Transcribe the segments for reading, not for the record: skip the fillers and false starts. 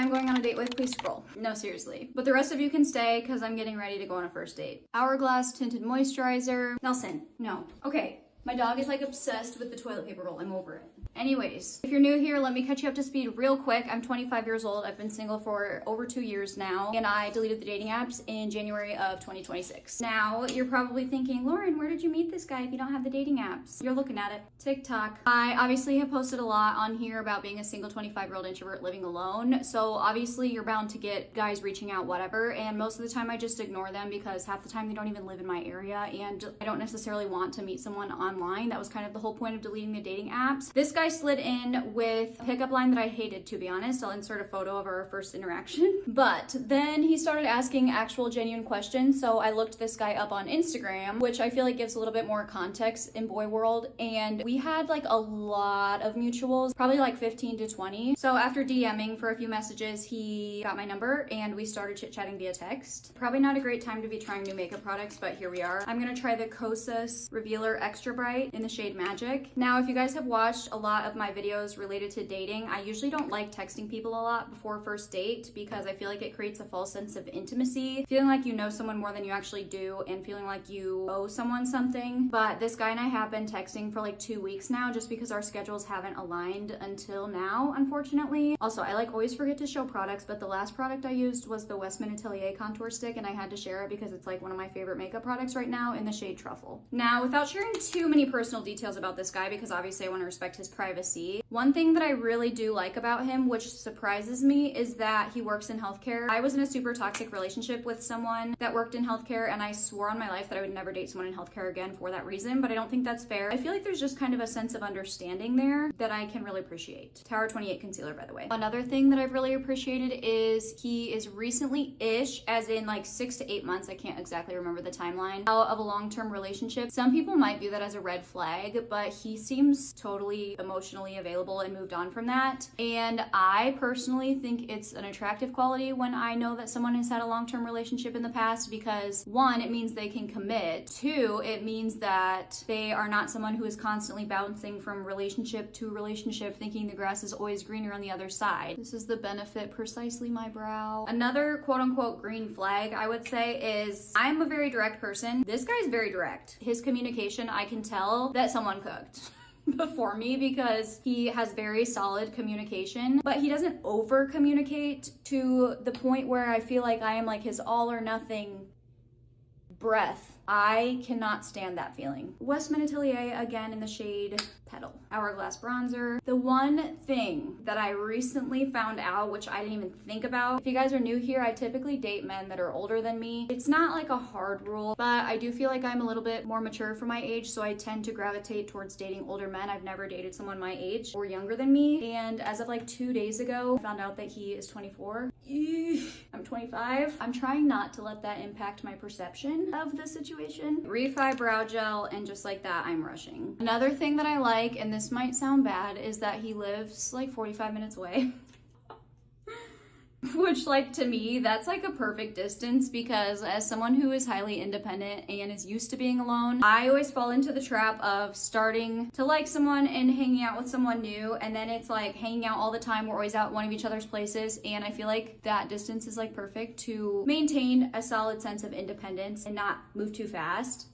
I'm going on a date with, please scroll. No, seriously. But the rest of you can stay because I'm getting ready to go on a first date. Hourglass tinted moisturizer. Nelson, no. Okay. My dog is like obsessed with the toilet paper roll. I'm over it. Anyways, if you're new here, let me catch you up to speed real quick. I'm 25 years old. I've been single for over 2 years now, and I deleted the dating apps in January of 2026. Now, you're probably thinking, Lauren, where did you meet this guy if you don't have the dating apps? You're looking at it. TikTok. I obviously have posted a lot on here about being a single 25-year-old introvert living alone. So obviously you're bound to get guys reaching out, whatever. And most of the time I just ignore them because half the time they don't even live in my area and I don't necessarily want to meet someone online. That was kind of the whole point of deleting the dating apps. This guy slid in with a pickup line that I hated, to be honest. I'll insert a photo of our first interaction. But then he started asking actual genuine questions. So I looked this guy up on Instagram, which I feel like gives a little bit more context in boy world. And we had like a lot of mutuals, probably like 15 to 20. So after DMing for a few messages, he got my number and we started chit-chatting via text. Probably not a great time to be trying new makeup products, but here we are. I'm gonna try the Kosas Revealer Extra Bright in the shade Magic. Now, if you guys have watched a lot of my videos related to dating, I usually don't like texting people a lot before first date because I feel like it creates a false sense of intimacy, feeling like you know someone more than you actually do and feeling like you owe someone something. But this guy and I have been texting for like 2 weeks now just because our schedules haven't aligned until now, unfortunately. Also, I like always forget to show products, but the last product I used was the Westman Atelier contour stick and I had to share it because it's like one of my favorite makeup products right now in the shade Truffle. Now, without sharing too many personal details about this guy because obviously I want to respect his privacy, one thing that I really do like about him, which surprises me, is that he works in healthcare. I was in a super toxic relationship with someone that worked in healthcare and I swore on my life that I would never date someone in healthcare again for that reason, but I don't think that's fair. I feel like there's just kind of a sense of understanding there that I can really appreciate. Tower 28 concealer, by the way. Another thing that I've really appreciated is he is recently-ish, as in like 6 to 8 months, I can't exactly remember the timeline, out of a long-term relationship. Some people might view that as a red flag, but he seems totally emotionally available and moved on from that. And I personally think it's an attractive quality when I know that someone has had a long-term relationship in the past because 1, it means they can commit. 2, it means that they are not someone who is constantly bouncing from relationship to relationship thinking the grass is always greener on the other side. This is the benefit, precisely my brow. Another quote-unquote green flag I would say is I'm a very direct person. This guy's very direct. His communication, I can tell that someone cooked before me because he has very solid communication, but he doesn't over communicate to the point where I feel like I am like his all or nothing breath. I cannot stand that feeling. Westman Atelier, again in the shade Petal. Hourglass bronzer. The one thing that I recently found out, which I didn't even think about, if you guys are new here, I typically date men that are older than me. It's not like a hard rule, but I do feel like I'm a little bit more mature for my age, so I tend to gravitate towards dating older men. I've never dated someone my age or younger than me, and as of like 2 days ago, I found out that he is 24. I'm 25. I'm trying not to let that impact my perception of the situation. Refi brow gel, and just like that, I'm rushing. Another thing that I like, and this might sound bad, is that he lives like 45 minutes away. Which, like, to me, that's like a perfect distance because as someone who is highly independent and is used to being alone, I always fall into the trap of starting to like someone and hanging out with someone new, and then it's like hanging out all the time. We're always out one of each other's places, and I feel like that distance is like perfect to maintain a solid sense of independence and not move too fast.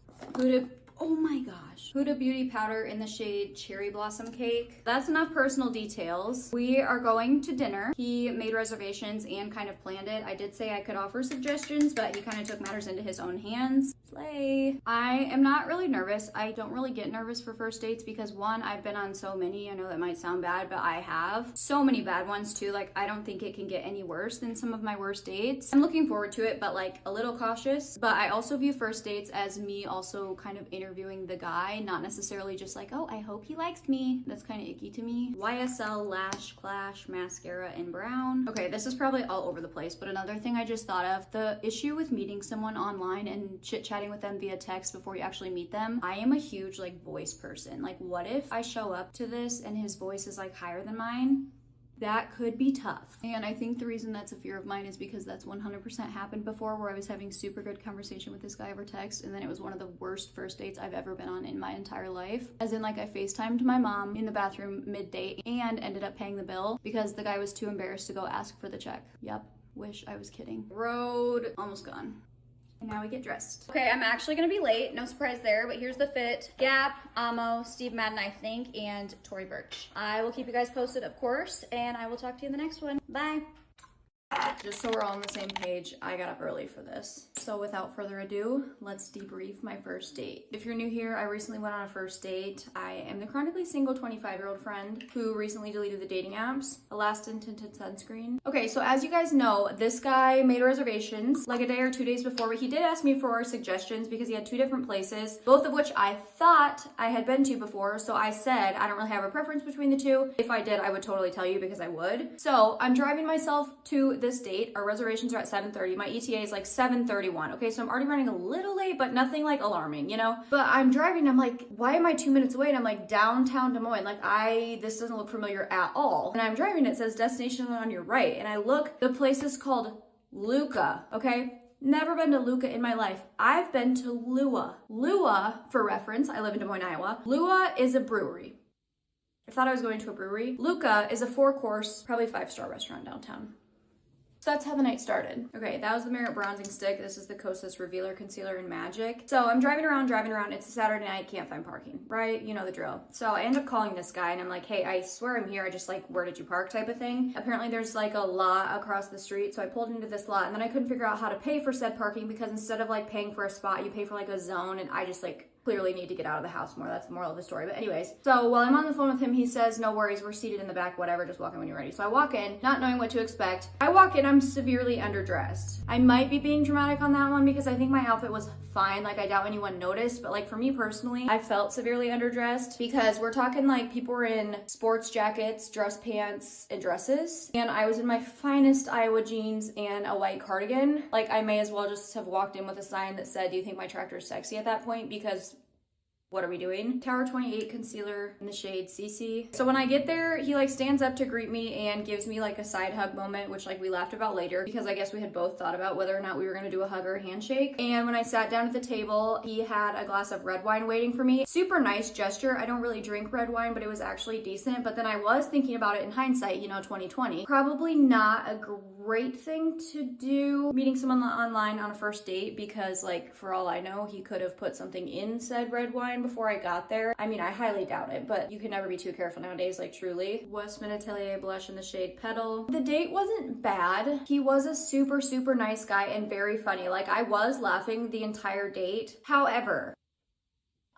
Oh my gosh. Huda Beauty powder in the shade Cherry Blossom Cake. That's enough personal details. We are going to dinner. He made reservations and kind of planned it. I did say I could offer suggestions, but he kind of took matters into his own hands. Slay. I am not really nervous. I don't really get nervous for first dates because 1, I've been on so many. I know that might sound bad, but I have. So many bad ones too. Like, I don't think it can get any worse than some of my worst dates. I'm looking forward to it, but like a little cautious. But I also view first dates as me also kind of interviewing the guy, not necessarily just like, oh, I hope he likes me. That's kind of icky to me. YSL Lash Clash Mascara in brown. Okay, this is probably all over the place, but another thing I just thought of, the issue with meeting someone online and chit-chatting with them via text before you actually meet them. I am a huge like voice person. Like, what if I show up to this and his voice is like higher than mine? That could be tough. And I think the reason that's a fear of mine is because that's 100% happened before, where I was having super good conversation with this guy over text, and then it was one of the worst first dates I've ever been on in my entire life. As in, like, I FaceTimed my mom in the bathroom mid-date and ended up paying the bill because the guy was too embarrassed to go ask for the check. Yep, wish I was kidding. Road, almost gone. And now we get dressed. Okay, I'm actually gonna be late. No surprise there, but here's the fit. Gap, Amo, Steve Madden, I think, and Tory Burch. I will keep you guys posted, of course, and I will talk to you in the next one. Bye. Just so we're all on the same page, I got up early for this. So without further ado, let's debrief my first date. If you're new here, I recently went on a first date. I am the chronically single 25-year-old friend who recently deleted the dating apps, Alastin tinted sunscreen. Okay, so as you guys know, this guy made reservations like a day or 2 days before, but he did ask me for suggestions because he had 2 different places, both of which I thought I had been to before. So I said, I don't really have a preference between the two. If I did, I would totally tell you because I would. So I'm driving myself to this date. Our reservations are at 7:30. My ETA is like 7:31. Okay, so I'm already running a little late, but nothing like alarming, you know? But I'm driving, I'm like, why am I 2 minutes away? And I'm like, downtown Des Moines. Like, this doesn't look familiar at all. And I'm driving, it says destination on your right. And I look, the place is called Luca, okay? Never been to Luca in my life. I've been to Lua. Lua, for reference, I live in Des Moines, Iowa. Lua is a brewery. I thought I was going to a brewery. Luca is a 4-course, probably 5-star restaurant downtown. So that's how the night started. Okay, that was the Merit Bronzing Stick. This is the Kosas Revealer Concealer in Magic. So I'm driving around. It's a Saturday night, can't find parking, right? You know the drill. So I end up calling this guy and I'm like, hey, I swear I'm here. I just like, where did you park type of thing. Apparently there's like a lot across the street. So I pulled into this lot and then I couldn't figure out how to pay for said parking because instead of like paying for a spot, you pay for like a zone, and I just like clearly need to get out of the house more. That's the moral of the story. But anyways, so while I'm on the phone with him, he says, no worries, we're seated in the back, whatever, just walk in when you're ready. So I walk in, not knowing what to expect. I walk in, I'm severely underdressed. I might be being dramatic on that one because I think my outfit was fine. Like, I doubt anyone noticed, but like for me personally, I felt severely underdressed because we're talking like people were in sports jackets, dress pants, and dresses. And I was in my finest Iowa jeans and a white cardigan. Like, I may as well just have walked in with a sign that said, do you think my tractor is sexy at that point? Because what are we doing? Tower 28 concealer in the shade CC. So when I get there, he like stands up to greet me and gives me like a side hug moment, which like we laughed about later because I guess we had both thought about whether or not we were gonna do a hug or a handshake. And when I sat down at the table, he had a glass of red wine waiting for me. Super nice gesture. I don't really drink red wine, but it was actually decent. But then I was thinking about it in hindsight, you know, 2020. Probably not a great thing to do meeting someone online on a first date because like for all I know, he could have put something in said red wine before I got there. I mean, I highly doubt it, but you can never be too careful nowadays, like truly. Westman Atelier blush in the shade Petal. The date wasn't bad. He was a super, super nice guy and very funny. Like, I was laughing the entire date. However,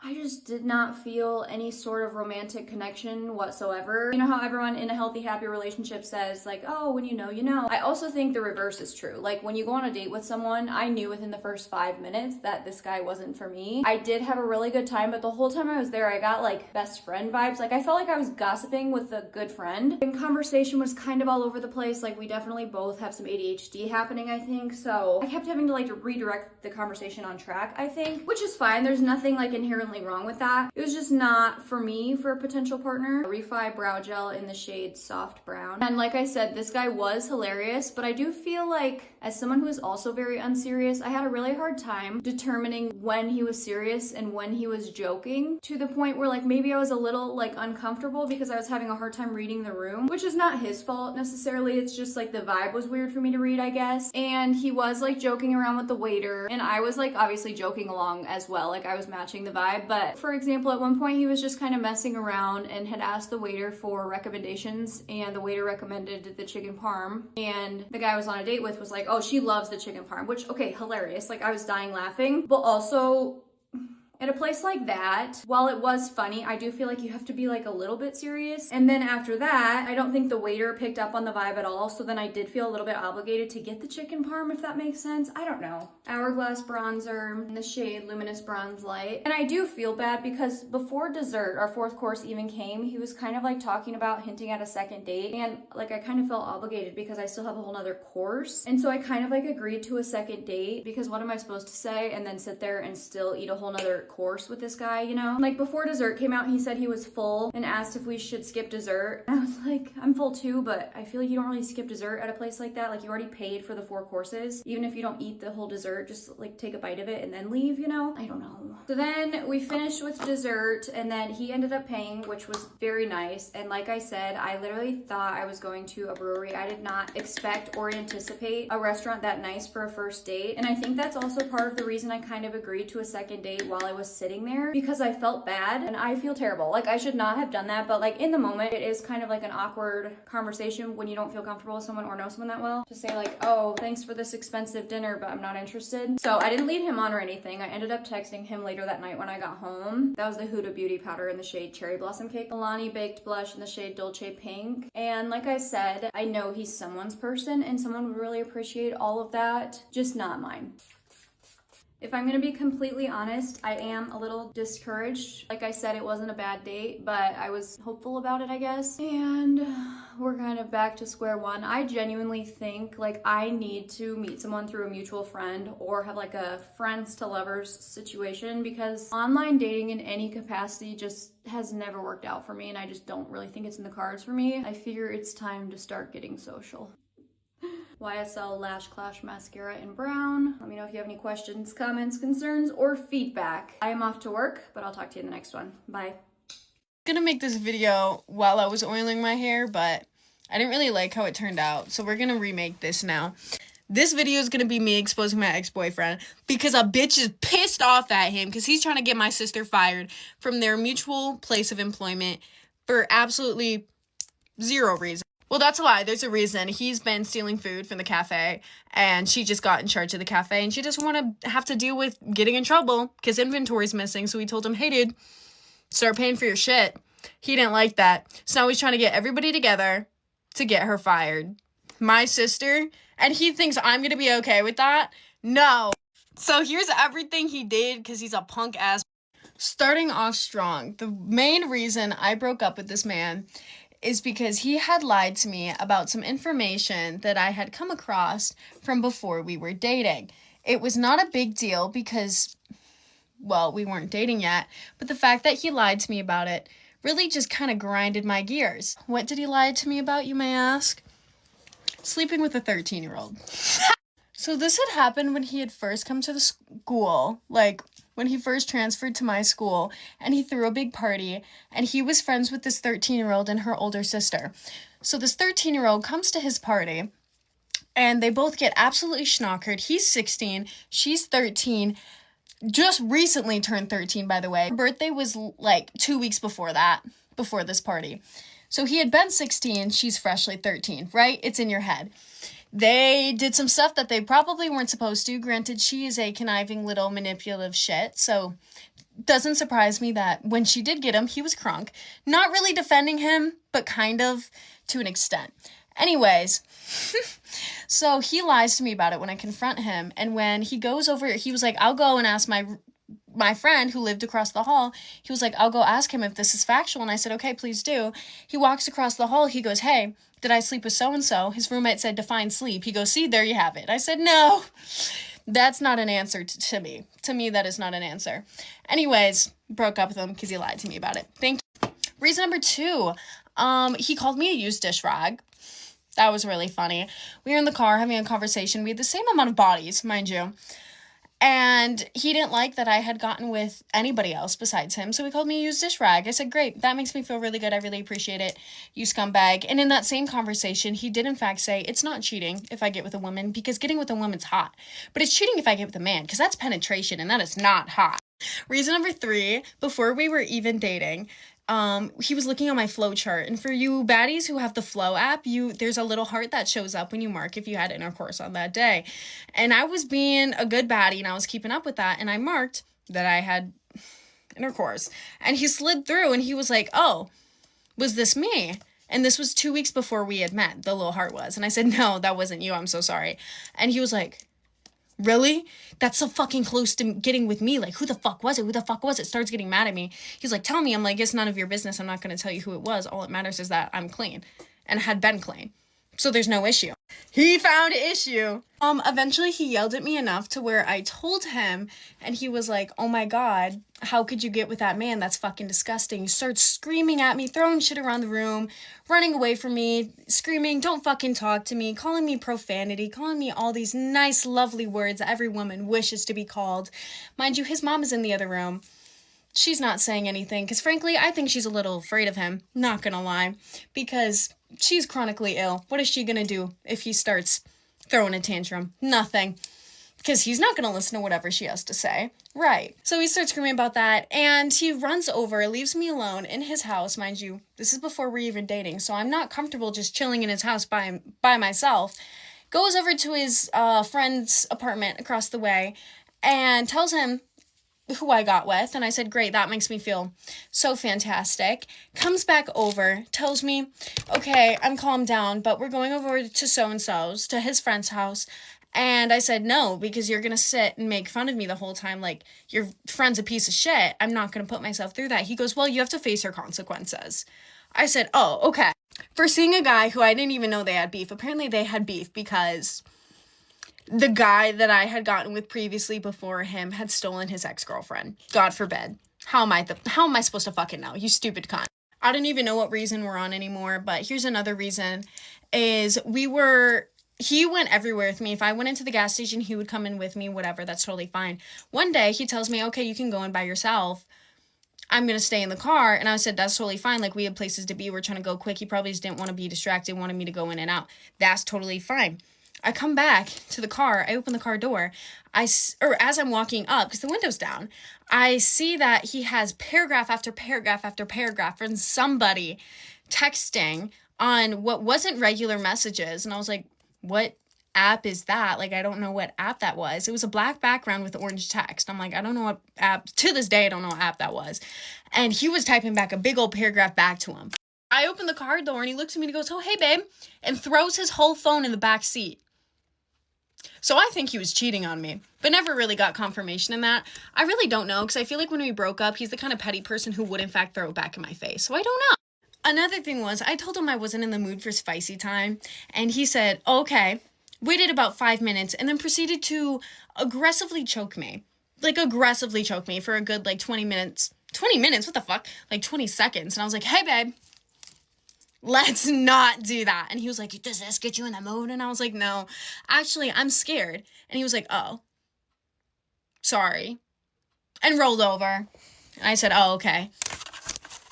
I just did not feel any sort of romantic connection whatsoever. You know how everyone in a healthy, happy relationship says like, oh, when you know, you know. I also think the reverse is true. Like, when you go on a date with someone, I knew within the first 5 minutes that this guy wasn't for me. I did have a really good time, but the whole time I was there, I got like best friend vibes. Like, I felt like I was gossiping with a good friend. And conversation was kind of all over the place. Like, we definitely both have some ADHD happening, I think. So I kept having to like redirect the conversation on track, I think, which is fine. There's nothing like inherently wrong with that. It was just not for me for a potential partner. Refi brow gel in the shade Soft Brown. And like I said, this guy was hilarious, but I do feel like as someone who is also very unserious, I had a really hard time determining when he was serious and when he was joking, to the point where like maybe I was a little like uncomfortable because I was having a hard time reading the room, which is not his fault necessarily. It's just like the vibe was weird for me to read, I guess. And he was like joking around with the waiter, and I was like obviously joking along as well. Like, I was matching the vibe. But for example, at one point he was just kind of messing around and had asked the waiter for recommendations, and the waiter recommended the chicken parm, and the guy I was on a date with was like, oh, she loves the chicken parm, which, okay, hilarious. Like, I was dying laughing, but also at a place like that, while it was funny, I do feel like you have to be like a little bit serious. And then after that, I don't think the waiter picked up on the vibe at all. So then I did feel a little bit obligated to get the chicken parm, if that makes sense. I don't know. Hourglass bronzer in the shade Luminous Bronze Light. And I do feel bad because before dessert, our 4th course even came, he was kind of like talking about hinting at a second date. And like, I kind of felt obligated because I still have a whole nother course. And so I kind of like agreed to a second date because what am I supposed to say and then sit there and still eat a whole nother course with this guy, you know? Like before dessert came out, he said he was full and asked if we should skip dessert. I was like, I'm full too, but I feel like you don't really skip dessert at a place like that. Like you already paid for the 4 courses. Even if you don't eat the whole dessert, just like take a bite of it and then leave, you know? I don't know. So then we finished with dessert and then he ended up paying, which was very nice. And like I said, I literally thought I was going to a brewery. I did not expect or anticipate a restaurant that nice for a first date. And I think that's also part of the reason I kind of agreed to a second date while I was sitting there, because I felt bad and I feel terrible. Like I should not have done that, but like in the moment, it is kind of like an awkward conversation when you don't feel comfortable with someone or know someone that well to say like, oh, thanks for this expensive dinner, but I'm not interested. So I didn't lead him on or anything. I ended up texting him later that night when I got home. That was the Huda Beauty powder in the shade Cherry Blossom Cake, Milani Baked Blush in the shade Dolce Pink. And like I said, I know he's someone's person and someone would really appreciate all of that, just not mine. If I'm gonna be completely honest, I am a little discouraged. Like I said, it wasn't a bad date, but I was hopeful about it, I guess. And we're kind of back to square one. I genuinely think like I need to meet someone through a mutual friend or have like a friends to lovers situation, because online dating in any capacity just has never worked out for me and I just don't really think it's in the cards for me. I figure it's time to start getting social. YSL Lash Clash Mascara in brown. Let me know if you have any questions, comments, concerns, or feedback. I am off to work, but I'll talk to you in the next one. Bye. I'm gonna make this video while I was oiling my hair, but I didn't really like how it turned out, so we're gonna remake this now. This video is gonna be me exposing my ex-boyfriend because a bitch is pissed off at him because he's trying to get my sister fired from their mutual place of employment for absolutely zero reason. Well, that's a lie. There's a reason. He's been stealing food from the cafe, and she just got in charge of the cafe, and she doesn't want to have to deal with getting in trouble because inventory's missing. So we told him, hey, dude, start paying for your shit. He didn't like that. So now he's trying to get everybody together to get her fired. My sister, and he thinks I'm going to be okay with that? No. So here's everything he did because he's a punk ass. Starting off strong, the main reason I broke up with this man is because he had lied to me about some information that I had come across from before we were dating. It was not a big deal because, well, we weren't dating yet, but the fact that he lied to me about it really just kind of grinded my gears. What did he lie to me about, you may ask? Sleeping with a 13-year-old. So this had happened when he had first come to the school, like when he first transferred to my school, and he threw a big party, and he was friends with this 13-year-old and her older sister. So this 13-year-old comes to his party, and they both get absolutely schnockered. He's 16, she's 13, just recently turned 13, by the way. Her birthday was like 2 weeks before that, before this party. So he had been 16, she's freshly 13, right? It's in your head. They did some stuff that they probably weren't supposed to. Granted, she is a conniving little manipulative shit, so doesn't surprise me that when she did get him, he was crunk. Not really defending him, but kind of to an extent. Anyways, so he lies to me about it when I confront him, and when he goes over, he was like, I'll go and ask my friend who lived across the hall. He was like, I'll go ask him if this is factual, and I said, okay, please do. He walks across the hall, he goes, hey, did I sleep with so-and-so? His roommate said, define sleep. He goes, see, there you have it. I said, no, that's not an answer to me. To me, that is not an answer. Anyways, broke up with him because he lied to me about it. Thank you. Reason number 2, he called me a used dish rag. That was really funny. We were in the car having a conversation. We had the same amount of bodies, mind you. And he didn't like that I had gotten with anybody else besides him, so he called me a used dish rag. I said, great, that makes me feel really good. I really appreciate it, you scumbag. And in that same conversation, he did in fact say, it's not cheating if I get with a woman, because getting with a woman's hot. But it's cheating if I get with a man, because that's penetration, and that is not hot. Reason number 3, before we were even dating, he was looking on my flow chart, and for you baddies who have the Flow app, there's a little heart that shows up when you mark if you had intercourse on that day. And I was being a good baddie, and I was keeping up with that, and I marked that I had intercourse. And he slid through, and he was like, oh, was this me? And this was 2 weeks before we had met, the little heart was. And I said, no, that wasn't you, I'm so sorry. And he was like, really? That's so fucking close to getting with me. Like, who the fuck was it? Who the fuck was it? Starts getting mad at me. He's like, tell me. I'm like, it's none of your business. I'm not going to tell you who it was. All that matters is that I'm clean and had been clean So there's no issue. He found issue. Eventually he yelled at me enough to where I told him, and he was like, oh my God, how could you get with that man? That's fucking disgusting. He starts screaming at me, throwing shit around the room, running away from me, screaming, don't fucking talk to me, calling me profanity, calling me all these nice, lovely words that every woman wishes to be called. Mind you, his mom is in the other room. She's not saying anything, because frankly, I think she's a little afraid of him, not gonna lie, because she's chronically ill. What is she gonna do if he starts throwing a tantrum? Nothing. Because he's not gonna listen to whatever she has to say. Right. So he starts screaming about that, and he runs over, leaves me alone in his house, mind you. This is before we're even dating, so I'm not comfortable just chilling in his house by myself. Goes over to his friend's apartment across the way, and tells him who I got with, and I said, great, that makes me feel so fantastic. Comes back over, tells me, okay, I'm calmed down, but we're going over to so-and-so's, to his friend's house, and I said, no, because you're gonna sit and make fun of me the whole time, like, your friend's a piece of shit, I'm not gonna put myself through that. He goes, well, you have to face your consequences. I said, oh, okay. For seeing a guy who I didn't even know they had beef, apparently they had beef because the guy that I had gotten with previously before him had stolen his ex-girlfriend. God forbid. How am I supposed to fucking know? You stupid cunt. I don't even know what reason we're on anymore, but here's another reason, is he went everywhere with me. If I went into the gas station, he would come in with me, whatever, that's totally fine. One day, he tells me, okay, you can go in by yourself. I'm going to stay in the car. And I said, that's totally fine. Like, we had places to be. We're trying to go quick. He probably just didn't want to be distracted, wanted me to go in and out. That's totally fine. I come back to the car, I open the car door, as I'm walking up, because the window's down, I see that he has paragraph after paragraph after paragraph from somebody texting on what wasn't regular messages, and I was like, what app is that? Like, I don't know what app that was. It was a black background with orange text. I'm like, I don't know what app, to this day, I don't know what app that was, and he was typing back a big old paragraph back to him. I open the car door, and he looks at me and he goes, oh, hey, babe, and throws his whole phone in the back seat. So I think he was cheating on me, but never really got confirmation in that. I really don't know, because I feel like when we broke up, he's the kind of petty person who would in fact throw it back in my face. So I don't know. Another thing was, I told him I wasn't in the mood for spicy time, and he said, okay, waited about 5 minutes, and then proceeded to aggressively choke me. Like, aggressively choke me for a good, 20 minutes. 20 minutes? What the fuck? 20 seconds. And I was like, hey, babe, let's not do that. And he was like, does this get you in the mood? And I was like, no, actually, I'm scared. And he was like, oh, sorry. And rolled over. And I said, oh, okay,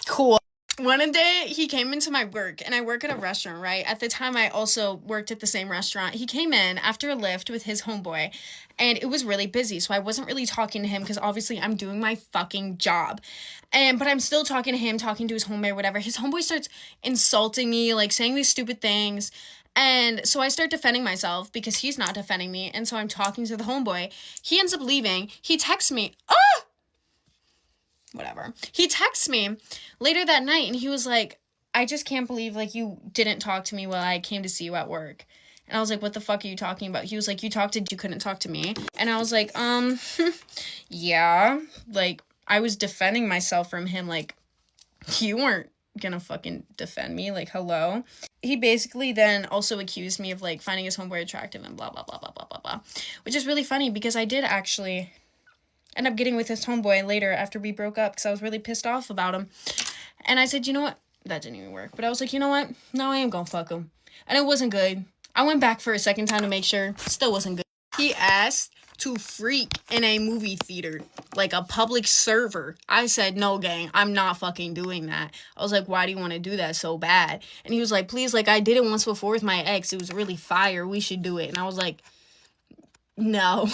cool. One day, he came into my work, and I work at a restaurant, right? At the time, I also worked at the same restaurant. He came in after a lift with his homeboy, and it was really busy, so I wasn't really talking to him, because obviously, I'm doing my fucking job. But I'm still talking to him, talking to his homeboy, whatever. His homeboy starts insulting me, saying these stupid things, and so I start defending myself, because he's not defending me, and so I'm talking to the homeboy. He ends up leaving. He texts me, whatever. He texts me later that night, and he was like, I just can't believe, you didn't talk to me while I came to see you at work. And I was like, what the fuck are you talking about? He was like, you couldn't talk to me. And I was like, yeah. I was defending myself from him. You weren't gonna fucking defend me. Hello. He basically then also accused me of, finding his homeboy attractive and blah, blah, blah, blah, blah, blah, blah. Which is really funny, because I did actually end up getting with his homeboy later after we broke up, because I was really pissed off about him. And I said, you know what? That didn't even work. But I was like, you know what? No, I am gonna fuck him. And it wasn't good. I went back for a second time to make sure. Still wasn't good. He asked to freak in a movie theater, a public server. I said, no, gang, I'm not fucking doing that. I was like, why do you want to do that so bad? And he was like, please, I did it once before with my ex. It was really fire. We should do it. And I was like, no.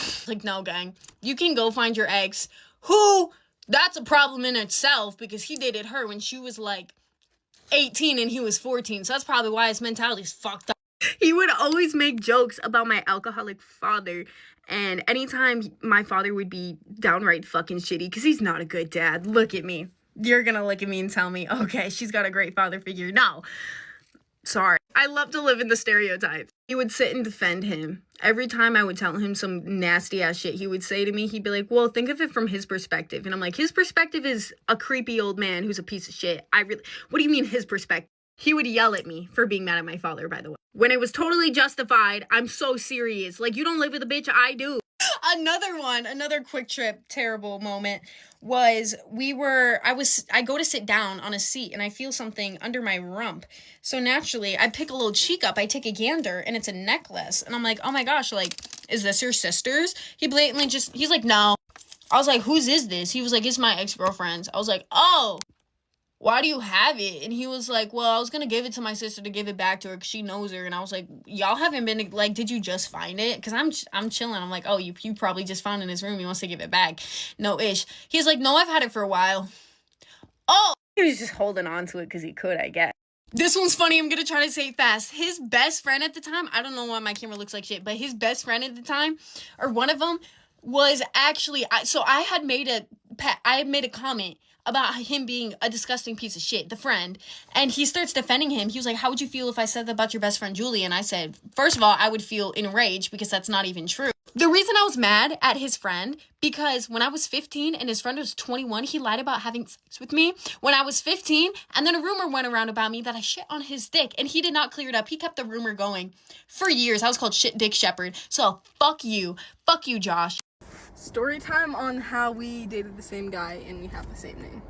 No, gang. You can go find your ex, who, that's a problem in itself, because he dated her when she was 18 and he was 14. So that's probably why his mentality is fucked up. He would always make jokes about my alcoholic father, and anytime my father would be downright fucking shitty, because he's not a good dad. Look at me. You're gonna look at me and tell me, okay, she's got a great father figure. No. Sorry. I love to live in the stereotypes. He would sit and defend him. Every time I would tell him some nasty ass shit he would say to me, he'd be like, well, think of it from his perspective. And I'm like, his perspective is a creepy old man who's a piece of shit. What do you mean his perspective? He would yell at me for being mad at my father, by the way. When it was totally justified, I'm so serious. Like, you don't live with a bitch, I do. Another quick trip, terrible moment was I go to sit down on a seat and I feel something under my rump. So naturally, I pick a little cheek up, I take a gander, and it's a necklace. And I'm like, oh my gosh, like, is this your sister's? He blatantly he's like, no. I was like, whose is this? He was like, it's my ex-girlfriend's. I was like, oh, why do you have it? And he was like, well, I was gonna give it to my sister to give it back to her because she knows her. And I was like, y'all haven't been, like, did you just find it? Because I'm chilling. I'm like, oh, you probably just found it in his room. He wants to give it back. No ish. He's like, no, I've had it for a while. Oh, he was just holding on to it because he could, I guess. This one's funny. I'm gonna try to say it fast. His best friend at the time, I don't know why my camera looks like shit, but his best friend at the time, or one of them, was actually, I had made a comment about him being a disgusting piece of shit, the friend, and he starts defending him. He was like, how would you feel if I said that about your best friend Julie? And I said, first of all, I would feel enraged because that's not even true. The reason I was mad at his friend, because when I was 15 and his friend was 21, he lied about having sex with me when I was 15, and then a rumor went around about me that I shit on his dick, and he did not clear it up. He kept the rumor going for years. I was called Shit Dick Shepherd, so fuck you, Josh. Story time on how we dated the same guy and we have the same name.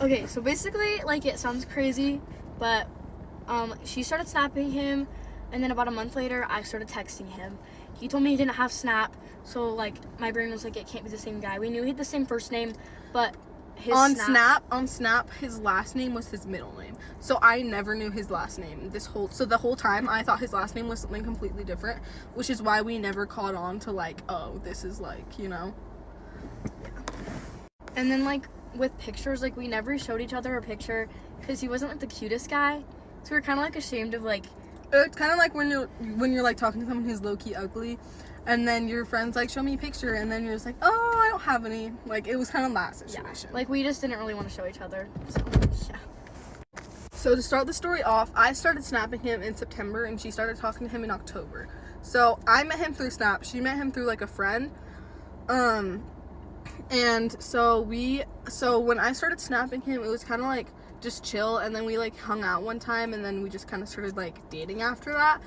Okay, so basically, like, it sounds crazy, but she started snapping him, and then about a month later, I started texting him. He told me he didn't have Snap, so, like, my brain was like, it can't be the same guy. We knew he had the same first name, but his on Snap, his last name was his middle name. So I never knew his last name. The whole time I thought his last name was something completely different, which is why we never caught on to, like, oh, this is, like, you know. Yeah. And then, like, with pictures, like, we never showed each other a picture because he wasn't, like, the cutest guy. So we were kind of, like, ashamed of, like, it's kind of like when you're like talking to someone who's low-key ugly, and then your friend's like, show me a picture, and then you're just like, oh, I don't have any. Like, it was kind of that situation. Yeah, like, we just didn't really want to show each other, so, yeah. So to start the story off, I started snapping him in September, and she started talking to him in October. So I met him through Snap. She met him through, like, a friend. And so when I started snapping him, it was kind of like just chill, and then we, like, hung out one time, and then we just kind of started, like, dating after that.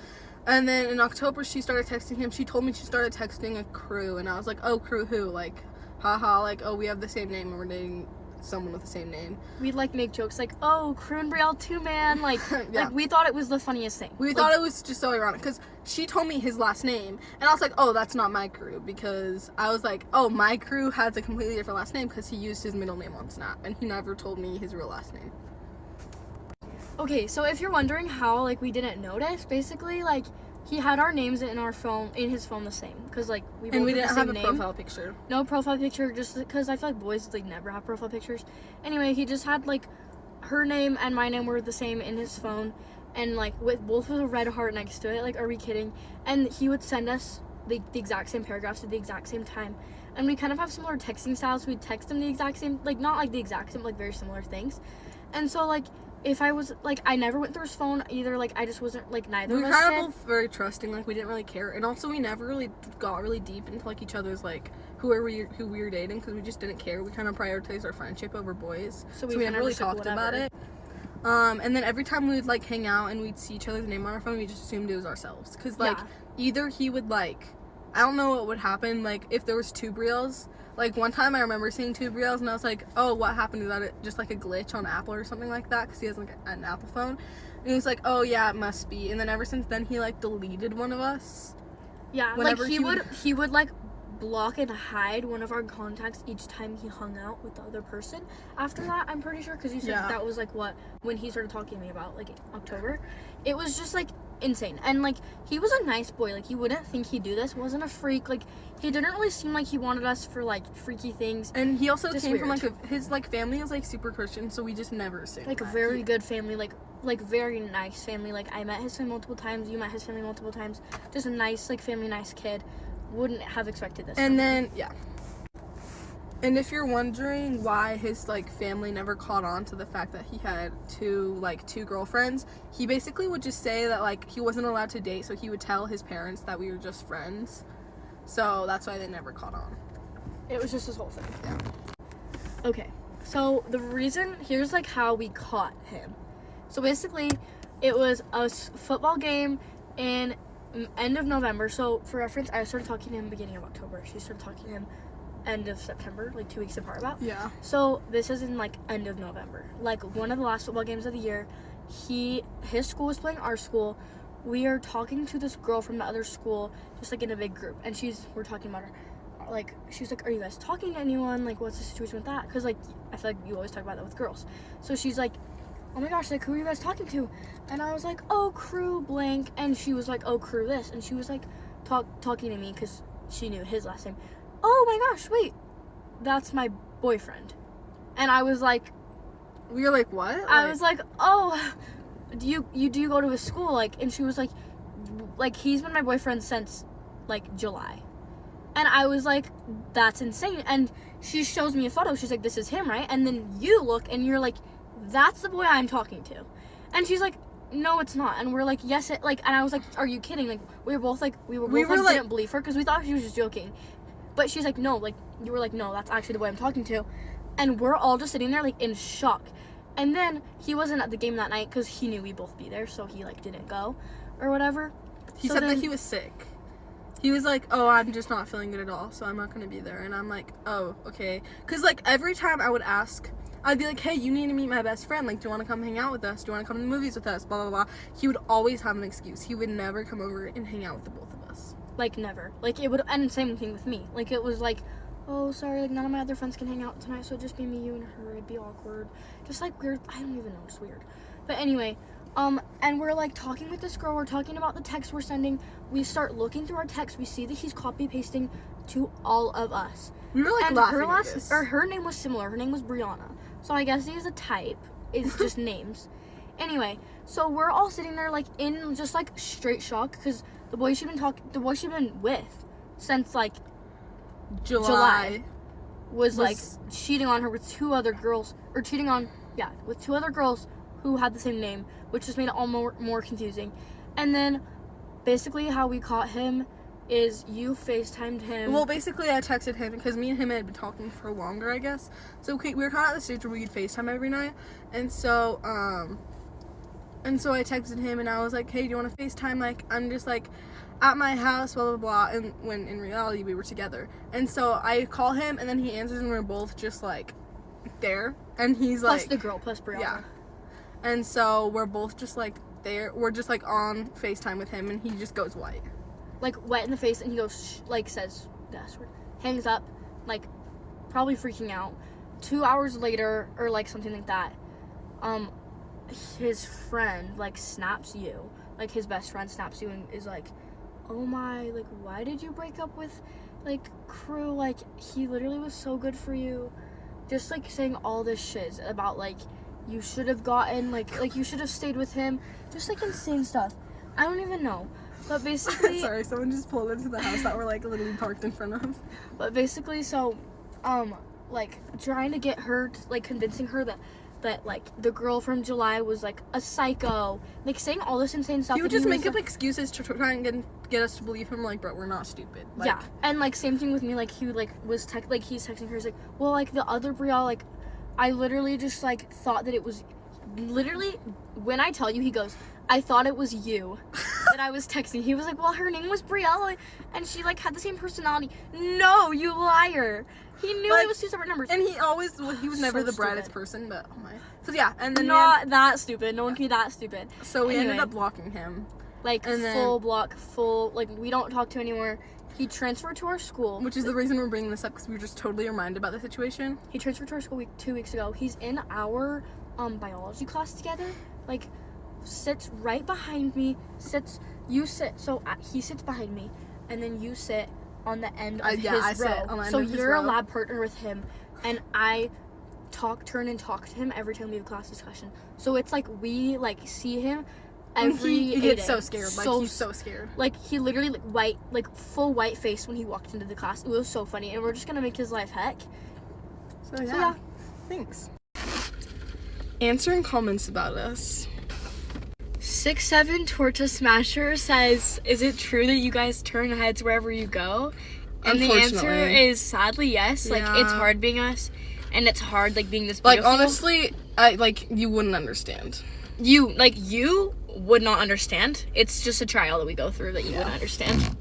And then in October, she started texting him. She told me she started texting a crew, and I was like, oh, crew who? Like, haha, like, oh, we have the same name, and we're dating someone with the same name. We'd, like, make jokes like, oh, crew and Brielle too, man. Like, yeah. Like, we thought it was the funniest thing. We thought it was just so ironic, because she told me his last name, and I was like, oh, that's not my crew, because I was like, oh, my crew has a completely different last name, because he used his middle name on Snap, and he never told me his real last name. Okay, so if you're wondering how, like, we didn't notice, basically, like, he had our names in his phone the same, because, like, we both didn't have a name. profile picture. No profile picture, just because I feel like boys, like, never have profile pictures. Anyway, he just had, like, her name and my name were the same in his phone, and, like, with both with a red heart next to it. Like, are we kidding? And he would send us the exact same paragraphs at the exact same time, and we kind of have similar texting styles. We'd text him the exact same, like, not like the exact same, like, very similar things. And so, like, if I was, like, I never went through his phone either, like, I just wasn't, like, neither of us We were kind did. of both very trusting, like, we didn't really care, and also we never really got really deep into, like, each other's, like, who we were dating, because we just didn't care. We kind of prioritized our friendship over boys, so we never really talked about it. And then every time we would, like, hang out and we'd see each other's name on our phone, we just assumed it was ourselves, because, like, either he would, like, I don't know what would happen, like, if there was two Brielles. Like, one time I remember seeing two Brielles, and I was like, oh, what happened? Is that just, like, a glitch on Apple or something like that? Because he has, like, an Apple phone. And he was like, oh, yeah, it must be. And then ever since then, he, like, deleted one of us. Yeah, like, he would, like, block and hide one of our contacts each time he hung out with the other person. After that, I'm pretty sure, because he said that was, like, when he started talking to me about, like, October. It was just, like, insane. And, like, he was a nice boy. Like, you wouldn't think he'd do this. Wasn't a freak. Like, he didn't really seem like he wanted us for, like, freaky things. And he also just came weird. from, like, his, like, family is, like, super Christian, so we just never assumed like, a very good family, like, very nice family. Like, I met his family multiple times. You met his family multiple times. Just a nice, like, family, nice kid. Wouldn't have expected this. And then, and if you're wondering why his, like, family never caught on to the fact that he had two girlfriends, he basically would just say that, like, he wasn't allowed to date, so he would tell his parents that we were just friends. So that's why they never caught on. It was just his whole thing. Yeah. Okay, so the reason, here's, like, how we caught him. So basically, it was a football game in end of November. So for reference, I started talking to him beginning of October. She started talking to him end of September, like 2 weeks apart about. Yeah. So this is in like end of November. Like one of the last football games of the year. His school was playing our school. We are talking to this girl from the other school, just like in a big group, and we're talking about her. Like, she's like, are you guys talking to anyone? Like, what's the situation with that? Because, like, I feel like you always talk about that with girls. So she's like, oh my gosh, like, who are you guys talking to? And I was like, oh, crew blank. And she was like, oh, crew this. And she was like, talking to me because she knew his last name. Oh my gosh, wait, that's my boyfriend. And I was like, we were like, what? I was like, oh, do you go to his school? Like, and she was like, he's been my boyfriend since, like, July. And I was like, that's insane. And she shows me a photo. She's like, this is him, right? And then you look and you're like, that's the boy I'm talking to. And she's like, no, it's not. And we're like, yes, and I was like, are you kidding? Like, we were both didn't believe her because we thought she was just joking. But she's like, no, like, you were like, no, that's actually the boy I'm talking to. And we're all just sitting there, like, in shock. And then he wasn't at the game that night because he knew we'd both be there. So he, like, didn't go or whatever. He said that he was sick. He was like, oh, I'm just not feeling good at all, so I'm not going to be there. And I'm like, oh, okay. Because, like, every time I would ask, I'd be like, hey, you need to meet my best friend. Like, do you want to come hang out with us? Do you want to come to the movies with us? Blah, blah, blah. He would always have an excuse. He would never come over and hang out with the both of us. Like, never. Like, it would, and same thing with me. Like, it was like, oh, sorry, like, none of my other friends can hang out tonight, so it'd just be me, you, and her. It'd be awkward. Just, like, weird. I don't even know. It's weird. But anyway, and we're, like, talking with this girl. We're talking about the text we're sending. We start looking through our text. We see that he's copy-pasting to all of us. We were, like, and laughing at this. her name was similar. Her name was Brianna. So I guess he is a type. It's just names. Anyway, so we're all sitting there, like, in just, like, straight shock because the boy she'd been with since, like, July was like cheating on her with two other girls, with two other girls who had the same name, which just made it all more confusing. And then basically how we caught him is you FaceTimed him. Well, basically I texted him because me and him had been talking for longer, I guess. So we were kind of at the stage where we'd FaceTime every night. And so I texted him and I was like, hey, do you want to FaceTime? Like, I'm just like at my house, blah, blah, blah. And when in reality we were together. And so I call him and then he answers and we're both just like there. And he's plus like. the girl, plus Brianna. Yeah. And so we're both just like there. We're just like on FaceTime with him and he just goes white. Like white in the face, and he goes, like, says the S word, hangs up, like, probably freaking out. 2 hours later, or like something like that, his friend, like, snaps you, like, his best friend snaps you and is like, oh my, like, why did you break up with, like, crew? Like, he literally was so good for you. Just, like, saying all this shit about, like, you should have gotten, like you should have stayed with him. Just, like, insane stuff. I don't even know. But basically... Sorry, someone just pulled into the house that we're, like, literally parked in front of. But basically, so, like, trying to get her, like, convincing her that, like, the girl from July was, like, a psycho. Like, saying all this insane stuff. He would just make up excuses to try and get us to believe him, like, bro, we're not stupid. Like, yeah, and, like, same thing with me. Like, he, like, he's texting her. He's like, well, like, the other Brielle, like, I literally just, like, thought that it was... Literally, when I tell you, he goes, I thought it was you that I was texting. He was like, well, her name was Brielle, and she, like, had the same personality. No, you liar. He knew, like, it was two separate numbers. And he was never so the brightest person, but, oh my. So, yeah, and then... that stupid. No one can be that stupid. So, we ended up blocking him. Like, like, we don't talk to anymore. He transferred to our school. Which is the reason we're bringing this up, because we were just totally reminded about the situation. He transferred to our school 2 weeks ago. He's in our biology class together. Like, sits right behind me. He sits behind me, and then you sit on the end of his row. So you're a lab partner with him, and I turn and talk to him every time we have a class discussion. So it's like we, like, see him he gets so scared. Like, he's so scared. Like, he literally, like, white, like, full white face when he walked into the class. It was so funny, and we're just gonna make his life heck. So yeah. Thanks. Answering comments about us. 6'7" Torta Smasher says, is it true that you guys turn heads wherever you go? And the answer is sadly yes. Yeah. Like, it's hard being us, and it's hard, like, being this beautiful. Like, honestly, you wouldn't understand. you would not understand. It's just a trial that we go through that you wouldn't understand.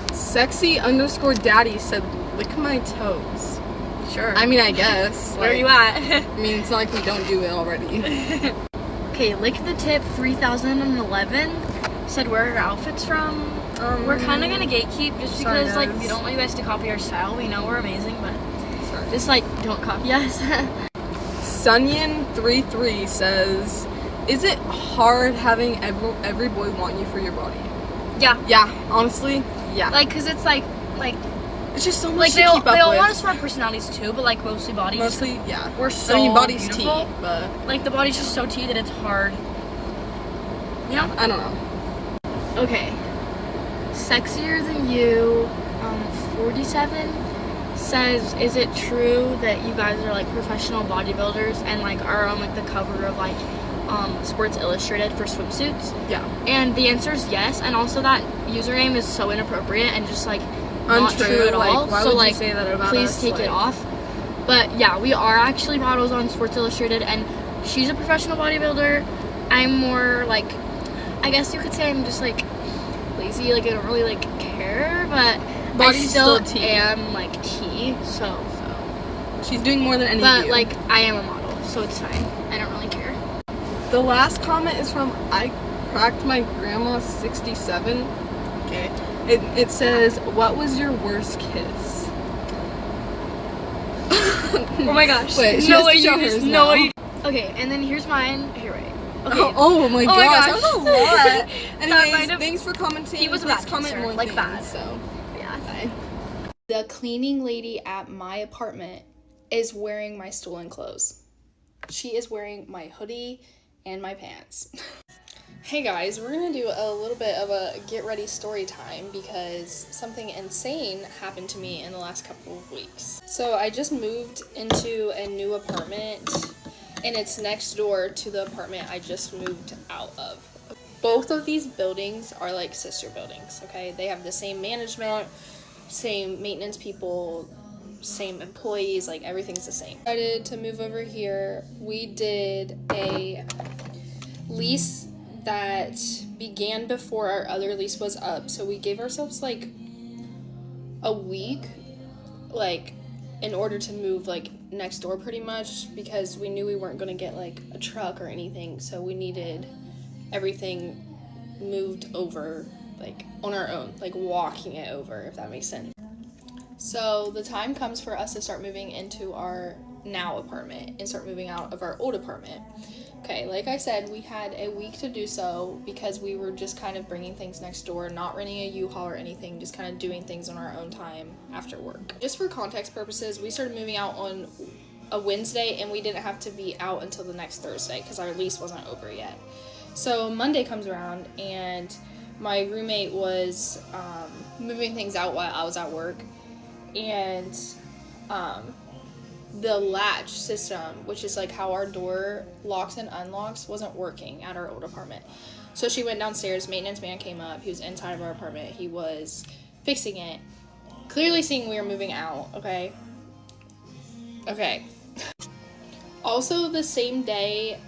Sexy_daddy said, lick my toes. Sure. I mean, I guess. Where are you at? I mean, it's not like we don't do it already. Okay, Lick the Tip 3011 said where are our outfits from. We're kind of gonna gatekeep just because like we don't want you guys to copy our style. We know we're amazing, but just like don't copy us. Sunyan33 says, is it hard having every boy want you for your body? Yeah. Yeah, honestly, yeah. Like, cause it's like it's just so much like to they all keep up with. want us for our personalities too, but like mostly bodies. Mostly, yeah. We're so I mean, body's beautiful. tea, but Like the body's just so tea that it's hard. yeah, I don't know. Okay. Sexier Than You, 47 says, is it true that you guys are like professional bodybuilders and like are on like the cover of like Sports Illustrated for swimsuits? Yeah. And the answer is yes, and also that username is so inappropriate and just like not Untrue. true at all. Like, why so would like you say that about please us? take it off. But yeah, we are actually models on Sports Illustrated, and she's a professional bodybuilder. I'm more like, I guess you could say I'm just like lazy, like I don't really like care, but Body's I still still tea. am like tea, so She's doing more than any of but you. like I am a model, so it's fine. I don't really care. The last comment is from I Cracked My Grandma 67. Okay. It says, what was your worst kiss? Oh my gosh. Wait, she no has way to show you just hers no now. way. Okay, and then here's mine. Here, wait. Okay. Oh my gosh, gosh. that was a lot. might Anyways, have- thanks for commenting. He was a Please bad comment kisser, more like things, bad. So, Yeah. bye. The cleaning lady at my apartment is wearing my stolen clothes. She is wearing my hoodie and my pants. Hey guys, we're gonna do a little bit of a get ready story time because something insane happened to me in the last couple of weeks. So I just moved into a new apartment and it's next door to the apartment I just moved out of. Both of these buildings are like sister buildings, okay? They have the same management, same maintenance people, same employees, like everything's the same. Decided to move over here. We did a lease that began before our other lease was up, so we gave ourselves like a week, like in order to move like next door pretty much, because we knew we weren't going to get like a truck or anything, so we needed everything moved over like on our own, like walking it over, if that makes sense. So the time comes for us to start moving into our now apartment and start moving out of our old apartment. Okay, like I said, we had a week to do so because we were just kind of bringing things next door, not renting a U-Haul or anything, just kind of doing things on our own time after work. Just for context purposes, we started moving out on a Wednesday and we didn't have to be out until the next Thursday because our lease wasn't over yet. So Monday comes around and my roommate was moving things out while I was at work, and the latch system, which is like how our door locks and unlocks, wasn't working at our old apartment. So she went downstairs, maintenance man came up, he was inside of our apartment, he was fixing it, clearly seeing we were moving out, okay? Also the same day,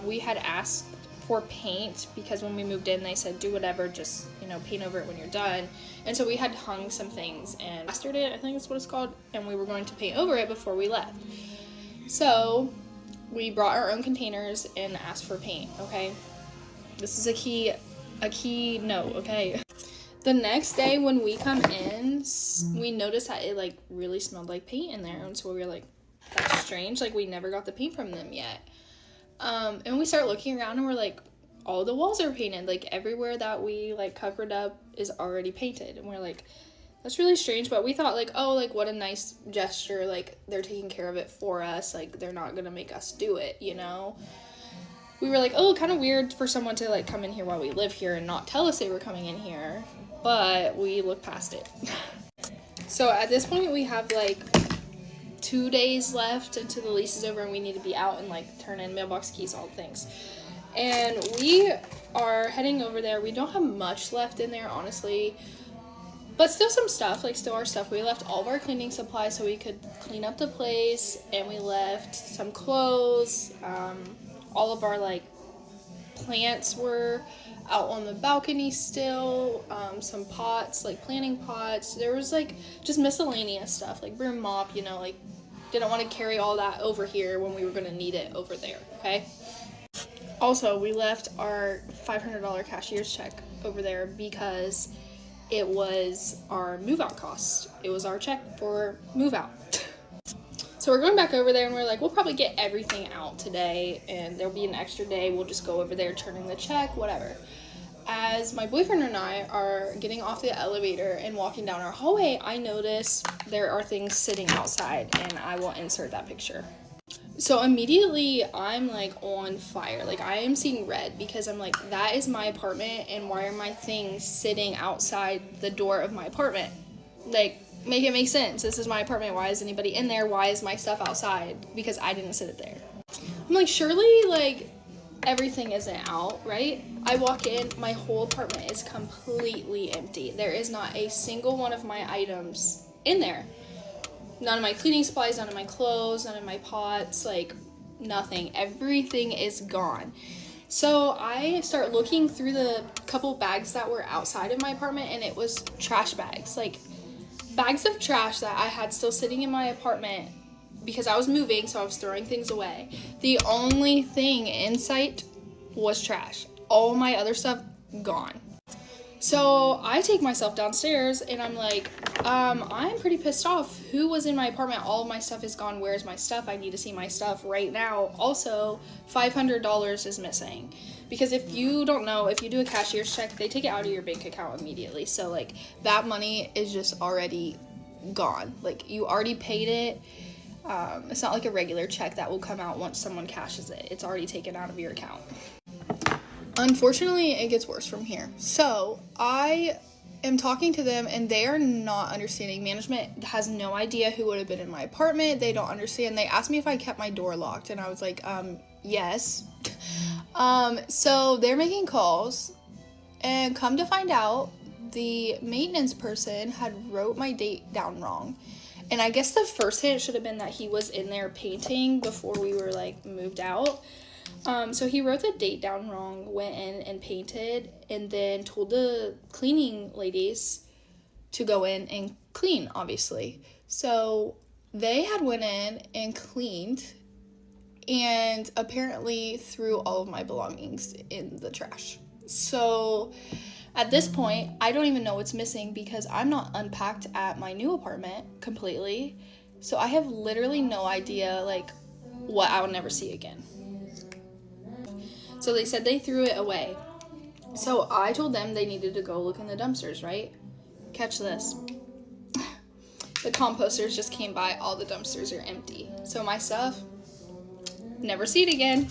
we had asked for paint because when we moved in they said do whatever, just paint over it when you're done, and so we had hung some things and plastered it, I think that's what it's called, and we were going to paint over it before we left. So we brought our own containers and asked for paint. Okay, this is a key note. Okay, the next day when we come in, we noticed that it like really smelled like paint in there, and so we were like, that's strange, like we never got the paint from them yet. And we start looking around and we're like, all the walls are painted, like everywhere that we like covered up is already painted, and we're like, that's really strange. But we thought like, oh, like what a nice gesture, like they're taking care of it for us, like they're not gonna make us do it, we were like, oh, kind of weird for someone to like come in here while we live here and not tell us they were coming in here, but we looked past it. So at this point we have like 2 days left until the lease is over and we need to be out and like turn in mailbox keys, all the things. And we are heading over there. We don't have much left in there, honestly, but still some stuff, like still our stuff. We left all of our cleaning supplies so we could clean up the place, and we left some clothes, all of our like plants were out on the balcony still, some pots, like planting pots. There was like just miscellaneous stuff, like broom, mop, you know, like didn't want to carry all that over here when we were going to need it over there, okay? Also, we left our $500 cashier's check over there because it was our move-out cost. It was our check for move-out. So we're going back over there, and we're like, we'll probably get everything out today, and there'll be an extra day. We'll just go over there, turn in the check, whatever. As my boyfriend and I are getting off the elevator and walking down our hallway, I notice there are things sitting outside, and I will insert that picture. So immediately I'm like on fire. Like I am seeing red because I'm like, that is my apartment, and why are my things sitting outside the door of my apartment? Like, make it make sense. This is my apartment. Why is anybody in there? Why is my stuff outside? Because I didn't sit it there. I'm like, surely like everything isn't out, right? I walk in, my whole apartment is completely empty. There is not a single one of my items in there. None of my cleaning supplies, none of my clothes, none of my pots, like nothing. Everything is gone. So I start looking through the couple bags that were outside of my apartment, and it was trash bags, like bags of trash that I had still sitting in my apartment because I was moving, so I was throwing things away. The only thing in sight was trash. All my other stuff gone. So I take myself downstairs and I'm like, I'm pretty pissed off. Who was in my apartment? All of my stuff is gone. Where's my stuff? I need to see my stuff right now. Also, $500 is missing. Because if you don't know, if you do a cashier's check, they take it out of your bank account immediately. So like that money is just already gone. Like you already paid it. It's not like a regular check that will come out once someone cashes it. It's already taken out of your account. Unfortunately, it gets worse from here. So I am talking to them and they are not understanding. Management has no idea who would have been in my apartment. They don't understand. They asked me if I kept my door locked and I was like, yes. So they're making calls, and come to find out, the maintenance person had wrote my date down wrong. And I guess the first hint should have been that he was in there painting before we were like moved out. So he wrote the date down wrong, went in and painted, and then told the cleaning ladies to go in and clean, obviously. So they had went in and cleaned and apparently threw all of my belongings in the trash. So at this point, I don't even know what's missing because I'm not unpacked at my new apartment completely. So I have literally no idea like what I will never see again. So they said they threw it away. So I told them they needed to go look in the dumpsters, right? Catch this. The composters just came by. All the dumpsters are empty. So my stuff, never see it again.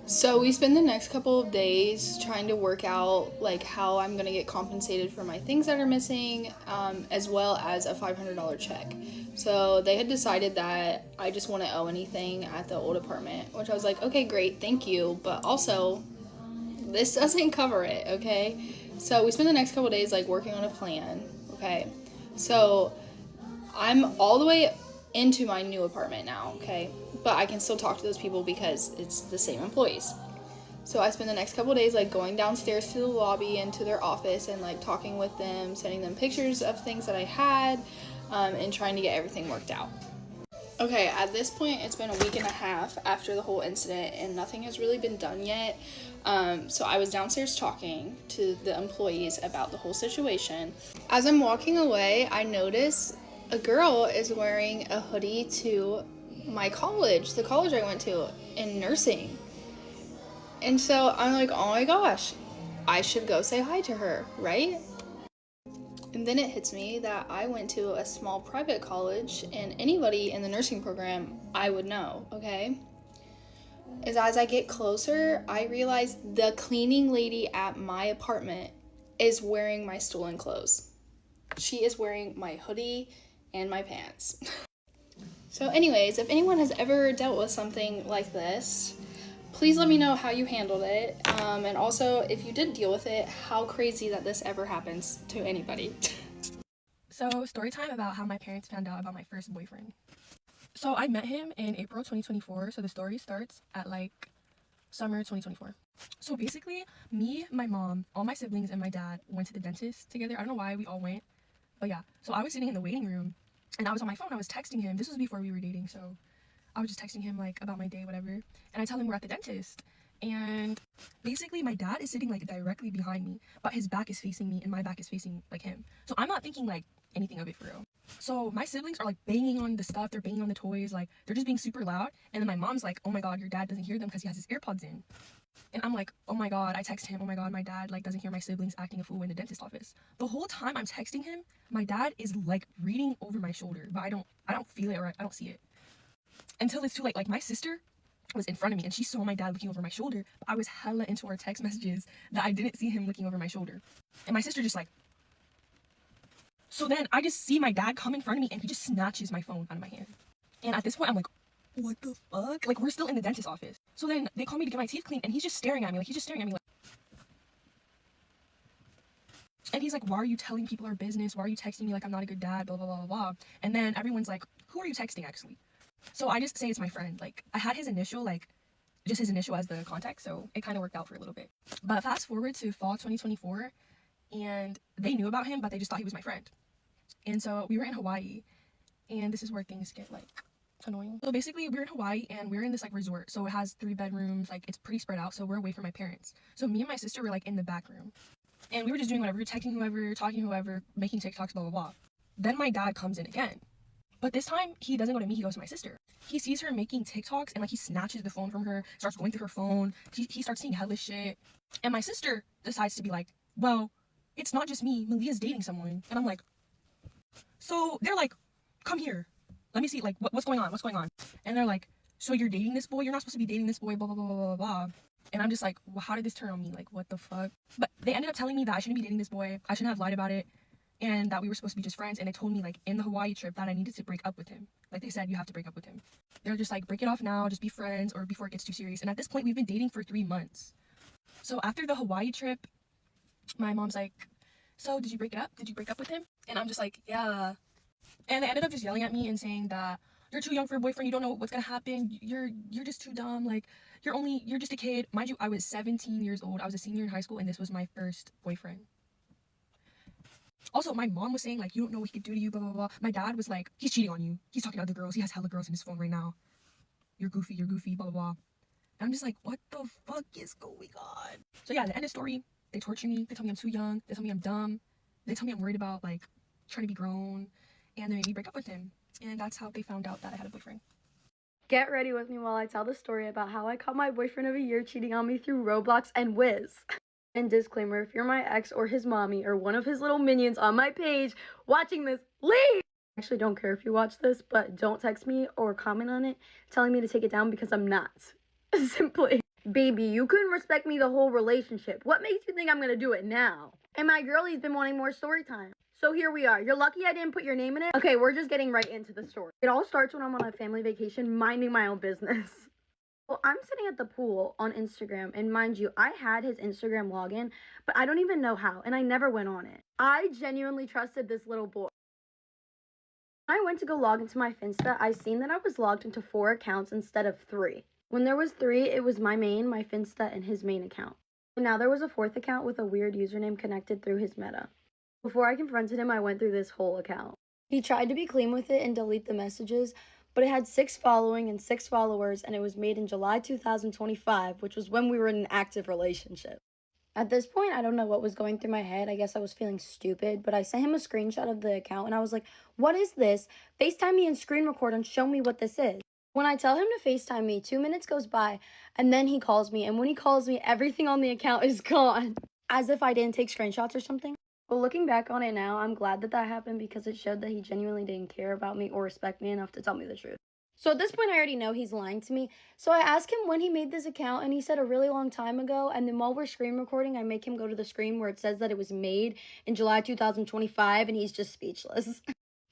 So we spend the next couple of days trying to work out like how I'm gonna get compensated for my things that are missing, as well as a $500 check. So they had decided that I just wouldn't owe anything at the old apartment, which I was like, okay, great, thank you, but also this doesn't cover it, okay? So we spend the next couple of days like working on a plan, okay? So I'm all the way into my new apartment now, okay? But I can still talk to those people because it's the same employees. So I spend the next couple of days like going downstairs to the lobby and to their office and like talking with them, sending them pictures of things that I had, and trying to get everything worked out. Okay, at this point, it's been a week and a half after the whole incident and nothing has really been done yet. So I was downstairs talking to the employees about the whole situation. As I'm walking away, I notice a girl is wearing a hoodie to my college, the college I went to in nursing. And so I'm like, oh my gosh, I should go say hi to her, right? And then it hits me that I went to a small private college and anybody in the nursing program I would know, okay? As I get closer, I realize the cleaning lady at my apartment is wearing my stolen clothes. She is wearing my hoodie and my pants. So anyways, if anyone has ever dealt with something like this, please let me know how you handled it. And also, if you did deal with it, how crazy that this ever happens to anybody. So, story time about how my parents found out about my first boyfriend. So I met him in April 2024, so the story starts at like summer 2024. So basically, me, my mom, all my siblings, and my dad went to the dentist together. I don't know why we all went, but yeah. So I was sitting in the waiting room, and I was on my phone. I was texting him. This was before we were dating, so I was just texting him like about my day, whatever. And I tell him we're at the dentist, and basically my dad is sitting like directly behind me, but his back is facing me, and my back is facing like him. So I'm not thinking like anything of it for real. So my siblings are like banging on the stuff, they're banging on the toys, like they're just being super loud. And then my mom's like, oh my god, your dad doesn't hear them because he has his AirPods in. And I'm like, oh my god, I text him, oh my god, my dad like doesn't hear my siblings acting a fool in the dentist office. The whole time I'm texting him, my dad is like reading over my shoulder, but I don't feel it, or I don't see it until it's too late. Like my sister was in front of me and she saw my dad looking over my shoulder, but I was hella into our text messages that I didn't see him looking over my shoulder. And my sister just like, so then I just see my dad come in front of me and he just snatches my phone out of my hand. And at this point I'm like, what the fuck? Like we're still in the dentist office. So then they call me to get my teeth cleaned and he's just staring at me, like, and he's like, why are you telling people our business? Why are you texting me like I'm not a good dad, blah blah blah blah blah. And then everyone's like, who are you texting actually? So I just say it's my friend. Like I had his initial, like just his initial as the contact, so it kind of worked out for a little bit. But fast forward to fall 2024, and they knew about him, but they just thought he was my friend. And so we were in Hawaii, and this is where things get like annoying. So basically we're in Hawaii and we're in this like resort, so it has 3 bedrooms, like it's pretty spread out, so we're away from my parents. So me and my sister were like in the back room, and we were just doing whatever, texting whoever, talking to whoever, making Tik Toks, blah blah blah. Then my dad comes in again, but this time he doesn't go to me, he goes to my sister. He sees her making Tik Toks and like he snatches the phone from her, starts going through her phone. He starts saying hella shit, and my sister decides to be like, well, it's not just me, Malia's dating someone. And I'm like, so they're like, come here, let me see, like what's going on, and they're like, so you're dating this boy, you're not supposed to be dating this boy, blah blah blah blah blah blah. And I'm just like, well, how did this turn on me, like what the fuck? But they ended up telling me that I shouldn't be dating this boy, I shouldn't have lied about it, and that we were supposed to be just friends. And they told me like in the Hawaii trip that I needed to break up with him. Like they said, you have to break up with him. They're just like, break it off now, just be friends, or before it gets too serious. And at this point we've been dating for 3 months. So after the Hawaii trip, my mom's like, so did you break it up, did you break up with him? And I'm just like, yeah. And they ended up just yelling at me and saying that you're too young for a boyfriend, you don't know what's gonna happen, you're just too dumb, like you're just a kid. Mind you, I was 17 years old, I was a senior in high school, and this was my first boyfriend. Also, my mom was saying like, you don't know what he could do to you, blah blah blah. My dad was like, he's cheating on you, he's talking to other girls, he has hella girls in his phone right now, you're goofy, blah blah blah. And I'm just like, what the fuck is going on? So yeah, the end of story, they torture me, they tell me I'm too young, they tell me I'm dumb, they tell me I'm worried about like trying to be grown, and they made me break up with him. And that's how they found out that I had a boyfriend. Get ready with me while I tell the story about how I caught my boyfriend of a year cheating on me through Roblox and Wiz. And disclaimer, if you're my ex or his mommy or one of his little minions on my page watching this, leave! I actually don't care if you watch this, but don't text me or comment on it telling me to take it down because I'm not. Simply. Baby, you couldn't respect me the whole relationship. What makes you think I'm gonna do it now? And my girlie's been wanting more story time. So here we are. You're lucky I didn't put your name in it. Okay, we're just getting right into the story. It all starts when I'm on a family vacation minding my own business. Well, I'm sitting at the pool on Instagram, and mind you, I had his Instagram login, but I don't even know how, and I never went on it. I genuinely trusted this little boy. When I went to go log into my Finsta, I seen that I was logged into 4 accounts instead of 3. When there was 3, it was my main, my Finsta, and his main account. And now there was a 4th account with a weird username connected through his meta. Before I confronted him, I went through this whole account. He tried to be clean with it and delete the messages, but it had 6 following and 6 followers, and it was made in July 2025, which was when we were in an active relationship. At this point, I don't know what was going through my head. I guess I was feeling stupid, but I sent him a screenshot of the account, and I was like, what is this? FaceTime me and screen record and show me what this is. When I tell him to FaceTime me, 2 minutes goes by, and then he calls me, and when he calls me, everything on the account is gone. As if I didn't take screenshots or something. But looking back on it now, I'm glad that that happened because it showed that he genuinely didn't care about me or respect me enough to tell me the truth. So at this point, I already know he's lying to me. So I asked him when he made this account, and he said a really long time ago. And then while we're screen recording, I make him go to the screen where it says that it was made in July 2025, and he's just speechless.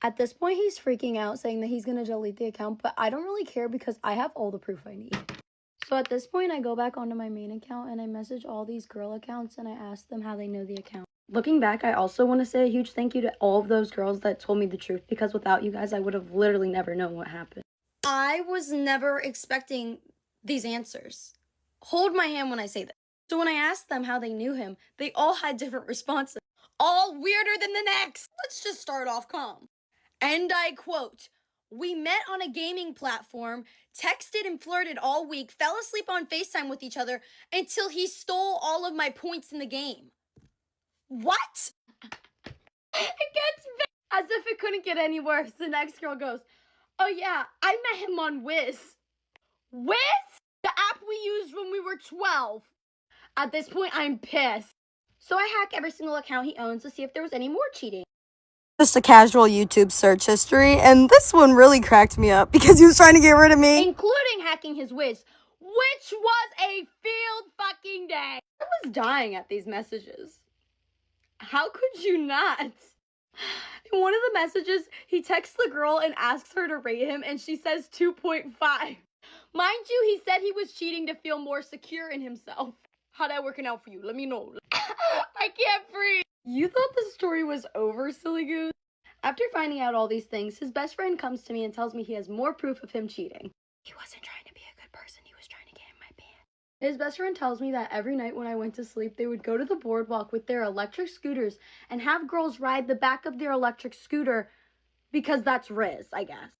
At this point, he's freaking out, saying that he's going to delete the account, but I don't really care because I have all the proof I need. So at this point, I go back onto my main account, and I message all these girl accounts, and I ask them how they know the account. Looking back, I also want to say a huge thank you to all of those girls that told me the truth, because without you guys, I would have literally never known what happened. I was never expecting these answers. Hold my hand when I say this. So when I asked them how they knew him, they all had different responses, all weirder than the next. Let's just start off calm. And I quote, "We met on a gaming platform, texted and flirted all week, fell asleep on FaceTime with each other until he stole all of my points in the game." What? It gets as if it couldn't get any worse. The next girl goes, "Oh yeah, I met him on Wiz." Wiz? The app we used when we were 12. At this point, I'm pissed. So I hack every single account he owns to see if there was any more cheating. Just a casual YouTube search history, and this one really cracked me up because he was trying to get rid of me. Including hacking his Wiz, which was a field fucking day. I was dying at these messages. How could you not? In one of the messages, he texts the girl and asks her to rate him, and she says 2.5. Mind you, he said he was cheating to feel more secure in himself. How'd that working out for you? Let me know. I can't breathe. You thought the story was over, silly goose? After finding out all these things, his best friend comes to me and tells me he has more proof of him cheating. He wasn't trying to be a good person. He was trying to get in my pants. His best friend tells me that every night when I went to sleep, they would go to the boardwalk with their electric scooters and have girls ride the back of their electric scooter because that's Riz, I guess.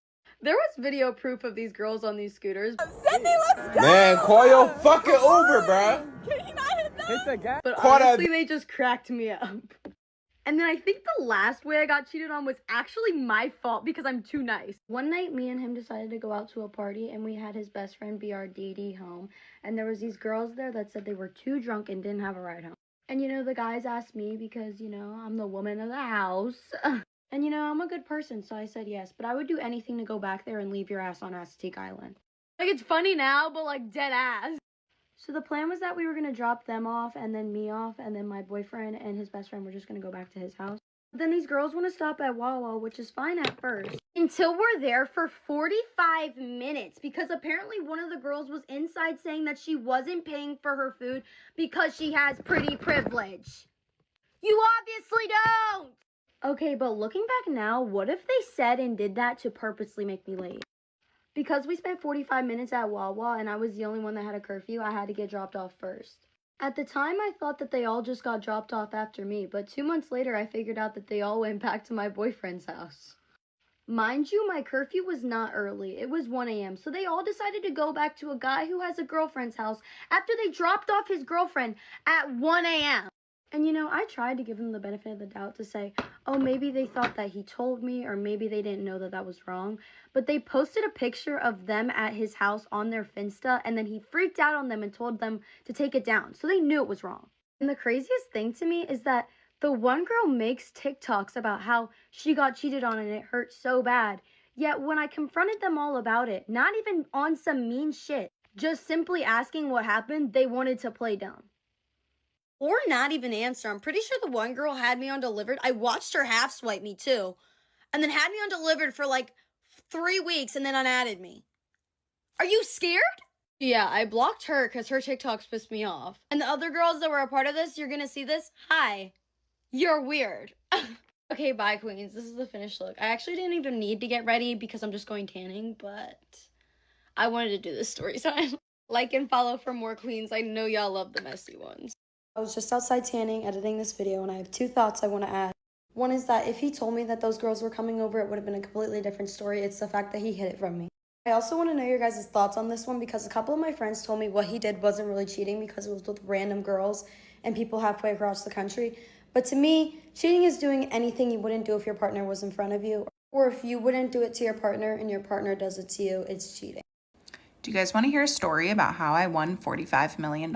There was video proof of these girls on these scooters. Sydney, let's go! Man, call your fucking Uber, bro. Can you not hit that? Hit the gas. But honestly, they just cracked me up. And then I think the last way I got cheated on was actually my fault because I'm too nice. One night, me and him decided to go out to a party, and we had his best friend be our DD home. And there was these girls there that said they were too drunk and didn't have a ride home. And the guys asked me because, I'm the woman of the house. And I'm a good person, so I said yes. But I would do anything to go back there and leave your ass on Aztec Island. Like, it's funny now, but like dead ass. So the plan was that we were going to drop them off and then me off, and then my boyfriend and his best friend were just going to go back to his house. But then these girls want to stop at Wawa, which is fine at first. Until we're there for 45 minutes because apparently one of the girls was inside saying that she wasn't paying for her food because she has pretty privilege. You obviously don't! Okay, but looking back now, what if they said and did that to purposely make me late? Because we spent 45 minutes at Wawa and I was the only one that had a curfew, I had to get dropped off first. At the time, I thought that they all just got dropped off after me, but 2 months later, I figured out that they all went back to my boyfriend's house. Mind you, my curfew was not early. It was 1 a.m., so they all decided to go back to a guy who has a girlfriend's house after they dropped off his girlfriend at 1 a.m. And I tried to give them the benefit of the doubt to say, oh, maybe they thought that he told me, or maybe they didn't know that that was wrong. But they posted a picture of them at his house on their Finsta, and then he freaked out on them and told them to take it down. So they knew it was wrong. And the craziest thing to me is that the one girl makes Tik Toks about how she got cheated on and it hurt so bad. Yet when I confronted them all about it, not even on some mean shit, just simply asking what happened, they wanted to play dumb. Or not even answer. I'm pretty sure the one girl had me on delivered. I watched her half swipe me too. And then had me on delivered for like 3 weeks and then unadded me. Are you scared? Yeah, I blocked her because her TikToks pissed me off. And the other girls that were a part of this, you're gonna see this. Hi. You're weird. Okay, bye queens. This is the finished look. I actually didn't even need to get ready because I'm just going tanning, but I wanted to do this story time. Like and follow for more queens. I know y'all love the messy ones. I was just outside tanning, editing this video, and I have 2 thoughts I want to add. One is that if he told me that those girls were coming over, it would have been a completely different story. It's the fact that he hid it from me. I also want to know your guys' thoughts on this one because a couple of my friends told me what he did wasn't really cheating because it was with random girls and people halfway across the country. But to me, cheating is doing anything you wouldn't do if your partner was in front of you, or if you wouldn't do it to your partner and your partner does it to you, it's cheating. Do you guys want to hear a story about how I won $45 million?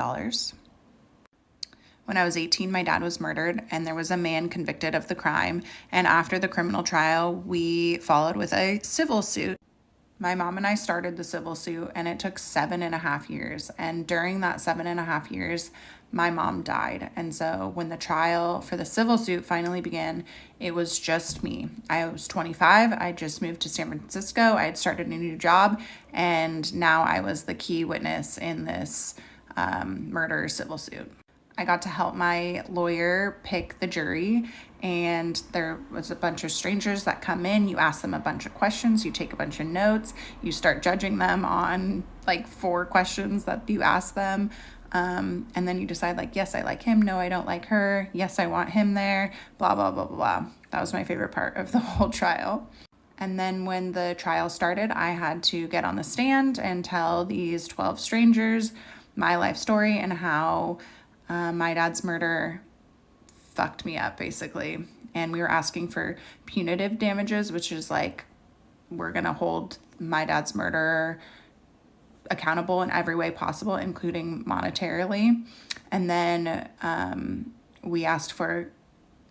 When I was 18, my dad was murdered and there was a man convicted of the crime. And after the criminal trial, we followed with a civil suit. My mom and I started the civil suit and it took 7.5 years. And during that 7.5 years, my mom died. And so when the trial for the civil suit finally began, it was just me. I was 25. I just moved to San Francisco. I had started a new job. And now I was the key witness in this murder civil suit. I got to help my lawyer pick the jury, and there was a bunch of strangers that come in. You ask them a bunch of questions, you take a bunch of notes, you start judging them on like 4 questions that you ask them. And then you decide like, yes, I like him. No, I don't like her. Yes, I want him there. Blah, blah, blah, blah, blah. That was my favorite part of the whole trial. And then when the trial started, I had to get on the stand and tell these 12 strangers my life story and how my dad's murder fucked me up, basically. And we were asking for punitive damages, which is like, we're going to hold my dad's murderer accountable in every way possible, including monetarily. And then we asked for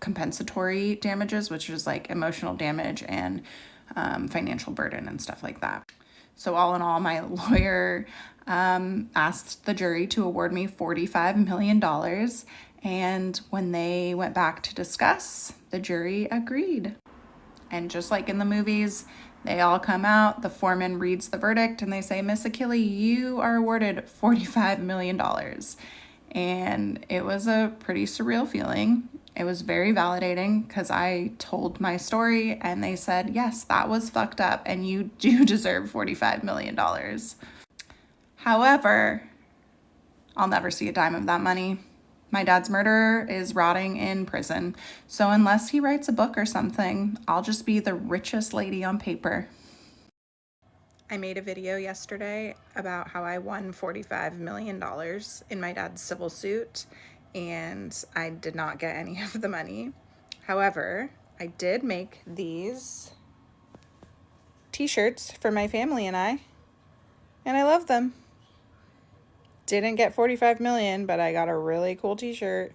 compensatory damages, which is like emotional damage and financial burden and stuff like that. So all in all, my lawyer asked the jury to award me $45 million. And when they went back to discuss, the jury agreed. And just like in the movies, they all come out, the foreman reads the verdict, and they say, Miss Achille, you are awarded $45 million. And it was a pretty surreal feeling. It was very validating because I told my story and they said, yes, that was fucked up and you do deserve $45 million. However, I'll never see a dime of that money. My dad's murderer is rotting in prison. So unless he writes a book or something, I'll just be the richest lady on paper. I made a video yesterday about how I won $45 million in my dad's civil suit, and I did not get any of the money. However, I did make these t-shirts for my family and I love them. Didn't get 45 million, but I got a really cool t-shirt.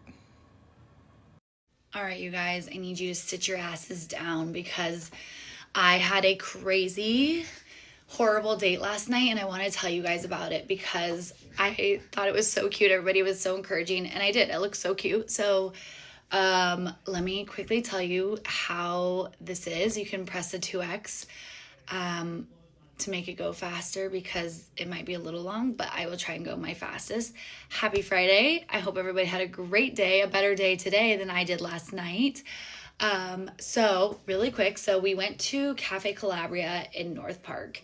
All right, you guys, I need you to sit your asses down because I had a crazy, horrible date last night and I want to tell you guys about it because I thought it was so cute. Everybody was so encouraging and I did. It looked so cute. So let me quickly tell you how this is. You can press the 2x to make it go faster because it might be a little long, but I will try and go my fastest. Happy Friday. I hope everybody had a great day, a better day today than I did last night. So really quick, so we went to Cafe Calabria in North Park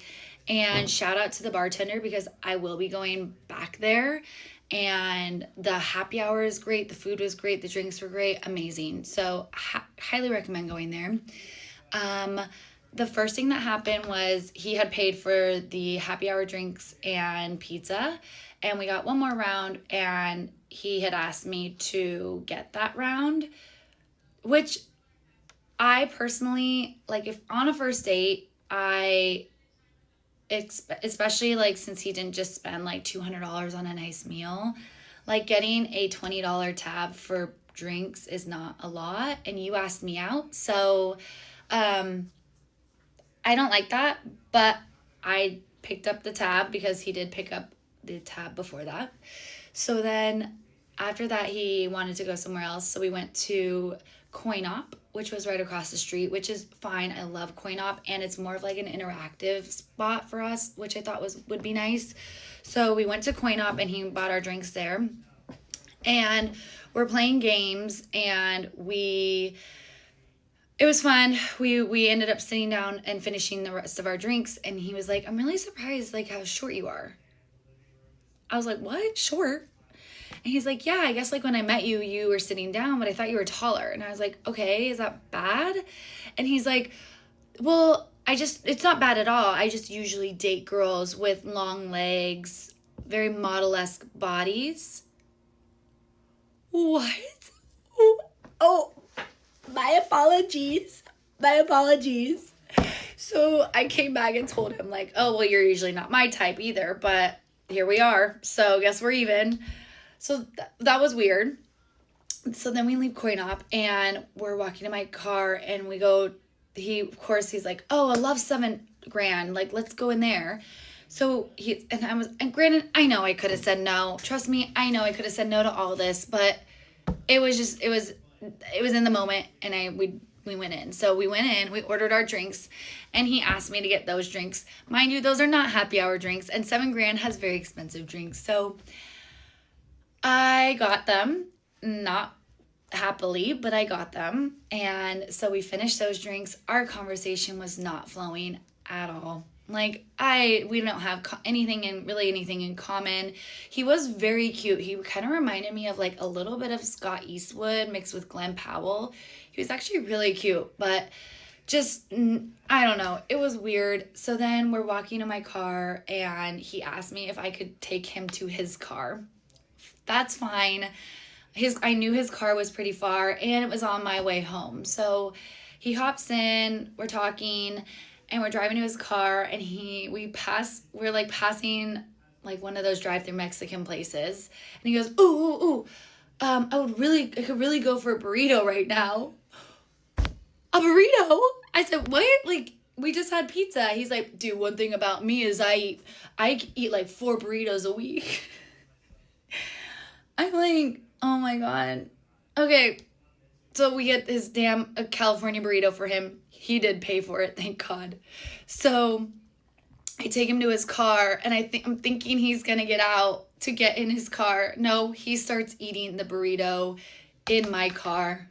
and shout out to the bartender because I will be going back there and the happy hour is great. The food was great. The drinks were great. Amazing. So highly recommend going there. The first thing that happened was he had paid for the happy hour drinks and pizza, and we got one more round, and he had asked me to get that round, which I personally, like, if on a first date, especially, like, since he didn't just spend, like, $200 on a nice meal, like, getting a $20 tab for drinks is not a lot, and you asked me out, so, I don't like that, but I picked up the tab because he did pick up the tab before that. So then after that, he wanted to go somewhere else. So we went to Coin Op, which was right across the street, which is fine. I love Coin Op, and it's more of like an interactive spot for us, which I thought would be nice. So we went to Coin Op and he bought our drinks there. And we're playing games and it was fun. We ended up sitting down and finishing the rest of our drinks, and he was like, I'm really surprised like how short you are. I was like, what? Short? And he's like, yeah, I guess like when I met you, you were sitting down, but I thought you were taller. And I was like, okay, is that bad? And he's like, well, it's not bad at all. I just usually date girls with long legs, very model-esque bodies. What? Oh. My apologies. So I came back and told him like, oh, well, you're usually not my type either, but here we are. So guess we're even. So that was weird. So then we leave Coin Op and we're walking to my car and we go, he's like, oh, I love 7 Grwn. Like, let's go in there. So and granted, I know I could have said no. Trust me, I know I could have said no to all this, but it was in the moment, and we went in. So we went in, we ordered our drinks, and he asked me to get those drinks. Mind you, those are not happy hour drinks, and 7 Grwn has very expensive drinks. So I got them, not happily, but I got them. And so we finished those drinks. Our conversation was not flowing at all. Like, we don't have anything in common. He was very cute. He kind of reminded me of like a little bit of Scott Eastwood mixed with Glenn Powell. He was actually really cute, but just, I don't know. It was weird. So then we're walking to my car and he asked me if I could take him to his car. That's fine. I knew his car was pretty far and it was on my way home. So he hops in, we're talking, and we're driving to his car, and we're like passing like one of those drive-through Mexican places. And he goes, ooh, I could really go for a burrito right now. A burrito? I said, what? Like, we just had pizza. He's like, dude, one thing about me is I eat like 4 burritos a week. I'm like, oh my God. Okay, so we get his damn California burrito for him. He did pay for it, thank God. So I take him to his car, and I'm thinking he's gonna get out to get in his car. No, he starts eating the burrito in my car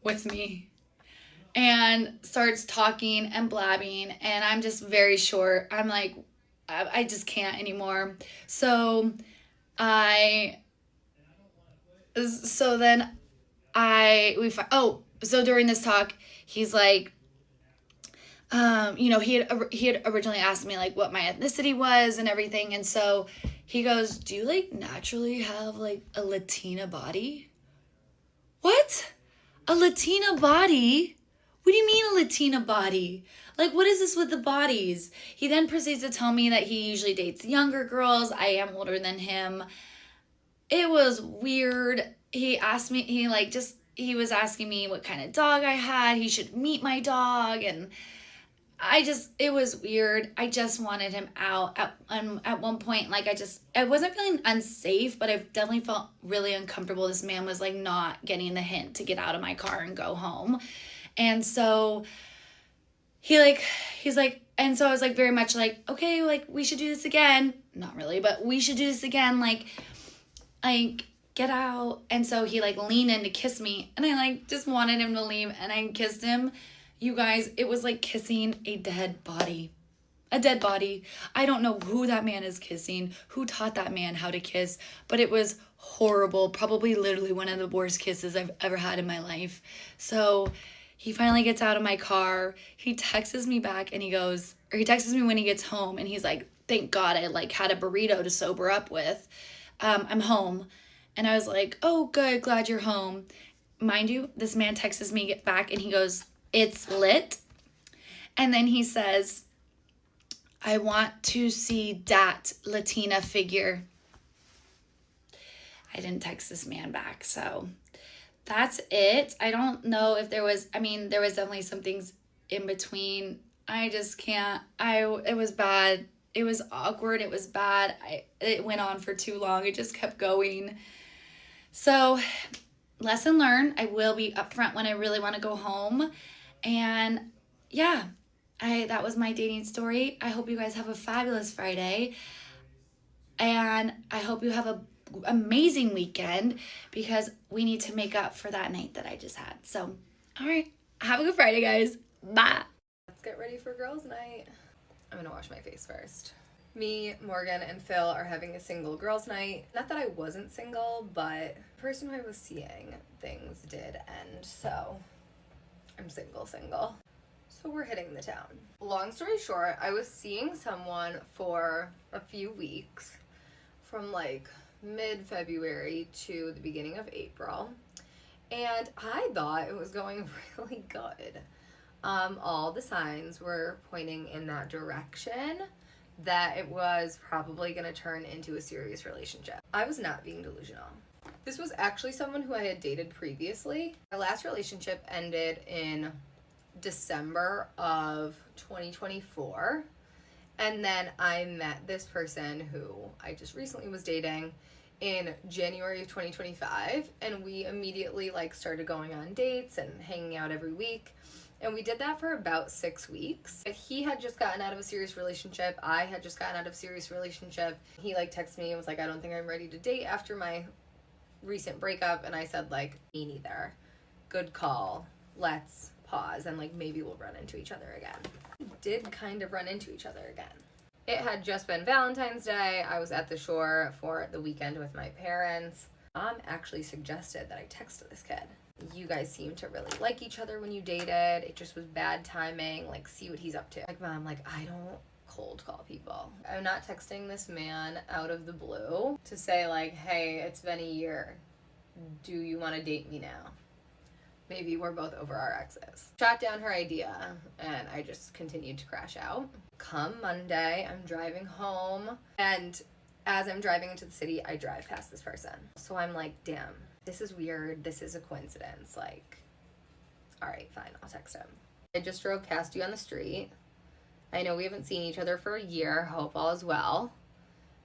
with me and starts talking and blabbing, and I'm just very short. I'm like, I just can't anymore. So during this talk, he's like, he had originally asked me like what my ethnicity was and everything. And so he goes, do you like naturally have like a Latina body? What? A Latina body? What do you mean a Latina body? Like, what is this with the bodies? He then proceeds to tell me that he usually dates younger girls. I am older than him. It was weird. He asked me, he was asking me what kind of dog I had. He should meet my dog. And it was weird. I just wanted him out at one point. Like, I wasn't feeling unsafe, but I definitely felt really uncomfortable. This man was like not getting the hint to get out of my car and go home. And so he's like, and so I was like very much like, okay, like we should do this again. Not really, but we should do this again. Like get out. And so he like leaned in to kiss me, and I like just wanted him to leave, and I kissed him. You guys, it was like kissing a dead body. A dead body. I don't know who that man is kissing, who taught that man how to kiss, but it was horrible. Probably literally one of the worst kisses I've ever had in my life. So he finally gets out of my car. He texts me back, and he texts me when he gets home, and he's like, thank God I like had a burrito to sober up with. I'm home. And I was like, oh, good, glad you're home. Mind you, this man texts me back, and he goes, it's lit. And then he says, I want to see that Latina figure. I didn't text this man back, so that's it. I don't know if there was definitely some things in between. I just can't. It was bad. It was awkward. It was bad. It went on for too long. It just kept going. So, lesson learned. I will be upfront when I really want to go home. And yeah, that was my dating story. I hope you guys have a fabulous Friday. And I hope you have an amazing weekend, because we need to make up for that night that I just had. So, all right. Have a good Friday, guys. Bye. Let's get ready for girls' night. I'm gonna wash my face first. Me, Morgan, and Phil are having a single girls' night. Not that I wasn't single, but the person who I was seeing, things did end, so I'm single. So we're hitting the town. Long story short, I was seeing someone for a few weeks from like mid-February to the beginning of April, and I thought it was going really good. All the signs were pointing in that direction, that it was probably going to turn into a serious relationship. I was not being delusional. This was actually someone who I had dated previously. My last relationship ended in December of 2024. And then I met this person who I just recently was dating in January of 2025. And we immediately like started going on dates and hanging out every week. And we did that for about 6 weeks. He had just gotten out of a serious relationship. I had just gotten out of a serious relationship. He like texted me and was like, I don't think I'm ready to date after my recent breakup. And I said like, me neither. Good call. Let's pause and like maybe we'll run into each other again. We did kind of run into each other again. It had just been Valentine's Day. I was at the shore for the weekend with my parents. Mom actually suggested that I text this kid. You guys seem to really like each other when you dated. It just was bad timing. Like, see what he's up to. Like, Mom, like, I don't cold call people. I'm not texting this man out of the blue to say like, hey, it's been a year. Do you want to date me now? Maybe we're both over our exes. Shot down her idea and I just continued to crash out. Come Monday, I'm driving home, and as I'm driving into the city, I drive past this person. So I'm like, damn, this is weird. This is a coincidence. Like, all right, fine, I'll text him. I just drove past you on the street. I know we haven't seen each other for a year. Hope all is well.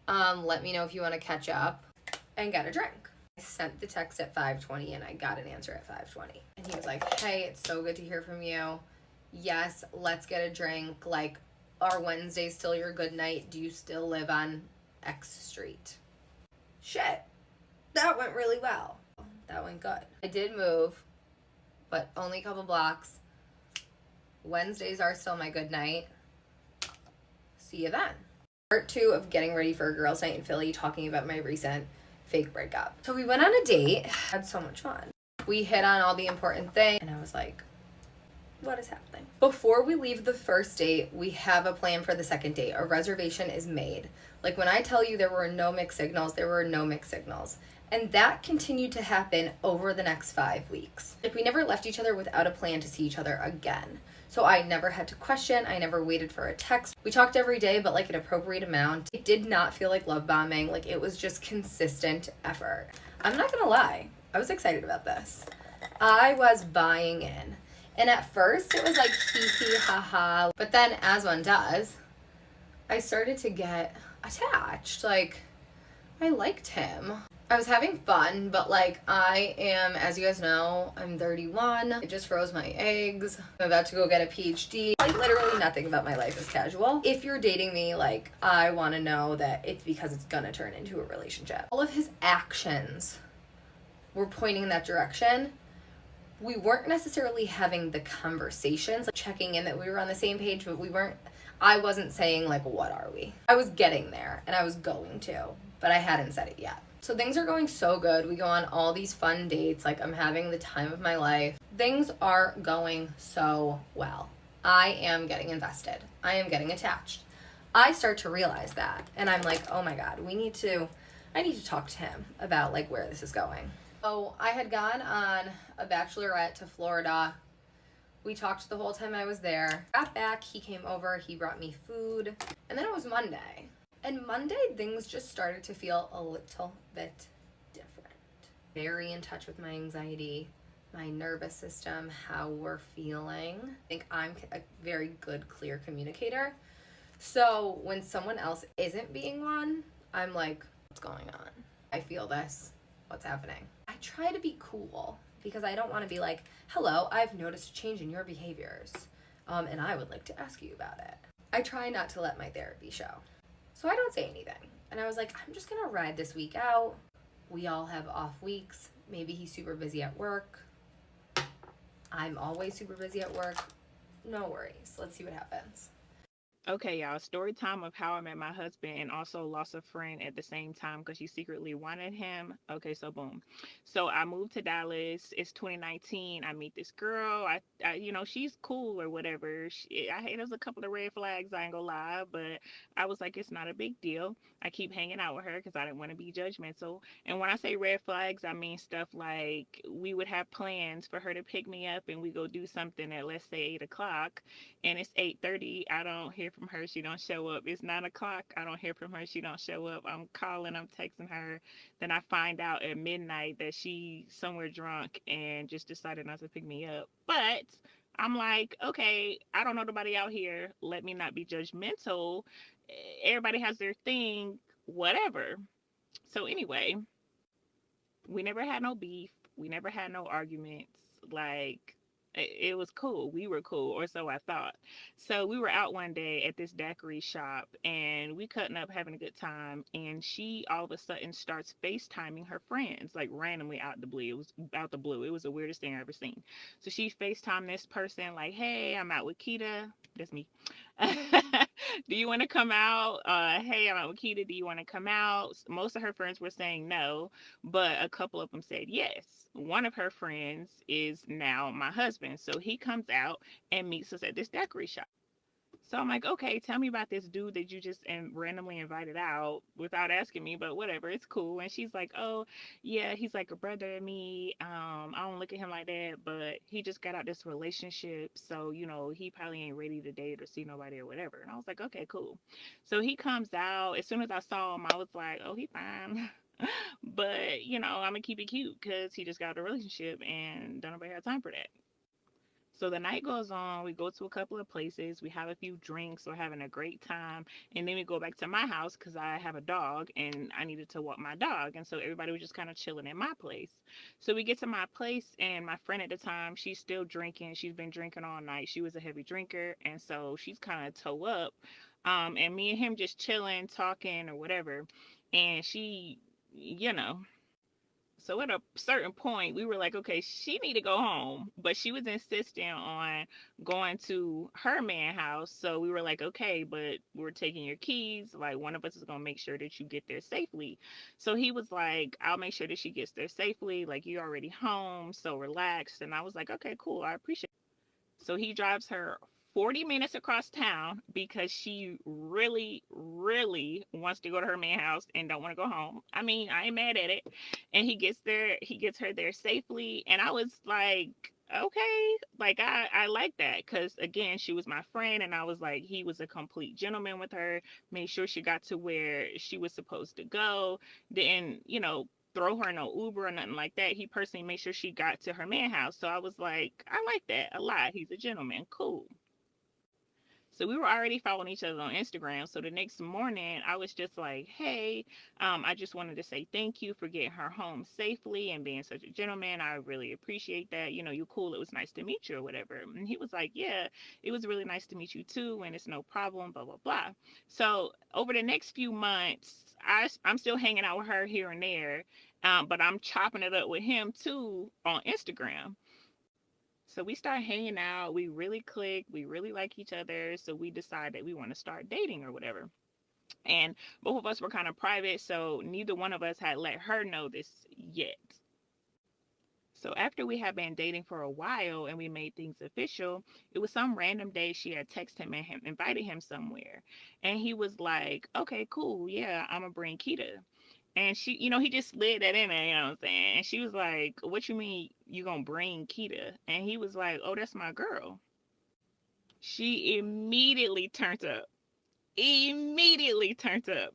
Let me know if you want to catch up and get a drink. I sent the text at 5:20 and I got an answer at 5:20. And he was like, hey, it's so good to hear from you. Yes, let's get a drink. Like, are Wednesdays still your good night? Do you still live on X street? Shit, that went really well. That went good. I did move, but only a couple blocks. Wednesdays are still my good night. See you then. Part 2 of getting ready for a girls' night in Philly, talking about my recent fake breakup. So we went on a date, had so much fun. We hit on all the important things, and I was like, what is happening? Before we leave the first date, we have a plan for the second date. A reservation is made. Like, when I tell you there were no mixed signals, there were no mixed signals. And that continued to happen over the next 5 weeks. Like, we never left each other without a plan to see each other again. So I never had to question. I never waited for a text. We talked every day, but like an appropriate amount. It did not feel like love bombing. Like, it was just consistent effort. I'm not gonna lie. I was excited about this. I was buying in. And at first it was like hee hee ha ha. But then, as one does, I started to get attached. Like, I liked him. I was having fun, but like, I am, as you guys know, I'm 31. I just froze my eggs. I'm about to go get a PhD. Like, literally nothing about my life is casual. If you're dating me, like, I want to know that it's because it's gonna turn into a relationship. All of his actions were pointing in that direction. We weren't necessarily having the conversations, like checking in that we were on the same page, but I wasn't saying like, what are we? I was getting there and I was going to, but I hadn't said it yet. So things are going so good. We go on all these fun dates. Like, I'm having the time of my life. Things are going so well. I am getting invested. I am getting attached. I start to realize that. And I'm like, oh my God, I need to talk to him about like where this is going. So I had gone on a bachelorette to Florida. We talked the whole time I was there. Got back, he came over, he brought me food. And then it was Monday. And Monday, things just started to feel a little bit different. Very in touch with my anxiety, my nervous system, how we're feeling. I think I'm a very good, clear communicator. So when someone else isn't being one, I'm like, what's going on? I feel this. What's happening? I try to be cool because I don't want to be like, hello, I've noticed a change in your behaviors, and I would like to ask you about it. I try not to let my therapy show. So I don't say anything. And I was like, I'm just going to ride this week out. We all have off weeks. Maybe he's super busy at work. I'm always super busy at work. No worries. Let's see what happens. Okay, y'all, story time of how I met my husband and also lost a friend at the same time because she secretly wanted him. Okay, so boom. So I moved to Dallas. It's 2019. I meet this girl. I you know, she's cool or whatever. There's a couple of red flags, I ain't gonna lie, but I was like, it's not a big deal. I keep hanging out with her because I didn't want to be judgmental. And when I say red flags, I mean stuff like we would have plans for her to pick me up and we go do something at, let's say, 8 o'clock. And it's 8:30. I don't hear from her, she don't show up. It's 9 o'clock, I don't hear from her, she don't show up. I'm calling, I'm texting her. Then I find out at midnight that she's somewhere drunk and just decided not to pick me up. But I'm like, okay, I don't know nobody out here. Let me not be judgmental. Everybody has their thing, whatever. So anyway, we never had no beef. We never had no arguments. Like, It was cool. We were cool, or so I thought. So we were out one day at this daiquiri shop, and we cutting up, having a good time. And she all of a sudden starts FaceTiming her friends, like randomly out the blue. It was out the blue. It was the weirdest thing I ever seen. So she FaceTimed this person, like, "Hey, I'm out with Kita." That's me. Do you want to come out? Hey, I'm out with Kita. Do you want to come out? Most of her friends were saying no, but a couple of them said yes. One of her friends is now my husband. So he comes out and meets us at this daiquiri shop. So I'm like, okay, tell me about this dude that you just randomly invited out without asking me, but whatever, it's cool. And she's like, oh, yeah, he's like a brother to me. I don't look at him like that, but he just got out this relationship. So, he probably ain't ready to date or see nobody or whatever. And I was like, okay, cool. So he comes out. As soon as I saw him, I was like, oh, he fine. But, I'm going to keep it cute because he just got out a relationship and don't nobody have time for that. So the night goes on, we go to a couple of places, we have a few drinks, we're having a great time, and then we go back to my house because I have a dog and I needed to walk my dog. And so everybody was just kind of chilling in my place. So we get to my place, and my friend at the time, she's still drinking. She's been drinking all night. She was a heavy drinker, and so she's kind of toe up. And me and him just chilling, talking or whatever. And she, you know, so at a certain point, we were like, okay, she need to go home, but she was insisting on going to her man house. So we were like, okay, but we're taking your keys. Like, one of us is gonna make sure that you get there safely. So he was like, I'll make sure that she gets there safely. Like, you're already home, so relaxed. And I was like, okay, cool, I appreciate it. So he drives her 40 minutes across town because she really, really wants to go to her man house and don't want to go home. I mean, I ain't mad at it. And he gets her there safely. And I was like, okay, like I like that because again, she was my friend, and I was like, he was a complete gentleman with her, made sure she got to where she was supposed to go, didn't, throw her no Uber or nothing like that. He personally made sure she got to her man house. So I was like, I like that a lot. He's a gentleman. Cool. So we were already following each other on Instagram. So the next morning, I was just like, hey, I just wanted to say thank you for getting her home safely and being such a gentleman. I really appreciate that. You're cool. It was nice to meet you or whatever. And he was like, yeah, it was really nice to meet you too. And it's no problem, blah, blah, blah. So over the next few months, I'm still hanging out with her here and there, but I'm chopping it up with him too on Instagram. So we start hanging out. We really click. We really like each other. So we decide that we want to start dating or whatever. And both of us were kind of private, so neither one of us had let her know this yet. So after we had been dating for a while and we made things official, it was some random day she had texted him and invited him somewhere. And he was like, okay, cool. Yeah, I'm going to bring Kita. And she, he just slid that in there, you know what I'm saying? And she was like, what you mean you gonna bring Kita? And he was like, oh, that's my girl. She immediately turned up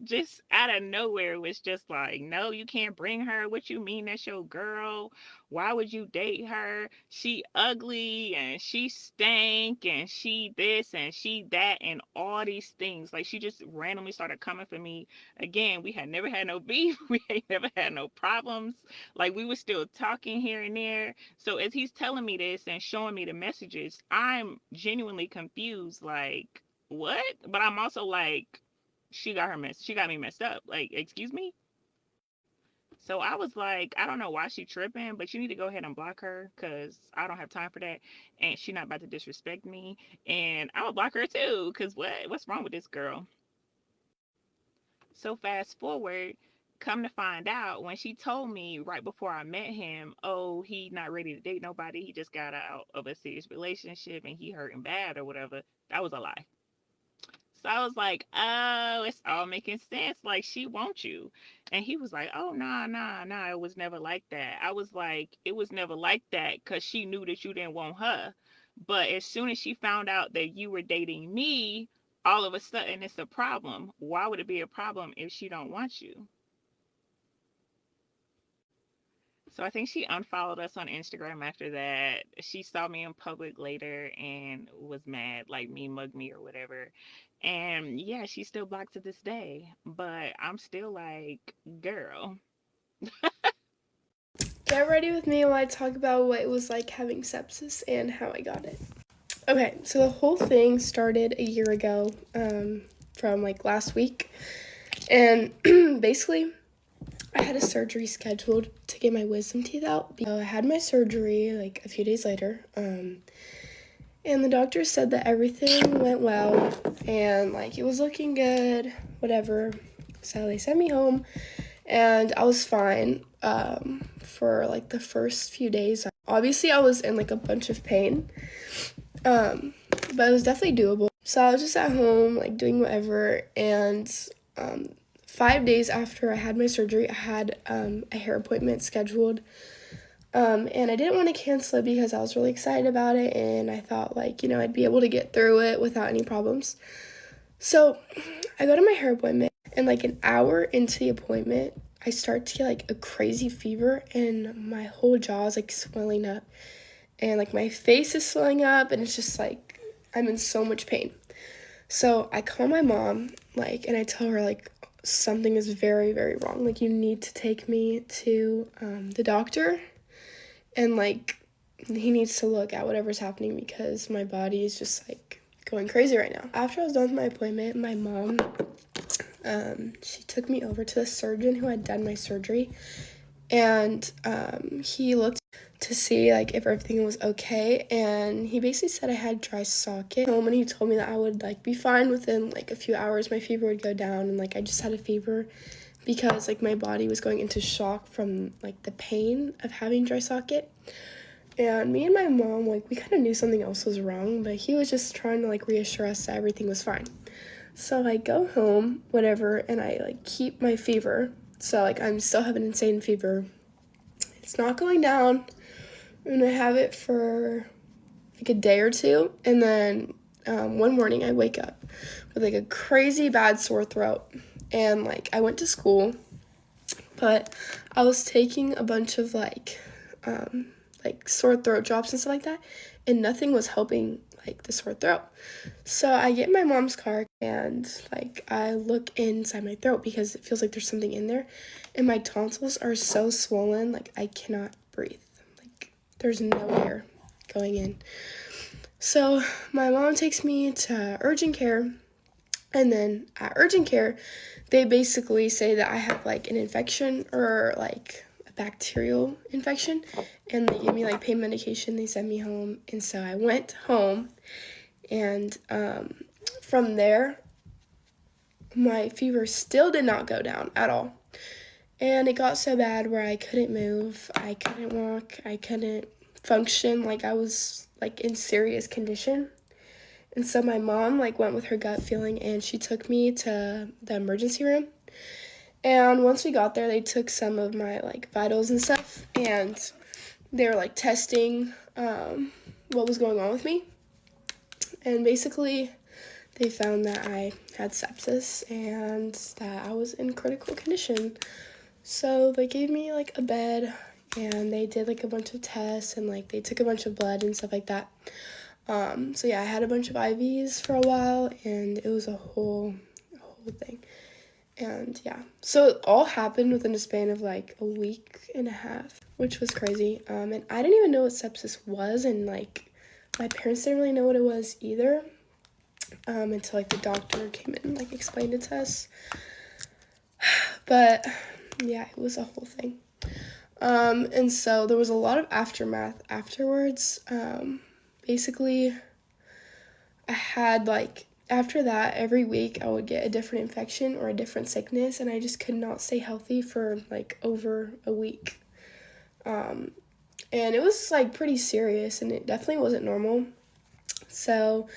just out of nowhere. It was just like, no, you can't bring her. What you mean? That's your girl. Why would you date her? She ugly and she stank and she this and she that and all these things. Like, she just randomly started coming for me. Again, we had never had no beef. We ain't never had no problems. Like, we were still talking here and there. So as he's telling me this and showing me the messages, I'm genuinely confused. Like, what? But I'm also like, she got me messed up. Like, excuse me? So I was like, I don't know why she tripping, but you need to go ahead and block her because I don't have time for that. And she not about to disrespect me. And I would block her too because what's wrong with this girl? So fast forward, come to find out, when she told me right before I met him, oh, he not ready to date nobody. He just got out of a serious relationship and he hurting bad or whatever. That was a lie. So I was like, oh, it's all making sense. Like, she wants you. And he was like, oh, nah. It was never like that. I was like, it was never like that because she knew that you didn't want her. But as soon as she found out that you were dating me, all of a sudden it's a problem. Why would it be a problem if she don't want you? So I think she unfollowed us on Instagram after that. She saw me in public later and was mad, like me mugged me or whatever. And yeah, she's still blocked to this day. But I'm still like, girl. Get ready with me while I talk about what it was like having sepsis and how I got it. Okay, so the whole thing started a year ago, from like last week, and basically I had a surgery scheduled to get my wisdom teeth out. I had my surgery like a few days later, and the doctor said that everything went well and like it was looking good, whatever. So they sent me home and I was fine for like the first few days. Obviously I was in like a bunch of pain, but it was definitely doable. So I was just at home like doing whatever, and 5 days after I had my surgery, I had a hair appointment scheduled. And I didn't want to cancel it because I was really excited about it and I thought like, you know, I'd be able to get through it without any problems. So I go to my hair appointment and like an hour into the appointment, I start to get like a crazy fever and my whole jaw is like swelling up and like my face is swelling up and it's just like I'm in so much pain. So I call my mom like and I tell her like something is very, very wrong. Like you need to take me to the doctor. And, like, he needs to look at whatever's happening because my body is just, like, going crazy right now. After I was done with my appointment, my mom, she took me over to the surgeon who had done my surgery. And he looked to see, like, if everything was okay. And he basically said I had dry socket. And he told me that I would, like, be fine within, like, a few hours. My fever would go down. And, like, I just had a fever because like my body was going into shock from like the pain of having dry socket. And me and my mom, like we kind of knew something else was wrong, but he was just trying to like reassure us that everything was fine. So I go home, whatever, and I like keep my fever. So like I'm still having insane fever. It's not going down. And I have it for like a day or two. And then one morning I wake up with like a crazy bad sore throat. And, like, I went to school, but I was taking a bunch of, like, sore throat drops and stuff like that, and nothing was helping, like, the sore throat. So I get in my mom's car, and, like, I look inside my throat because it feels like there's something in there, and my tonsils are so swollen, like, I cannot breathe. Like, there's no air going in. So my mom takes me to urgent care, and then at urgent care, they basically say that I have, like, an infection or, like, a bacterial infection, and they give me, like, pain medication. They send me home, and so I went home, and from there, my fever still did not go down at all, and it got so bad where I couldn't move, I couldn't walk, I couldn't function, like, I was, like, in serious condition. And so my mom, like, went with her gut feeling, and she took me to the emergency room. And once we got there, they took some of my, like, vitals and stuff, and they were, like, testing what was going on with me. And basically, they found that I had sepsis and that I was in critical condition. So they gave me, like, a bed, and they did, like, a bunch of tests, and, like, they took a bunch of blood and stuff like that. So yeah, I had a bunch of IVs for a while, and it was a whole thing. And yeah, so it all happened within a span of like a week and a half, which was crazy. And I didn't even know what sepsis was, and like my parents didn't really know what it was either, until like the doctor came in and like explained it to us. But yeah, it was a whole thing. And so there was a lot of aftermath afterwards. Basically, I had, like, after that, every week I would get a different infection or a different sickness, and I just could not stay healthy for, like, over a week. And it was, like, pretty serious, and it definitely wasn't normal. So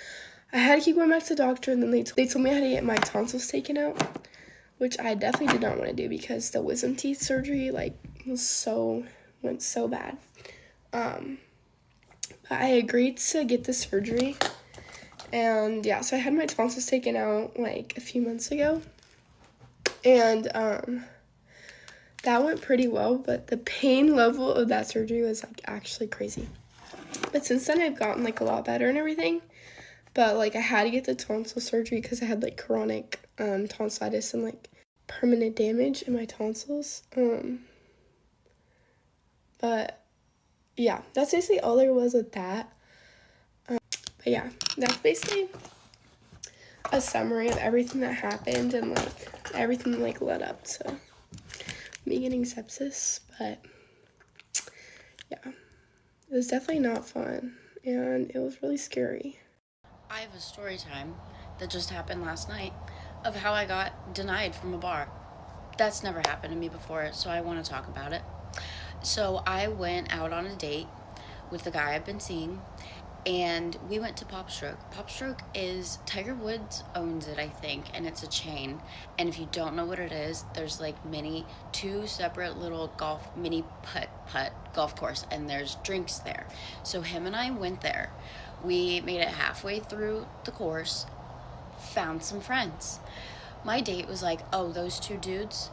I had to keep going back to the doctor, and then they told me I had to get my tonsils taken out, which I definitely did not want to do because the wisdom teeth surgery, like, went so bad. I agreed to get the surgery, and yeah, so I had my tonsils taken out like a few months ago, and that went pretty well, but the pain level of that surgery was like actually crazy. But since then I've gotten like a lot better and everything, but like I had to get the tonsil surgery because I had like chronic tonsillitis and like permanent damage in my tonsils. But yeah, that's basically all there was with that. But yeah, that's basically a summary of everything that happened and like everything like led up to me getting sepsis. But yeah, it was definitely not fun and it was really scary. I have a story time that just happened last night of how I got denied from a bar. That's never happened to me before, so I want to talk about it. So I went out on a date with the guy I've been seeing, and we went to Popstroke. Popstroke is, Tiger Woods owns it, I think, and it's a chain. And if you don't know what it is, there's like two separate little mini putt golf course, and there's drinks there. So him and I went there. We made it halfway through the course, found some friends. My date was like, oh, those two dudes,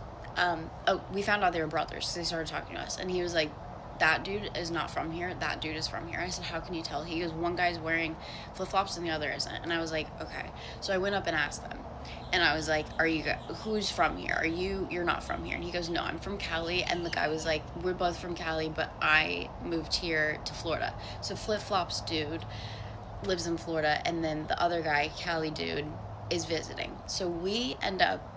we found out they were brothers, so they started talking to us, and he was like, that dude is not from here, that dude is from here. I said, how can you tell? He goes, one guy's wearing flip-flops and the other isn't. And I was like, okay. So I went up and asked them, and I was like, who's from here? You're not from here? And he goes, no, I'm from Cali. And the guy was like, we're both from Cali, but I moved here to Florida. So flip-flops dude lives in Florida, and then the other guy, Cali dude, is visiting. So we end up,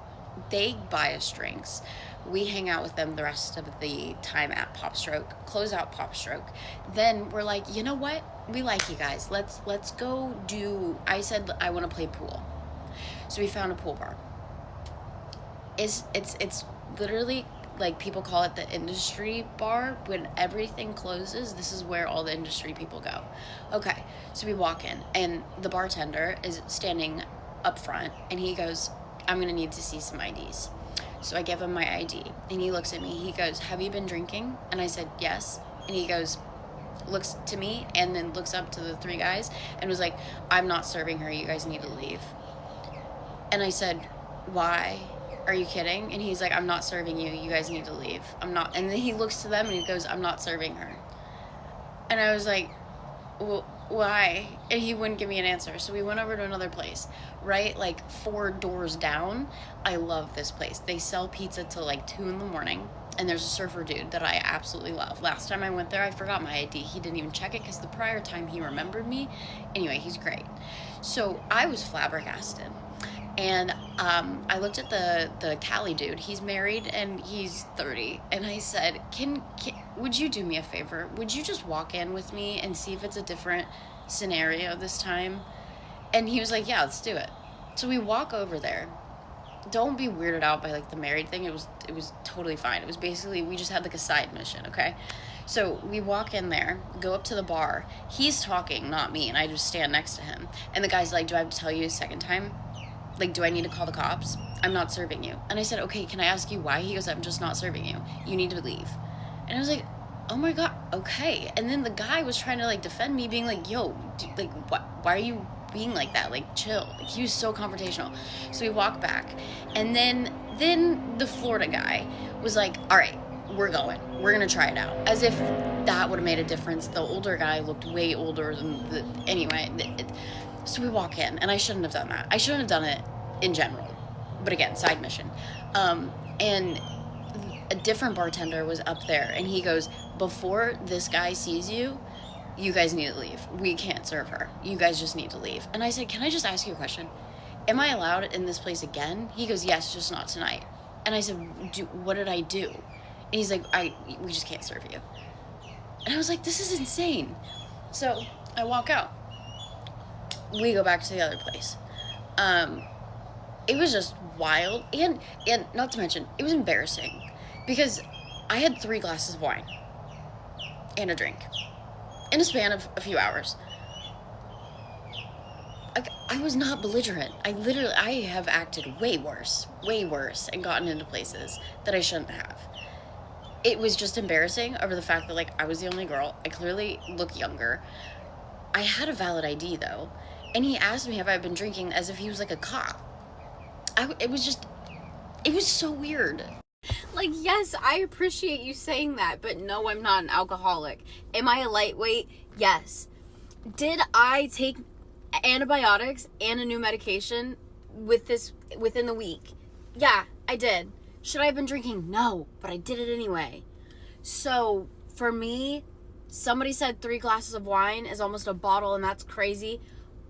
they buy us drinks. We hang out with them the rest of the time at Popstroke, close out Popstroke. Then we're like, you know what? We like you guys. Let's go do, I said I want to play pool. So we found a pool bar. It's literally like people call it the industry bar. When everything closes, this is where all the industry people go. Okay, so we walk in and the bartender is standing up front and he goes, I'm gonna need to see some IDs. So I give him my ID and he looks at me. He goes, have you been drinking? And I said, yes. And he goes, looks to me and then looks up to the three guys and was like, I'm not serving her. You guys need to leave. And I said, why? Are you kidding? And he's like, I'm not serving you. You guys need to leave. I'm not. And then he looks to them and he goes, I'm not serving her. And I was like, well, why? And he wouldn't give me an answer. So we went over to another place, right? Like 4 doors down. I love this place. They sell pizza till like 2 a.m. And there's a surfer dude that I absolutely love. Last time I went there, I forgot my ID. He didn't even check it because the prior time he remembered me. Anyway, he's great. So I was flabbergasted. And I looked at the Cali dude. He's married and he's 30. And I said, would you do me a favor? Would you just walk in with me and see if it's a different scenario this time? And he was like, yeah, let's do it. So we walk over there. Don't be weirded out by like the married thing. It was totally fine. It was basically, we just had like a side mission, okay? So we walk in there, go up to the bar. He's talking, not me, and I just stand next to him. And the guy's like, do I have to tell you a second time? Like, do I need to call the cops? I'm not serving you. And I said, okay, can I ask you why? He goes, I'm just not serving you. You need to leave. And I was like, oh my God, okay. And then the guy was trying to like defend me, being like, yo, dude, like, what? Why are you being like that? Like, chill. Like, he was so confrontational. So we walk back. And then the Florida guy was like, all right, we're going. We're going to try it out. As if that would have made a difference. The older guy looked way older than anyway. So we walk in, and I shouldn't have done that. I shouldn't have done it in general. But again, side mission. And a different bartender was up there, and he goes, before this guy sees you, you guys need to leave. We can't serve her. You guys just need to leave. And I said, can I just ask you a question? Am I allowed in this place again? He goes, yes, just not tonight. And I said, what did I do? And he's like, we just can't serve you. And I was like, this is insane. So I walk out. We go back to the other place. It was just wild, and not to mention, it was embarrassing because I had 3 glasses of wine and a drink in a span of a few hours. I was not belligerent. I have acted way worse, and gotten into places that I shouldn't have. It was just embarrassing over the fact that like I was the only girl. I clearly look younger. I had a valid ID though. And he asked me have I been drinking as if he was like a cop. It was so weird. Like, yes, I appreciate you saying that, but no, I'm not an alcoholic. Am I a lightweight? Yes. Did I take antibiotics and a new medication within the week? Yeah, I did. Should I have been drinking? No, but I did it anyway. So For me, somebody said 3 glasses of wine is almost a bottle, and that's crazy.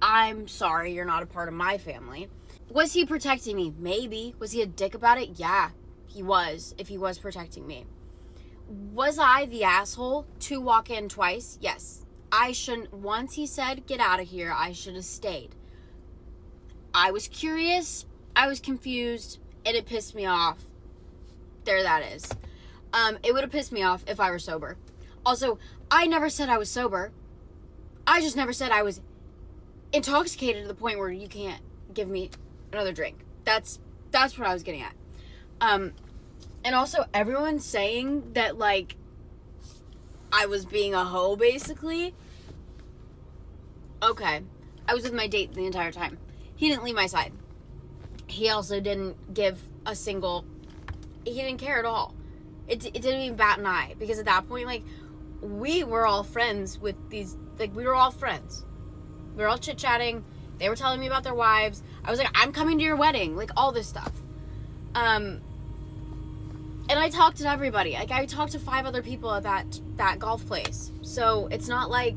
I'm sorry, you're not a part of my family. Was he protecting me? Maybe. Was he a dick about it? Yeah, he was, if he was protecting me. Was I the asshole to walk in twice? Yes. I shouldn't. Once he said, get out of here, I should have stayed. I was curious, I was confused, and it pissed me off. There that is. It would have pissed me off if I were sober. Also, I never said I was sober. I just never said I was intoxicated to the point where you can't give me another drink. That's what I was getting at. And also, everyone's saying that, like, I was being a hoe, basically. Okay. I was with my date the entire time. He didn't leave my side. He also didn't give a single... He didn't care at all. It didn't even bat an eye. Because at that point, like, we were all friends with these... Like, we were all friends. We were all chit-chatting. They were telling me about their wives. I was like, I'm coming to your wedding. Like, all this stuff. And I talked to everybody. Like, I talked to 5 other people at that golf place. So, it's not like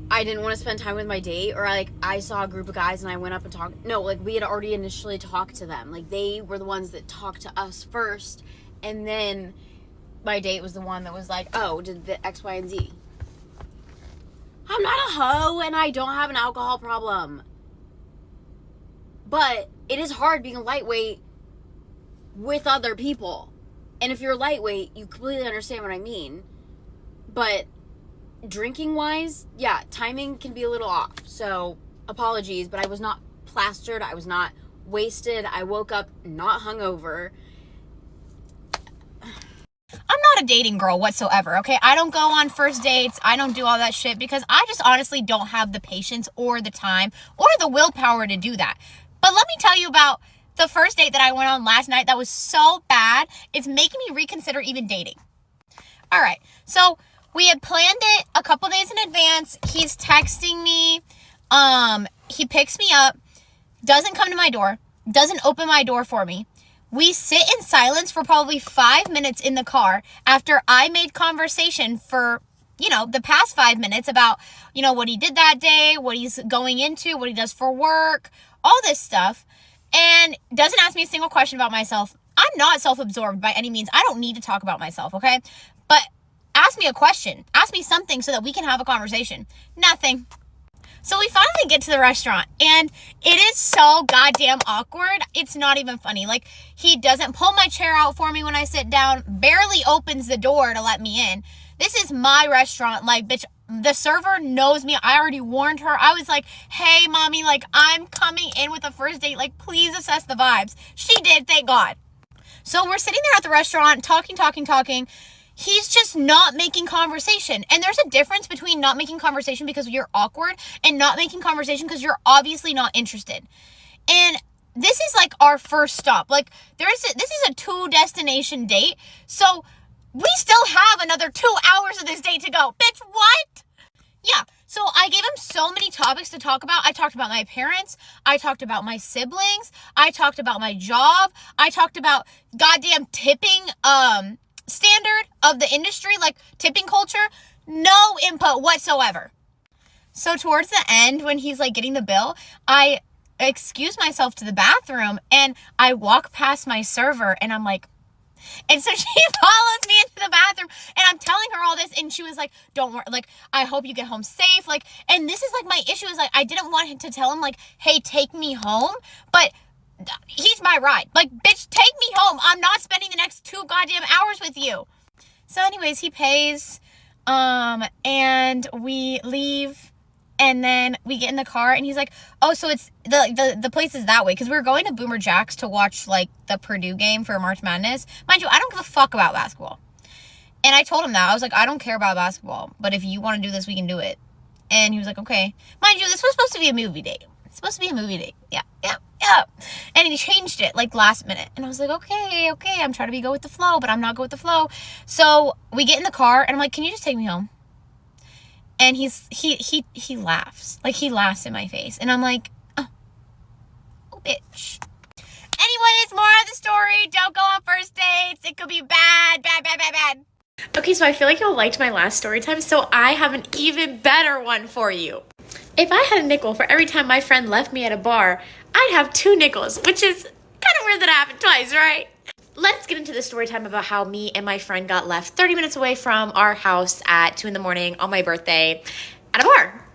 I didn't want to spend time with my date, or, like, I saw a group of guys and I went up and talked. No, like, we had already initially talked to them. Like, they were the ones that talked to us first. And then my date was the one that was like, oh, did the X, Y, and Z. I'm not a hoe, and I don't have an alcohol problem. But it is hard being a lightweight with other people. And if you're lightweight, you completely understand what I mean. But drinking-wise, yeah, timing can be a little off. So, apologies, but I was not plastered. I was not wasted. I woke up not hungover. I'm not a dating girl whatsoever, okay? I don't go on first dates. I don't do all that shit because I just honestly don't have the patience or the time or the willpower to do that. But let me tell you about the first date that I went on last night that was so bad, it's making me reconsider even dating. All right, so we had planned it a couple days in advance. He's texting me. He picks me up, doesn't come to my door, doesn't open my door for me. We sit in silence for probably 5 minutes in the car after I made conversation for, the past 5 minutes about, what he did that day, what he's going into, what he does for work, all this stuff, and doesn't ask me a single question about myself. I'm not self-absorbed by any means. I don't need to talk about myself, okay? But ask me a question. Ask me something so that we can have a conversation. Nothing. So we finally get to the restaurant, and it is so goddamn awkward. It's not even funny. Like, he doesn't pull my chair out for me when I sit down, barely opens the door to let me in. This is my restaurant. Like, bitch, the server knows me. I already warned her. I was like, hey, mommy, like, I'm coming in with a first date. Like, please assess the vibes. She did, thank God. So we're sitting there at the restaurant, talking. He's just not making conversation. And there's a difference between not making conversation because you're awkward and not making conversation because you're obviously not interested. And this is like our first stop. Like, this is a 2-destination date. So we still have another 2 hours of this date to go. Bitch, what? Yeah. So I gave him so many topics to talk about. I talked about my parents. I talked about my siblings. I talked about my job. I talked about goddamn tipping, standard of the industry, like tipping culture. No input whatsoever. So towards the end, when he's like getting the bill, I excuse myself to the bathroom and I walk past my server and I'm like, and so she follows me into the bathroom and I'm telling her all this and she was like, don't worry, like, I hope you get home safe. Like, and this is like my issue is like, I didn't want him to tell him like, hey, take me home, but he's my ride. Like, bitch, take me home. I'm not spending the next 2 goddamn hours with you. So anyways, he pays, and we leave, and then we get in the car, and he's like, oh, so it's, the place is that way, because we were going to Boomer Jacks to watch, like, the Purdue game for March Madness. Mind you, I don't give a fuck about basketball. And I told him that. I was like, I don't care about basketball, but if you want to do this, we can do it. And he was like, okay. Mind you, this was supposed to be a movie date. Yeah. And he changed it like last minute. And I was like, okay. I'm trying to go with the flow, but I'm not going with the flow. So we get in the car and I'm like, can you just take me home? And he laughs. Like, he laughs in my face. And I'm like, oh bitch. Anyways, more of the story. Don't go on first dates. It could be bad. Okay, so I feel like y'all liked my last story time, so I have an even better one for you. If I had a nickel for every time my friend left me at a bar, I'd have 2 nickels, which is kind of weird that it happened twice, right? Let's get into the story time about how me and my friend got left 30 minutes away from our house at 2 in the morning on my birthday at a bar.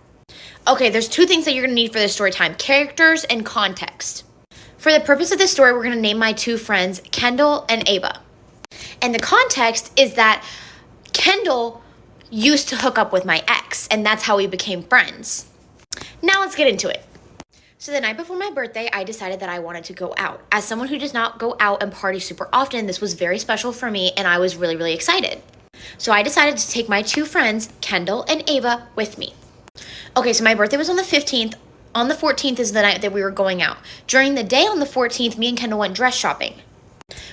Okay, there's 2 things that you're gonna need for this story time: characters and context. For the purpose of this story, we're gonna name my 2 friends Kendall and Ava. And the context is that Kendall used to hook up with my ex, and that's how we became friends. Now let's get into it. So the night before my birthday, I decided that I wanted to go out. As someone who does not go out and party super often, this was very special for me, and I was really, really excited. So I decided to take my 2 friends, Kendall and Ava, with me. Okay, so my birthday was on the 15th. On the 14th is the night that we were going out. During the day on the 14th, me and Kendall went dress shopping.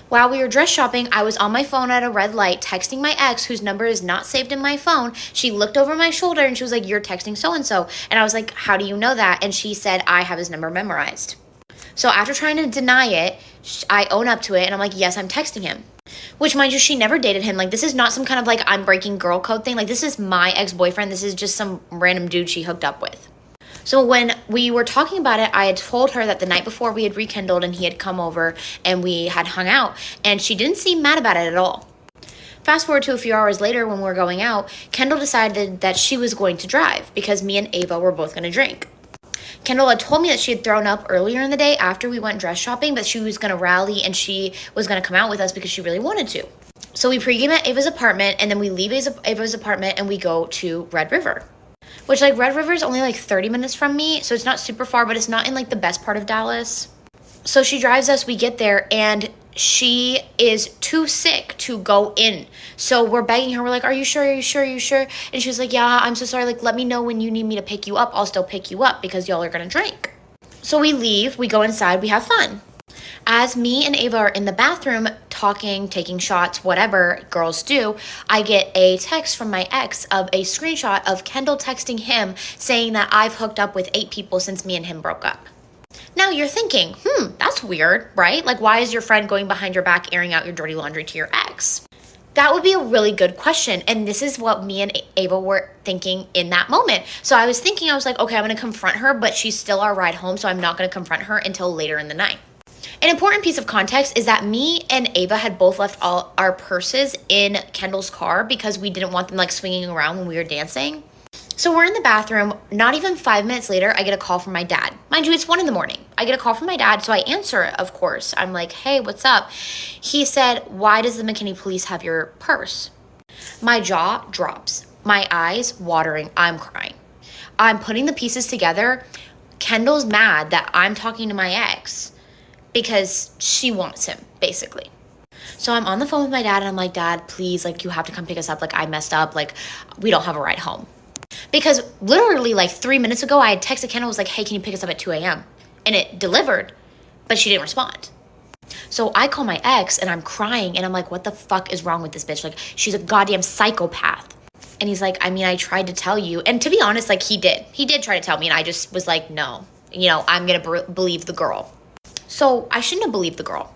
While we were dress shopping, I was on my phone at a red light texting my ex, whose number is not saved in my phone. She looked over my shoulder and she was like, "You're texting so-and-so." And I was like, "How do you know that?" And she said, "I have his number memorized." So after trying to deny it, I own up to it and I'm like, "Yes, I'm texting him." Which, mind you, she never dated him. Like, this is not some kind of like I'm breaking girl code thing. Like, this is my ex-boyfriend. This is just some random dude she hooked up with. So when we were talking about it, I had told her that the night before we had rekindled and he had come over and we had hung out, and she didn't seem mad about it at all. Fast forward to a few hours later when we were going out, Kendall decided that she was going to drive because me and Ava were both going to drink. Kendall had told me that she had thrown up earlier in the day after we went dress shopping, but she was going to rally and she was going to come out with us because she really wanted to. So we pregame at Ava's apartment, and then we leave Ava's apartment and we go to Red River. Which, like, Red River is only like 30 minutes from me, so it's not super far, but it's not in like the best part of Dallas. So she drives us, we get there, and she is too sick to go in. So we're begging her, we're like, "Are you sure, are you sure, are you sure?" And she was like, "Yeah, I'm so sorry, like, let me know when you need me to pick you up. I'll still pick you up because y'all are gonna drink." So we leave, we go inside, we have fun. As me and Ava are in the bathroom talking, taking shots, whatever girls do, I get a text from my ex of a screenshot of Kendall texting him saying that I've hooked up with 8 people since me and him broke up. Now you're thinking, that's weird, right? Like, why is your friend going behind your back airing out your dirty laundry to your ex? That would be a really good question. And this is what me and Ava were thinking in that moment. So I was like, okay, I'm going to confront her, but she's still our ride home, so I'm not going to confront her until later in the night. An important piece of context is that me and Ava had both left all our purses in Kendall's car because we didn't want them like swinging around when we were dancing. So we're in the bathroom. Not even 5 minutes later, I get a call from my dad. Mind you, it's 1 a.m. I get a call from my dad, so I answer it, of course. I'm like, "Hey, what's up?" He said, "Why does the McKinney police have your purse?" My jaw drops. My eyes watering. I'm crying. I'm putting the pieces together. Kendall's mad that I'm talking to my ex because she wants him, basically. So I'm on the phone with my dad and I'm like, "Dad, please, like, you have to come pick us up. Like, I messed up. Like, we don't have a ride home." Because literally like 3 minutes ago, I had texted Kendall, was like, "Hey, can you pick us up at 2 a.m.? And it delivered, but she didn't respond. So I call my ex and I'm crying and I'm like, "What the fuck is wrong with this bitch? Like, she's a goddamn psychopath." And he's like, "I mean, I tried to tell you." And to be honest, like, he did try to tell me, and I just was like, "No, I'm gonna believe the girl." So I shouldn't have believed the girl.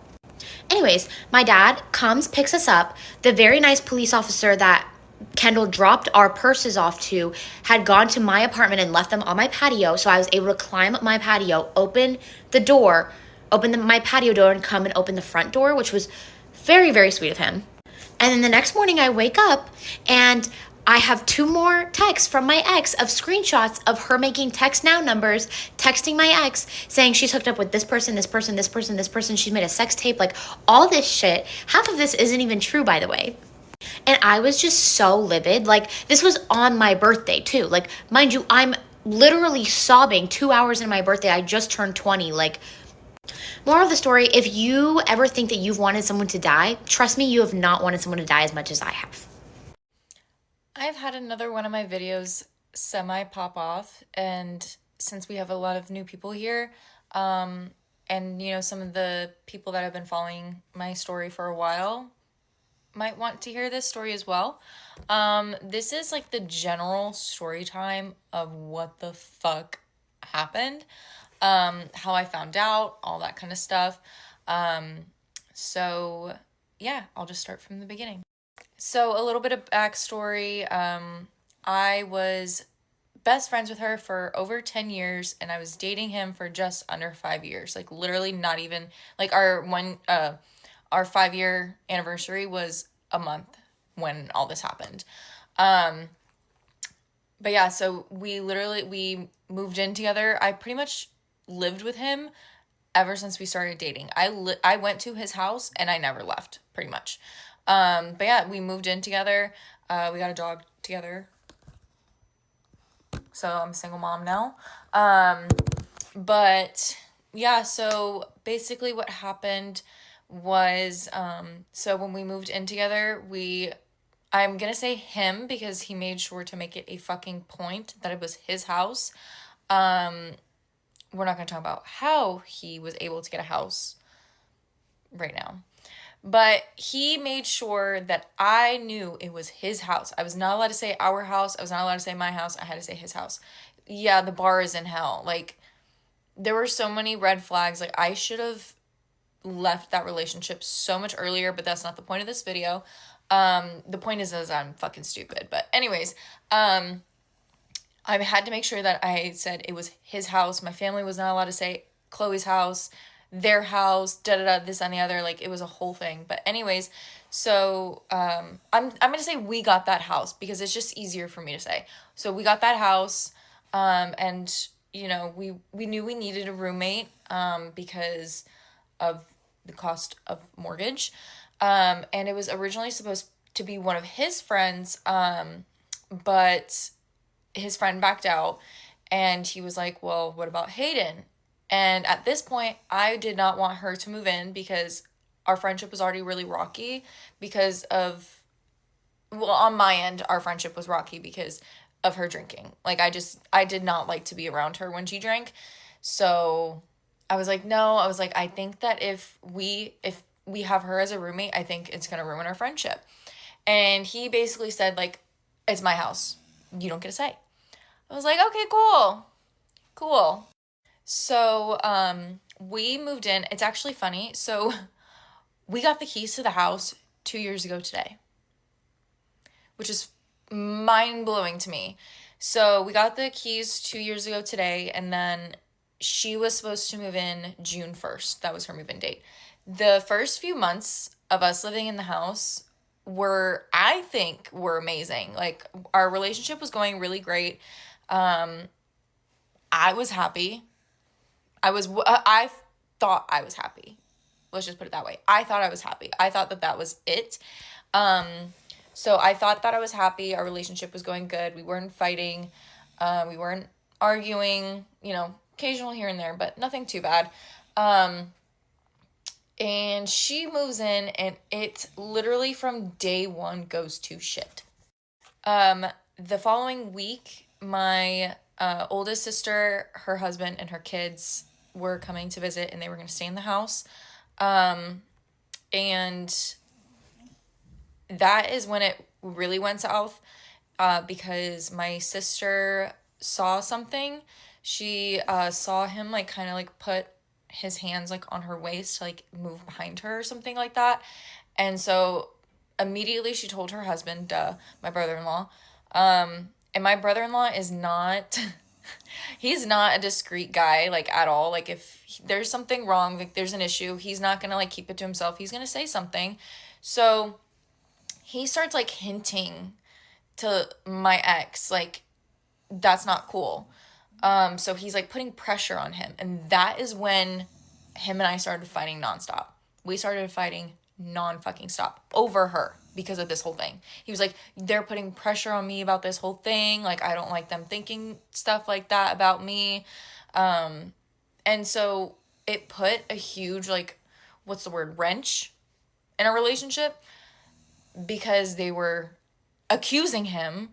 Anyways, my dad comes, picks us up. The very nice police officer that Kendall dropped our purses off to had gone to my apartment and left them on my patio. So I was able to climb up my patio, open my patio door and come and open the front door, which was very, very sweet of him. And then the next morning I wake up and I have 2 more texts from my ex of screenshots of her making text now numbers, texting my ex saying she's hooked up with this person, this person, this person, this person. She's made a sex tape, like all this shit. Half of this isn't even true, by the way. And I was just so livid. Like, this was on my birthday too. Like, mind you, I'm literally sobbing 2 hours into my birthday. I just turned 20. Like, moral of the story, if you ever think that you've wanted someone to die, trust me, you have not wanted someone to die as much as I have. I've had another one of my videos semi-pop off, and since we have a lot of new people here, and some of the people that have been following my story for a while might want to hear this story as well. This is like the general story time of what the fuck happened, how I found out, all that kind of stuff. So yeah, I'll just start from the beginning. So a little bit of backstory. I was best friends with her for over 10 years, and I was dating him for just under 5 years. Like, literally not even, like, our 5-year anniversary was a month when all this happened. But yeah, so we moved in together. I pretty much lived with him ever since we started dating. I went to his house and I never left, pretty much. But yeah, we moved in together. We got a dog together. So I'm a single mom now. But yeah, so basically what happened was, so when we moved in together, I'm gonna say him because he made sure to make it a fucking point that it was his house. We're not gonna talk about how he was able to get a house right now. But he made sure that I knew it was his house. I was not allowed to say our house. I was not allowed to say my house. I had to say his house. Yeah, the bar is in hell. Like, there were so many red flags. Like, I should have left that relationship so much earlier, but that's not the point of this video. The point is I'm fucking stupid. But anyways, I had to make sure that I said it was his house. My family was not allowed to say Chloe's house, their house, this and the other. Like, it was a whole thing. But anyways, so I'm gonna say we got that house because it's just easier for me to say. So we got that house, and you know, we knew we needed a roommate because of the cost of mortgage, and it was originally supposed to be one of his friends, but his friend backed out, and he was like, well, what about Hayden? And at this point, I did not want her to move in because our friendship was already really rocky because of, well, on my end, our friendship was rocky because of her drinking. Like, I did not like to be around her when she drank. So I was like, no, I think that if we have her as a roommate, I think it's going to ruin our friendship. And he basically said, like, it's my house. You don't get a say. I was like, okay, cool. So, we moved in. It's actually funny. So we got the keys to the house 2 years ago today, which is mind-blowing to me. So we got the keys 2 years ago today, and then she was supposed to move in June 1st. That was her move-in date. The first few months of us living in the house I think were amazing. Like, our relationship was going really great. I was happy. I thought I was happy. Let's just put it that way. I thought I was happy. I thought that was it. So I thought that I was happy. Our relationship was going good. We weren't fighting. We weren't arguing, occasional here and there, but nothing too bad. And she moves in, and it literally from day one goes to shit. The following week, my oldest sister, her husband, and her kids were coming to visit, and they were going to stay in the house. And that is when it really went south, because my sister saw something. She saw him, like, kind of, like, put his hands, like, on her waist to, like, move behind her or something like that. And so immediately she told her husband, my brother-in-law, and my brother-in-law is not... he's not a discreet guy, like, at all. Like, if there's something wrong, like, there's an issue, he's not gonna, like, keep it to himself. He's gonna say something. So he starts, like, hinting to my ex, like, that's not cool. So he's, like, putting pressure on him. And that is when him and I started fighting nonstop. We started fighting non-fucking stop over her because of this whole thing. He was like, they're putting pressure on me about this whole thing. Like, I don't like them thinking stuff like that about me. And so it put a huge, like, wrench in our relationship, because they were accusing him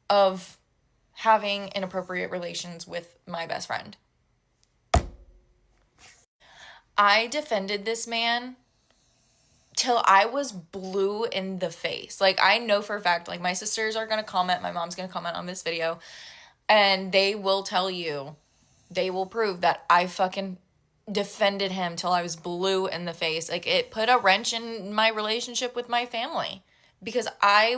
of having inappropriate relations with my best friend. I defended this man till I was blue in the face. Like, I know for a fact, like, my sisters are going to comment, my mom's going to comment on this video, and they will tell you, they will prove that I fucking defended him till I was blue in the face. Like, it put a wrench in my relationship with my family because I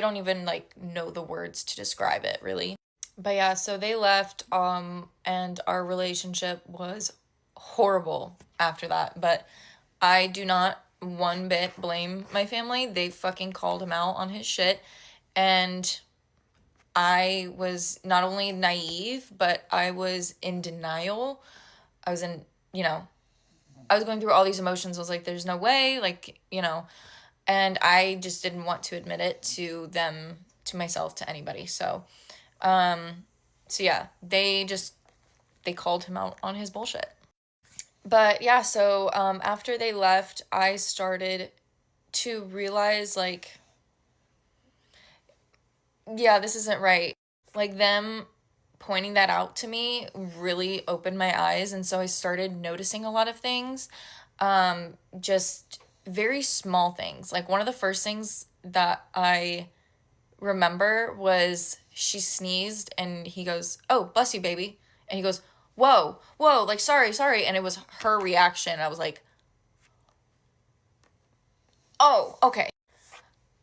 don't even like know the words to describe it really. But yeah, so they left, and our relationship was horrible after that. But I do not one bit blame my family. They fucking called him out on his shit. And I was not only naive, but I was in denial. I was in, I was going through all these emotions. I was like, there's no way, like, and I just didn't want to admit it to them, to myself, to anybody. So yeah, they called him out on his bullshit. But yeah, so after they left, I started to realize, like, yeah, this isn't right. Like, them pointing that out to me really opened my eyes, and so I started noticing a lot of things, just very small things. Like, one of the first things that I remember was she sneezed, and he goes, "Oh, bless you, baby," and he goes, whoa, like, sorry, and it was her reaction. I was like, oh, okay.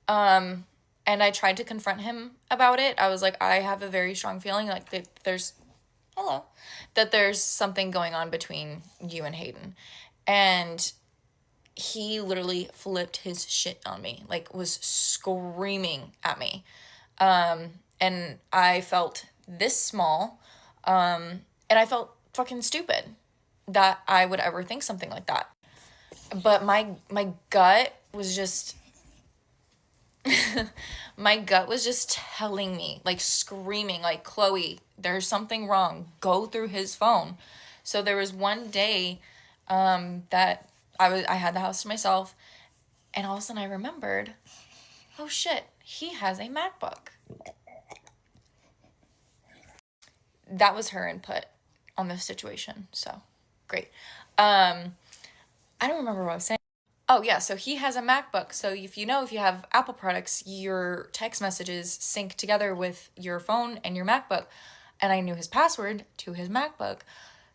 And I tried to confront him about it. I was like, I have a very strong feeling like that there's something going on between you and Hayden. And he literally flipped his shit on me, like was screaming at me. And I felt this small, and I felt fucking stupid that I would ever think something like that. But my gut was just my gut was just telling me, like, screaming, like, Chloe, there's something wrong. Go through his phone. So there was one day that I had the house to myself, and all of a sudden I remembered, oh shit, he has a MacBook. That was her input on this situation. So great. I don't remember what I was saying. Oh yeah, so he has a MacBook. So if you have Apple products, your text messages sync together with your phone and your MacBook. And I knew his password to his MacBook.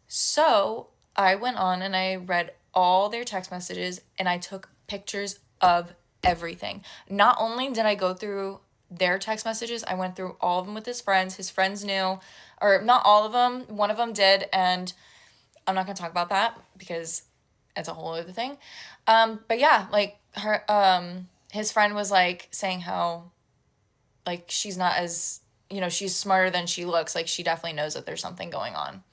So I went on and I read all their text messages and I took pictures of everything. Not only did I go through their text messages, I went through all of them with his friends. His friends knew, or not all of them, one of them did, and I'm not going to talk about that because it's a whole other thing. But yeah, like his friend was like saying how, like, she's not as, she's smarter than she looks. Like, she definitely knows that there's something going on.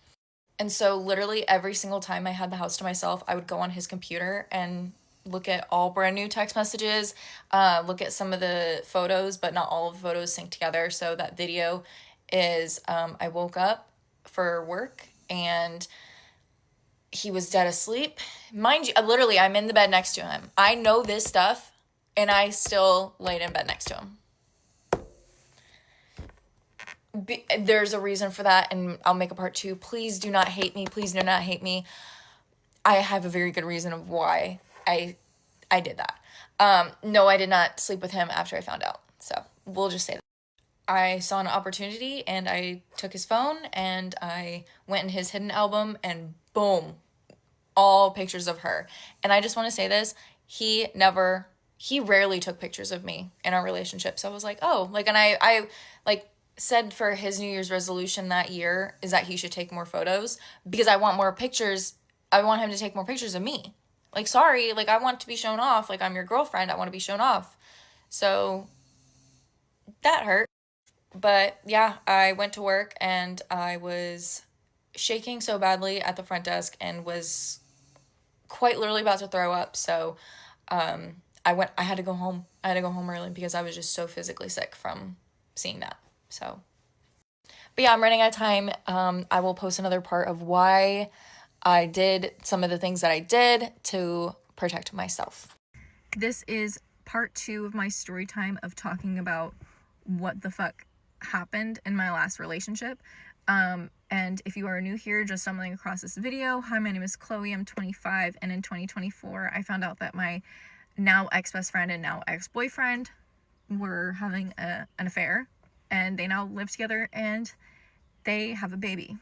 And so literally every single time I had the house to myself, I would go on his computer and look at all brand new text messages, look at some of the photos, but not all of the photos synced together. So that video is, I woke up for work and he was dead asleep. Mind you, literally, I'm in the bed next to him. I know this stuff, and I still laid in bed next to him. There's a reason for that, and I'll make a part 2. Please do not hate me. Please do not hate me. I have a very good reason of why I did that. No, I did not sleep with him after I found out. So we'll just say that. I saw an opportunity and I took his phone and I went in his hidden album and boom, all pictures of her. And I just want to say this, he rarely took pictures of me in our relationship. So I was like, oh, like, and I like said for his New Year's resolution that year is that he should take more photos because I want more pictures. I want him to take more pictures of me. Like, sorry, like, I want to be shown off. Like, I'm your girlfriend. I want to be shown off. So that hurt. But yeah, I went to work and I was shaking so badly at the front desk and was quite literally about to throw up. So I had to go home. I had to go home early because I was just so physically sick from seeing that. So, but yeah, I'm running out of time. I will post another part of why I did some of the things that I did to protect myself. This is part 2 of my story time of talking about what the fuck happened in my last relationship. And if you are new here, just stumbling across this video, hi, my name is Chloe, I'm 25, and in 2024, I found out that my now ex-best friend and now ex-boyfriend were having an affair, and they now live together, and they have a baby.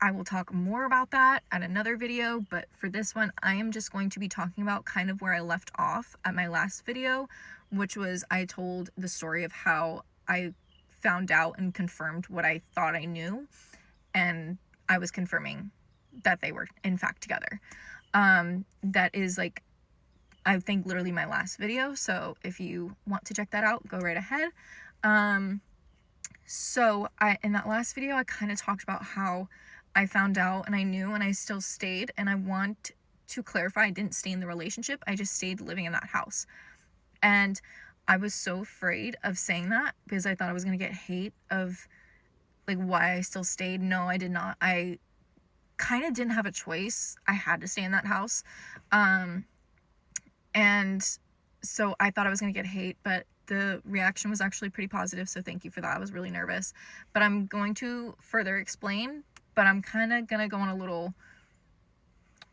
I will talk more about that at another video, but for this one, I am just going to be talking about kind of where I left off at my last video, which was I told the story of how I found out and confirmed what I thought I knew, and I was confirming that they were in fact together. That is like, I think literally my last video, so if you want to check that out, go right ahead. So in that last video, I kind of talked about how I found out and I knew and I still stayed, and I want to clarify, I didn't stay in the relationship, I just stayed living in that house. And I was so afraid of saying that because I thought I was going to get hate of like why I still stayed. No, I did not. I kind of didn't have a choice. I had to stay in that house. And so I thought I was going to get hate, but the reaction was actually pretty positive, so thank you for that. I was really nervous. But I'm going to further explain, but I'm kind of going to go on a little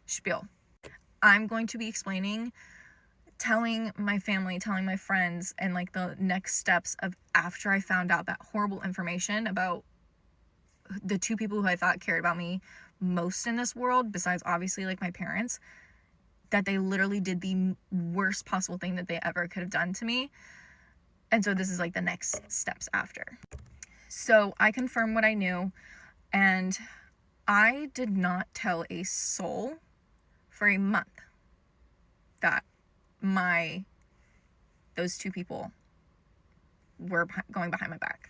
spiel. I'm going to be explaining, telling my family, telling my friends, and like the next steps of after I found out that horrible information about the two people who I thought cared about me most in this world, besides obviously like my parents, that they literally did the worst possible thing that they ever could have done to me. And so this is like the next steps after. So I confirmed what I knew, and I did not tell a soul for a month that those two people were going behind my back.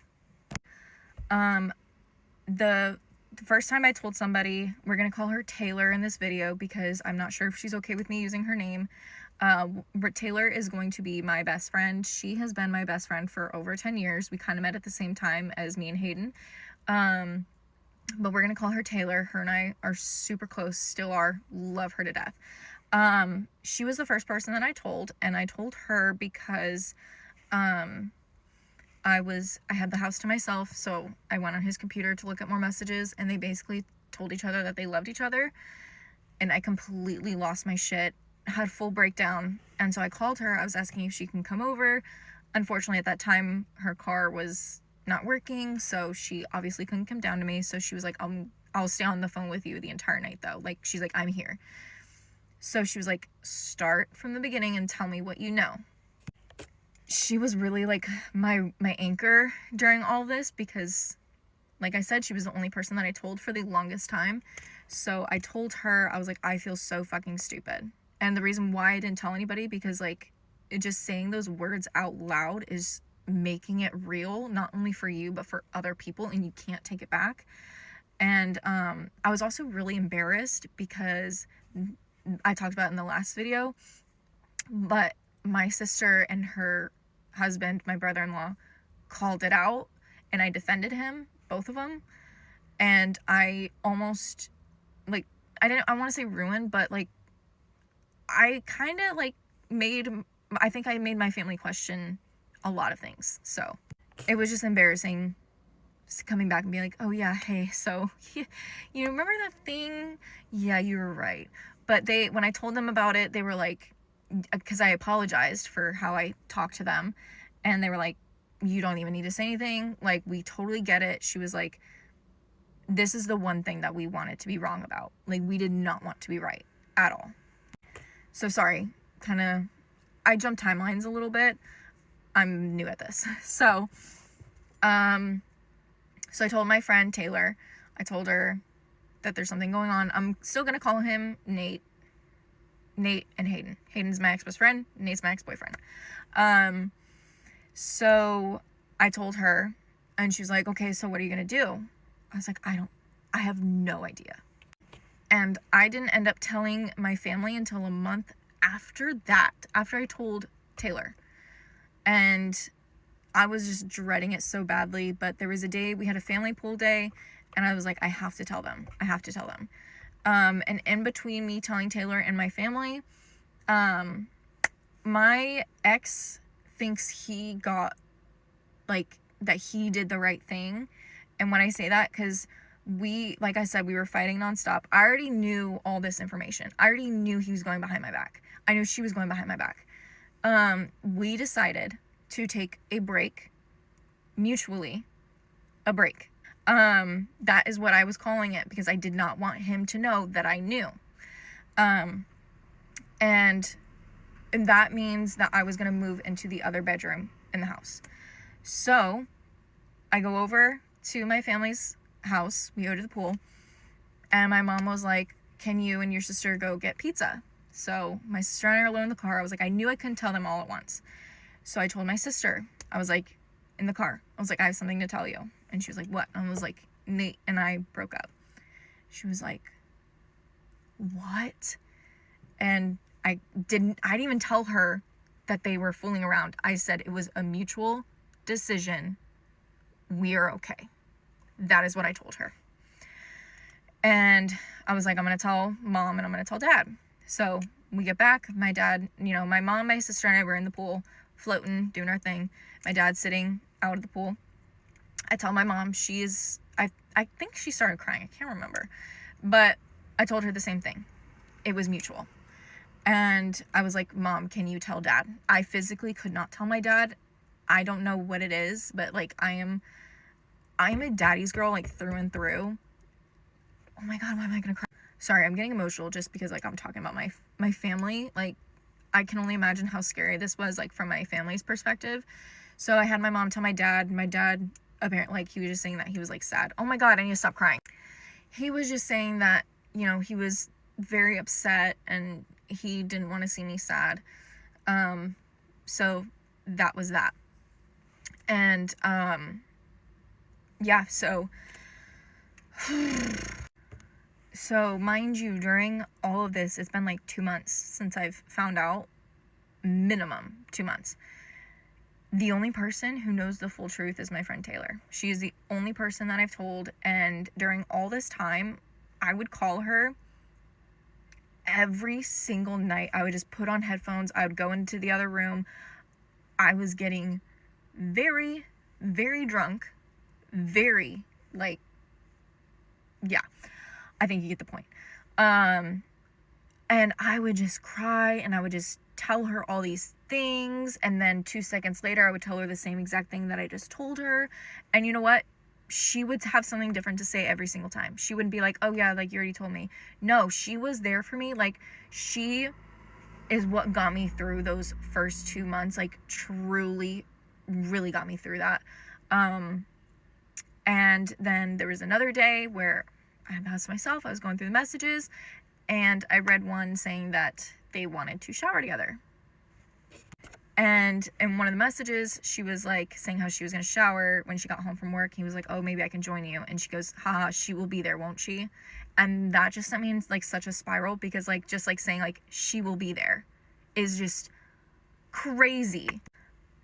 The first time I told somebody, we're gonna call her Taylor in this video because I'm not sure if she's okay with me using her name. Taylor is going to be my best friend. She has been my best friend for over 10 years. We kind of met at the same time as me and Hayden. But we're gonna call her Taylor. Her and I are super close, still are, love her to death. She was the first person that I told, and I told her because I had the house to myself, so I went on his computer to look at more messages, and they basically told each other that they loved each other, and I completely lost my shit, had full breakdown, and so I called her. I was asking if she can come over. Unfortunately, at that time, her car was not working, so she obviously couldn't come down to me, so she was like, I'll stay on the phone with you the entire night, though. Like, she's like, I'm here. So she was like, start from the beginning and tell me what you know. She was really like my anchor during all this because, like I said, she was the only person that I told for the longest time. So I told her, I was like, I feel so fucking stupid. And the reason why I didn't tell anybody, because like just saying those words out loud is making it real, not only for you, but for other people, and you can't take it back. And I was also really embarrassed because I talked about it in the last video, but my sister and her husband, my brother-in-law, called it out, and I defended him, both of them, and I almost, like, I want to say ruined, but like, I kind of like I think I made my family question a lot of things. So it was just embarrassing coming back and being like, oh yeah, hey, so you remember that thing? Yeah, you were right. But when I told them about it, they were like, because I apologized for how I talked to them, and they were like, you don't even need to say anything, like, we totally get it. She was like, this is the one thing that we wanted to be wrong about, like, we did not want to be right at all. So sorry, I jumped timelines a little bit, I'm new at this. So I told my friend Taylor, I told her that there's something going on. I'm still gonna call him Nate and Hayden. Hayden's my ex-best friend, Nate's my ex-boyfriend. So I told her, and she was like, okay, so what are you gonna do? I was like, I have no idea. And I didn't end up telling my family until a month after that, after I told Taylor. And I was just dreading it so badly, but there was a day, we had a family pool day, and I was like, I have to tell them. And in between me telling Taylor and my family, my ex thinks he got, like, that he did the right thing. And when I say that, because like I said, we were fighting nonstop. I already knew all this information. I already knew he was going behind my back. I knew she was going behind my back. We decided to take a break, mutually, a break. That is what I was calling it, because I did not want him to know that I knew. And that means that I was going to move into the other bedroom in the house. So I go over to my family's house. We go to the pool. And my mom was like, can you and your sister go get pizza? So my sister and I are alone in the car. I was like, I knew I couldn't tell them all at once. So I told my sister, I was like, in the car, I was like, I have something to tell you. And she was like, what? And I was like, Nate and I broke up. She was like, what? And I didn't even tell her that they were fooling around. I said it was a mutual decision. We are okay. That is what I told her. And I was like, I'm going to tell mom and I'm going to tell dad. So we get back. My dad, my mom, my sister, and I were in the pool floating, doing our thing. My dad's sitting out of the pool. I tell my mom, I think she started crying. I can't remember. But I told her the same thing. It was mutual. And I was like, Mom, can you tell dad? I physically could not tell my dad. I don't know what it is, but like I'm a daddy's girl, like through and through. Oh my God, why am I gonna cry? Sorry, I'm getting emotional just because like I'm talking about my family. Like I can only imagine how scary this was, like from my family's perspective. So I had my mom tell my dad. My dad apparently, like, he was just saying that he was like sad. Oh my God, I need to stop crying. He was just saying that, he was very upset and he didn't want to see me sad. So that was that. And yeah, so mind you, during all of this, it's been like 2 months since I've found out. Minimum 2 months. The only person who knows the full truth is my friend Taylor. She is the only person that I've told, and during all this time, I would call her every single night. I would just put on headphones. I would go into the other room. I was getting very, very drunk. Very, like, yeah. I think you get the point. And I would just cry, and I would just tell her all these things, and then 2 seconds later I would tell her the same exact thing that I just told her. And you know what? She would have something different to say every single time. She wouldn't be like, oh yeah, like you already told me. No, she was there for me. Like, she is what got me through those first 2 months. Like, truly, really got me through that. And then there was another day where I announced myself. I was going through the messages, and I read one saying that they wanted to shower together. And in one of the messages, she was like saying how she was going to shower when she got home from work. He was like, oh, maybe I can join you. And she goes, haha, she will be there, won't she? And that just sent me in like such a spiral, because like just like saying like she will be there is just crazy.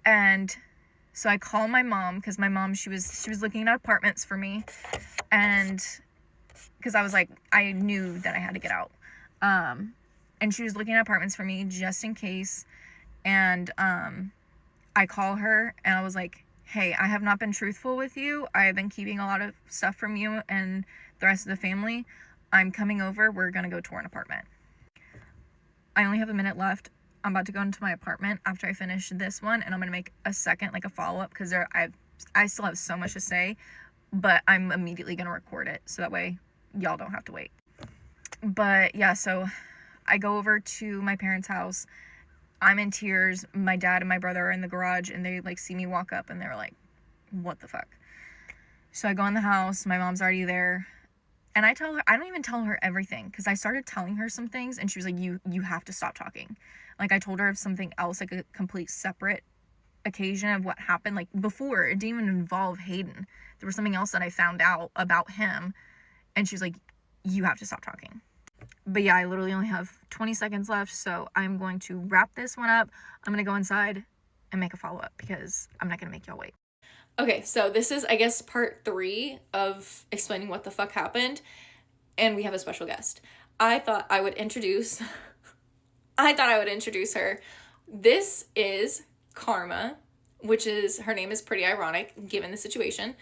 And so I call my mom, because my mom, she was looking at apartments for me, and because I was like, I knew that I had to get out. And she was looking at apartments for me just in case. And I call her and I was like, hey, I have not been truthful with you. I have been keeping a lot of stuff from you and the rest of the family. I'm coming over. We're going to go tour an apartment. I only have a minute left. I'm about to go into my apartment after I finish this one, and I'm going to make a second, like a follow-up, because I still have so much to say, but I'm immediately going to record it so that way y'all don't have to wait. But yeah, so I go over to my parents' house. I'm in tears. My dad and my brother are in the garage, and they like see me walk up, and they're like, what the fuck? So I go in the house. My mom's already there, and I tell her, I don't even tell her everything, because I started telling her some things, and she was like, you have to stop talking. Like, I told her of something else, like a complete separate occasion of what happened. Like, before, it didn't even involve Hayden. There was something else that I found out about him, and she was like, you have to stop talking. But yeah, I literally only have 20 seconds left, so I'm going to wrap this one up. I'm going to go inside and make a follow-up, because I'm not going to make y'all wait. Okay, so this is, I guess, part 3 of explaining what the fuck happened, and we have a special guest. I thought I would introduce her. This is Karma, which is, her name is pretty ironic given the situation.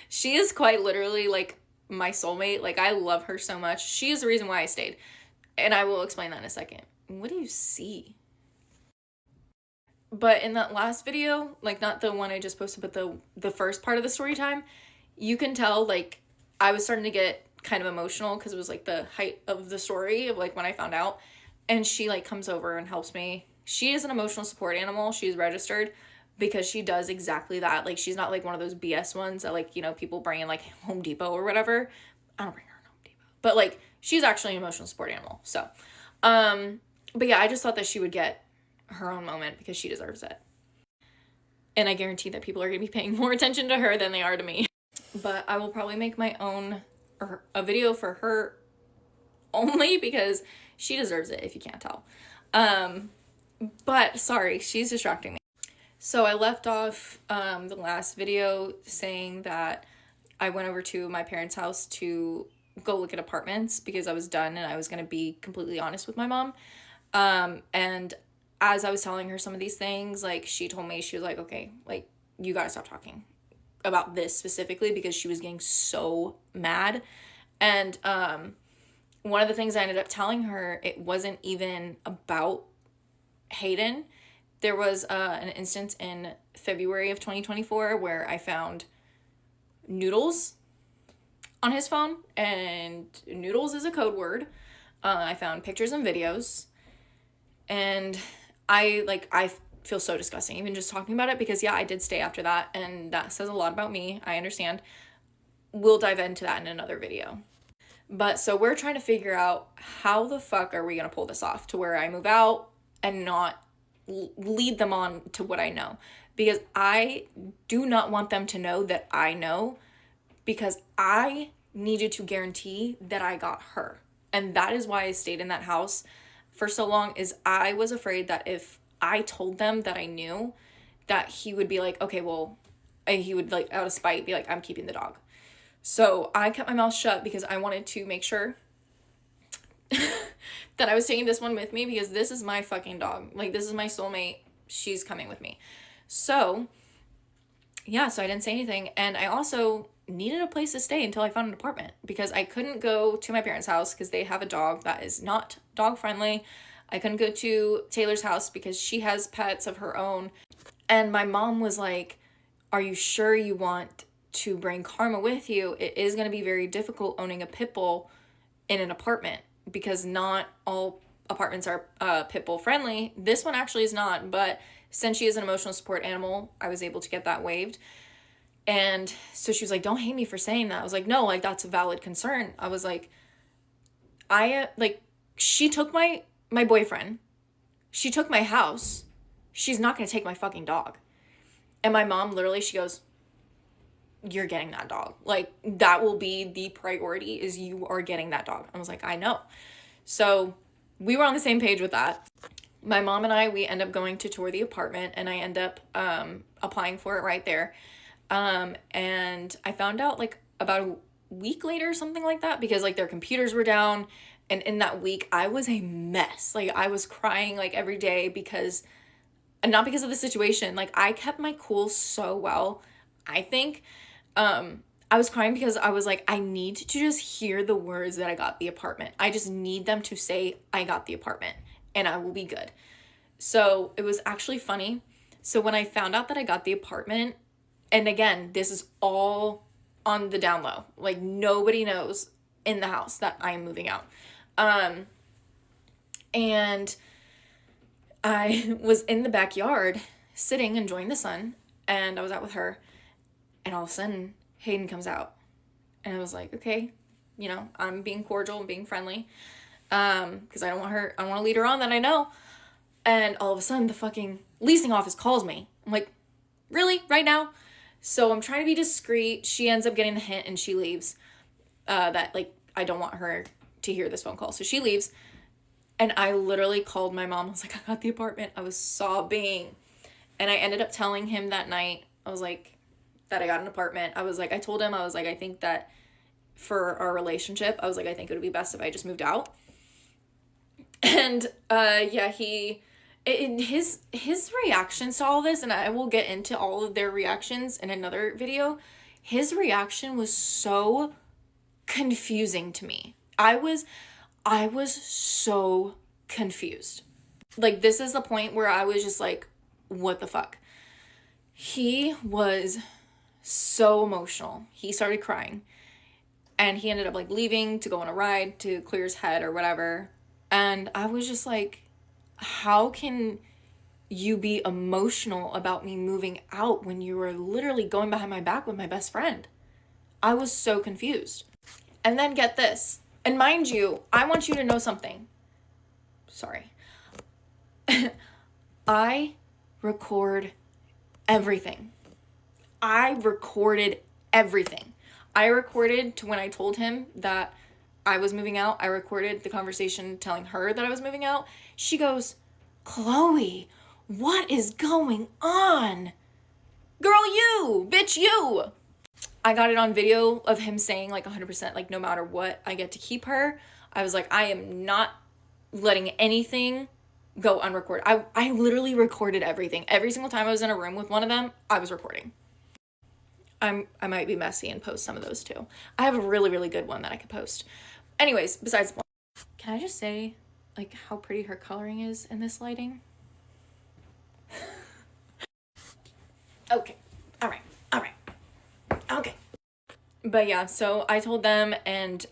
She is quite literally like my soulmate. Like, I love her so much. She is the reason why I stayed, and I will explain that in a second. What do you see? But in that last video, like not the one I just posted, but the first part of the story time, you can tell like I was starting to get kind of emotional because it was like the height of the story of like when I found out. And she like comes over and helps me. She is an emotional support animal. She's registered because she does exactly that. Like she's not like one of those BS ones that like, you know, people bring in like Home Depot or whatever. I don't bring her in Home Depot. But like she's actually an emotional support animal. So, but yeah, I just thought that she would get her own moment because she deserves it. And I guarantee that people are going to be paying more attention to her than they are to me. But I will probably make my own, or a video for her only because she deserves it if you can't tell. But sorry, she's distracting me. So I left off the last video saying that I went over to my parents' house to go look at apartments because I was done and I was going to be completely honest with my mom. And as I was telling her some of these things, like she told me, she was like, okay, like you got to stop talking about this specifically because she was getting so mad. And one of the things I ended up telling her, it wasn't even about Hayden. There was an instance in February of 2024 where I found noodles on his phone, and noodles is a code word. I found pictures and videos, and I feel so disgusting even just talking about it because yeah, I did stay after that, and that says a lot about me. I understand. We'll dive into that in another video. But so we're trying to figure out how the fuck are we gonna pull this off to where I move out and not lead them on to what I know, because I do not want them to know that I know, because I needed to guarantee that I got her. And that is why I stayed in that house for so long, is I was afraid that if I told them that I knew, that he would be like, okay, well, he would like out of spite be like, I'm keeping the dog. So I kept my mouth shut because I wanted to make sure that I was taking this one with me, because this is my fucking dog. Like, this is my soulmate. She's coming with me. So yeah, so I didn't say anything. And I also needed a place to stay until I found an apartment, because I couldn't go to my parents' house because they have a dog that is not dog friendly. I couldn't go to Taylor's house because she has pets of her own. And my mom was like, are you sure you want to bring Karma with you? It is going to be very difficult owning a pit bull in an apartment, because not all apartments are pit bull friendly. This one actually is not, but since she is an emotional support animal, I was able to get that waived. And so she was like, don't hate me for saying that. I was like, no, like that's a valid concern. I was like, she took my boyfriend. She took my house. She's not going to take my fucking dog. And my mom literally, she goes, you're getting that dog. Like, that will be the priority, is you are getting that dog. I was like, I know. So we were on the same page with that. My mom and I, we end up going to tour the apartment, and I end up applying for it right there. And I found out like about a week later, something like that, because like their computers were down. And in that week, I was a mess. Like, I was crying like every day because, and not because of the situation. Like, I kept my cool so well, I think. I was crying because I was like, I need to just hear the words that I got the apartment. I just need them to say I got the apartment and I will be good. So it was actually funny. So when I found out that I got the apartment, and again, this is all on the down low, like nobody knows in the house that I am moving out. And I was in the backyard sitting enjoying the sun, and I was out with her. And all of a sudden, Hayden comes out. And I was like, okay, you know, I'm being cordial and being friendly. Because I don't want to lead her on that I know. And all of a sudden, the fucking leasing office calls me. I'm like, really? Right now? So I'm trying to be discreet. She ends up getting the hint and she leaves. That, like, I don't want her to hear this phone call. So she leaves. And I literally called my mom. I was like, I got the apartment. I was sobbing. And I ended up telling him that night, I was like, that I got an apartment. I was like, I told him, I was like, I think that for our relationship, I was like, I think it would be best if I just moved out. And yeah, his reactions to all this, and I will get into all of their reactions in another video, his reaction was so confusing to me. I was so confused. Like, this is the point where I was just like, what the fuck? He was so emotional. He started crying. And he ended up like leaving to go on a ride to clear his head or whatever. And I was just like, how can you be emotional about me moving out when you were literally going behind my back with my best friend? I was so confused. And then get this. And mind you, I want you to know something. Sorry. I record everything. I recorded everything. I recorded to when I told him that I was moving out. I recorded the conversation telling her that I was moving out. She goes, Chloe, what is going on? Girl, you, bitch, you. I got it on video of him saying like 100%, like no matter what, I get to keep her. I was like, I am not letting anything go unrecorded. I literally recorded everything. Every single time I was in a room with one of them, I was recording. I might be messy and post some of those too. I have a really, really good one that I could post. Anyways, besides the point, can I just say like how pretty her coloring is in this lighting? Okay. All right. Okay. But yeah, so I told them, and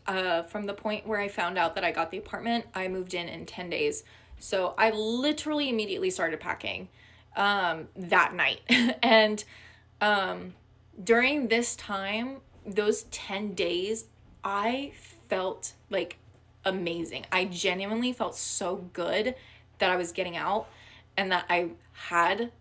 from the point where I found out that I got the apartment, I moved in 10 days. So I literally immediately started packing that night. And during this time, those 10 days, I felt like amazing. I genuinely felt so good that I was getting out and that I had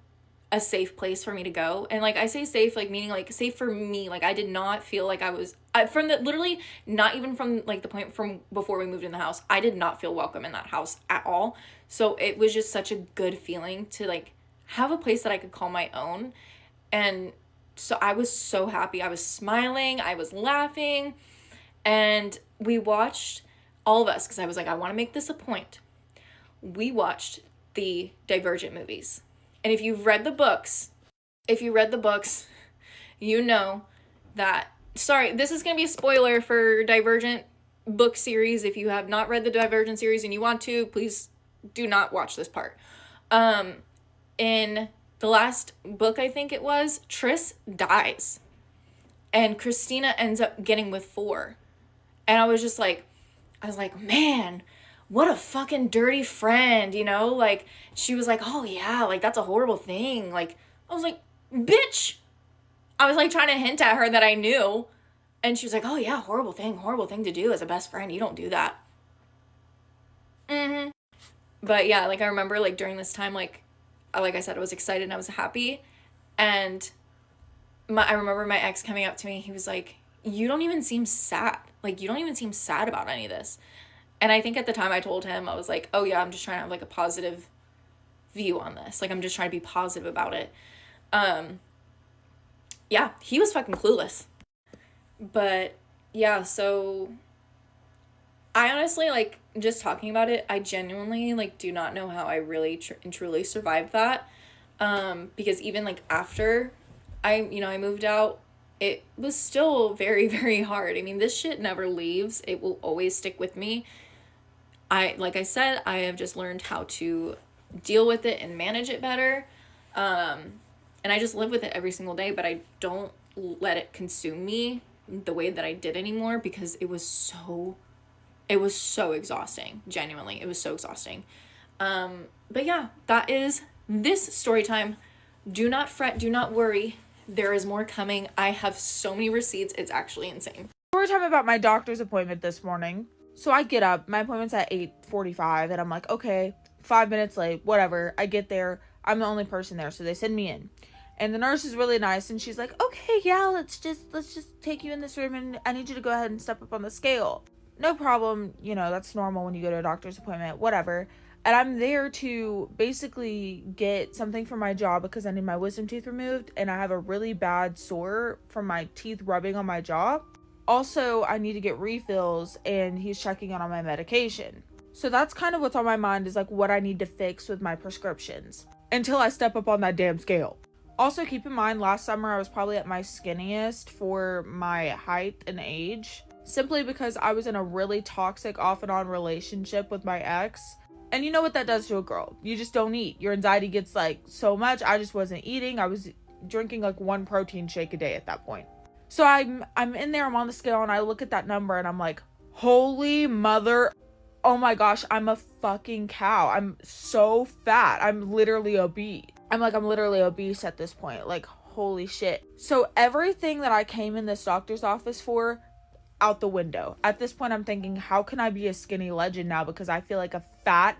a safe place for me to go. And like I say safe, like meaning like safe for me. Like I did not feel like I was from the literally not even from like the point from before we moved in the house, I did not feel welcome in that house at all. So it was just such a good feeling to like have a place that I could call my own. And so I was so happy. I was smiling, I was laughing, and we watched, all of us, because I was like, I want to make this a point. We watched the Divergent movies. And if you've read the books, you know that, sorry, this is going to be a spoiler for Divergent book series. If you have not read the Divergent series and you want to, please do not watch this part. In the last book, I think it was, Tris dies. And Christina ends up getting with 4. And I was like, man, what a fucking dirty friend, you know? Like, she was like, oh yeah, like, that's a horrible thing. Like, I was like, bitch! I was like trying to hint at her that I knew. And she was like, oh yeah, horrible thing to do as a best friend. You don't do that. But yeah, like, I remember, like, during this time, like I said, I was excited and I was happy. And I remember my ex coming up to me. He was like, you don't even seem sad. Like, you don't even seem sad about any of this. And I think at the time I told him, I was like, oh yeah, I'm just trying to have like a positive view on this. Like, I'm just trying to be positive about it. Yeah, he was fucking clueless. But yeah, so I honestly, like, just talking about it, I genuinely, like, do not know how I really truly survived that. Because even, like, after I moved out, it was still very, very hard. I mean, this shit never leaves. It will always stick with me. Like I said, I have just learned how to deal with it and manage it better. And I just live with it every single day, but I don't let it consume me the way that I did anymore, because it was so exhausting. Genuinely, it was so exhausting. But yeah, that is this story time. Do not fret, do not worry. There is more coming. I have so many receipts. It's actually insane. Story time about my doctor's appointment this morning. So I get up, my appointment's at 8:45, and I'm like, okay, 5 minutes late, whatever. I get there, I'm the only person there, so they send me in. And the nurse is really nice, and she's like, okay, yeah, let's just take you in this room, and I need you to go ahead and step up on the scale. No problem, you know, that's normal when you go to a doctor's appointment, whatever. And I'm there to basically get something for my jaw because I need my wisdom teeth removed, and I have a really bad sore from my teeth rubbing on my jaw. Also, I need to get refills, and he's checking on my medication. So that's kind of what's on my mind, is like what I need to fix with my prescriptions until I step up on that damn scale. Also, keep in mind, last summer I was probably at my skinniest for my height and age, simply because I was in a really toxic off and on relationship with my ex. And you know what that does to a girl. You just don't eat. Your anxiety gets like so much. I just wasn't eating. I was drinking like 1 protein shake a day at that point. So I'm in there, I'm on the scale, and I look at that number and I'm like, holy mother, oh my gosh, I'm a fucking cow. I'm so fat. I'm literally obese. I'm literally obese at this point. Like, holy shit. So everything that I came in this doctor's office for, out the window. At this point, I'm thinking, how can I be a skinny legend now? Because I feel like a fat,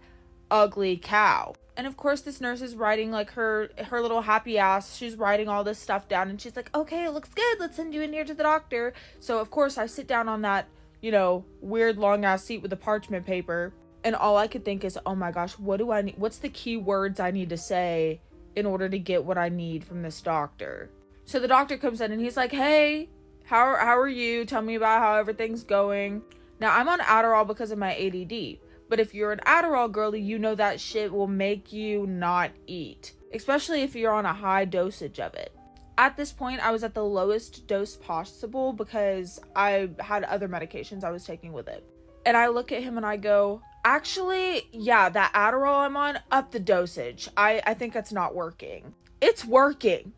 ugly cow. And of course, this nurse is writing like her little happy ass. She's writing all this stuff down and she's like, okay, it looks good. Let's send you in here to the doctor. So of course, I sit down on that, you know, weird long ass seat with the parchment paper. And all I could think is, oh my gosh, what do I need? What's the key words I need to say in order to get what I need from this doctor? So the doctor comes in and he's like, hey, how are you? Tell me about how everything's going. Now, I'm on Adderall because of my ADD. But if you're an Adderall girly, you know that shit will make you not eat. Especially if you're on a high dosage of it. At this point, I was at the lowest dose possible because I had other medications I was taking with it. And I look at him and I go, actually, yeah, that Adderall I'm on, up the dosage. I think that's not working. It's working.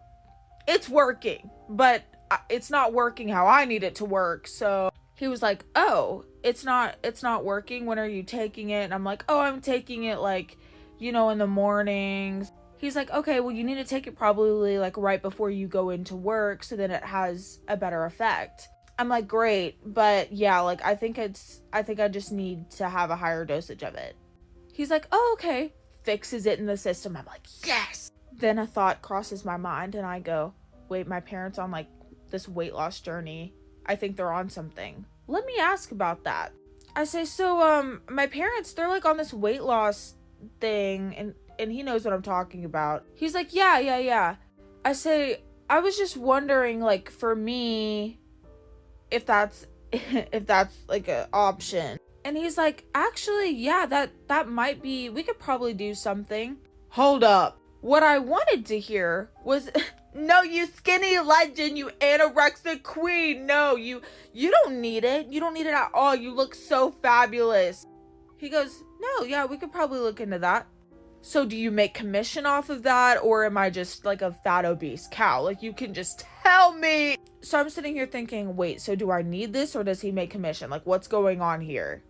It's working. But it's not working how I need it to work. So he was like, oh, it's not working. When are you taking it? And I'm like, oh, I'm taking it like, you know, in the mornings. He's like, okay, well, you need to take it probably like right before you go into work so that it has a better effect. I'm like, great. But yeah, like, I think I just need to have a higher dosage of it. He's like, oh, okay. Fixes it in the system. I'm like, yes. Then a thought crosses my mind and I go, wait, my parents on like this weight loss journey. I think they're on something. Let me ask about that. I say, so, my parents, they're like on this weight loss thing and he knows what I'm talking about. He's like, yeah. I say, I was just wondering, like, for me, if that's like an option. And he's like, actually, yeah, that might be, we could probably do something. Hold up. What I wanted to hear was, no, you skinny legend, you anorexic queen. No, you don't need it. You don't need it at all. You look so fabulous. He goes, no, yeah, we could probably look into that. So do you make commission off of that? Or am I just like a fat obese cow? Like, you can just tell me. So I'm sitting here thinking, wait, so do I need this or does he make commission? Like, what's going on here?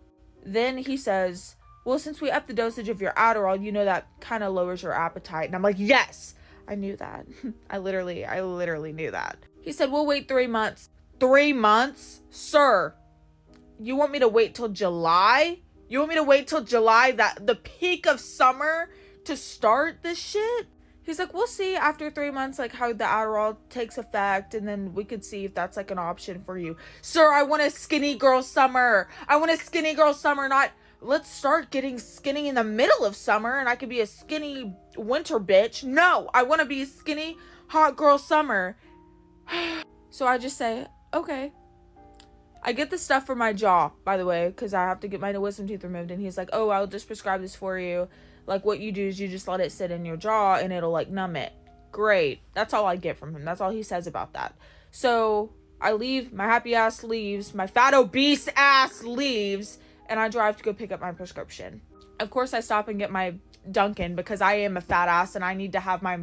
Then he says, well, since we up the dosage of your Adderall, you know that kind of lowers your appetite. And I'm like, yes, I knew that. I literally knew that. He said, we'll wait 3 months. 3 months? Sir, you want me to wait till July? You want me to wait till July, that the peak of summer, to start this shit? He's like, we'll see after 3 months, like, how the Adderall takes effect, and then we could see if that's, like, an option for you. Sir, I want a skinny girl summer. I want a skinny girl summer, not, let's start getting skinny in the middle of summer, and I could be a skinny winter bitch. No, I want to be a skinny, hot girl summer. So I just say, okay. I get the stuff for my jaw, by the way, because I have to get my wisdom teeth removed, and he's like, oh, I'll just prescribe this for you. Like, what you do is you just let it sit in your jaw and it'll like numb it. Great. That's all I get from him. That's all he says about that. So I leave, my happy ass leaves, my fat obese ass leaves, and I drive to go pick up my prescription. Of course, I stop and get my Dunkin' because I am a fat ass and I need to have my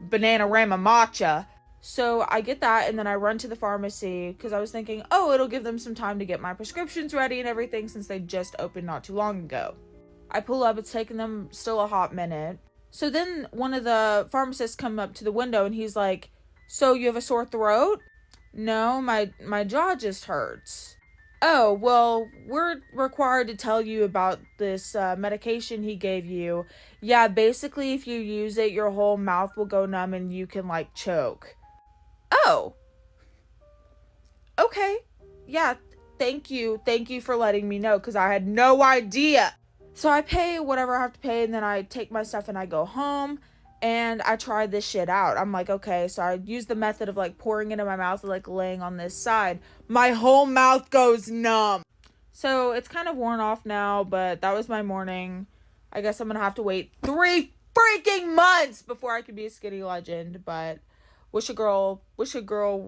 Bananarama matcha. So I get that and then I run to the pharmacy because I was thinking, oh, it'll give them some time to get my prescriptions ready and everything since they just opened not too long ago. I pull up, it's taking them still a hot minute. So then one of the pharmacists come up to the window and he's like, so you have a sore throat? No, my jaw just hurts. Oh, well, we're required to tell you about this medication he gave you. Yeah, basically if you use it, your whole mouth will go numb and you can like choke. Oh. Okay. Yeah, thank you. Thank you for letting me know because I had no idea. So I pay whatever I have to pay and then I take my stuff and I go home and I try this shit out. I'm like, okay, so I use the method of like pouring it in my mouth and like laying on this side. My whole mouth goes numb. So it's kind of worn off now, but that was my morning. I guess I'm gonna have to wait 3 freaking months before I can be a skinny legend, but wish a girl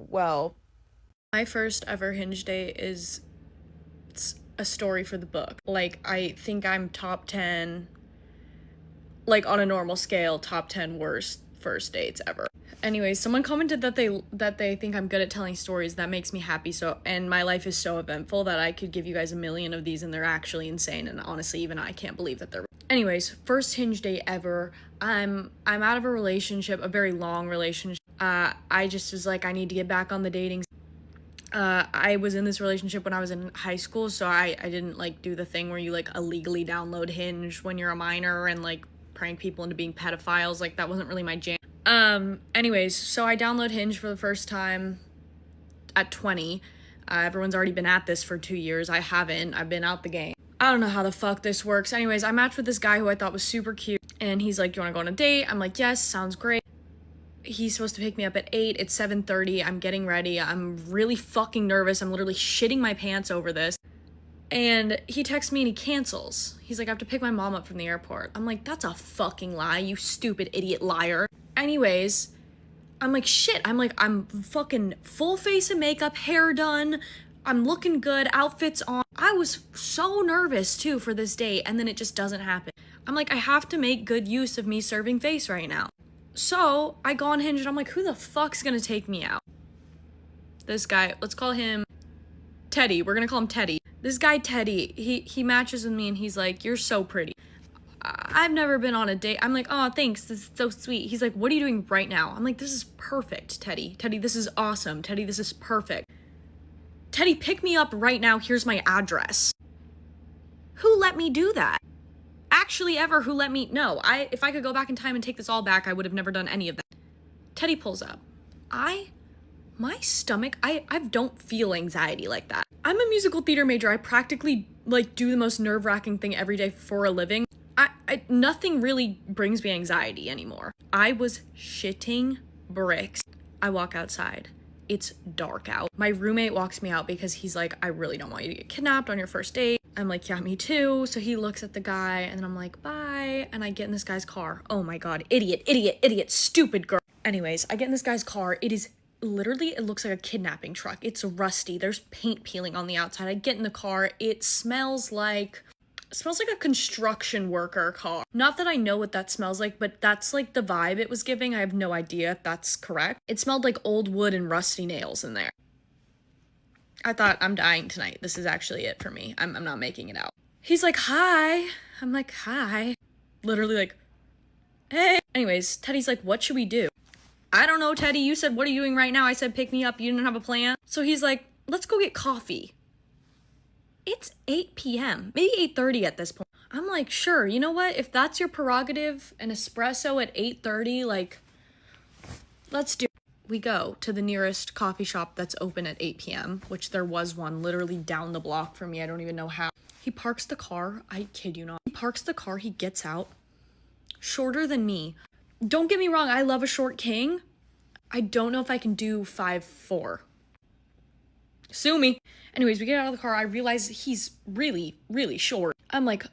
well. My first ever Hinge date is a story for the book. Like, I think I'm top 10 like on a normal scale, top 10 worst first dates ever. Anyways, someone commented that they think I'm good at telling stories. That makes me happy. So, and my life is so eventful that I could give you guys a million of these and they're actually insane, and honestly even I can't believe that they're. Anyways, first Hinge date ever. I'm out of a relationship, a very long relationship. I just was like, I need to get back on the dating. I was in this relationship when I was in high school, so I didn't like do the thing where you like illegally download Hinge when you're a minor and like prank people into being pedophiles. Like that wasn't really my jam. Anyways, so I download Hinge for the first time at 20. Everyone's already been at this for 2 years. I haven't. I've been out the game. I don't know how the fuck this works. Anyways, I matched with this guy who I thought was super cute, and he's like, "Do you want to go on a date?" I'm like, "Yes, sounds great." He's supposed to pick me up at 8. It's 7:30. I'm getting ready. I'm really fucking nervous. I'm literally shitting my pants over this. And he texts me and he cancels. He's like, "I have to pick my mom up from the airport." I'm like, "That's a fucking lie, you stupid idiot liar." Anyways, I'm like, shit. I'm fucking full face of makeup, hair done. I'm looking good, outfits on. I was so nervous too for this date, and then it just doesn't happen. I'm like, I have to make good use of me serving face right now. So I go on Hinge and I'm like, who the fuck's gonna take me out? This guy, let's call him Teddy. We're gonna call him Teddy. This guy Teddy, he matches with me and he's like, "You're so pretty." I've never been on a date. I'm like, "Oh, thanks, this is so sweet." He's like, "What are you doing right now?" I'm like, "This is perfect, Teddy. Teddy, this is awesome. Teddy, this is perfect. Teddy, pick me up right now. Here's my address." Who let me do that? Actually ever, who let me? No, if I could go back in time and take this all back, I would have never done any of that. Teddy pulls up. My stomach, I don't feel anxiety like that. I'm a musical theater major. I practically like do the most nerve-wracking thing every day for a living. Nothing really brings me anxiety anymore. I was shitting bricks. I walk outside. It's dark out. My roommate walks me out because he's like, "I really don't want you to get kidnapped on your first date." I'm like, "Yeah, me too." So he looks at the guy and then I'm like, "Bye." And I get in this guy's car. Oh my God, idiot, stupid girl. Anyways, I get in this guy's car. It is literally, it looks like a kidnapping truck. It's rusty. There's paint peeling on the outside. I get in the car. It smells like a construction worker car. Not that I know what that smells like, but that's like the vibe it was giving. I have no idea if that's correct. It smelled like old wood and rusty nails in there. I thought, I'm dying tonight. This is actually it for me. I'm not making it out. He's like, "Hi." I'm like, "Hi." Literally like, "Hey." Anyways, Teddy's like, "What should we do?" I don't know, Teddy. You said, "What are you doing right now?" I said, "Pick me up." You didn't have a plan. So he's like, "Let's go get coffee." It's 8 p.m., maybe 8:30 at this point. I'm like, sure, you know what? If that's your prerogative, an espresso at 8:30, like, let's do it. We go to the nearest coffee shop that's open at 8 p.m., which there was one literally down the block from me. I don't even know how. He parks the car. I kid you not. He parks the car. He gets out. Shorter than me. Don't get me wrong. I love a short king. I don't know if I can do 5'4". Sue me. Anyways, we get out of the car. I realize he's really, really short. I'm like,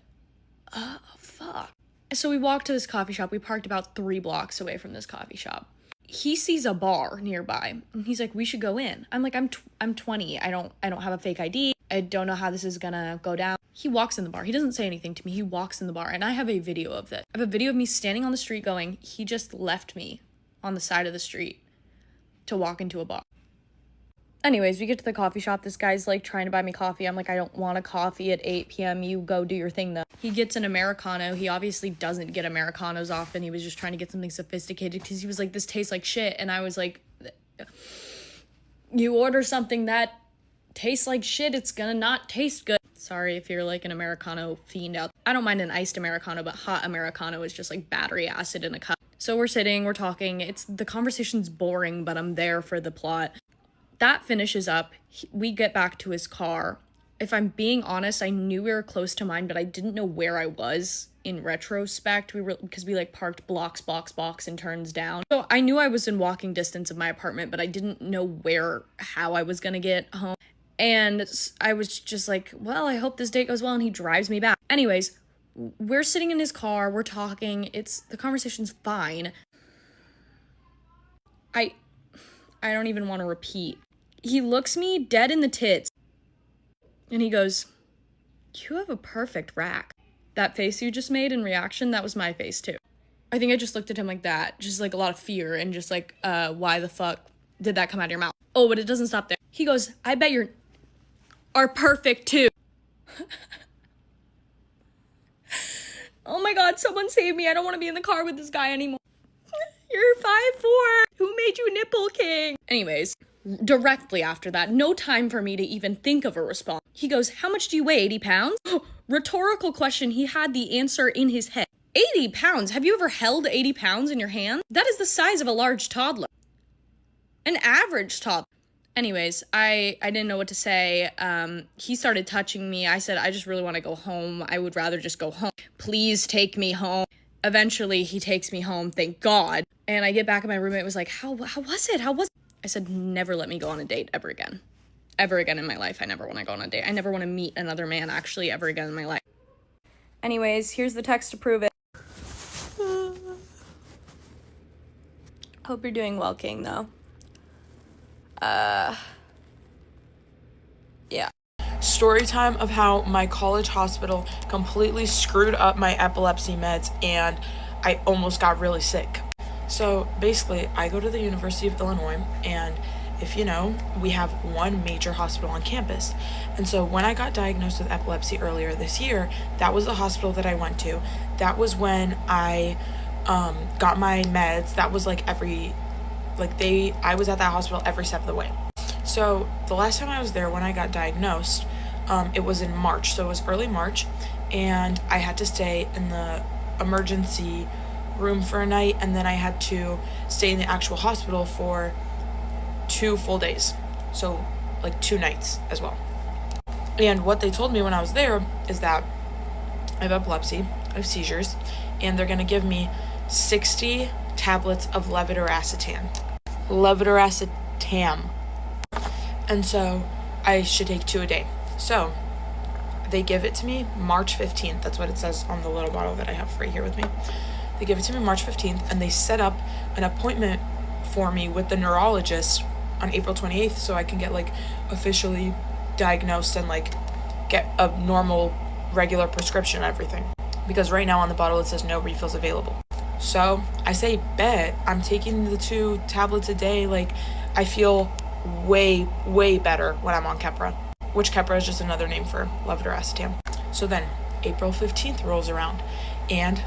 fuck. So we walk to this coffee shop. We parked about 3 blocks away from this coffee shop. He sees a bar nearby and he's like, "We should go in." I'm like, I'm 20. I don't have a fake ID. I don't know how this is gonna go down. He walks in the bar. He doesn't say anything to me. He walks in the bar and I have a video of this. I have a video of me standing on the street going, he just left me on the side of the street to walk into a bar. Anyways, we get to the coffee shop. This guy's like trying to buy me coffee. I'm like, "I don't want a coffee at 8 p.m. You go do your thing though." He gets an Americano. He obviously doesn't get Americanos often. He was just trying to get something sophisticated because he was like, "This tastes like shit." And I was like, "You order something that tastes like shit, it's gonna not taste good." Sorry if you're like an Americano fiend out. I don't mind an iced Americano, but hot Americano is just like battery acid in a cup. So we're sitting, we're talking. The conversation's boring, but I'm there for the plot. That finishes up. We get back to his car. If I'm being honest, I knew we were close to mine, but I didn't know where I was in retrospect. Because we like parked blocks and turns down. So I knew I was in walking distance of my apartment, but I didn't know how I was gonna get home. And I was just like, well, I hope this date goes well, and he drives me back. Anyways, we're sitting in his car, we're talking, the conversation's fine. I don't even want to repeat. He looks me dead in the tits and he goes, "You have a perfect rack." That face you just made in reaction, that was my face too. I think I just looked at him like that, just like a lot of fear and just like, why the fuck did that come out of your mouth? Oh, but it doesn't stop there. He goes, I bet you're are perfect too. Oh my god, someone save me. I don't want to be in the car with this guy anymore. You're 5'4". Who made you nipple king? Anyways, directly after that, no time for me to even think of a response. He goes, how much do you weigh, 80 pounds? Rhetorical question, he had the answer in his head. 80 pounds? Have you ever held 80 pounds in your hand? That is the size of a large toddler. An average toddler. Anyways, I didn't know what to say. He started touching me. I said, I just really want to go home. I would rather just go home. Please take me home. Eventually, he takes me home, thank God. And I get back and my roommate was like, how was it? I said, never let me go on a date ever again. Ever again in my life, I never want to go on a date. I never want to meet another man actually ever again in my life. Anyways, here's the text to prove it. Hope you're doing well, King, though. Yeah. Story time of how my college hospital completely screwed up my epilepsy meds and I almost got really sick. So basically, I go to the University of Illinois, and if you know, we have one major hospital on campus. And so when I got diagnosed with epilepsy earlier this year, that was the hospital that I went to. That was when I got my meds. That was like I was at that hospital every step of the way. So the last time I was there when I got diagnosed, it was in March. So it was early March, and I had to stay in the emergency room for a night, and then I had to stay in the actual hospital for 2 full days. So like 2 nights as well. And what they told me when I was there is that I have epilepsy, I have seizures, and they're gonna give me 60 tablets of levetiracetam. And so I should take 2 a day. So they give it to me March 15th. That's what it says on the little bottle that I have right here with me. They give it to me March 15th, and they set up an appointment for me with the neurologist on April 28th so I can get like officially diagnosed and like get a normal regular prescription and everything. Because right now on the bottle it says no refills available. So I say, bet, I'm taking the 2 tablets a day. Like, I feel way, way better when I'm on Keppra, which Keppra is just another name for levetiracetam. So then April 15th rolls around, and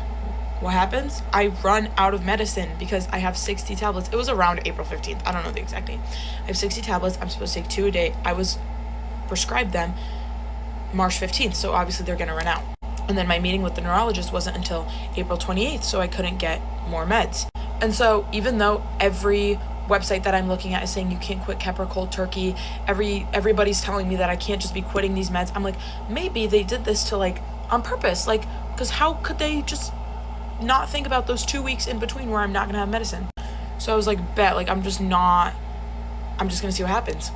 what happens? I run out of medicine because I have 60 tablets. It was around April 15th. I don't know the exact date. I have 60 tablets. I'm supposed to take 2 a day. I was prescribed them March 15th, so obviously they're gonna run out. And then my meeting with the neurologist wasn't until April 28th, so I couldn't get more meds. And so even though every website that I'm looking at is saying you can't quit Keppra cold turkey, everybody's telling me that I can't just be quitting these meds, I'm like, maybe they did this to like on purpose, like, because how could they just not think about those 2 weeks in between where I'm not gonna have medicine? So I was like, bet, like I'm just gonna see what happens.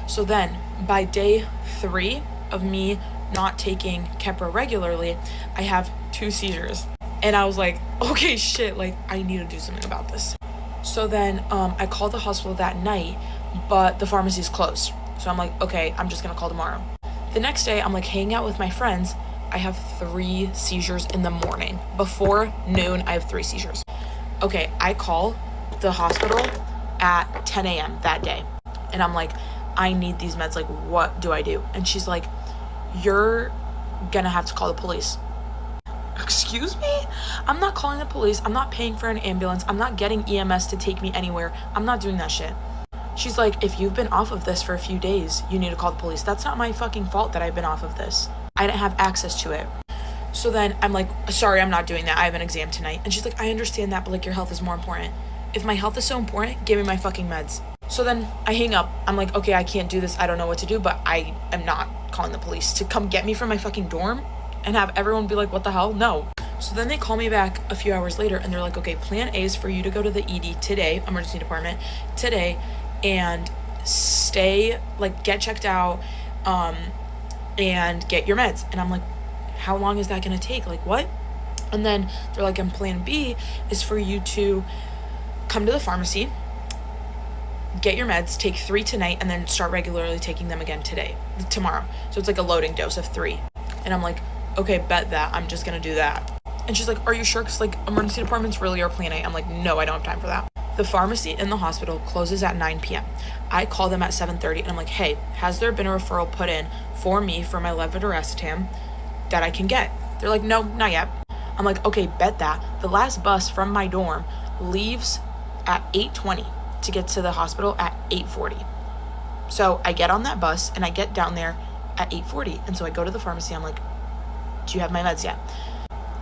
So then by day 3 of me not taking Keppra regularly, I have 2 seizures. And I was like, okay, shit, like I need to do something about this. So then I called the hospital that night, but the pharmacy's closed. So I'm like, okay, I'm just gonna call tomorrow. The next day, I'm like hanging out with my friends. I have 3 seizures in the morning. Before noon, I have 3 seizures. Okay, I call the hospital at 10 a.m. that day. And I'm like, I need these meds, like what do I do? And she's like, you're gonna have to call the police. Excuse me? I'm not calling the police. I'm not paying for an ambulance. I'm not getting EMS to take me anywhere. I'm not doing that shit. She's like, if you've been off of this for a few days, you need to call the police. That's not my fucking fault that I've been off of this. I didn't have access to it. So then I'm like, sorry, I'm not doing that. I have an exam tonight. And she's like, I understand that, but like your health is more important. If my health is so important, give me my fucking meds. So then I hang up. I'm like, okay, I can't do this. I don't know what to do, but I am not calling the police to come get me from my fucking dorm and have everyone be like, what the hell? No. So then they call me back a few hours later and they're like, okay, plan A is for you to go to the ED today, emergency department, today, and stay, like get checked out, and get your meds. And I'm like, how long is that gonna take? Like what? And then they're like, and plan B is for you to come to the pharmacy, get your meds, take 3 tonight, and then start regularly taking them again tomorrow. So it's like a loading dose of 3. And I'm like, okay, bet that. I'm just gonna do that. And she's like, are you sure? Because like emergency departments really are plan A. I'm like, no, I don't have time for that. The pharmacy in the hospital closes at 9 p.m. I call them at 7:30 and I'm like, hey, has there been a referral put in for me for my levetiracetam that I can get? They're like, no, not yet. I'm like, okay, bet that. The last bus from my dorm leaves at 8:20 to get to the hospital at 8:40. So I get on that bus and I get down there at 8:40. And so I go to the pharmacy. I'm like, do you have my meds yet?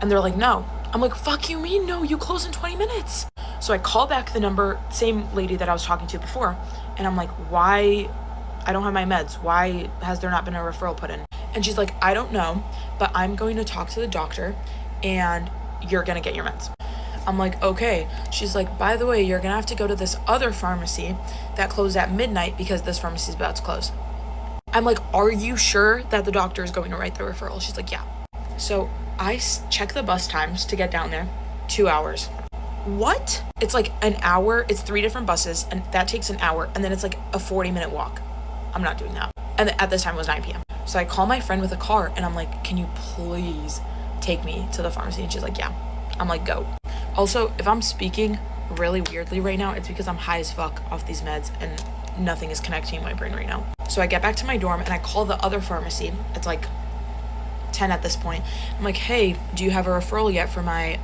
And they're like, no. I'm like, fuck you mean no, you close in 20 minutes. So I call back the number, same lady that I was talking to before. And I'm like, why? I don't have my meds. Why has there not been a referral put in? And she's like, I don't know, but I'm going to talk to the doctor and you're going to get your meds. I'm like, okay. She's like, by the way, you're going to have to go to this other pharmacy that closed at midnight because this pharmacy is about to close. I'm like, are you sure that the doctor is going to write the referral? She's like, yeah. So I check the bus times to get down there, 2 hours. What? It's like an hour. It's 3 different buses and that takes an hour. And then it's like a 40-minute walk. I'm not doing that. And at this time it was 9 p.m. So I call my friend with a car and I'm like, can you please take me to the pharmacy? And she's like, yeah. I'm like, go. Also, if I'm speaking really weirdly right now, it's because I'm high as fuck off these meds and nothing is connecting in my brain right now. So I get back to my dorm and I call the other pharmacy. It's like 10 at this point. I'm like, hey, do you have a referral yet for my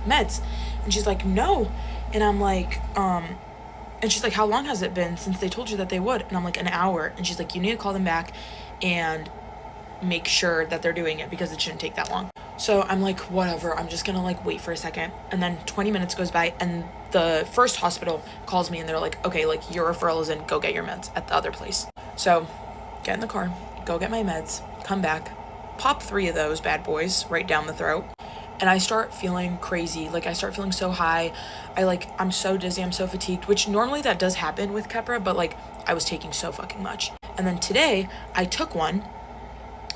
meds? And she's like, no. And I'm like, and she's like, how long has it been since they told you that they would? And I'm like, an hour. And she's like, you need to call them back and make sure that they're doing it because it shouldn't take that long. So I'm like, whatever, I'm just gonna like wait for a second. And then 20 minutes goes by and the first hospital calls me and they're like, okay, like your referral is in, go get your meds at the other place. So get in the car, go get my meds, come back, pop 3 of those bad boys right down the throat. And I start feeling crazy. Like I start feeling so high. I'm so dizzy, I'm so fatigued, which normally that does happen with Keppra, but like I was taking so fucking much. And then today I took one.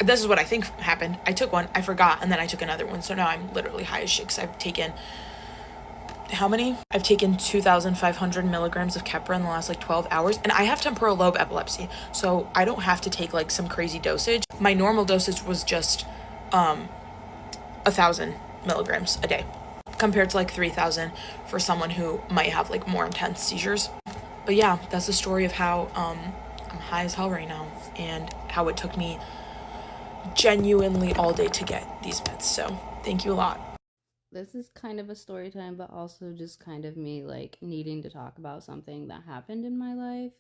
This is what I think happened. I took one, I forgot, and then I took another one. So now I'm literally high as shit because I've taken, how many? I've taken 2,500 milligrams of Keppra in the last like 12 hours. And I have temporal lobe epilepsy. So I don't have to take like some crazy dosage. My normal dosage was just 1,000 milligrams a day compared to like 3,000 for someone who might have like more intense seizures. But yeah, that's the story of how I'm high as hell right now and how it took me genuinely all day to get these meds. So thank you a lot. This is kind of a story time, but also just kind of me like needing to talk about something that happened in my life.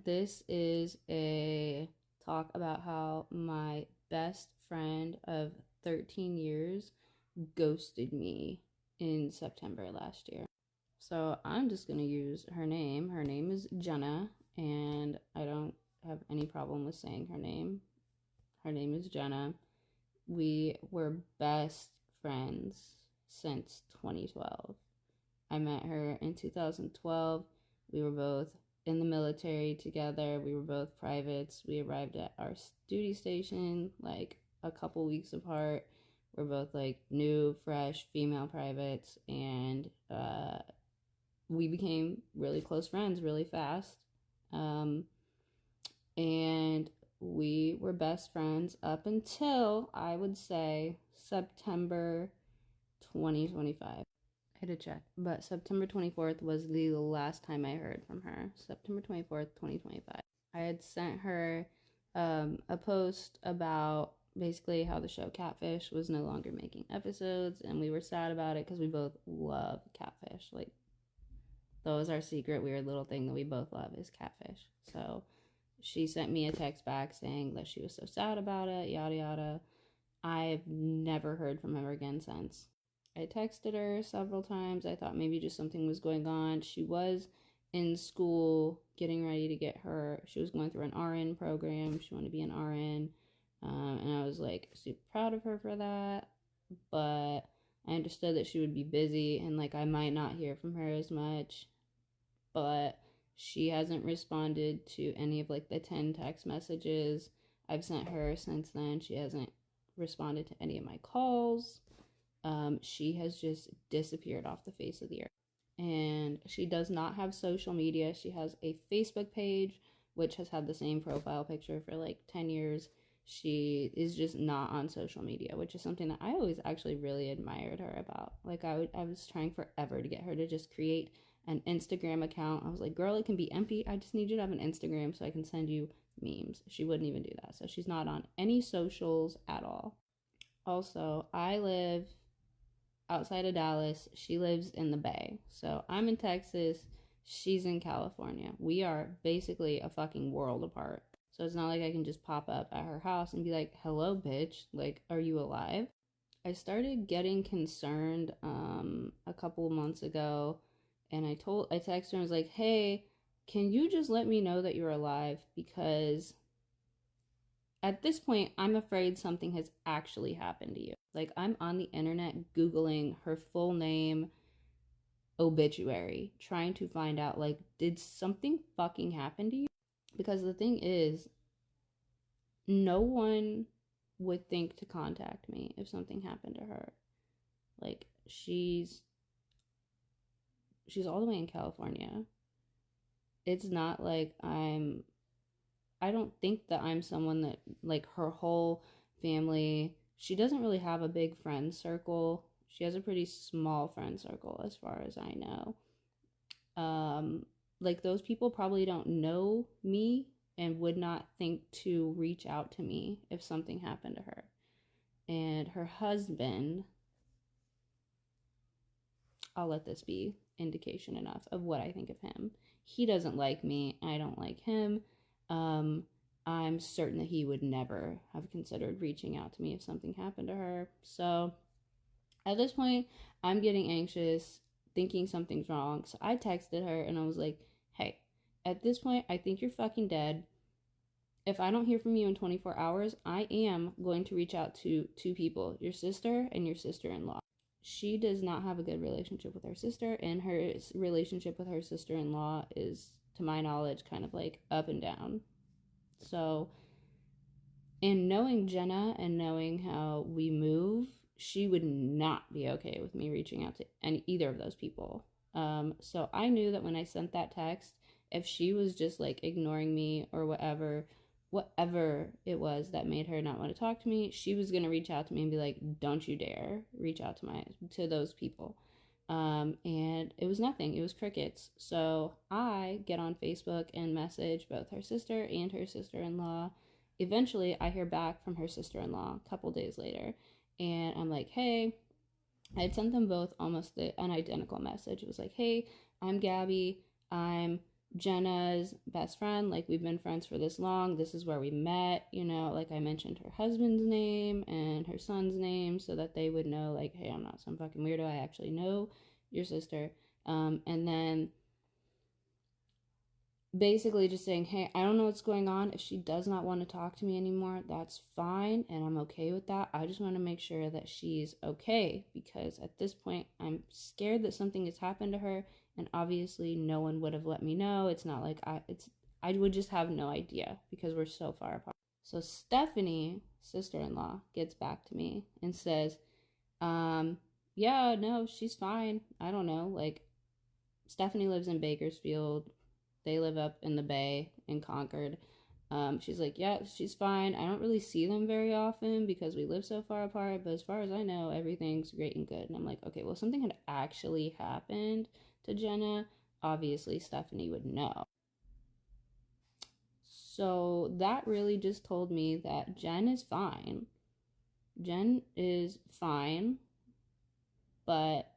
This is a talk about how my best friend of 13 years ghosted me in September last year. So I'm just gonna use her name. Her name is Jenna, and I don't have any problem with saying her name. Her name is Jenna. We were best friends since 2012. I met her in 2012. We were both in the military together. We were both privates. We arrived at our duty station like a couple weeks apart. We're both like new, fresh female privates, and we became really close friends really fast. And we were best friends up until, I would say, September 2025. I had to check, but September 24th was the last time I heard from her. September 24th, 2025. I had sent her a post about basically how the show Catfish was no longer making episodes, and we were sad about it because we both love Catfish. Like, that was our secret weird little thing that we both love is Catfish. So she sent me a text back saying that she was so sad about it, yada yada. I've never heard from her again since. I texted her several times. I thought maybe just something was going on. She was in school getting ready to get her, she was going through an RN program. She wanted to be an RN. And I was like super proud of her for that. But I understood that she would be busy and like I might not hear from her as much. But she hasn't responded to any of like the 10 text messages I've sent her since then. She hasn't responded to any of my calls. She has just disappeared off the face of the earth. And she does not have social media. She has a Facebook page, which has had the same profile picture for like 10 years. She is just not on social media, which is something that I always actually really admired her about. Like I was trying forever to get her to just create an Instagram account. I was like, girl, it can be empty. I just need you to have an Instagram so I can send you memes. She wouldn't even do that. So she's not on any socials at all. Also, I live outside of Dallas. She lives in the Bay. So I'm in Texas. She's in California. We are basically a fucking world apart. So it's not like I can just pop up at her house and be like, hello, bitch. Like, are you alive? I started getting concerned a couple of months ago, and I texted her, I was like, hey, can you just let me know that you're alive? Because at this point, I'm afraid something has actually happened to you. Like, I'm on the internet Googling her full name, obituary, trying to find out, like, did something fucking happen to you? Because the thing is, no one would think to contact me if something happened to her. Like, she's all the way in California. It's not like I don't think that I'm someone that, like, her whole family, she doesn't really have a big friend circle. She has a pretty small friend circle as far as I know. Like, those people probably don't know me and would not think to reach out to me if something happened to her. And her husband, I'll let this be indication enough of what I think of him. He doesn't like me. I don't like him. I'm certain that he would never have considered reaching out to me if something happened to her. So at this point, I'm getting anxious, thinking something's wrong. So I texted her and I was like, hey, at this point, I think you're fucking dead. If I don't hear from you in 24 hours, I am going to reach out to two people, your sister and your sister-in-law. She does not have a good relationship with her sister, and her relationship with her sister-in-law is, to my knowledge, kind of like up and down. So, in knowing Jenna and knowing how we move, she would not be okay with me reaching out to either of those people. So I knew that when I sent that text, if she was just like ignoring me or whatever it was that made her not want to talk to me, she was going to reach out to me and be like, don't you dare reach out to those people. And it was nothing. It was crickets. So I get on Facebook and message both her sister and her sister-in-law. Eventually, I hear back from her sister-in-law a couple days later. And I'm like, hey, I had sent them both almost an identical message. It was like, hey, I'm Gabby. I'm Jenna's best friend. Like, we've been friends for this long. This is where we met. You know, like, I mentioned her husband's name and her son's name so that they would know, like, hey, I'm not some fucking weirdo. I actually know your sister. And then basically just saying, hey, I don't know what's going on. If she does not want to talk to me anymore, that's fine, and I'm okay with that. I just want to make sure that she's okay, because at this point, I'm scared that something has happened to her, and obviously no one would have let me know. It's not like I would just have no idea because we're so far apart. So Stephanie, sister-in-law, gets back to me and says, yeah, no, she's fine. I don't know, like, Stephanie lives in Bakersfield. They live up in the Bay in Concord. She's like, yeah, she's fine. I don't really see them very often because we live so far apart, but as far as I know, everything's great and good. And I'm like, okay, well, if something had actually happened to Jenna, obviously Stephanie would know. So that really just told me that Jen is fine. Jen is fine, but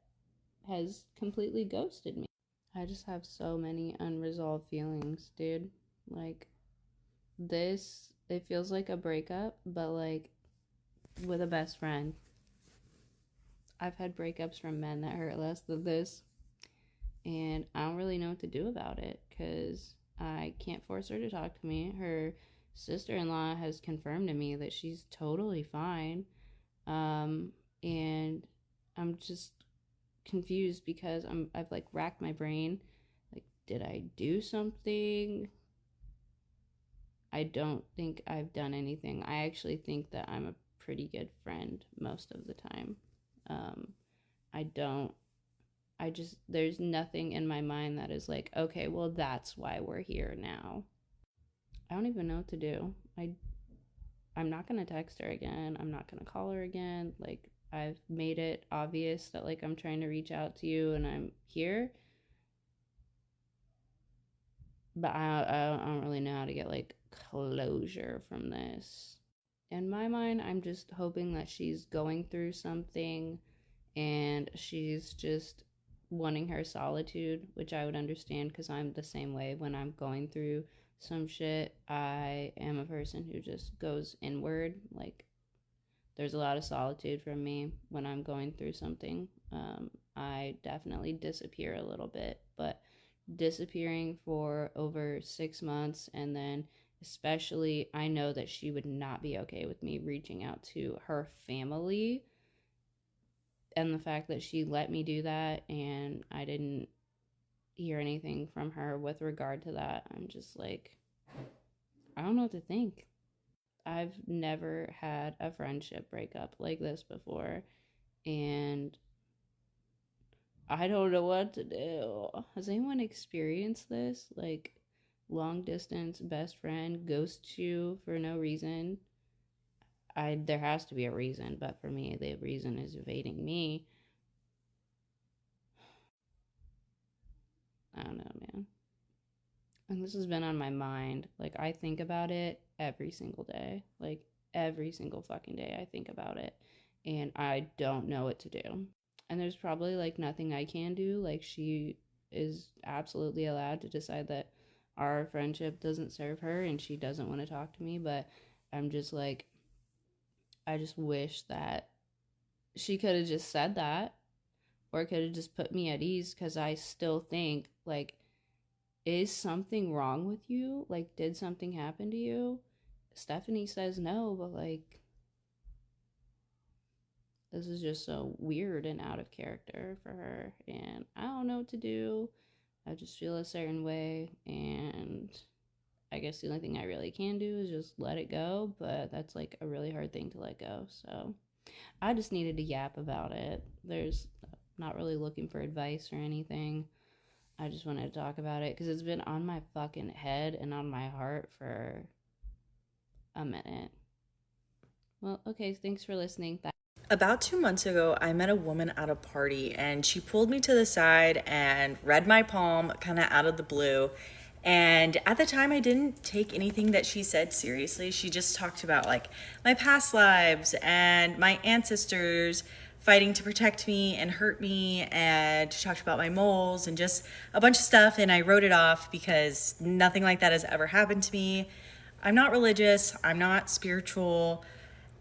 has completely ghosted me. I just have so many unresolved feelings, dude. Like, this, it feels like a breakup, but like with a best friend. I've had breakups from men that hurt less than this, and I don't really know what to do about it because I can't force her to talk to me. Her sister-in-law has confirmed to me that she's totally fine, and I'm just confused because I've like racked my brain, like, did I do something? I don't think I've done anything. I actually think that I'm a pretty good friend most of the time. There's nothing in my mind that is like, okay, well, that's why we're here now. I don't even know what to do. I'm not gonna text her again. I'm not gonna call her again. Like, I've made it obvious that, like, I'm trying to reach out to you and I'm here. But I don't really know how to get, like, closure from this. In my mind, I'm just hoping that she's going through something and she's just wanting her solitude, which I would understand because I'm the same way. When I'm going through some shit, I am a person who just goes inward. Like, there's a lot of solitude from me when I'm going through something. I definitely disappear a little bit, but disappearing for over 6 months, and then especially I know that she would not be okay with me reaching out to her family, and the fact that she let me do that and I didn't hear anything from her with regard to that, I'm just like, I don't know what to think. I've never had a friendship breakup like this before, and I don't know what to do. Has anyone experienced this? Like, long distance best friend ghosts you for no reason. There has to be a reason, but for me, the reason is evading me. I don't know, man. And this has been on my mind. Like, I think about it every single day. Like, every single fucking day I think about it. And I don't know what to do. And there's probably, like, nothing I can do. Like, she is absolutely allowed to decide that our friendship doesn't serve her and she doesn't want to talk to me. But I'm just like, I just wish that she could have just said that, or could have just put me at ease, because I still think, like, is something wrong with you? Like, did something happen to you? Stephanie says no, but, like, this is just so weird and out of character for her, and I don't know what to do. I just feel a certain way, and I guess the only thing I really can do is just let it go, but that's, like, a really hard thing to let go, so I just needed to yap about it. There's not really looking for advice or anything. I just wanted to talk about it because it's been on my fucking head and on my heart for a minute. Well, okay, thanks for listening. Bye. About 2 months ago, I met a woman at a party and she pulled me to the side and read my palm kind of out of the blue. And at the time, I didn't take anything that she said seriously. She just talked about, like, my past lives and my ancestors fighting to protect me and hurt me, and she talked about my moles and just a bunch of stuff, and I wrote it off because nothing like that has ever happened to me. I'm not religious, I'm not spiritual,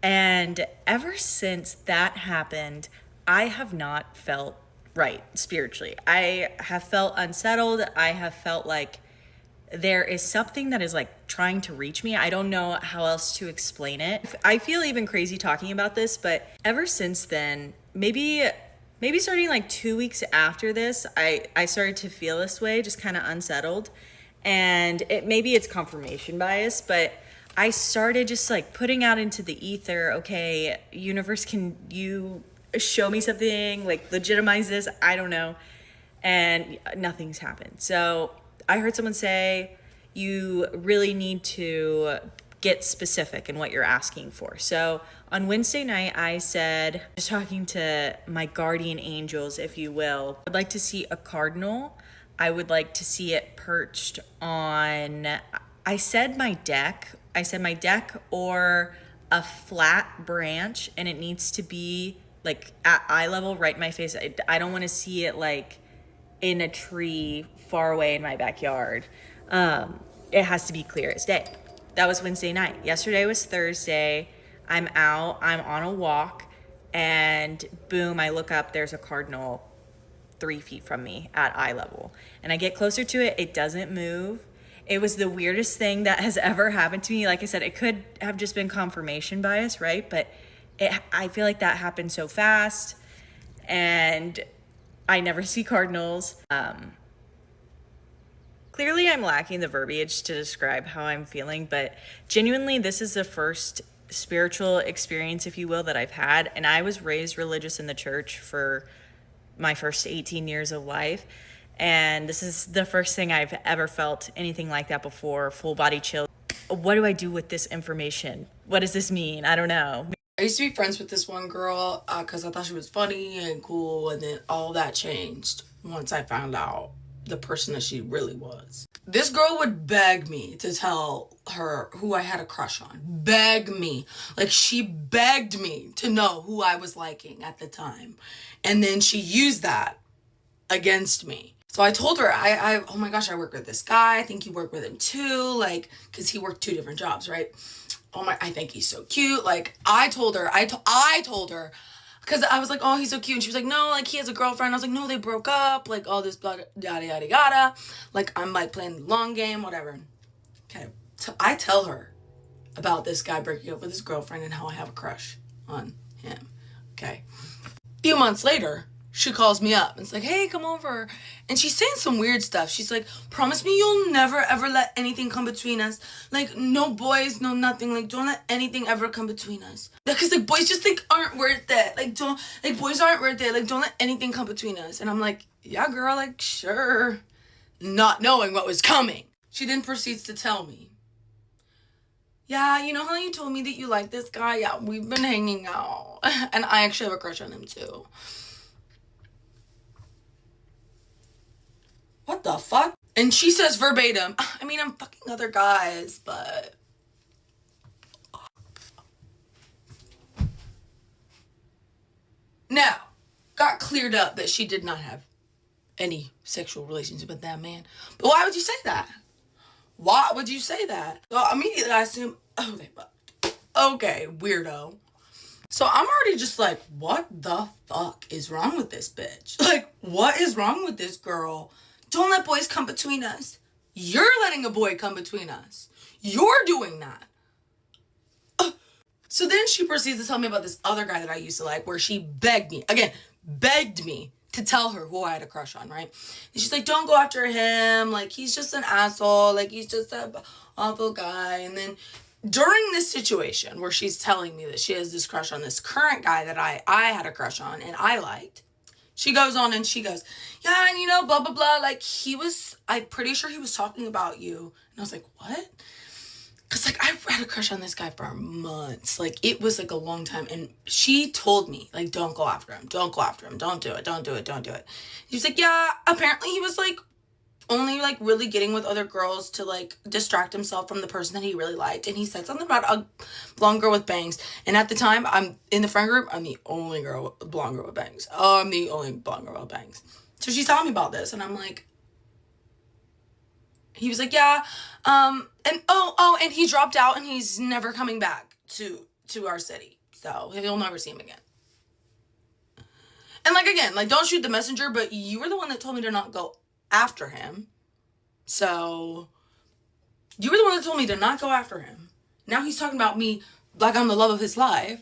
and ever since that happened, I have not felt right spiritually. I have felt unsettled. I have felt like there is something that is, like, trying to reach me. I don't know how else to explain it. I feel even crazy talking about this, but ever since then, maybe starting like 2 weeks after this, I started to feel this way, just kind of unsettled. And maybe it's confirmation bias, but I started just, like, putting out into the ether, okay, universe, can you show me something, like, legitimize this? I don't know. And nothing's happened. So I heard someone say you really need to get specific in what you're asking for. So on Wednesday night, I said, just talking to my guardian angels, if you will, I'd like to see a cardinal. I would like to see it perched on, I said my deck or a flat branch, and it needs to be, like, at eye level, right in my face. I don't want to see it, like, in a tree far away in my backyard. It has to be clear as day. That was Wednesday night. Yesterday was Thursday. I'm out, I'm on a walk, and boom, I look up, there's a cardinal 3 feet from me at eye level. And I get closer to it, it doesn't move. It was the weirdest thing that has ever happened to me. Like I said, it could have just been confirmation bias, right? But I feel like that happened so fast, and I never see cardinals. Clearly I'm lacking the verbiage to describe how I'm feeling, but genuinely this is the first spiritual experience, if you will, that I've had. And I was raised religious in the church for my first 18 years of life. And this is the first thing I've ever felt anything like that before. Full body chill. what do I do with this information? What does this mean? I don't know. I used to be friends with this one girl because I thought she was funny and cool, and then all that changed once I found out the person that she really was. This girl would beg me to tell her who I had a crush on. Beg me. Like, she begged me to know who I was liking at the time. And then she used that against me. So I told her, oh my gosh, I work with this guy. I think you work with him too. Like, because he worked 2 different jobs, right? Oh my, I think he's so cute. Like, I told her, because I was like, oh, he's so cute. And she was like, no, like, he has a girlfriend. I was like, no, they broke up. Like, all this, blah, yada, yada, yada. Like, I'm, like, playing the long game, whatever. Okay. So I tell her about this guy breaking up with his girlfriend and how I have a crush on him. Okay. A few months later, she calls me up and it's like, hey, come over. And she's saying some weird stuff. She's like, promise me you'll never ever let anything come between us. Like, no boys, no nothing. Like, don't let anything ever come between us. Because, like, boys just, like, aren't worth it. Like, boys aren't worth it. Like, don't let anything come between us. And I'm like, yeah, girl, like, sure. Not knowing what was coming. She then proceeds to tell me, yeah, you know how you told me that you like this guy? Yeah, we've been hanging out. And I actually have a crush on him, too. What the fuck? And she says verbatim, I mean, I'm fucking other guys, but... Now, got cleared up that she did not have any sexual relations with that man. But why would you say that? Why would you say that? So immediately I assume, oh, they fucked. Okay, weirdo. So I'm already just like, what the fuck is wrong with this bitch? Like, what is wrong with this girl? Don't let boys come between us. You're letting a boy come between us. You're doing that. So then she proceeds to tell me about this other guy that I used to like, where she begged me to tell her who I had a crush on, right? And she's like, don't go after him. Like, he's just an asshole. Like, he's just an awful guy. And then during this situation where she's telling me that she has this crush on this current guy that I had a crush on and I liked, she goes on and she goes, yeah, and you know, blah, blah, blah. Like, I'm pretty sure he was talking about you. And I was like, what? Because, like, I had a crush on this guy for months. Like, it was, like, a long time. And she told me, like, don't go after him. Don't go after him. Don't do it. Don't do it. Don't do it. He was like, yeah, apparently he was, like, only, like, really getting with other girls to, like, distract himself from the person that he really liked. And he said something about a blonde girl with bangs. And at the time, I'm in the friend group, I'm the only blonde girl with bangs. Oh, I'm the only blonde girl with bangs. So she's telling me about this, and I'm like, he was like, yeah, and and he dropped out, and he's never coming back to our city. So you'll never see him again. And, like, again, like, don't shoot the messenger, but you were the one that told me to not go after him. So you were the one that told me to not go after him. Now he's talking about me like I'm the love of his life.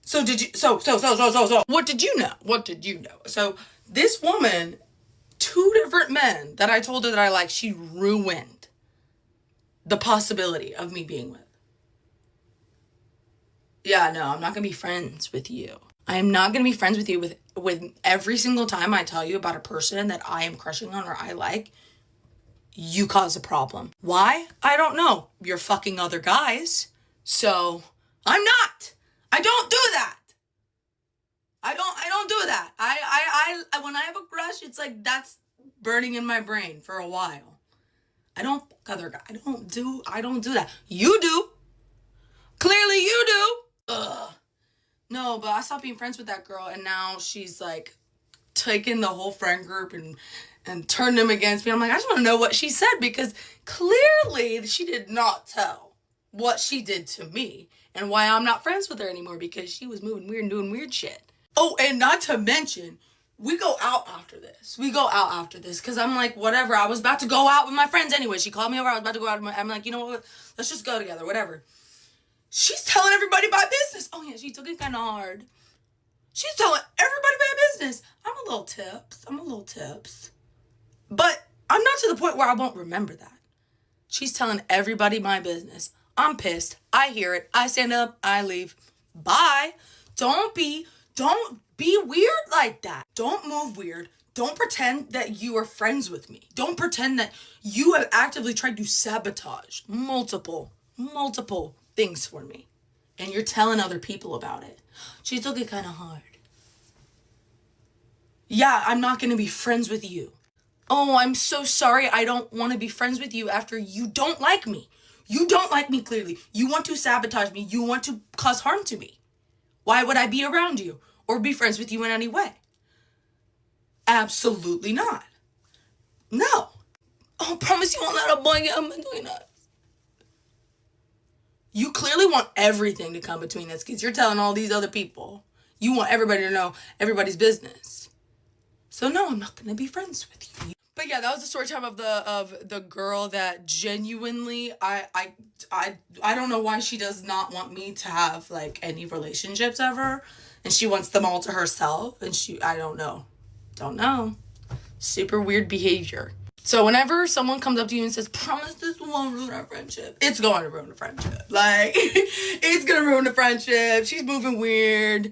So what did you know? What did you know? So this woman, 2 different men that I told her that I liked, she ruined the possibility of me being with. Yeah, no, I'm not gonna be friends with you. I am not going to be friends with you with every single time I tell you about a person that I am crushing on or I like, you cause a problem. Why? I don't know. You're fucking other guys. So I'm not. I don't do that. I don't do that. I when I have a crush, it's like that's burning in my brain for a while. I don't fuck other guys. I don't do that. You do. Clearly you do. Ugh. No, but I stopped being friends with that girl, and now she's, like, taking the whole friend group and turned them against me. I'm like, I just want to know what she said, because clearly she did not tell what she did to me and why I'm not friends with her anymore, because she was moving weird and doing weird shit. Oh, and not to mention, we go out after this. Because I'm like, whatever. I was about to go out with my friends anyway. She called me over. I was about to go out. I'm like, you know what? Let's just go together, whatever. She's telling everybody my business. Oh, yeah, she took it kind of hard. She's telling everybody my business. I'm a little tips. But I'm not to the point where I won't remember that. She's telling everybody my business. I'm pissed. I hear it. I stand up. I leave. Bye. Don't be weird like that. Don't move weird. Don't pretend that you are friends with me. Don't pretend that you have actively tried to sabotage multiple things for me. And you're telling other people about it. She took it kind of hard. Yeah, I'm not going to be friends with you. Oh, I'm so sorry. I don't want to be friends with you after you don't like me. You don't like me clearly. You want to sabotage me. You want to cause harm to me. Why would I be around you or be friends with you in any way? Absolutely not. No. Oh, promise you won't let a boy get in between us. You clearly want everything to come between us because you're telling all these other people. You want everybody to know everybody's business. So no, I'm not going to be friends with you. But yeah, that was the story time of the girl that genuinely, I don't know why she does not want me to have like any relationships ever. And she wants them all to herself. And I don't know. Don't know. Super weird behavior. So whenever someone comes up to you and says, promise this won't ruin our friendship, it's going to ruin the friendship. Like, it's going to ruin the friendship. She's moving weird.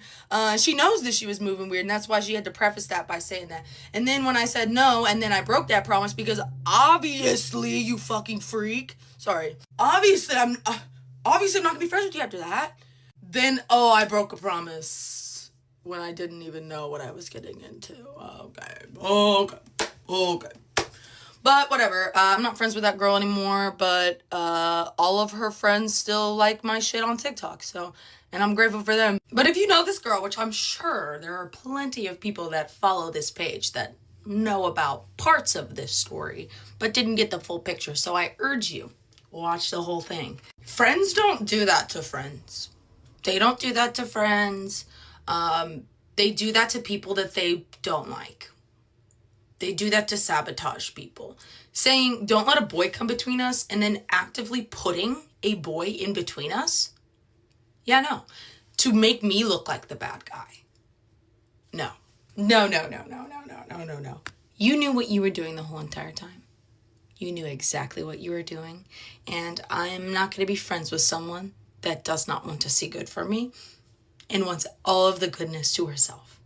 She knows that she was moving weird, and that's why she had to preface that by saying that. And then when I said no, and then I broke that promise because obviously, you fucking freak. Sorry. Obviously, I'm not going to be friends with you after that. Then, I broke a promise when I didn't even know what I was getting into. Okay. But whatever, I'm not friends with that girl anymore, but all of her friends still like my shit on TikTok, and I'm grateful for them. But if you know this girl, which I'm sure there are plenty of people that follow this page that know about parts of this story, but didn't get the full picture, so I urge you, watch the whole thing. Friends don't do that to friends. They don't do that to friends. They do that to people that they don't like. They do that to sabotage people. Saying, don't let a boy come between us, and then actively putting a boy in between us? Yeah, no. To make me look like the bad guy. No. No. You knew what you were doing the whole entire time. You knew exactly what you were doing. And I'm not going to be friends with someone that does not want to see good for me and wants all of the goodness to herself.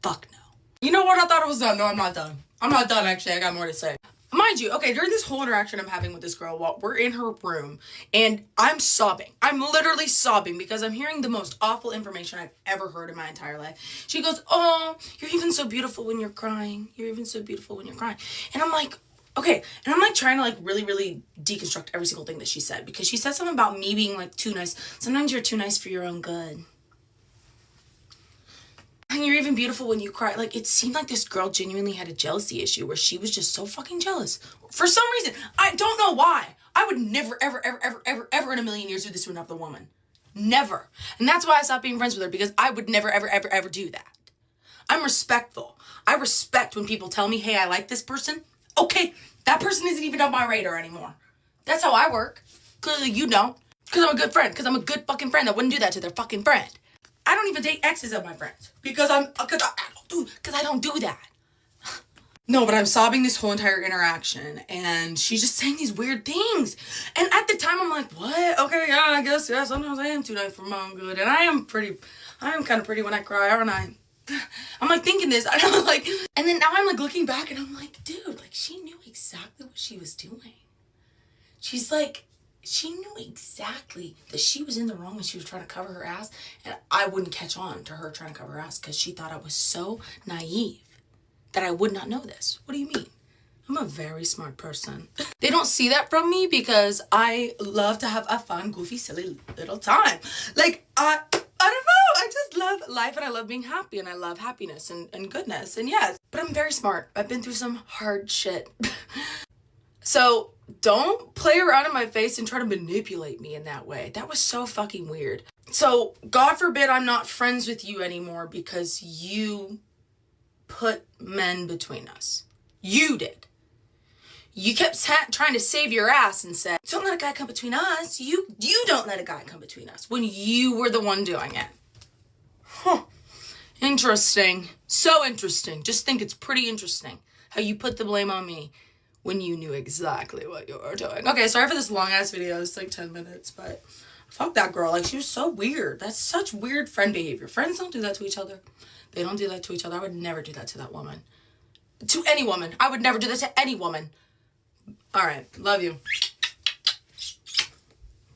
Fuck no. You know what? I thought it was done. No, I'm not done. I'm not done, actually. I got more to say. Mind you, okay, during this whole interaction I'm having with this girl, while we're in her room, and I'm sobbing. I'm literally sobbing because I'm hearing the most awful information I've ever heard in my entire life. She goes, oh, you're even so beautiful when you're crying. You're even so beautiful when you're crying. And I'm like, okay. And I'm like trying to like really deconstruct every single thing that she said, because she said something about me being like too nice. Sometimes you're too nice for your own good. And you're even beautiful when you cry. Like, it seemed like this girl genuinely had a jealousy issue where she was just so fucking jealous. For some reason. I don't know why. I would never, ever in a million years do this to another woman. Never. And that's why I stopped being friends with her, because I would never, ever do that. I'm respectful. I respect when people tell me, hey, I like this person. Okay, that person isn't even on my radar anymore. That's how I work. Clearly you don't. Because I'm a good friend. Because I'm a good fucking friend that wouldn't do that to their fucking friend. I don't even date exes of my friends because I don't do that. No, but I'm sobbing this whole entire interaction, and she's just saying these weird things. And at the time, I'm like, what? Okay, yeah, I guess, yeah, sometimes I am too nice for my own good, and I am kind of pretty when I cry, aren't I? I'm like thinking this, and I'm like, and then now I'm like looking back, and I'm like, dude, like she knew exactly what she was doing. She's like, she knew exactly that she was in the wrong when she was trying to cover her ass, and I wouldn't catch on to her trying to cover her ass because she thought I was so naive that I would not know this. What do you mean? I'm a very smart person. They don't see that from me because I love to have a fun, goofy, silly little time. Like, I don't know. I just love life, and I love being happy, and I love happiness and goodness, and yes. But I'm very smart. I've been through some hard shit. So don't play around in my face and try to manipulate me in that way. That was so fucking weird. So God forbid I'm not friends with you anymore because you put men between us. You did. You kept trying to save your ass and said, don't let a guy come between us. You don't let a guy come between us when you were the one doing it. Huh. Interesting. So interesting. Just think it's pretty interesting how you put the blame on me when you knew exactly what you were doing. Okay, sorry for this long-ass video. It's like 10 minutes, but fuck that girl. Like, she was so weird. That's such weird friend behavior. Friends don't do that to each other. They don't do that to each other. I would never do that to that woman. To any woman. I would never do this to any woman. All right. Love you.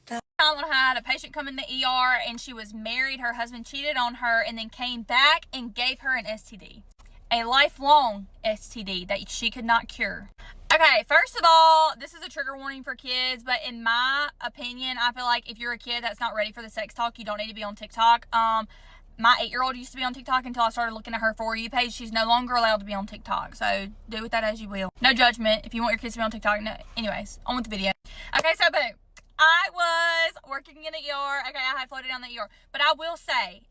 When I had a patient come in the ER and she was married, her husband cheated on her and then came back and gave her an STD. A lifelong STD that she could not cure. Okay, first of all, this is a trigger warning for kids, but in my opinion, I feel like if you're a kid that's not ready for the sex talk, you don't need to be on TikTok. My 8-year-old used to be on TikTok until I started looking at her For You page. She's no longer allowed to be on TikTok, so do with that as you will. No judgment if you want your kids to be on TikTok. No. Anyways, on with the video. Okay, so boom. I was working in the ER. Okay, I had floated down the ER. But I will say,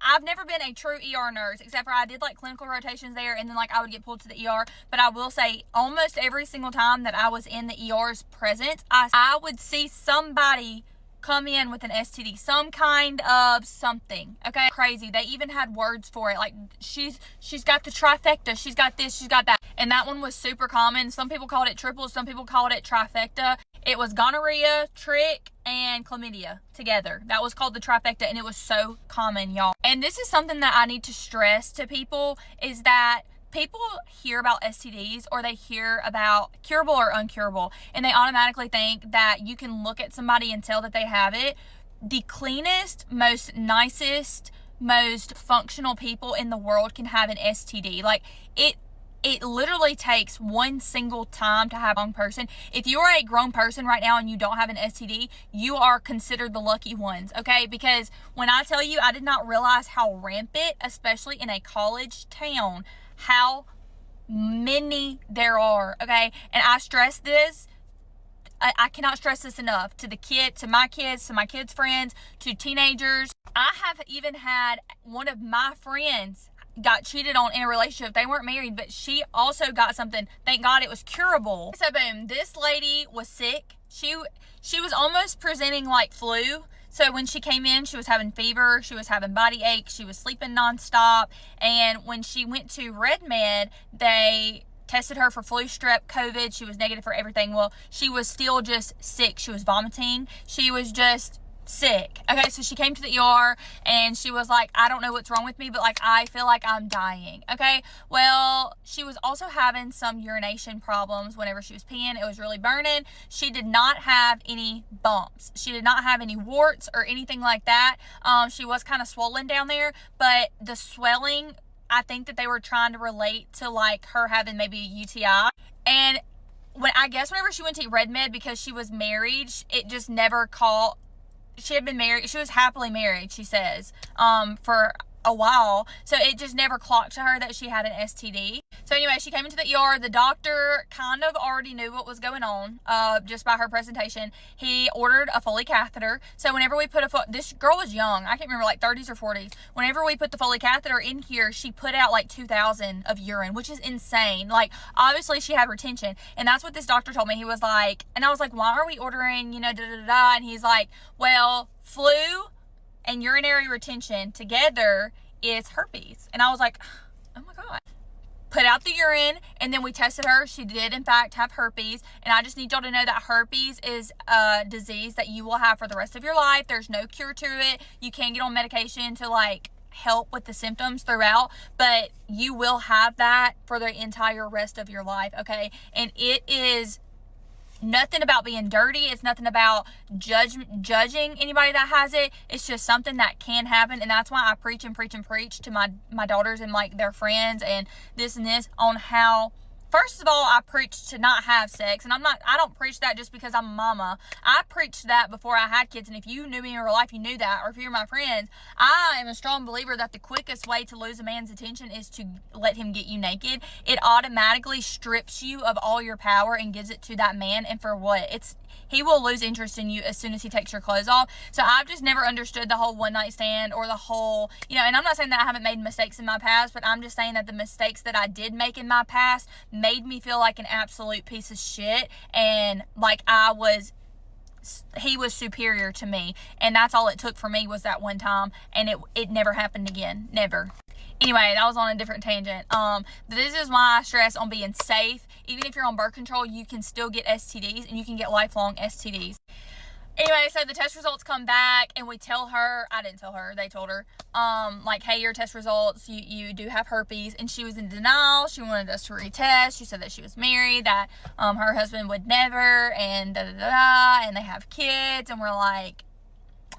I've never been a true ER nurse, except for I did like clinical rotations there, and then like I would get pulled to the ER. But I will say, almost every single time that I was in the ER's presence, I would see somebody come in with an STD, some kind of something. Okay, crazy. They even had words for it, like she's got the trifecta, she's got this, she's got that, and that one was super common. Some people called it triple, some people called it trifecta. It was gonorrhea, trick, and chlamydia together. That was called the trifecta, and it was so common, y'all. And this is something that I need to stress to people, is that people hear about STDs, or they hear about curable or uncurable, and they automatically think that you can look at somebody and tell that they have it. The cleanest, most nicest, most functional people in the world can have an STD. Like, it literally takes one single time to have a young person. If you are a grown person right now and you don't have an STD, you are considered the lucky ones, okay? Because when I tell you, I did not realize how rampant, especially in a college town, how many there are, okay? And I stress this. I cannot stress this enough to my kids, to my kids' friends, to teenagers. I have even had one of my friends got cheated on in a relationship. They weren't married, but she also got something. Thank God it was curable. So boom, this lady was sick. She was almost presenting like flu. So when she came in, she was having fever, she was having body aches, she was sleeping nonstop. And when she went to Red Med, they tested her for flu, strep, COVID. She was negative for everything. Well, she was still just sick. She was vomiting. She was just sick. Okay, so she came to the ER and she was like, I don't know what's wrong with me, but like I feel like I'm dying. Okay, well, she was also having some urination problems whenever she was peeing. It was really burning. She did not have any bumps, she did not have any warts or anything like that. She was kind of swollen down there, but the swelling, I think that they were trying to relate to like her having maybe a UTI. And whenever she went to Red Med, because she was married, it just never caught. She had been married. She was happily married, she says, for a while. So it just never clocked to her that she had an STD. So anyway, she came into the ER. The doctor kind of already knew what was going on, just by her presentation. He ordered a Foley catheter. So whenever we put this girl was young. I can't remember, like 30s or 40s. Whenever we put the Foley catheter in here, she put out like 2,000 of urine, which is insane. Like, obviously she had retention. And that's what this doctor told me. He was like, and I was like, why are we ordering, da-da-da-da? And he's like, well, flu and urinary retention together is herpes. And I was like, oh my God. Put out the urine, and then we tested her. She did in fact have herpes, and I just need y'all to know that herpes is a disease that you will have for the rest of your life. There's no cure to it. You can get on medication to like help with the symptoms throughout, but you will have that for the entire rest of your life, okay? And it is nothing about being dirty. It's nothing about judging anybody that has it. It's just something that can happen. And that's why I preach and preach and preach to my daughters and like their friends and this on how, first of all, I preach to not have sex. And I don't preach that just because I'm a mama. I preached that before I had kids. And if you knew me in real life, you knew that. Or if you're my friends, I am a strong believer that the quickest way to lose a man's attention is to let him get you naked. It automatically strips you of all your power and gives it to that man. And for what? He will lose interest in you as soon as he takes your clothes off. So I've just never understood the whole one night stand or the whole, and I'm not saying that I haven't made mistakes in my past, but I'm just saying that the mistakes that I did make in my past made me feel like an absolute piece of shit, and like he was superior to me. And that's all it took for me was that one time, and it never happened again. Never. Anyway, that was on a different tangent. This is why I stress on being safe. Even if you're on birth control, you can still get STDs, and you can get lifelong STDs. Anyway, so the test results come back and we tell her, I didn't tell her, they told her, like, hey, your test results, you do have herpes. And she was in denial. She wanted us to retest. She said that she was married, that her husband would never, and da-da-da-da, and they have kids. And we're like,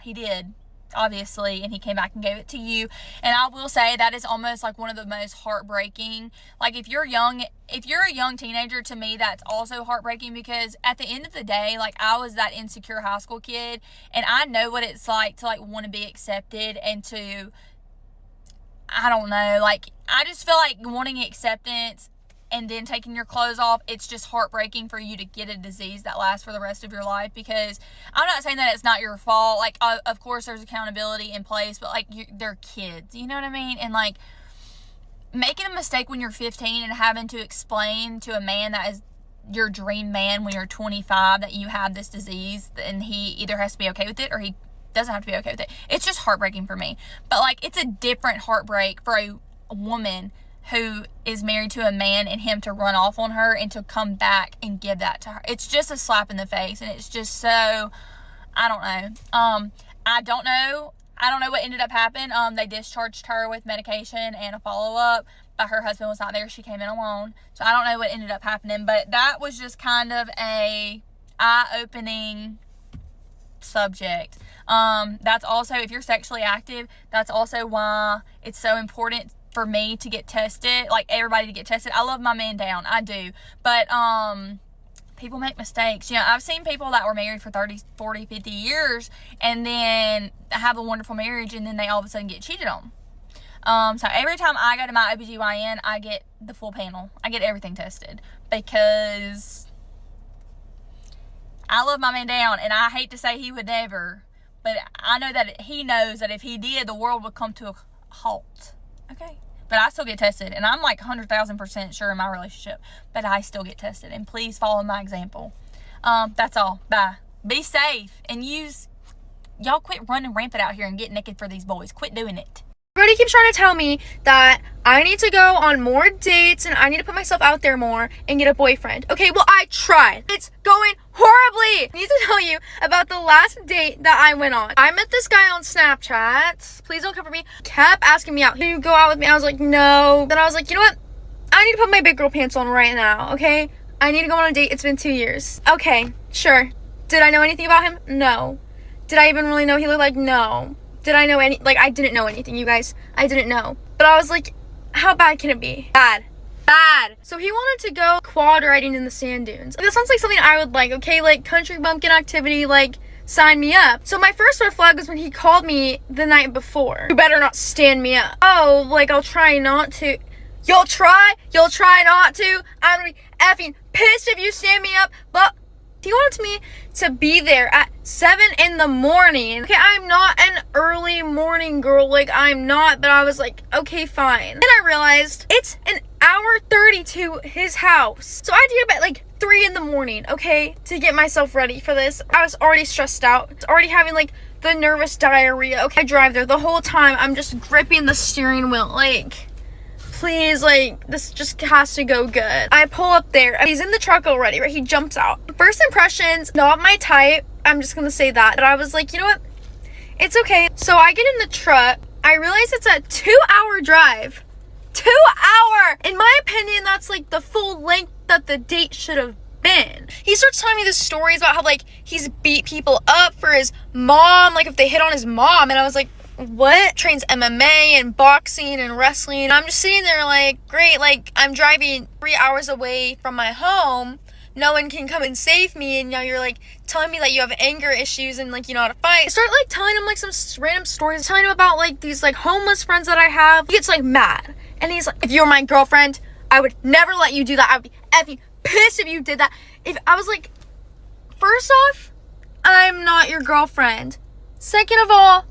he did, obviously, and he came back and gave it to you. And I will say that is almost like one of the most heartbreaking, like, if you're a young teenager, to me that's also heartbreaking, because at the end of the day, like, I was that insecure high school kid, and I know what it's like to, like, want to be accepted and to, I don't know, like, I just feel like wanting acceptance and then taking your clothes off, it's just heartbreaking for you to get a disease that lasts for the rest of your life. Because I'm not saying that it's not your fault, like, of course there's accountability in place, but, like, they're kids, you know what I mean? And, like, making a mistake when you're 15 and having to explain to a man that is your dream man when you're 25 that you have this disease, and he either has to be okay with it or he doesn't have to be okay with it, it's just heartbreaking for me. But, like, it's a different heartbreak for a woman who is married to a man and him to run off on her and to come back and give that to her. It's just a slap in the face, and it's just so, I don't know. I don't know what ended up happening. They discharged her with medication and a follow-up, but her husband was not there. She came in alone. So I don't know what ended up happening, but that was just kind of a eye-opening subject. That's also, if you're sexually active, that's also why it's so important for me to get tested, like everybody to get tested. I love my man down, I do, but people make mistakes. You know, I've seen people that were married for 30, 40, 50 years and then have a wonderful marriage, and then they all of a sudden get cheated on. So every time I go to my OBGYN, I get the full panel. I get everything tested because I love my man down, and I hate to say he would never, but I know that he knows that if he did, the world would come to a halt. Okay? But I still get tested, and I'm like 100,000% sure in my relationship, but I still get tested, and please follow my example. That's all. Bye. Be safe, and y'all quit running rampant out here and get naked for these boys. Quit doing it. Everybody keeps trying to tell me that I need to go on more dates and I need to put myself out there more and get a boyfriend. Okay, well, I tried. It's going horribly. I need to tell you about the last date that I went on. I met this guy on Snapchat. Please don't come for me. Kept asking me out. Can you go out with me? I was like, no. Then I was like, you know what? I need to put my big girl pants on right now, okay? I need to go on a date. It's been 2 years. Okay, sure. Did I know anything about him? No. Did I even really know he looked like? No. Did I know I didn't know anything, you guys. I didn't know. But I was like, how bad can it be? Bad. So he wanted to go quad riding in the sand dunes. That sounds like something I would like, okay? Like, country bumpkin activity, like, sign me up. So my first red flag was when he called me the night before. You better not stand me up. Oh, like, I'll try not to. You'll try not to? I'm gonna be effing pissed if you stand me up, but he wanted me to be there at 7 in the morning. Okay, I'm not an early morning girl, like, I'm not, but I was like, okay, fine. Then I realized it's an hour 30 to his house. So I had to get up at like 3 in the morning, okay, to get myself ready for this. I was already stressed out. It's already having like the nervous diarrhea. Okay, I drive there the whole time. I'm just gripping the steering wheel, like, please, like, this just has to go good. I pull up there. He's in the truck already, right? He jumps out. First impressions, not my type. I'm just gonna say that. But I was like, you know what? It's okay. So I get in the truck. I realize it's a 2-hour drive. 2 hour! In my opinion, that's like the full length that the date should have been. He starts telling me these stories about how, like, he's beat people up for his mom, like if they hit on his mom. And I was like, what? Trains MMA and boxing and wrestling. I'm just sitting there like, great, like, I'm driving 3 hours away from my home. No one can come and save me, and now you're like telling me that you have anger issues and like you know how to fight. I start like telling him like some random stories, telling him about like these like homeless friends that I have. He gets like mad, and he's like, if you were my girlfriend, I would never let you do that. I would be effing pissed if you did that. If I was like, first off, I'm not your girlfriend. Second of all,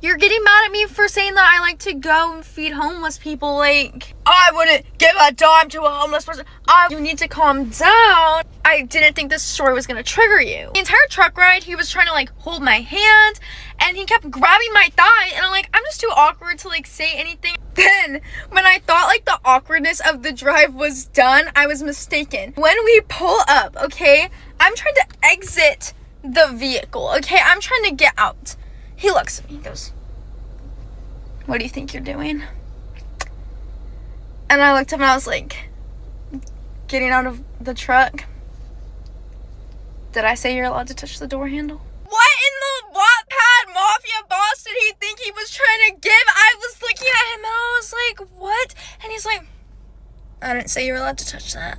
you're getting mad at me for saying that I like to go and feed homeless people. Like, I wouldn't give a dime to a homeless person. You need to calm down. I didn't think this story was gonna trigger you. The entire truck ride, he was trying to like hold my hand, and he kept grabbing my thigh, and I'm like, I'm just too awkward to like say anything. Then, when I thought like the awkwardness of the drive was done, I was mistaken. When we pull up, okay, I'm trying to exit the vehicle, okay? I'm trying to get out. He looks at me, he goes, what do you think you're doing? And I looked up and I was like, getting out of the truck. Did I say you're allowed to touch the door handle? What in the Wattpad Mafia boss did he think he was trying to give? I was looking at him and I was like, what? And he's like, I didn't say you were allowed to touch that.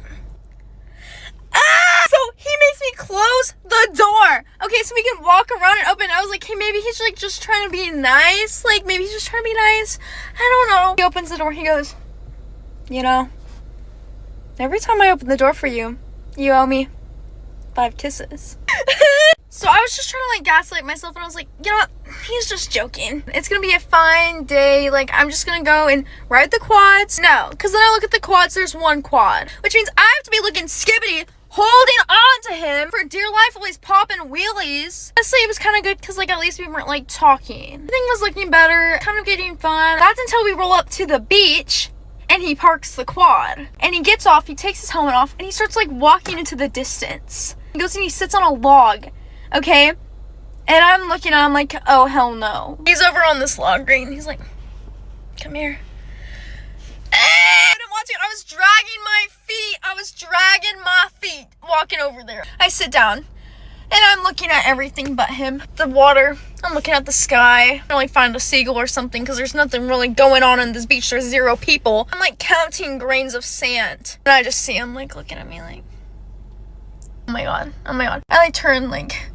Ah! So he makes me close the door. Okay, so we can walk around and open. I was like, hey, maybe he's like just trying to be nice. Like, maybe he's just trying to be nice. I don't know. He opens the door. He goes, you know, every time I open the door for you, you owe me 5 kisses. So I was just trying to like gaslight myself, and I was like, you know what? He's just joking. It's gonna be a fine day. Like, I'm just gonna go and ride the quads. No, because then I look at the quads, there's 1 quad, which means I have to be looking skibbity, holding on to him for dear life while he's popping wheelies. Honestly, it was kind of good because like at least we weren't like talking. Everything was looking better, kind of getting fun. That's until we roll up to the beach and he parks the quad. And he gets off, he takes his helmet off, and he starts like walking into the distance. He goes and he sits on a log, okay? And I'm looking at him like, oh hell no. He's over on this log green. He's like, come here. I didn't want to. I was dragging my feet. Walking over there. I sit down and I'm looking at everything but him. The water. I'm looking at the sky. I only find a seagull or something because there's nothing really going on in this beach. There's 0 people. I'm like counting grains of sand. And I just see him like looking at me like, oh my god. And I turn like,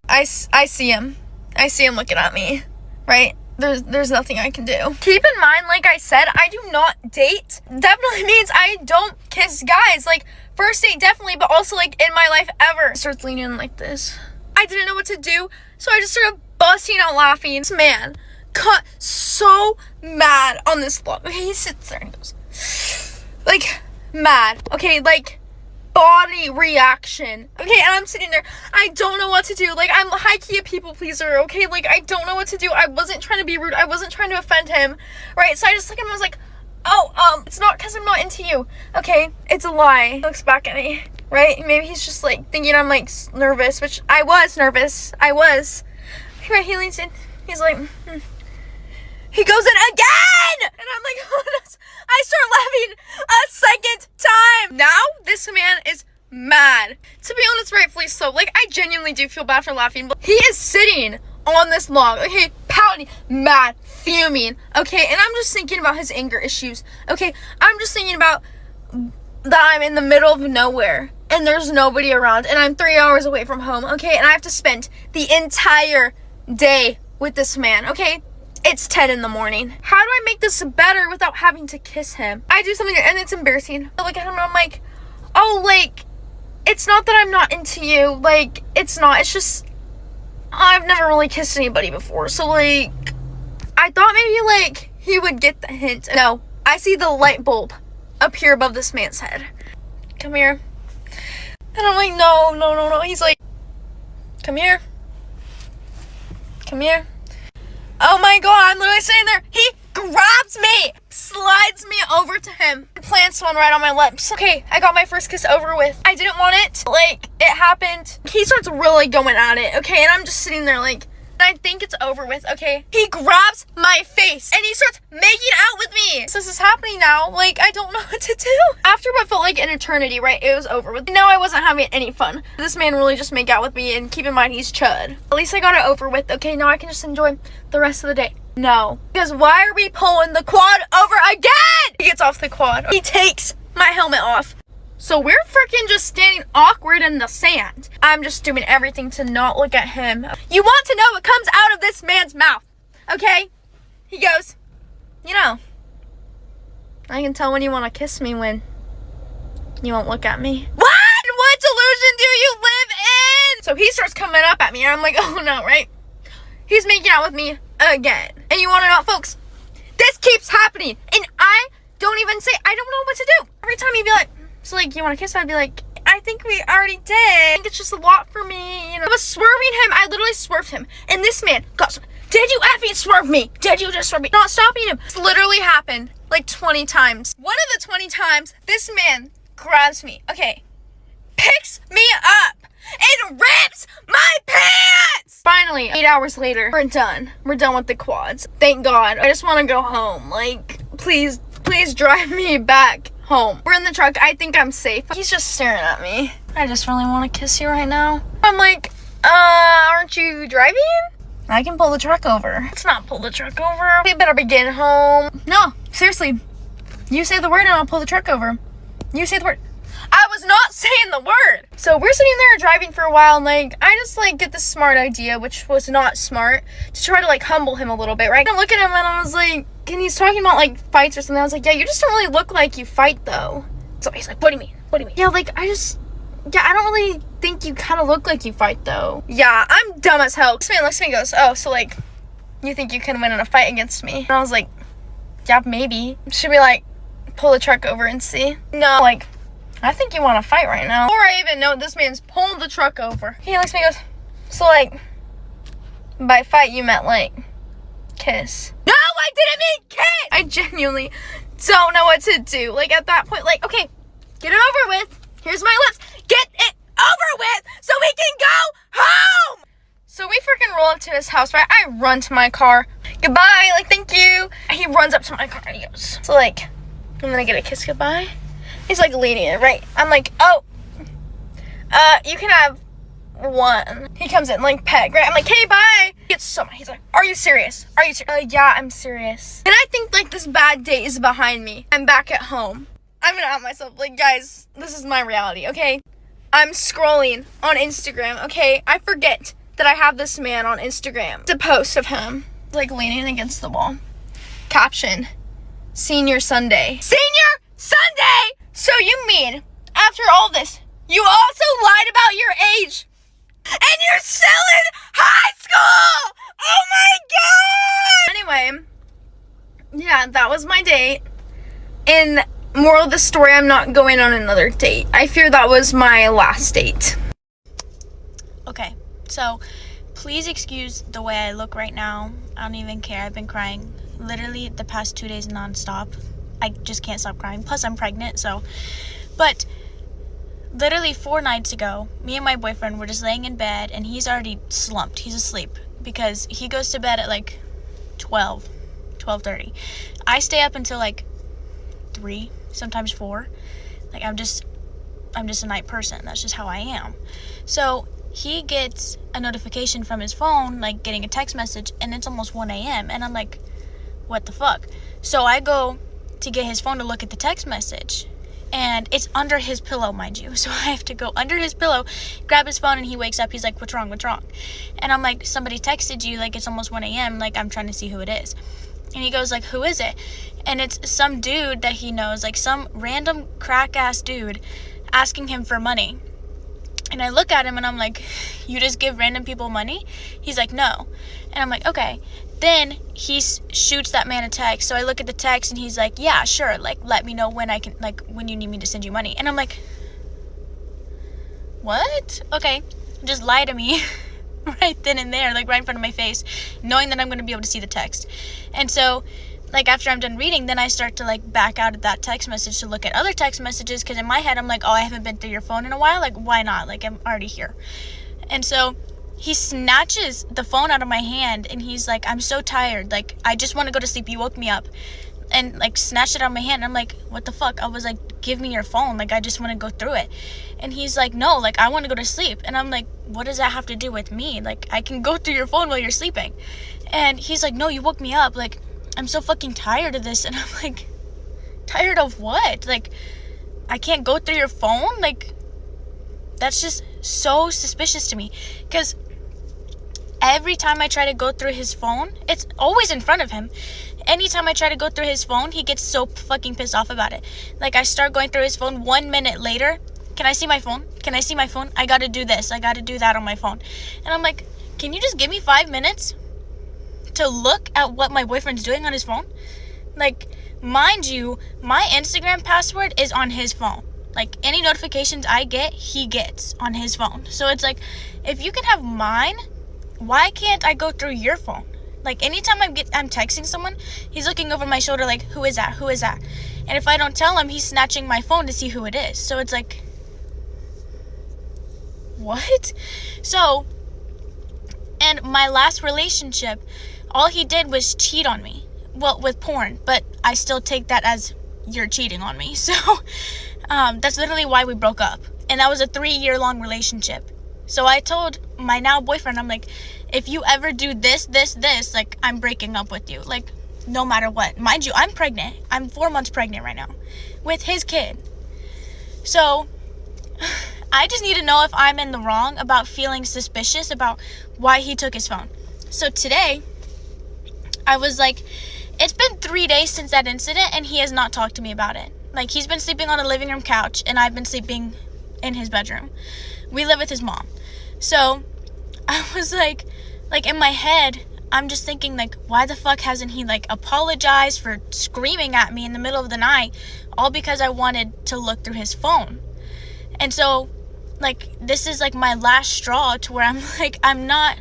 I see him. I see him looking at me, right? There's nothing I can do. Keep in mind, like I said, I do not date. Definitely means I don't kiss guys. Like, first date definitely, but also like in my life ever. Starts leaning in like this. I didn't know what to do, so I just started busting out laughing. This man got so mad on this log. Okay, he sits there and goes, like, mad. Okay, like, body reaction. Okay, and I'm sitting there. I don't know what to do. Like, I'm high-key a people pleaser, okay? Like, I don't know what to do. I wasn't trying to be rude. I wasn't trying to offend him, right? So I just look at him and I was like, oh, it's not because I'm not into you. Okay, it's a lie. He looks back at me, right? Maybe he's just, like, thinking I'm, like, nervous, which I was nervous. I was. Right, he leans in. He's like, He goes in again! And I'm like, oh no. I start laughing a second time. Now, this man is mad. To be honest, rightfully so. Like, I genuinely do feel bad for laughing, but he is sitting on this log, okay, pouting, mad, fuming, okay, and I'm just thinking about his anger issues, okay, I'm just thinking about that I'm in the middle of nowhere, and there's nobody around, and I'm 3 hours away from home, okay, and I have to spend the entire day with this man, okay? It's 10 in the morning. How do I make this better without having to kiss him? I do something and it's embarrassing. I look at him and I'm like, oh, like, it's not that I'm not into you. Like, it's not. It's just, I've never really kissed anybody before. So, like, I thought maybe, like, he would get the hint. No, I see the light bulb appear above this man's head. Come here. And I'm like, no. He's like, come here. Come here. Oh my god, I'm literally sitting there. He grabs me, slides me over to him, and plants one right on my lips. Okay, I got my first kiss over with. I didn't want it. Like, it happened. He starts really going at it, okay? And I'm just sitting there like, I think it's over with, okay? He grabs my face and he starts making out with me. So this is happening now. Like, I don't know what to do. After what felt like an eternity, right? It was over with. No, I wasn't having any fun. This man really just made out with me, and keep in mind, he's chud. At least I got it over with. Okay, now I can just enjoy the rest of the day. No. Because why are we pulling the quad over again? He gets off the quad. He takes my helmet off. So we're freaking just standing awkward in the sand. I'm just doing everything to not look at him. You want to know what comes out of this man's mouth, okay? He goes, you know, I can tell when you want to kiss me when you won't look at me. What delusion do you live in? So he starts coming up at me and I'm like, oh no, right? He's making out with me again. And you want to know, folks, this keeps happening. And I don't even say, I don't know what to do. Every time he'd be like, so, like, you want to kiss? I'd be like, I think we already did. I think it's just a lot for me, you know. I was swerving him. I literally swerved him. And this man got, did you effing swerve me? Did you just swerve me? Not stopping him. This literally happened like 20 times. One of the 20 times, this man grabs me, okay, picks me up and rips my finally, 8 hours later, we're done. We're done with the quads. Thank God. I just want to go home. Like, please drive me back home. We're in the truck. I think I'm safe. He's just staring at me. I just really want to kiss you right now. I'm like, aren't you driving? I can pull the truck over. Let's not pull the truck over. We better be getting home. No, seriously. You say the word and I'll pull the truck over. You say the word. I was not saying the word. So we're sitting there driving for a while, and like I just like get this smart idea, which was not smart, to try to like humble him a little bit, right? I'm looking at him and I was like, and he's talking about like fights or something. I was like, yeah, you just don't really look like you fight though. So he's like, what do you mean? What do you mean? Yeah, like I don't really think you kind of look like you fight though. Yeah, I'm dumb as hell. This man looks at me and goes, oh, so like you think you can win in a fight against me? And I was like, yeah, maybe. Should we like pull the truck over and see? No, like I think you want to fight right now. Before I even know it, this man's pulling the truck over. He looks at me and goes, so like, by fight you meant like, kiss. No, I didn't mean kiss! I genuinely don't know what to do. Like at that point, like, okay, get it over with. Here's my lips. Get it over with so we can go home! So we freaking roll up to his house, right? I run to my car. Goodbye, like, thank you. He runs up to my car and he goes, so like, I'm gonna get a kiss goodbye. He's like leaning it, right? I'm like, oh, you can have one. He comes in like peg, right? I'm like, hey, bye. He gets so mad. He's like, are you serious? Are you serious? Yeah, I'm serious. And I think like this bad day is behind me. I'm back at home. I'm gonna out myself. Like, guys, this is my reality, okay? I'm scrolling on Instagram, okay? I forget that I have this man on Instagram. It's a post of him, like leaning against the wall. Caption, Senior Sunday. Senior Sunday! So you mean, after all this, you also lied about your age? And you're still in high school! Oh my god! Anyway, yeah, that was my date. And moral of the story, I'm not going on another date. I fear that was my last date. Okay, so please excuse the way I look right now. I don't even care. I've been crying literally the past 2 days nonstop. I just can't stop crying. Plus, I'm pregnant, so. But literally 4 nights ago, me and my boyfriend were just laying in bed, and he's already slumped. He's asleep because he goes to bed at like 12:30. I stay up until like 3, sometimes 4. Like I'm just a night person. That's just how I am. So he gets a notification from his phone, like getting a text message, and it's almost 1 a.m. And I'm like, what the fuck? So I go to get his phone to look at the text message, and it's under his pillow, mind you. So I have to go under his pillow, grab his phone, and he wakes up. He's like, what's wrong? And I'm like, somebody texted you, like it's almost 1 a.m. Like I'm trying to see who it is. And he goes like, who is it? And it's some dude that he knows, like some random crack ass dude asking him for money. And I look at him and I'm like, you just give random people money? He's like, no. And I'm like, okay. Then he shoots that man a text. So I look at the text and he's like, yeah, sure. Like, let me know when I can, like, when you need me to send you money. And I'm like, what? Okay. Just lie to me right then and there, like right in front of my face, knowing that I'm going to be able to see the text. And so, like, after I'm done reading, then I start to, like, back out of that text message to look at other text messages, because in my head, I'm like, oh, I haven't been through your phone in a while. Like, why not? Like, I'm already here. And so he snatches the phone out of my hand, and he's like, I'm so tired. Like, I just want to go to sleep. You woke me up. And, like, snatched it out of my hand. I'm like, what the fuck? I was like, give me your phone. Like, I just want to go through it. And he's like, no, like, I want to go to sleep. And I'm like, what does that have to do with me? Like, I can go through your phone while you're sleeping. And he's like, no, you woke me up. Like, I'm so fucking tired of this. And I'm like, tired of what? Like, I can't go through your phone? Like, that's just so suspicious to me. Because every time I try to go through his phone, it's always in front of him. Anytime I try to go through his phone, he gets so fucking pissed off about it. Like, I start going through his phone, 1 minute later, can I see my phone? Can I see my phone? I gotta do this. I gotta do that on my phone. And I'm like, can you just give me 5 minutes to look at what my boyfriend's doing on his phone? Like, mind you, my Instagram password is on his phone. Like, any notifications I get, he gets on his phone. So it's like, if you can have mine, why can't I go through your phone? Like, anytime I'm texting someone, he's looking over my shoulder like, who is that? Who is that? And if I don't tell him, he's snatching my phone to see who it is. So it's like, what? So, And my last relationship, all he did was cheat on me. Well, with porn, but I still take that as you're cheating on me. So that's literally why we broke up. And that was a 3-year-long relationship. So I told my now boyfriend, I'm like, if you ever do this, like, I'm breaking up with you. Like, no matter what. Mind you, I'm pregnant. I'm 4 months pregnant right now with his kid. So I just need to know if I'm in the wrong about feeling suspicious about why he took his phone. So today, I was like, it's been 3 days since that incident, and he has not talked to me about it. Like, he's been sleeping on the living room couch, and I've been sleeping in his bedroom. We live with his mom. So I was like in my head, I'm just thinking, like, why the fuck hasn't he, like, apologized for screaming at me in the middle of the night, all because I wanted to look through his phone. And so, like, this is, like, my last straw to where I'm like, I'm not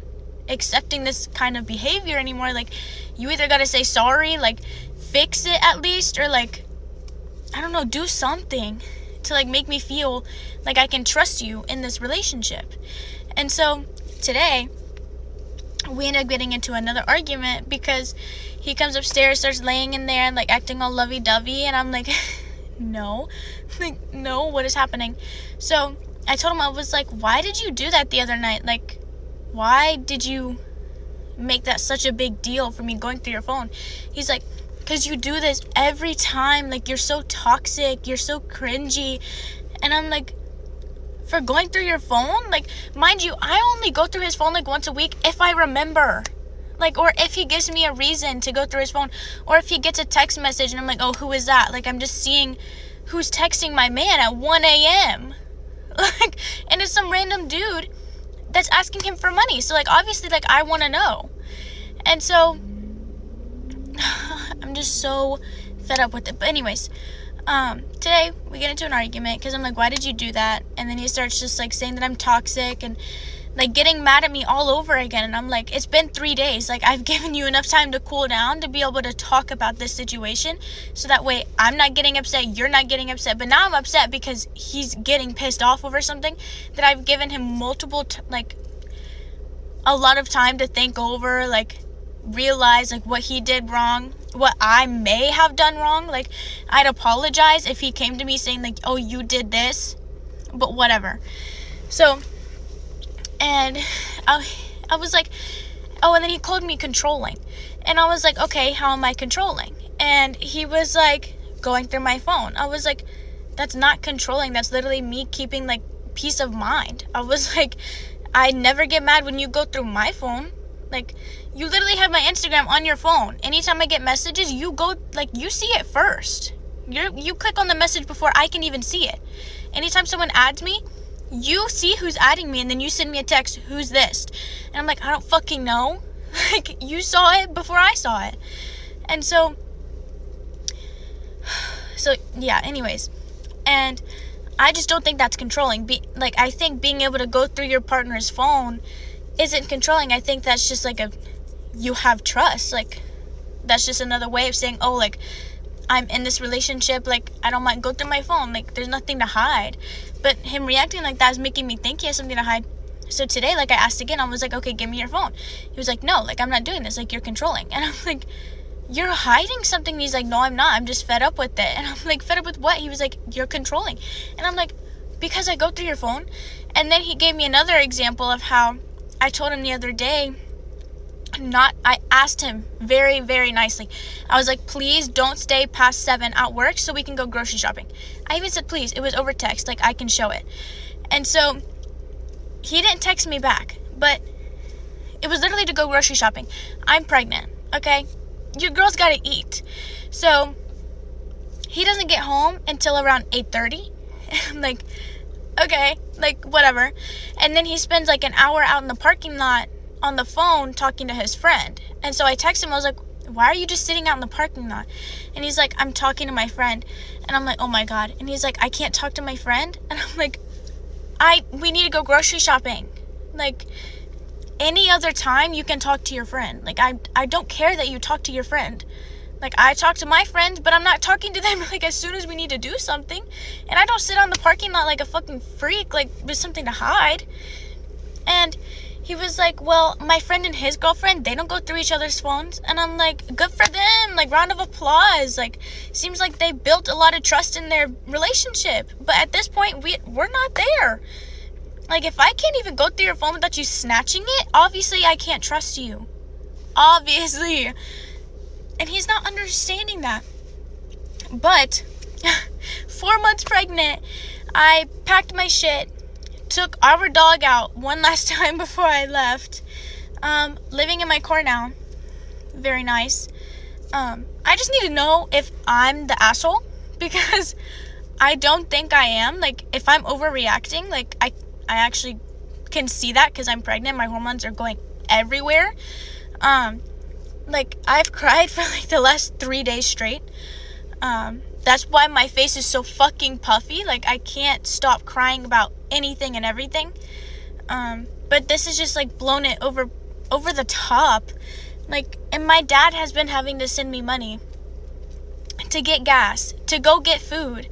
accepting this kind of behavior anymore. Like, you either gotta say sorry, like, fix it at least, or, like, I don't know, do something to, like, make me feel like I can trust you in this relationship. And so today we ended up getting into another argument because he comes upstairs, starts laying in there and, like, acting all lovey-dovey, and I'm like, no, like, no, what is happening? So I told him, I was like, why did you do that the other night? Like, why did you make that such a big deal for me going through your phone? He's like, because you do this every time. Like, you're so toxic, you're so cringy. And I'm like, for going through your phone? Like, mind you, I only go through his phone, like, once a week if I remember. Like, or if he gives me a reason to go through his phone, or if he gets a text message and I'm like, oh, who is that? Like, I'm just seeing who's texting my man at 1 a.m. Like, and it's some random dude that's asking him for money. So, like, obviously, like, I want to know. And so I'm just so fed up with it. But anyways, today we get into an argument because I'm like, why did you do that? And then he starts just, like, saying that I'm toxic and, like, getting mad at me all over again. And I'm like, it's been 3 days. Like, I've given you enough time to cool down to be able to talk about this situation, so that way I'm not getting upset, you're not getting upset. But now I'm upset because he's getting pissed off over something that I've given him a lot of time to think over, like, realize, like, what he did wrong, what I may have done wrong. Like, I'd apologize if he came to me saying, like, oh, you did this, but whatever. So, and I was like, oh, and then he called me controlling, and I was like, okay, how am I controlling? And he was like, going through my phone. I was like, that's not controlling, that's literally me keeping, like, peace of mind. I was like, I never get mad when you go through my phone. Like, you literally have my Instagram on your phone. Anytime I get messages, you go, like, you see it first. You click on the message before I can even see it. Anytime someone adds me, you see who's adding me, and then you send me a text, who's this? And I'm like, I don't fucking know. Like, you saw it before I saw it. And so yeah, anyways. And I just don't think that's controlling. I think being able to go through your partner's phone isn't controlling. I think that's just, like, you have trust. Like, that's just another way of saying, oh, like, I'm in this relationship, like, I don't mind, go through my phone, like, there's nothing to hide. But him reacting like that is making me think he has something to hide. So today, like, I asked again, I was like, okay, give me your phone. He was like, no, like, I'm not doing this, like, you're controlling. And I'm like, you're hiding something. And he's like, no, I'm not, I'm just fed up with it. And I'm like, fed up with what? He was like, you're controlling. And I'm like, because I go through your phone. And then he gave me another example of how I told him the other day, I asked him very, very nicely. I was like, please don't stay past 7 at work so we can go grocery shopping. I even said please. It was over text, like, I can show it. And so he didn't text me back, but it was literally to go grocery shopping. I'm pregnant, okay? Your girl's gotta eat. So he doesn't get home until around 8:30. I'm like, okay, like, whatever. And then he spends, like, an hour out in the parking lot on the phone talking to his friend. And so I texted him, I was like, why are you just sitting out in the parking lot? And he's like, I'm talking to my friend. And I'm like, oh my God. And he's like, I can't talk to my friend? And I'm like, we need to go grocery shopping. Like, any other time you can talk to your friend. Like, I don't care that you talk to your friend. Like, I talk to my friends, but I'm not talking to them, like, as soon as we need to do something. And I don't sit on the parking lot like a fucking freak, like, with something to hide. And he was like, well, my friend and his girlfriend, they don't go through each other's phones. And I'm like, good for them. Like, round of applause. Like, seems like they built a lot of trust in their relationship. But at this point, we're not there. Like, if I can't even go through your phone without you snatching it, obviously I can't trust you. Obviously. And he's not understanding that. But 4 months pregnant, I packed my shit, took our dog out one last time before I left. Living in my car now. Very nice. I just need to know if I'm the asshole, because I don't think I am. Like, if I'm overreacting, like, I actually can see that because I'm pregnant. My hormones are going everywhere. Like, I've cried for like the last 3 days straight. That's why my face is so fucking puffy. Like, I can't stop crying about anything and everything. But this is just like blown it over the top. Like, and my dad has been having to send me money to get gas, to go get food.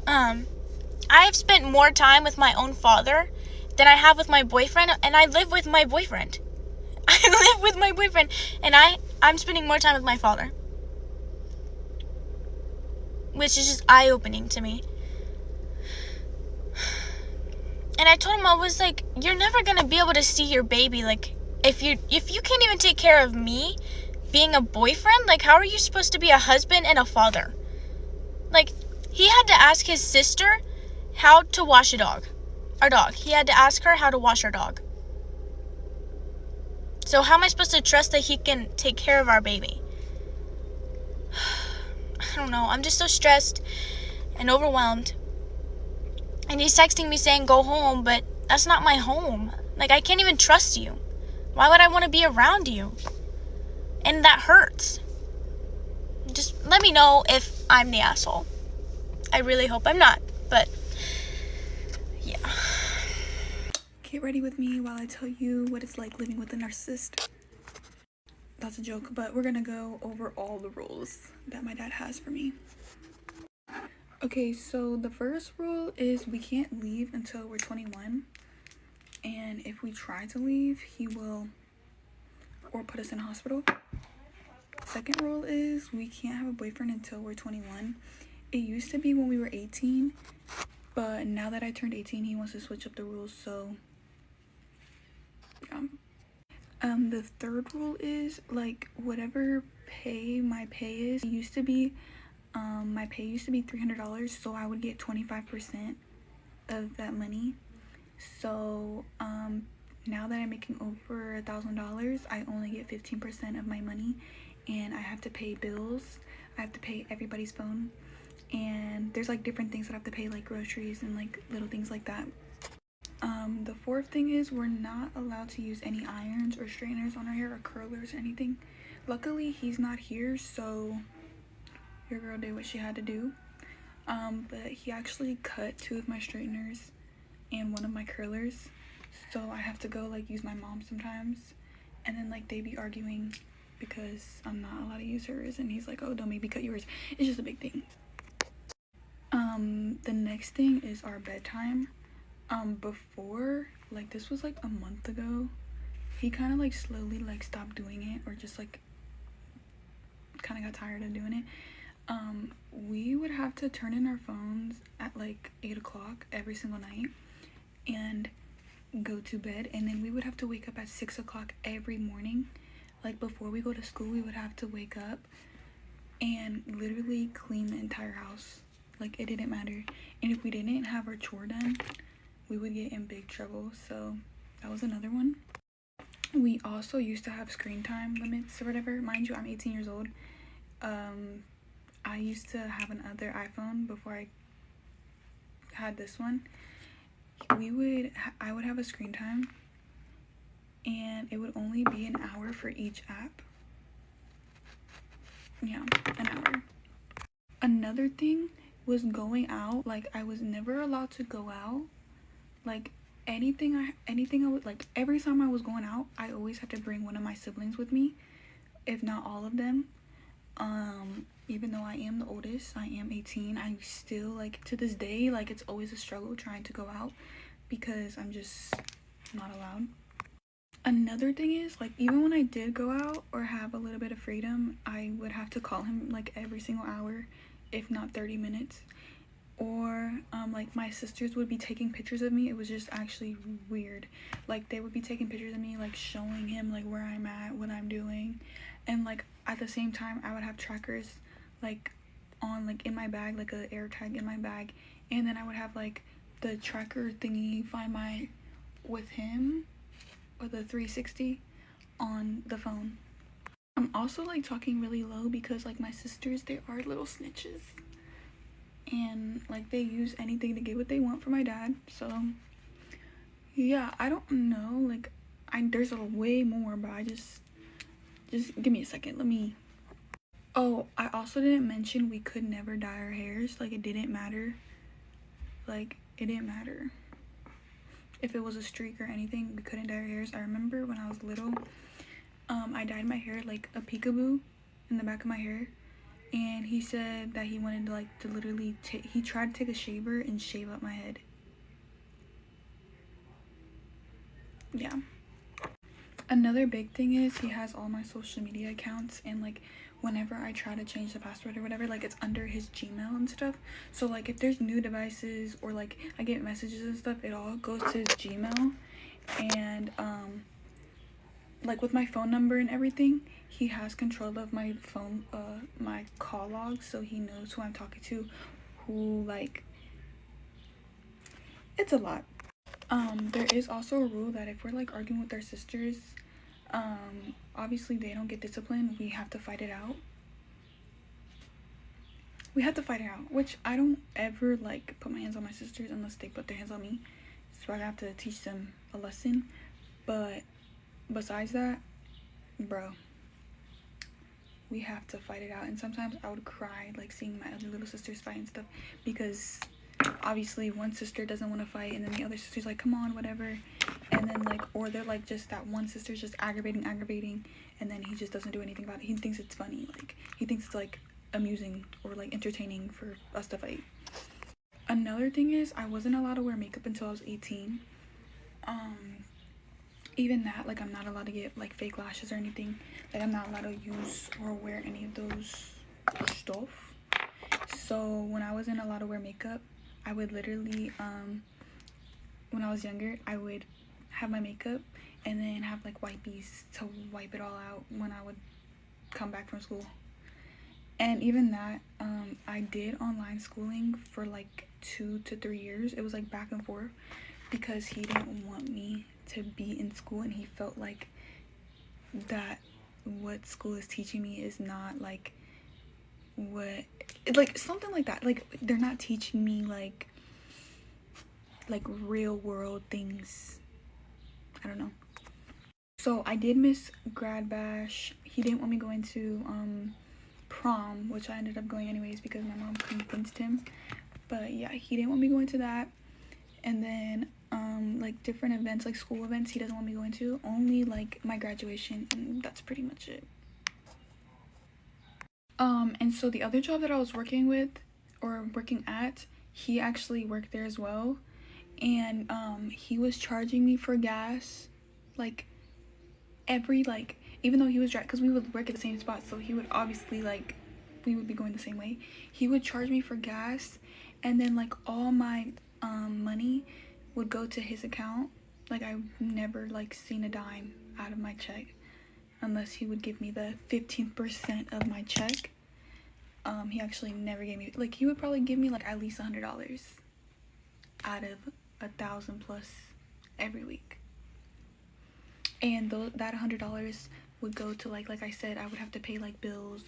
I've spent more time with my own father than I have with my boyfriend, and I live with my boyfriend. I live with my boyfriend, and I'm spending more time with my father. Which is just eye-opening to me. And I told him, I was like, you're never gonna be able to see your baby. Like, if you can't even take care of me being a boyfriend, like, how are you supposed to be a husband and a father? Like, he had to ask his sister how to wash our dog. He had to ask her how to wash our dog. So how am I supposed to trust that he can take care of our baby? I don't know. I'm just so stressed and overwhelmed. And he's texting me saying, go home, but that's not my home. Like, I can't even trust you. Why would I want to be around you? And that hurts. Just let me know if I'm the asshole. I really hope I'm not, but yeah. Get ready with me while I tell you what it's like living with a narcissist. That's a joke, but we're gonna go over all the rules that my dad has for me. Okay, so the first rule is we can't leave until we're 21. And if we try to leave, he will or put us in hospital. Second rule is we can't have a boyfriend until we're 21. It used to be when we were 18, but now that I turned 18, he wants to switch up the rules, so yeah. The third rule is, like, whatever my pay is, my pay used to be $300, so I would get 25% of that money. So now that I'm making over $1,000, I only get 15% of my money, and I have to pay bills. I have to pay everybody's phone, and there's like different things that I have to pay, like groceries and like little things like that. The fourth thing is we're not allowed to use any irons or straighteners on our hair or curlers or anything. Luckily he's not here, so your girl did what she had to do. But he actually cut 2 of my straighteners and 1 of my curlers, so I have to go like use my mom sometimes, and then like they be arguing because I'm not allowed to use hers, and he's like, oh, don't make me cut yours. It's just a big thing. The next thing is our bedtime. Before, like, this was like a month ago, he kind of like slowly like stopped doing it, or just like kind of got tired of doing it. We would have to turn in our phones at like 8 o'clock every single night and go to bed, and then we would have to wake up at 6 o'clock every morning. Like, before we go to school, we would have to wake up and literally clean the entire house. Like, it didn't matter. And if we didn't have our chore done, we would get in big trouble. So that was another one. We also used to have screen time limits or whatever. Mind you, I'm 18 years old. I used to have another iPhone before I had this one. I would have a screen time, and it would only be an hour for each app. Yeah, an hour. Another thing was going out. Like, I was never allowed to go out. Like, anything I would, like, every time I was going out, I always had to bring one of my siblings with me, if not all of them. Even though I am the oldest, I am 18, I still, like, to this day, like, it's always a struggle trying to go out because I'm just not allowed. Another thing is, like, even when I did go out or have a little bit of freedom, I would have to call him like every single hour, if not 30 minutes. Or like my sisters would be taking pictures of me. It was just actually weird. Like they would be taking pictures of me, like showing him like where I'm at, what I'm doing, and like at the same time I would have trackers like on like in my bag, like a air tag in my bag, and then I would have like the tracker thingy find my with him, or the 360 on the phone. I'm also like talking really low because like my sisters, they are little snitches, and like they use anything to get what they want from my dad. So yeah, I don't know, like there's a way more, but I just give me a second, let me. Oh, I also didn't mention we could never dye our hairs. Like it didn't matter, like it didn't matter if it was a streak or anything, we couldn't dye our hairs. I remember when I was little, I dyed my hair like a peekaboo in the back of my hair, and he said that he wanted to like to literally he tried to take a shaver and shave up my head. Yeah. Another big thing is he has all my social media accounts, and like whenever I try to change the password or whatever, like it's under his Gmail and stuff. So like if there's new devices or like I get messages and stuff, it all goes to his Gmail. And like with my phone number and everything, he has control of my phone, my call logs, so he knows who I'm talking to, who like, it's a lot. There is also a rule that if we're like arguing with our sisters, obviously they don't get disciplined, we have to fight it out. We have to fight it out, which I don't ever like put my hands on my sisters unless they put their hands on me, so I have to teach them a lesson. But besides that, bro, we have to fight it out. And sometimes I would cry like seeing my other little sisters fight and stuff, because obviously one sister doesn't want to fight, and then the other sister's like, come on, whatever. And then like, or they're like, just that one sister's just aggravating, and then he just doesn't do anything about it. He thinks it's funny, like he thinks it's like amusing or like entertaining for us to fight. Another thing is I wasn't allowed to wear makeup until I was 18. Even that, like I'm not allowed to get like fake lashes or anything. Like I'm not allowed to use or wear any of those stuff. So when I wasn't allowed to wear makeup, I would literally when I was younger, I would have my makeup and then have like wipies to wipe it all out when I would come back from school. And even that, I did online schooling for like 2 to 3 years. It was like back and forth, because he didn't want me to be in school, and he felt like that what school is teaching me is not like what, like something like that, like they're not teaching me like real world things. I don't know. So I did miss grad bash. He didn't want me going to prom, which I ended up going anyways because my mom convinced him. But yeah, he didn't want me going to that. And then like different events, like school events, he doesn't want me going to, only like my graduation, and that's pretty much it. And so the other job that I was working at, he actually worked there as well, and he was charging me for gas like every, like, even though he was driving, because we would work at the same spot, so he would obviously, like, we would be going the same way. He would charge me for gas, and then like all my money would go to his account. Like I've never like seen a dime out of my check unless he would give me the 15% of my check. He actually never gave me, like, he would probably give me like at least $100 out of 1,000 plus every week. And that $100 would go to like I said, I would have to pay like bills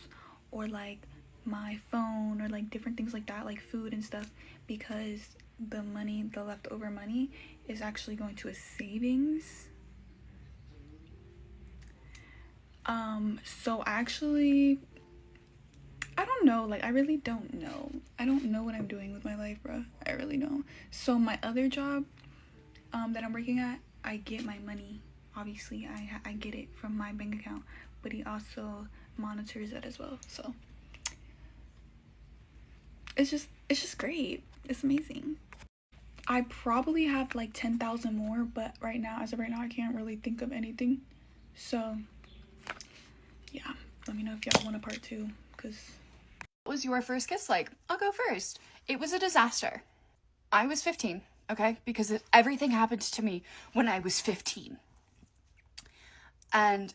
or like my phone or like different things like that, like food and stuff, because the money, the leftover money, is actually going to a savings. So actually, I don't know, like I really don't know. I don't know what I'm doing with my life, bro. I really don't. So my other job that I'm working at, I get my money. Obviously, I get it from my bank account, but he also monitors that as well. So it's just great. It's amazing. I probably have like 10,000 more, but as of right now, I can't really think of anything. So yeah, let me know if y'all want a part 2, because... What was your first kiss like? I'll go first. It was a disaster. I was 15, okay? Because everything happened to me when I was 15. And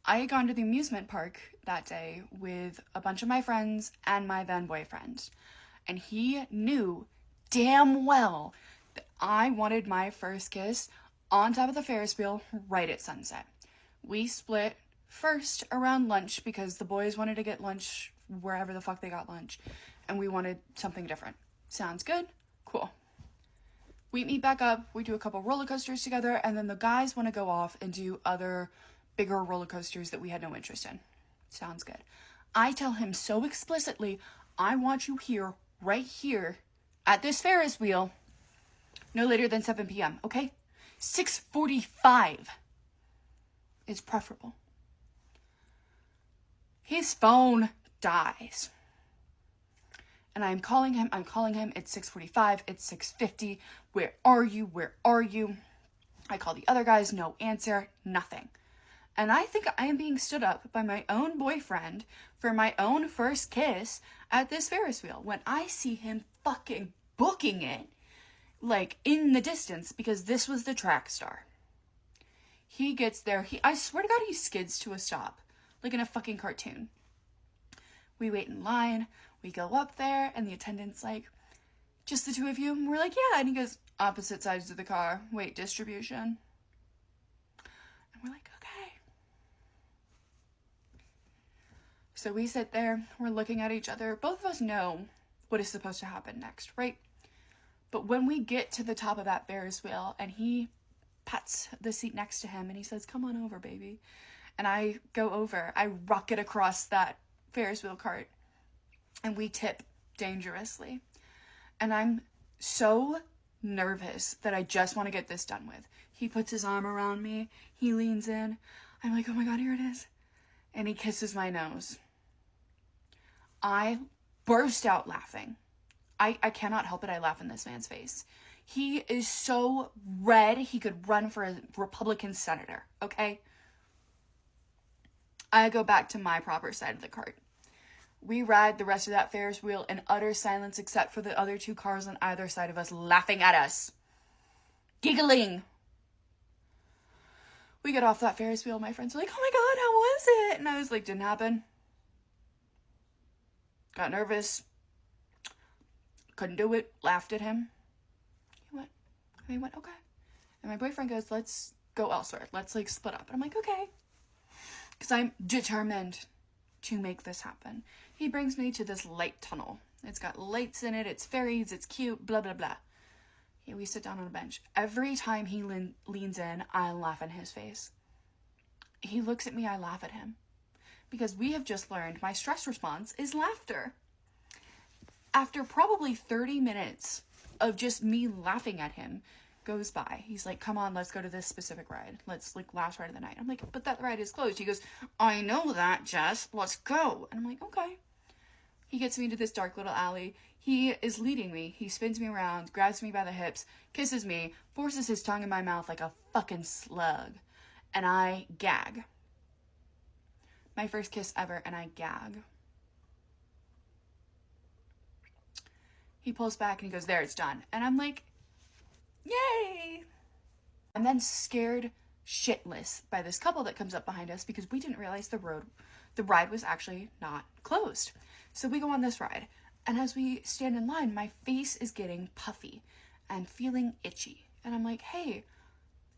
I had gone to the amusement park that day with a bunch of my friends and my then boyfriend. And he knew damn well that I wanted my first kiss on top of the Ferris wheel right at sunset. We split first around lunch because the boys wanted to get lunch wherever the fuck they got lunch, and we wanted something different. Sounds good? Cool. We meet back up, we do a couple roller coasters together, and then the guys want to go off and do other bigger roller coasters that we had no interest in. Sounds good. I tell him so explicitly, I want you here, right here, at this Ferris wheel, no later than 7 p.m., okay? 6:45 is preferable. His phone dies. And I'm calling him, it's 6:45, it's 6:50, where are you? I call the other guys, no answer, nothing. And I think I am being stood up by my own boyfriend for my own first kiss at this Ferris wheel when I see him fucking booking it, like, in the distance, because this was the track star. He gets there, I swear to God, he skids to a stop, like in a fucking cartoon. We wait in line, we go up there, and the attendant's like, just the two of you? And we're like, yeah. And he goes, opposite sides of the car, weight distribution. And we're like, okay. So we sit there, we're looking at each other. Both of us know what is supposed to happen next, right? But when we get to the top of that Ferris wheel, and he pats the seat next to him, and he says, come on over, baby. And I go over, I rocket across that Ferris wheel cart, and we tip dangerously. And I'm so nervous that I just want to get this done with. He puts his arm around me, he leans in. I'm like, oh my God, here it is. And he kisses my nose. I burst out laughing. I cannot help it, I laugh in this man's face. He is so red, he could run for a Republican senator, okay? I go back to my proper side of the cart. We ride the rest of that Ferris wheel in utter silence except for the other two cars on either side of us laughing at us. Giggling. We get off that Ferris wheel, my friends are like, oh my God, how was it? And I was like, didn't happen. Got nervous. Couldn't do it. Laughed at him. He went, okay. And my boyfriend goes, let's go elsewhere. Let's like split up. And I'm like, okay. Because I'm determined to make this happen. He brings me to this light tunnel. It's got lights in it. It's fairies. It's cute. Blah, blah, blah. Yeah, we sit down on a bench. Every time he leans in, I laugh in his face. He looks at me. I laugh at him. Because we have just learned my stress response is laughter. After probably 30 minutes of just me laughing at him goes by, he's like, come on, let's go to this specific ride. Let's, like, last ride of the night. I'm like, but that ride is closed. He goes, I know that, Jess. Let's go. And I'm like, okay. He gets me into this dark little alley. He is leading me. He spins me around, grabs me by the hips, kisses me, forces his tongue in my mouth like a fucking slug. And I gag. My first kiss ever, and I gag. He pulls back and he goes, there, it's done. And I'm like, yay! I'm then scared shitless by this couple that comes up behind us because we didn't realize the ride was actually not closed. So we go on this ride. And as we stand in line, my face is getting puffy and feeling itchy. And I'm like, hey,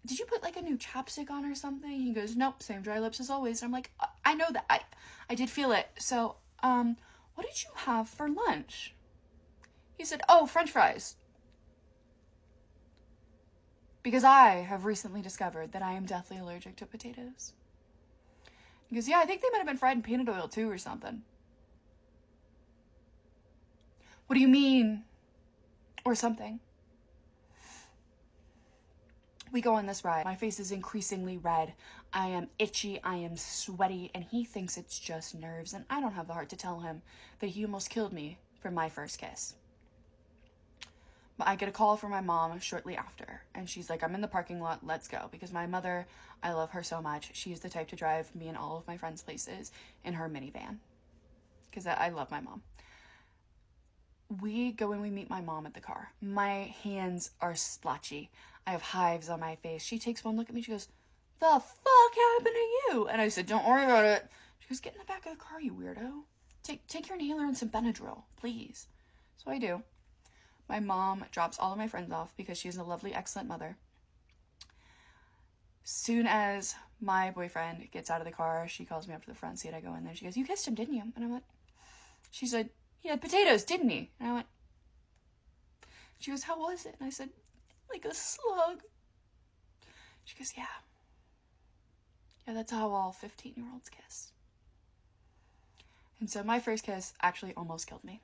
did you put like a new chapstick on or something? He goes, nope, same dry lips as always. And I'm like, I know that. I did feel it. So, what did you have for lunch? He said, oh, French fries. Because I have recently discovered that I am deathly allergic to potatoes. He goes, yeah, I think they might have been fried in peanut oil too or something. What do you mean? Or something. We go on this ride. My face is increasingly red. I am itchy. I am sweaty. And he thinks it's just nerves. And I don't have the heart to tell him that he almost killed me for my first kiss. I get a call from my mom shortly after, and she's like, I'm in the parking lot, let's go. Because my mother, I love her so much. She's the type to drive me and all of my friends places in her minivan. Because I love my mom. We go and we meet my mom at the car. My hands are splotchy. I have hives on my face. She takes one look at me. She goes, the fuck happened to you? And I said, don't worry about it. She goes, get in the back of the car, you weirdo. Take your inhaler and some Benadryl, please. So I do. My mom drops all of my friends off because she's a lovely, excellent mother. Soon as my boyfriend gets out of the car, she calls me up to the front seat. I go in there. She goes, you kissed him, didn't you? And I went, she said, he had potatoes, didn't he? And I went, she goes, how was it? And I said, like a slug. She goes, yeah. Yeah, that's how all 15-year-olds kiss. And so my first kiss actually almost killed me.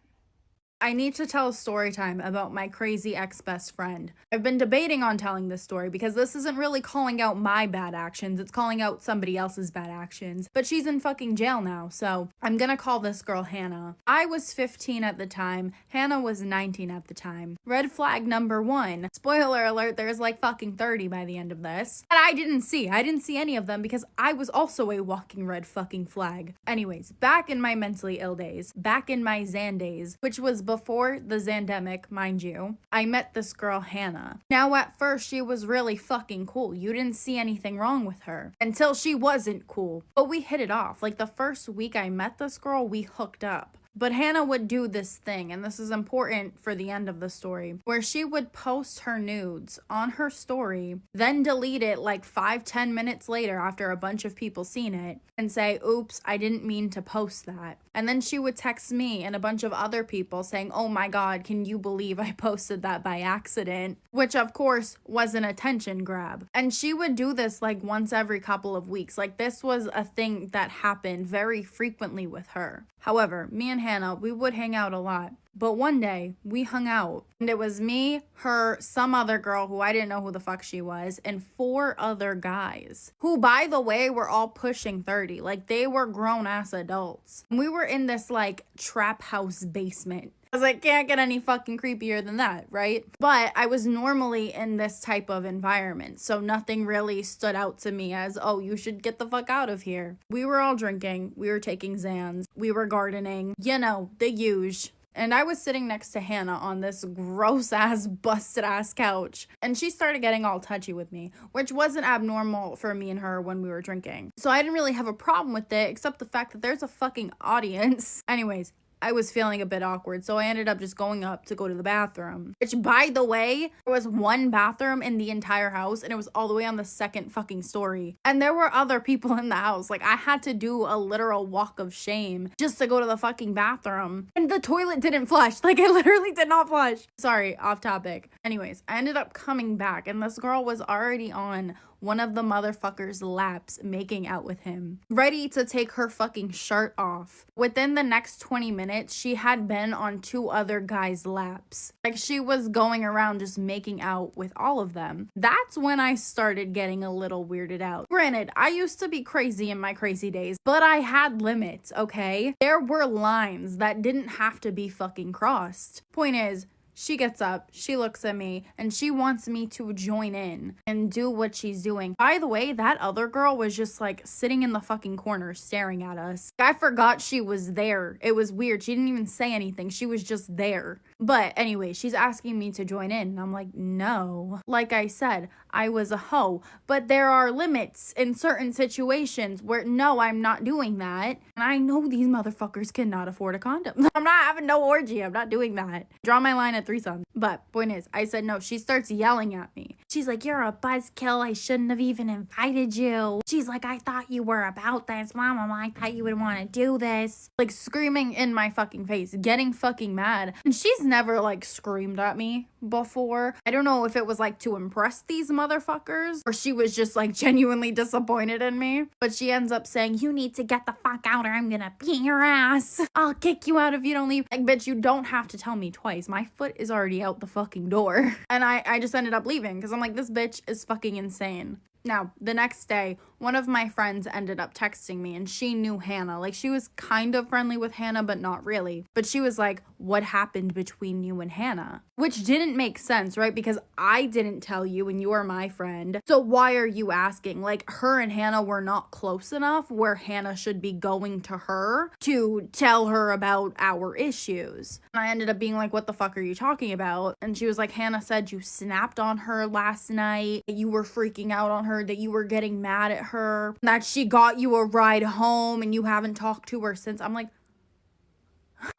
I need to tell a story time about my crazy ex-best friend. I've been debating on telling this story because this isn't really calling out my bad actions, it's calling out somebody else's bad actions. But she's in fucking jail now, so I'm gonna call this girl Hannah. I was 15 at the time, Hannah was 19 at the time. Red flag number 1. Spoiler alert, there's like fucking 30 by the end of this. And I didn't see any of them because I was also a walking red fucking flag. Anyways, back in my mentally ill days, back in my Xan days, which was before the Xandemic, mind you, I met this girl, Hannah. Now, at first, she was really fucking cool. You didn't see anything wrong with her until she wasn't cool. But we hit it off. Like, the first week I met this girl, we hooked up. But Hannah would do this thing, and this is important for the end of the story, where she would post her nudes on her story, then delete it like 5-10 minutes later after a bunch of people seen it, and say, oops, I didn't mean to post that. And then she would text me and a bunch of other people saying, oh my god, can you believe I posted that by accident? Which of course was an attention grab. And she would do this like once every couple of weeks. Like this was a thing that happened very frequently with her. However, me and Hannah, we would hang out a lot. But one day, we hung out, and it was me, her, some other girl who I didn't know who the fuck she was, and 4 other guys, who, by the way, were all pushing 30. Like, they were grown-ass adults. And we were in this, like, trap house basement. I was like, can't get any fucking creepier than that, right? But I was normally in this type of environment, so nothing really stood out to me as, oh, you should get the fuck out of here. We were all drinking, we were taking Xans, we were gardening, you know, the huge. And I was sitting next to Hannah on this gross-ass, busted-ass couch. And she started getting all touchy with me, which wasn't abnormal for me and her when we were drinking. So I didn't really have a problem with it, except the fact that there's a fucking audience. Anyways, I was feeling a bit awkward, so I ended up just going up to go to the bathroom. Which, by the way, there was one bathroom in the entire house, and it was all the way on the 2nd fucking story. And there were other people in the house. Like, I had to do a literal walk of shame just to go to the fucking bathroom. And the toilet didn't flush. Like, it literally did not flush. Sorry, off topic. Anyways, I ended up coming back, and this girl was already on one of the motherfucker's laps making out with him, ready to take her fucking shirt off. Within the next 20 minutes, she had been on 2 other guys' laps. Like, she was going around just making out with all of them. That's when I started getting a little weirded out. Granted, I used to be crazy in my crazy days, but I had limits, okay? There were lines that didn't have to be fucking crossed. Point is, she gets up, she looks at me, and she wants me to join in and do what she's doing. By the way, that other girl was just like sitting in the fucking corner staring at us. I forgot she was there. It was weird. She didn't even say anything. She was just there. But anyway, she's asking me to join in, and I'm like, no. Like I said, I was a hoe, but there are limits in certain situations where no, I'm not doing that. And I know these motherfuckers cannot afford a condom. I'm not having no orgy. I'm not doing that. Draw my line at threesome. But point is, I said no. She starts yelling at me. She's like, you're a buzzkill. I shouldn't have even invited you. She's like, I thought you were about this. Mama, I thought you would want to do this. Like screaming in my fucking face, getting fucking mad. And she's never like screamed at me before. I don't know if it was like to impress these motherfuckers or she was just like genuinely disappointed in me. But she ends up saying, you need to get the fuck out or I'm gonna beat your ass. I'll kick you out if you don't leave. Like, bitch, you don't have to tell me twice. My foot is already out the fucking door. And I just ended up leaving because I'm like, this bitch is fucking insane. Now, the next day, one of my friends ended up texting me, and she knew Hannah. Like, she was kind of friendly with Hannah, but not really. But she was like, what happened between you and Hannah? Which didn't make sense, right? Because I didn't tell you and you're my friend. So why are you asking? Like, her and Hannah were not close enough where Hannah should be going to her to tell her about our issues. And I ended up being like, what the fuck are you talking about? And she was like, Hannah said you snapped on her last night, that you were freaking out on her, that you were getting mad at her, that she got you a ride home and you haven't talked to her since. I'm like,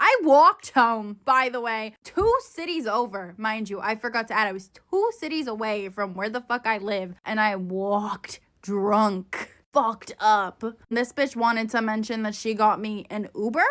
I walked home, by the way, 2 cities over, mind you. I forgot to add, I was 2 cities away from where the fuck I live, and I walked drunk, fucked up. This bitch wanted to mention that she got me an Uber.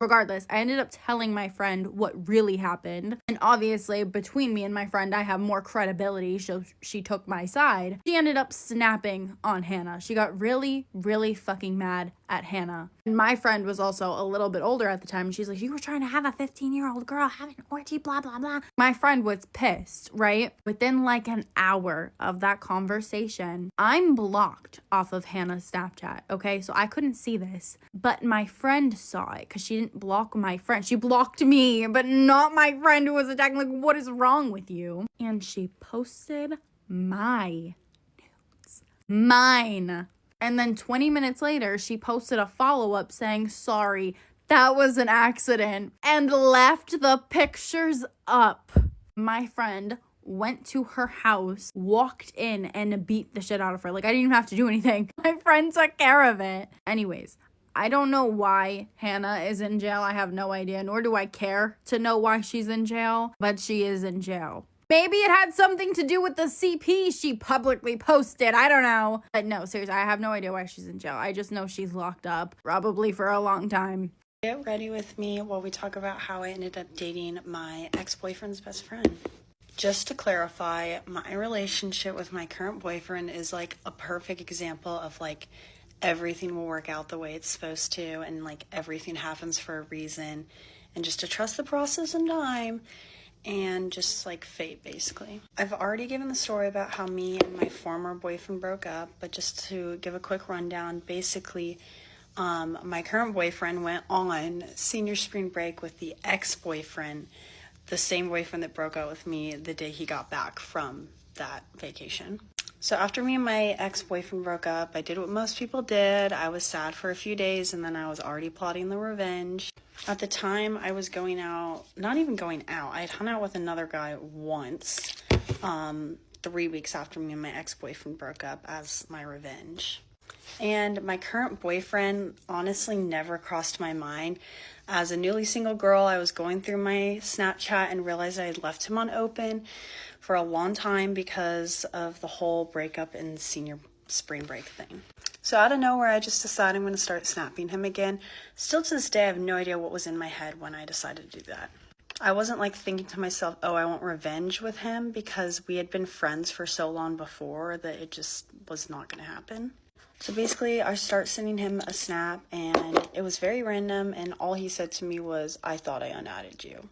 Regardless, I ended up telling my friend what really happened. And obviously, between me and my friend, I have more credibility, so she took my side. She ended up snapping on Hannah. She got really, really fucking mad at Hannah. And my friend was also a little bit older at the time. She's like, you were trying to have a 15-year-old girl have an orgy, blah, blah, blah. My friend was pissed, right? Within like an hour of that conversation, I'm blocked off of Hannah's Snapchat, okay? So I couldn't see this, but my friend saw it because she didn't block my friend. She blocked me, but not my friend who was attacking. Like, what is wrong with you? And she posted my nudes. Mine. And then 20 minutes later, she posted a follow-up saying, sorry, that was an accident, and left the pictures up. My friend went to her house, walked in, and beat the shit out of her. Like, I didn't even have to do anything. My friend took care of it. Anyways, I don't know why Hannah is in jail. I have no idea, nor do I care to know why she's in jail, but she is in jail. Maybe it had something to do with the CP she publicly posted. I don't know. But no, seriously, I have no idea why she's in jail. I just know she's locked up, probably for a long time. Get ready with me while we talk about how I ended up dating my ex-boyfriend's best friend. Just to clarify, my relationship with my current boyfriend is like a perfect example of like everything will work out the way it's supposed to, and like everything happens for a reason, and just to trust the process and time. And just like fate, basically. I've already given the story about how me and my former boyfriend broke up, but just to give a quick rundown, basically, my current boyfriend went on senior spring break with the ex-boyfriend, the same boyfriend that broke up with me the day he got back from that vacation. So after me and my ex-boyfriend broke up, I did what most people did. I was sad for a few days, and then I was already plotting the revenge. At the time, I was going out, not even going out, I had hung out with another guy once, 3 weeks after me and my ex-boyfriend broke up as my revenge. And my current boyfriend honestly never crossed my mind. As a newly single girl, I was going through my Snapchat and realized I had left him on open for a long time because of the whole breakup and senior spring break thing. So out of nowhere, I just decided I'm going to start snapping him again. Still to this day, I have no idea what was in my head when I decided to do that. I wasn't like thinking to myself, oh, I want revenge with him, because we had been friends for so long before that it just was not going to happen. So basically, I start sending him a snap, and it was very random, and all he said to me was, I thought I unadded you.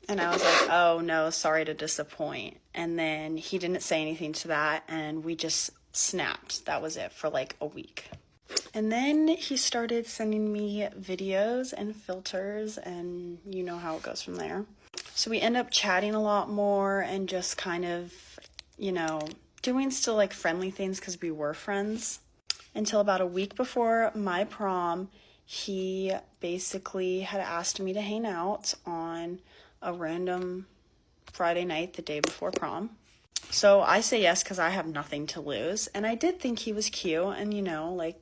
And I was like, oh no, sorry to disappoint. And then he didn't say anything to that, and we just snapped. That was it for like a week. And then he started sending me videos and filters, and you know how it goes from there. So we end up chatting a lot more and just kind of, you know, doing still like friendly things because we were friends. Until about a week before my prom, he basically had asked me to hang out on a random Friday night the day before prom. So I say yes because I have nothing to lose. And I did think he was cute, and you know, like,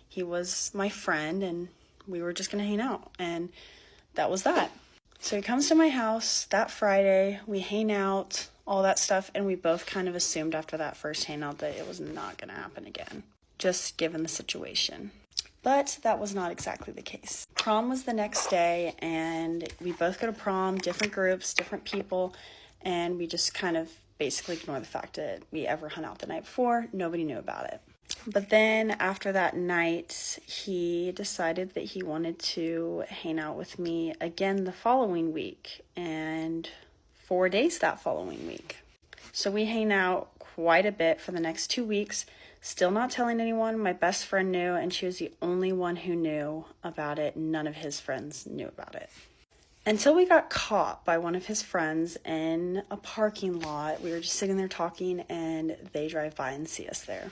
he was my friend and we were just gonna hang out, and that was that. So he comes to my house that Friday, we hang out, all that stuff, and we both kind of assumed after that first hangout that it was not gonna happen again, just given the situation. But that was not exactly the case. Prom was the next day, and we both go to prom, different groups, different people, and we just kind of basically ignore the fact that we ever hung out the night before. Nobody knew about it. But then after that night, he decided that he wanted to hang out with me again the following week, and 4 days that following week. So we hang out quite a bit for the next 2 weeks, Still not telling anyone. My best friend knew, and she was the only one who knew about it. None of his friends knew about it. Until we got caught by one of his friends in a parking lot. We were just sitting there talking, and they drive by and see us there.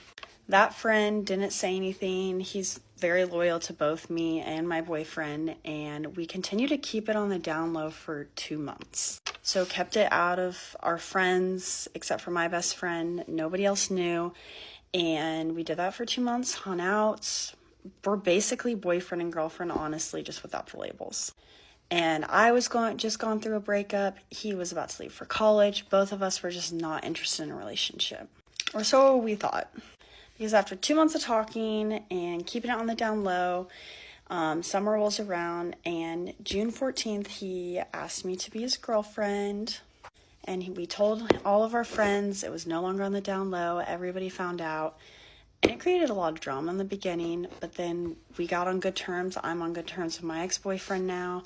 That friend didn't say anything. He's very loyal to both me and my boyfriend, and we continued to keep it on the down low for 2 months. So kept it out of our friends, except for my best friend. Nobody else knew. And we did that for 2 months, hung out. We're basically boyfriend and girlfriend, honestly, just without the labels. And I was just gone through a breakup. He was about to leave for college. Both of us were just not interested in a relationship. Or so we thought. Because after 2 months of talking and keeping it on the down low, summer rolls around, and June 14th, he asked me to be his girlfriend. And we told all of our friends. It was no longer on the down low. Everybody found out. And it created a lot of drama in the beginning. But then we got on good terms. I'm on good terms with my ex-boyfriend now.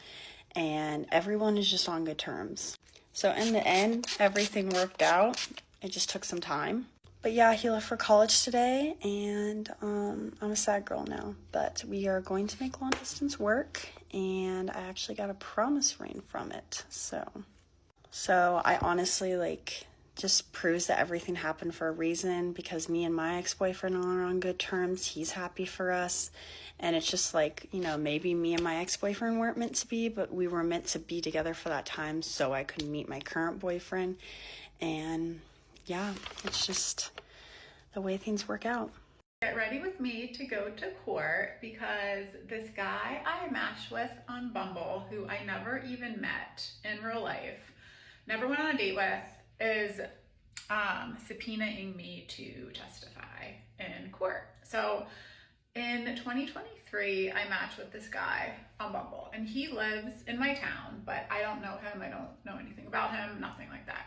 And everyone is just on good terms. So in the end, everything worked out. It just took some time. But yeah, he left for college today. And I'm a sad girl now. But we are going to make long distance work. And I actually got a promise ring from it. So I honestly, just proves that everything happened for a reason, because me and my ex-boyfriend are on good terms. He's happy for us. And it's just maybe me and my ex-boyfriend weren't meant to be, but we were meant to be together for that time so I could meet my current boyfriend. And yeah, it's just the way things work out. Get ready with me to go to court because this guy I matched with on Bumble, who I never even met in real life, never went on a date with, is subpoenaing me to testify in court. So in 2023, I matched with this guy on Bumble, and he lives in my town, but I don't know him. I don't know anything about him, nothing like that.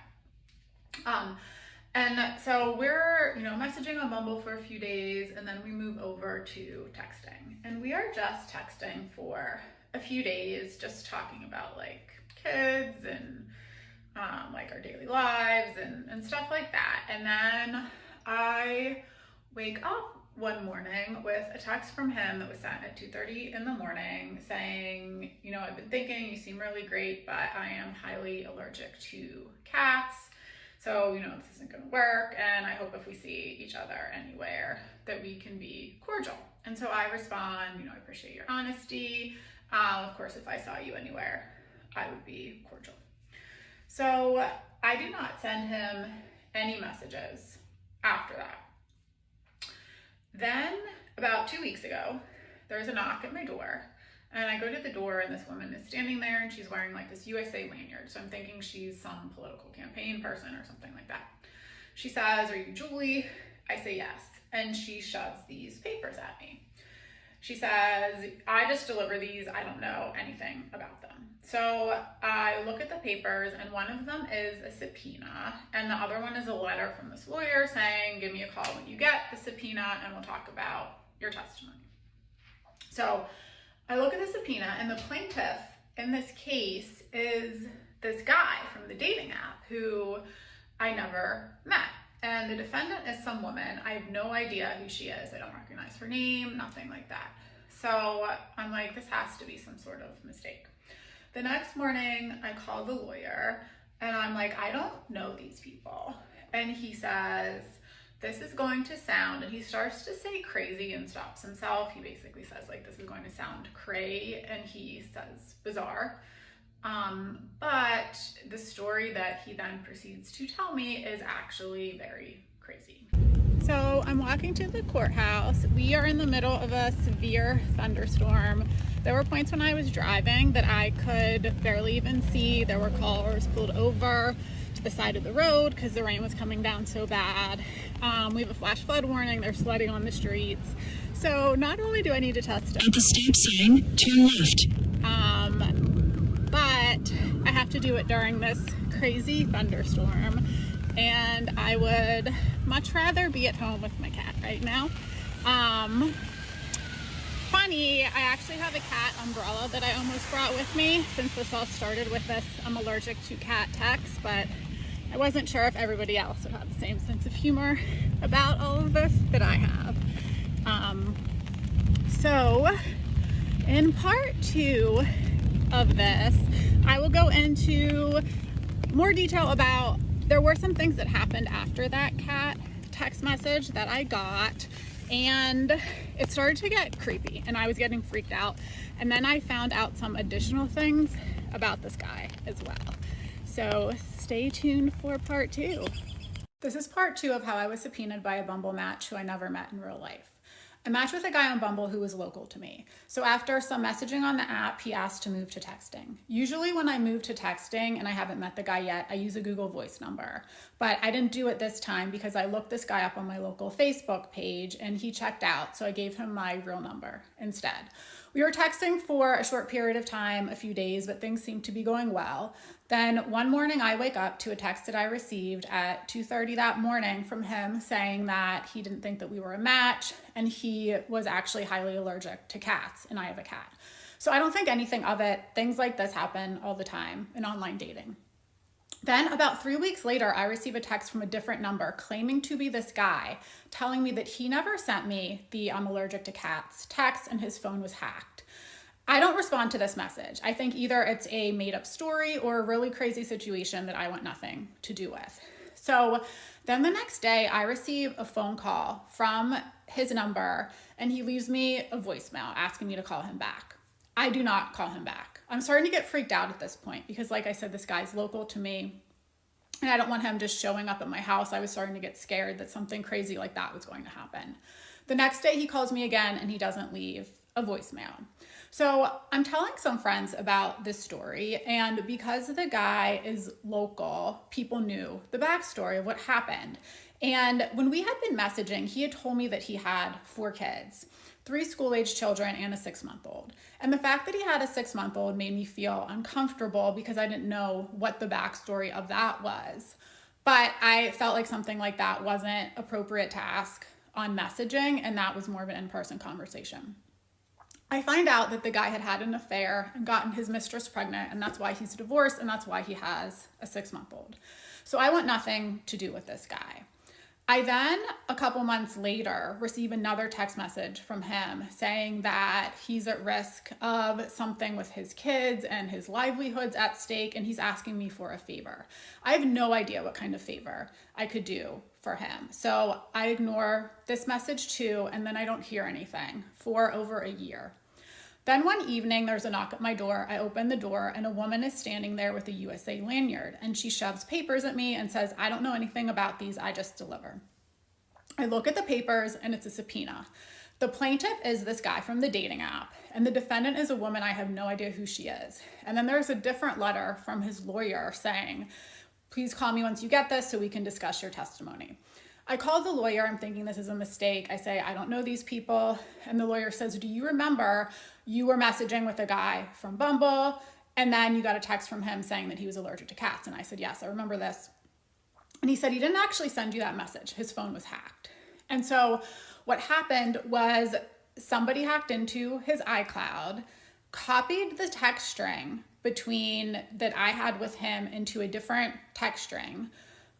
And so we're, messaging on Bumble for a few days, and then we move over to texting. And we are just texting for a few days, just talking about kids and our daily lives and stuff like that. And then I wake up one morning with a text from him that was sent at 2:30 in the morning saying, I've been thinking you seem really great, but I am highly allergic to cats. So, this isn't going to work. And I hope if we see each other anywhere that we can be cordial. And so I respond, I appreciate your honesty. Of course, if I saw you anywhere, I would be cordial. So I do not send him any messages after that. Then about 2 weeks ago, there's a knock at my door, and I go to the door, and this woman is standing there, and she's wearing this USA lanyard. So I'm thinking she's some political campaign person or something like that. She says, "Are you Julie?" I say yes, and she shoves these papers at me. She says, "I just deliver these. I don't know anything about them." So I look at the papers, and one of them is a subpoena, and the other one is a letter from this lawyer saying, "Give me a call when you get the subpoena, and we'll talk about your testimony." So I look at the subpoena, and the plaintiff in this case is this guy from the dating app who I never met. And the defendant is some woman. I have no idea who she is. I don't recognize her name, nothing like that. So I'm like, this has to be some sort of mistake. The next morning, I call the lawyer, and I'm like, I don't know these people. And he says, "This is going to sound," and he starts to say crazy and stops himself. He basically says, "This is going to sound cray," and he says bizarre. But the story that he then proceeds to tell me is actually very crazy. So I'm walking to the courthouse. We are in the middle of a severe thunderstorm. There were points when I was driving that I could barely even see. There were cars pulled over to the side of the road because the rain was coming down so bad. We have a flash flood warning. There's flooding on the streets. So not only do I need to test at the stop sign, turn left. But I have to do it during this crazy thunderstorm, and I would much rather be at home with my cat right now. Funny, I actually have a cat umbrella that I almost brought with me since this all started with this "I'm allergic to cat" text, but I wasn't sure if everybody else would have the same sense of humor about all of this that I have. So in part 2 of this, I will go into more detail about, there were some things that happened after that cat text message that I got, and it started to get creepy and I was getting freaked out. And then I found out some additional things about this guy as well. So stay tuned for part 2. This is part 2 of how I was subpoenaed by a Bumble match who I never met in real life. I matched with a guy on Bumble who was local to me. So after some messaging on the app, he asked to move to texting. Usually when I move to texting and I haven't met the guy yet, I use a Google Voice number. But I didn't do it this time because I looked this guy up on my local Facebook page and he checked out. So I gave him my real number instead. We were texting for a short period of time, a few days, but things seemed to be going well. Then one morning I wake up to a text that I received at 2:30 that morning from him saying that he didn't think that we were a match and he was actually highly allergic to cats, and I have a cat. So I don't think anything of it. Things like this happen all the time in online dating. Then about 3 weeks later, I receive a text from a different number claiming to be this guy, telling me that he never sent me the "I'm allergic to cats" text and his phone was hacked. I don't respond to this message. I think either it's a made up story or a really crazy situation that I want nothing to do with. So then the next day I receive a phone call from his number and he leaves me a voicemail asking me to call him back. I do not call him back. I'm starting to get freaked out at this point because, like I said, this guy's local to me and I don't want him just showing up at my house. I was starting to get scared that something crazy like that was going to happen. The next day he calls me again and he doesn't leave a voicemail. So I'm telling some friends about this story, and because the guy is local, people knew the backstory of what happened. And when we had been messaging, he had told me that he had 4 kids, 3 school-age children and a 6-month-old. And the fact that he had a 6-month-old made me feel uncomfortable because I didn't know what the backstory of that was. But I felt like something like that wasn't appropriate to ask on messaging, and that was more of an in-person conversation. I find out that the guy had had an affair and gotten his mistress pregnant, and that's why he's divorced, and that's why he has a 6-month-old. So I want nothing to do with this guy. I then, a couple months later, receive another text message from him saying that he's at risk of something with his kids and his livelihoods at stake, and he's asking me for a favor. I have no idea what kind of favor I could do for him. So I ignore this message too, and then I don't hear anything for over a year. Then one evening, there's a knock at my door. I open the door and a woman is standing there with a USA lanyard, and she shoves papers at me and says, "I don't know anything about these, I just deliver." I look at the papers and it's a subpoena. The plaintiff is this guy from the dating app, and the defendant is a woman I have no idea who she is. And then there's a different letter from his lawyer saying, "Please call me once you get this so we can discuss your testimony." I called the lawyer. I'm thinking this is a mistake. I say, "I don't know these people." And the lawyer says, "Do you remember you were messaging with a guy from Bumble and then you got a text from him saying that he was allergic to cats?" And I said, "Yes, I remember this." And he said he didn't actually send you that message. His phone was hacked. And so what happened was somebody hacked into his iCloud, copied the text string between that I had with him into a different text string,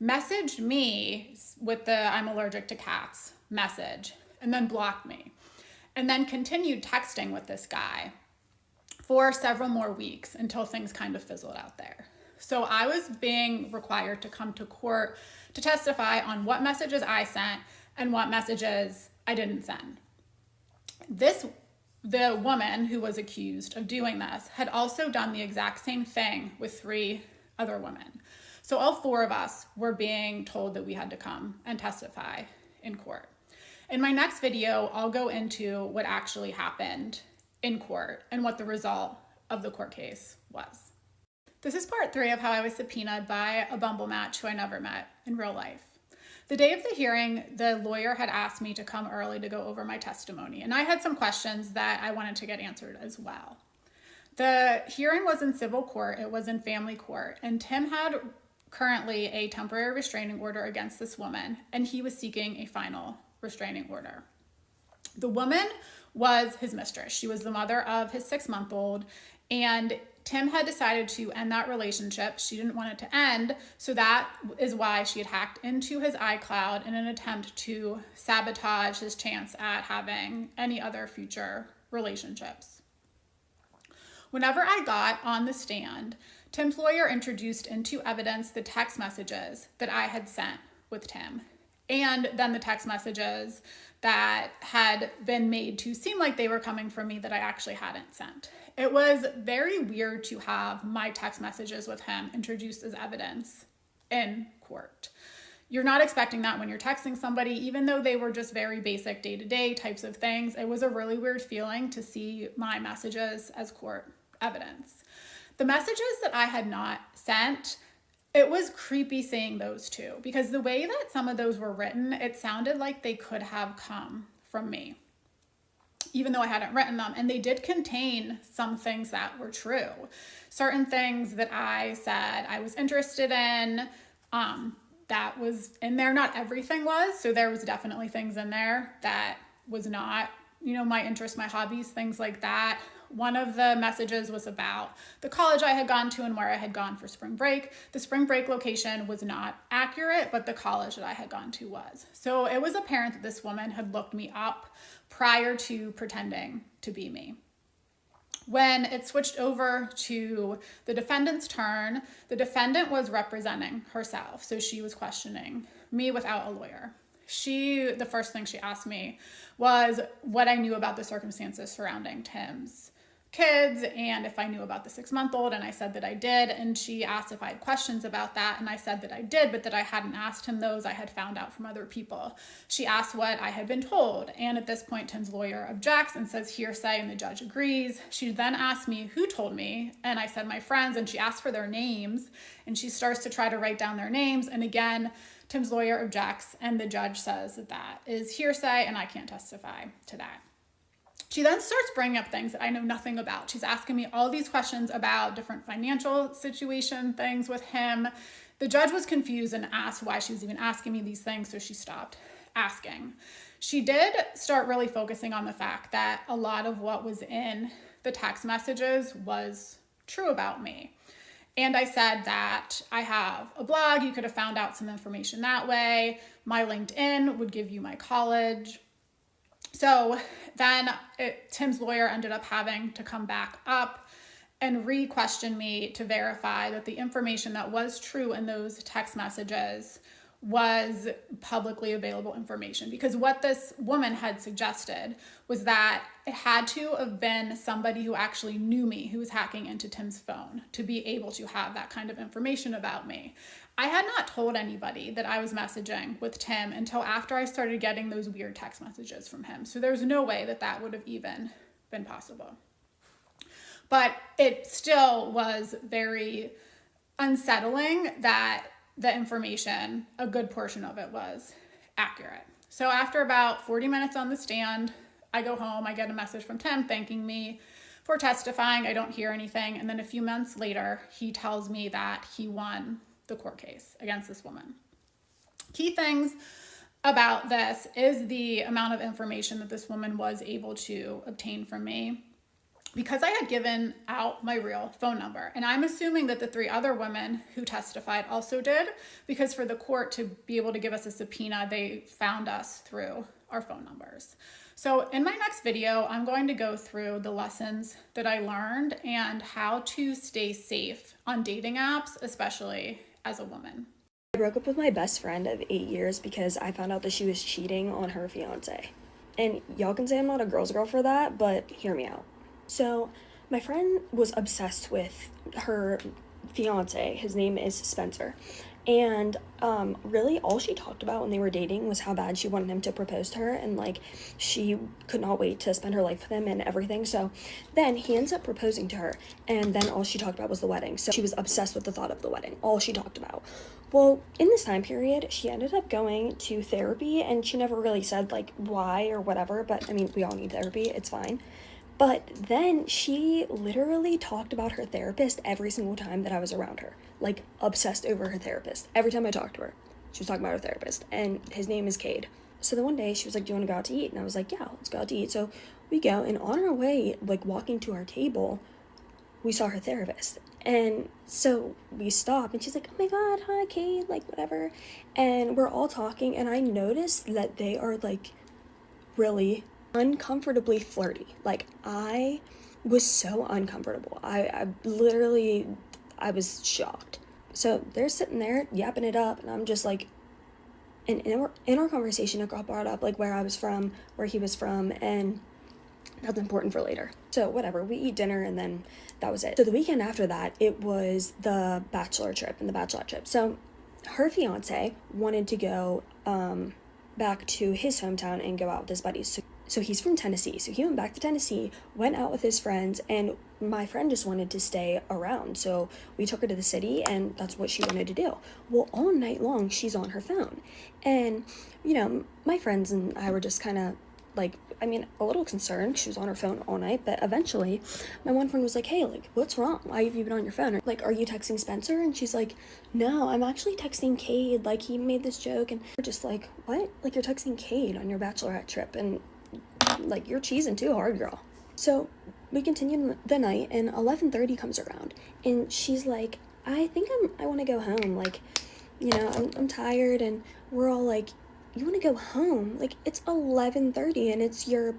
messaged me with the "I'm allergic to cats" message, and then blocked me. And then continued texting with this guy for several more weeks until things kind of fizzled out there. So I was being required to come to court to testify on what messages I sent and what messages I didn't send. The woman who was accused of doing this had also done the exact same thing with 3 other women. So all 4 of us were being told that we had to come and testify in court. In my next video, I'll go into what actually happened in court and what the result of the court case was. This is part 3 of how I was subpoenaed by a Bumble match who I never met in real life. The day of the hearing, the lawyer had asked me to come early to go over my testimony, and I had some questions that I wanted to get answered as well. The hearing was in civil court, it was in family court, and Tim had currently a temporary restraining order against this woman, and he was seeking a final restraining order. The woman was his mistress. She was the mother of his 6-month-old, and Tim had decided to end that relationship. She didn't want it to end. So that is why she had hacked into his iCloud in an attempt to sabotage his chance at having any other future relationships. Whenever I got on the stand, Tim's lawyer introduced into evidence the text messages that I had sent with Tim, and then the text messages that had been made to seem like they were coming from me that I actually hadn't sent. It was very weird to have my text messages with him introduced as evidence in court. You're not expecting that when you're texting somebody, even though they were just very basic day-to-day types of things. It was a really weird feeling to see my messages as court evidence. The messages that I had not sent, it was creepy seeing those too, because the way that some of those were written, it sounded like they could have come from me, even though I hadn't written them. And they did contain some things that were true. Certain things that I said I was interested in, that was in there. Not everything was. So there was definitely things in there that was not, you know, my interest, my hobbies, things like that. One of the messages was about the college I had gone to and where I had gone for spring break. The spring break location was not accurate, but the college that I had gone to was. So it was apparent that this woman had looked me up prior to pretending to be me. When it switched over to the defendant's turn, the defendant was representing herself. So she was questioning me without a lawyer. The first thing she asked me was what I knew about the circumstances surrounding Tim's kids and if I knew about the 6-month-old, and I said that I did. And she asked if I had questions about that, and I said that I did, but that I hadn't asked him those. I had found out from other people. She asked what I had been told, and at this point Tim's lawyer objects and says hearsay, and the judge agrees. She then asked me who told me, and I said my friends, and she asked for their names, and she starts to try to write down their names, and again Tim's lawyer objects, and the judge says that that is hearsay and I can't testify to that. She then starts bringing up things that I know nothing about. She's asking me all these questions about different financial situation things with him. The judge was confused and asked why she was even asking me these things, so she stopped asking. She did start really focusing on the fact that a lot of what was in the text messages was true about me. And I said that I have a blog, you could have found out some information that way. My LinkedIn would give you my college. So then Tim's lawyer ended up having to come back up and re-question me to verify that the information that was true in those text messages was publicly available information. Because what this woman had suggested was that it had to have been somebody who actually knew me, who was hacking into Tim's phone, to be able to have that kind of information about me. I had not told anybody that I was messaging with Tim until after I started getting those weird text messages from him. So there's no way that that would have even been possible. But it still was very unsettling that the information, a good portion of it, was accurate. So after about 40 minutes on the stand, I go home, I get a message from Tim thanking me for testifying. I don't hear anything. And then a few months later, he tells me that he won the court case against this woman. Key things about this is the amount of information that this woman was able to obtain from me, because I had given out my real phone number. And I'm assuming that the 3 other women who testified also did, because for the court to be able to give us a subpoena, they found us through our phone numbers. So in my next video, I'm going to go through the lessons that I learned and how to stay safe on dating apps, especially as a woman. I broke up with my best friend of 8 years because I found out that she was cheating on her fiance. And y'all can say I'm not a girl's girl for that, but hear me out. So my friend was obsessed with her fiance. His name is Spencer. And really all she talked about when they were dating was how bad she wanted him to propose to her, and like she could not wait to spend her life with him and everything. So then he ends up proposing to her, and then all she talked about was the wedding. So she was obsessed with the thought of the wedding, all she talked about. Well, in this time period, she ended up going to therapy, and she never really said like why or whatever, but I mean, we all need therapy, it's fine. But then she literally talked about her therapist every single time that I was around her. Like, obsessed over her therapist. Every time I talked to her, she was talking about her therapist. And his name is Cade. So then one day, she was like, do you want to go out to eat? And I was like, yeah, let's go out to eat. So we go, and on our way, like, walking to our table, we saw her therapist. And so we stop and she's like, oh my god, hi Kate, like whatever. And we're all talking and I noticed that they are like really uncomfortably flirty. Like I was so uncomfortable. I literally, I was shocked. So they're sitting there yapping it up and I'm just like, and in our conversation it got brought up like where I was from, where he was from, and that's important for later. So whatever, we eat dinner and then that was it. So the weekend after that, it was the bachelor trip and the bachelorette trip. So her fiance wanted to go back to his hometown and go out with his buddies. So he's from Tennessee. So he went back to Tennessee, went out with his friends, and my friend just wanted to stay around. So we took her to the city and that's what she wanted to do. Well, all night long, she's on her phone. And, you know, my friends and I were just kind of like, I mean, a little concerned. She was on her phone all night, but eventually my one friend was like, hey, like, what's wrong? Why have you been on your phone? Or, like, are you texting Spencer? And she's like, no, I'm actually texting Cade. Like, he made this joke. And we're just like, what? Like, you're texting Cade on your bachelorette trip. And, like, you're cheesing too hard, girl. So we continued the night, and 11:30 comes around. And she's like, I think I want to go home. Like, you know, I'm tired. And we're all like, you want to go home? Like, it's 11:30 and it's your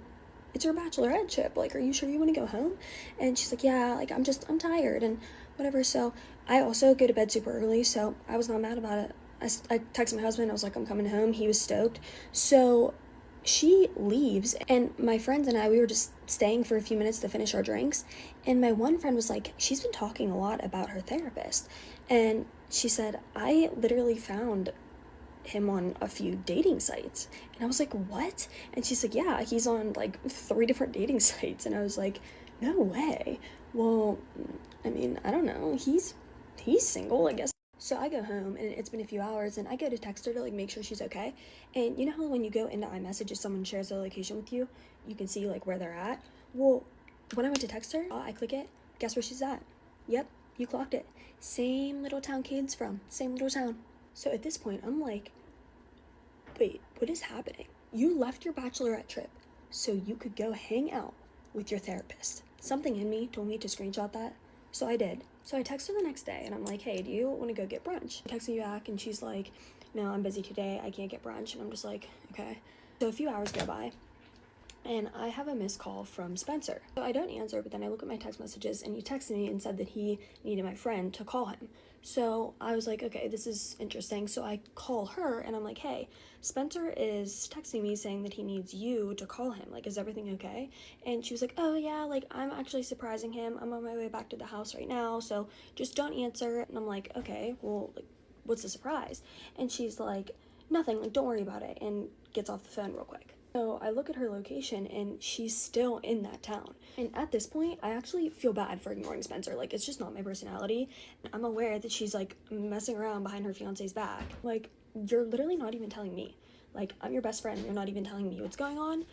bachelorette trip. Like, are you sure you want to go home? And she's like, yeah, like, I'm tired and whatever. So I also go to bed super early, so I was not mad about it. I texted my husband. I was like, I'm coming home. He was stoked. So she leaves, and my friends and I, we were just staying for a few minutes to finish our drinks. And my one friend was like, she's been talking a lot about her therapist. And she said, I literally found him on a few dating sites. And I was like, what? And she's like, yeah, he's on like 3 different dating sites. And I was like, no way. Well, I mean, I don't know, he's single, I guess. So I go home and it's been a few hours and I go to text her to like make sure she's okay. And you know how when you go into iMessage, if someone shares their location with you, you can see like where they're at? Well, when I went to text her, I click it, guess where she's at? Yep, you clocked it. Same little town Cade's from, same little town. So at this point, I'm like, wait, what is happening? You left your bachelorette trip so you could go hang out with your therapist. Something in me told me to screenshot that, so I did. So I text her the next day and I'm like, hey, do you want to go get brunch? I text you back and she's like, no, I'm busy today, I can't get brunch. And I'm just like, okay. So a few hours go by and I have a missed call from Spencer. So I don't answer, but then I look at my text messages and he texted me and said that he needed my friend to call him. So I was like, okay, this is interesting. So I call her and I'm like, hey, Spencer is texting me saying that he needs you to call him. Like, is everything okay? And she was like, oh yeah, like I'm actually surprising him. I'm on my way back to the house right now, so just don't answer. And I'm like, okay, well, like, what's the surprise? And she's like, nothing, like, don't worry about it, and gets off the phone real quick. So I look at her location and she's still in that town. And at this point, I actually feel bad for ignoring Spencer. Like, it's just not my personality. I'm aware that she's like messing around behind her fiance's back. Like, you're literally not even telling me. Like, I'm your best friend. You're not even telling me what's going on.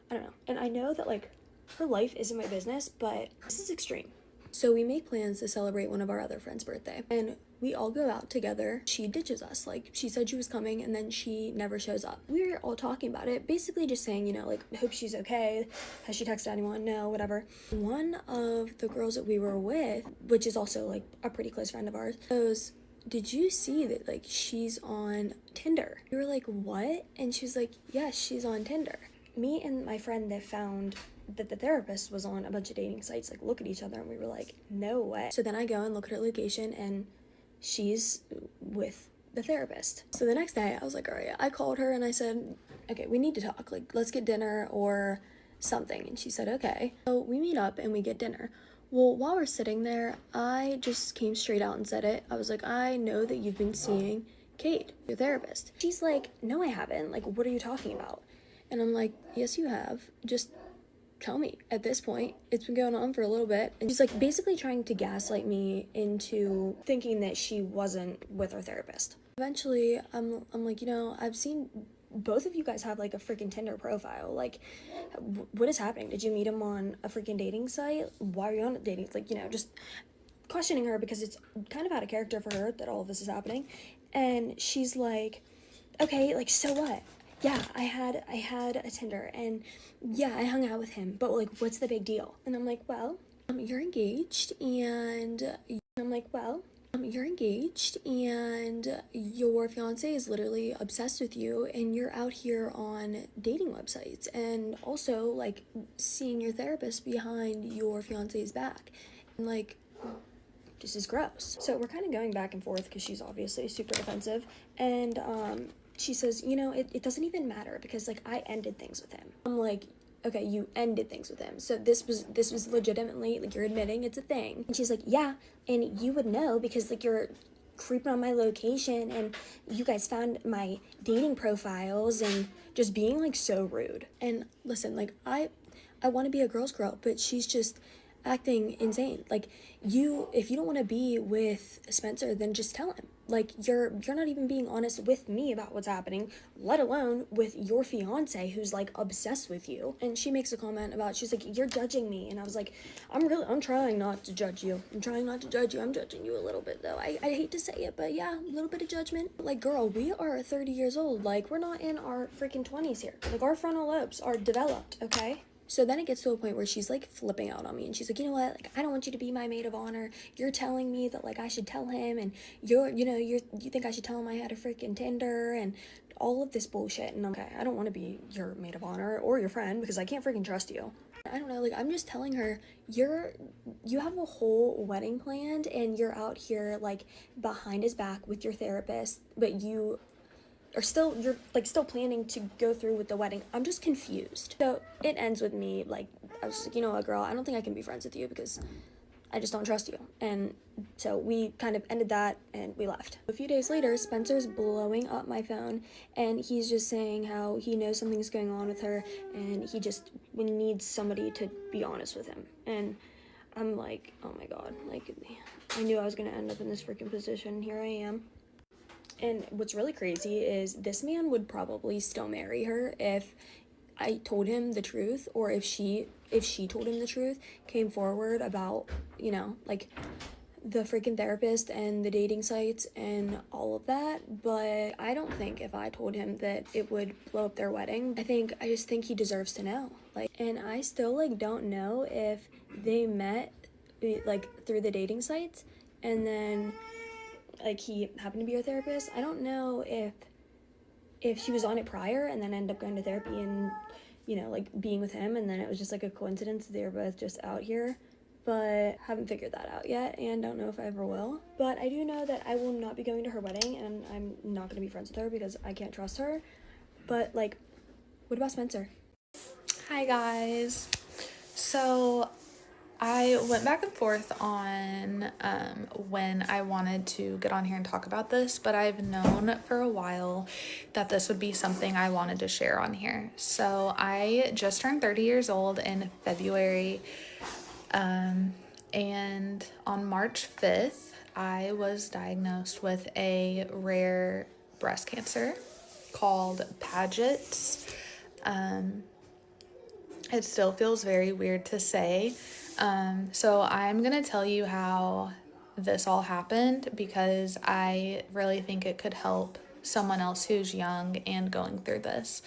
I don't know. And I know that like her life isn't my business, but this is extreme. So we make plans to celebrate one of our other friends' birthday. And we all go out together. She ditches us. Like, she said she was coming and then she never shows up. We were all talking about it, basically just saying, you know, like, hope she's okay. Has she texted anyone? No, whatever. One of the girls that we were with, which is also like a pretty close friend of ours, goes, did you see that like she's on Tinder? We were like, what? And she was like, yes, she's on Tinder. Me and my friend that found that the therapist was on a bunch of dating sites like look at each other and we were like, no way. So then I go and look at her location and she's with the therapist. So the next day I was like, all right, I called her and I said, okay, we need to talk, like, let's get dinner or something. And she said, okay. So we meet up and we get dinner. Well, while we're sitting there, I just came straight out and said it. I was like, I know that you've been seeing Kate, your therapist. She's like, no, I haven't. Like, what are you talking about? And I'm like, yes, you have. Just tell me. At this point, it's been going on for a little bit. And she's like basically trying to gaslight me into thinking that she wasn't with her therapist. Eventually, I'm like, you know, I've seen both of you guys have like a freaking Tinder profile. Like, what is happening? Did you meet him on a freaking dating site? Why are you on a dating? Like, you know, just questioning her because it's kind of out of character for her that all of this is happening. And she's like, okay, like, so what? Yeah, I had a Tinder and yeah, I hung out with him, but like, what's the big deal? And I'm like, well, You're engaged, and I'm like, well, you're engaged, and your fiance is literally obsessed with you, and you're out here on dating websites, and also, like, seeing your therapist behind your fiance's back. And, like, this is gross. So we're kind of going back and forth because she's obviously super defensive, and she says, you know, it doesn't even matter because, like, I ended things with him. I'm like, okay, you ended things with him, so this was legitimately, like, you're admitting it's a thing. And she's like, yeah, and you would know because, like, you're creeping on my location and you guys found my dating profiles and just being, like, so rude. And listen, like, I want to be a girl's girl, but she's just acting insane. Like, if you don't want to be with Spencer, then just tell him. Like, you're not even being honest with me about what's happening, let alone with your fiance who's, like, obsessed with you. And she makes a comment about, she's like, you're judging me. And I was like, I'm trying not to judge you. I'm judging you a little bit, though. I hate to say it, but yeah, a little bit of judgment. Like, girl, we are 30 years old. Like, we're not in our freaking 20s here. Like, our frontal lobes are developed, okay? So then it gets to a point where she's, like, flipping out on me, and she's like, you know what, like, I don't want you to be my maid of honor. You're telling me that, like, I should tell him, and you think I should tell him I had a freaking Tinder, and all of this bullshit. And I'm okay, I don't want to be your maid of honor or your friend because I can't freaking trust you. I don't know, like, I'm just telling her, you have a whole wedding planned, and you're out here, like, behind his back with your therapist, but you're still planning to go through with the wedding. I'm just confused. So it ends with me, like, I was just like, you know what, girl, I don't think I can be friends with you because I just don't trust you. And so we kind of ended that and we left. A few days later, Spencer's blowing up my phone and he's just saying how he knows something's going on with her and he just needs somebody to be honest with him. And I'm like, oh my god, like, I knew I was gonna end up in this freaking position. Here I am. And what's really crazy is this man would probably still marry her if I told him the truth, or if she told him the truth, came forward about, you know, like, the freaking therapist and the dating sites and all of that. But I don't think if I told him that it would blow up their wedding. I just think he deserves to know. Like, and I still, like, don't know if they met, like, through the dating sites and then, like, he happened to be her therapist. I don't know if she was on it prior and then ended up going to therapy and, you know, like, being with him, and then it was just, like, a coincidence they were both just out here. But haven't figured that out yet and don't know if I ever will. But I do know that I will not be going to her wedding and I'm not going to be friends with her because I can't trust her. But, like, what about Spencer? Hi guys. So I went back and forth on when I wanted to get on here and talk about this, but I've known for a while that this would be something I wanted to share on here. So I just turned 30 years old in February, and on March 5th, I was diagnosed with a rare breast cancer called Paget's. It still feels very weird to say. So I'm gonna tell you how this all happened because I really think it could help someone else who's young and going through this.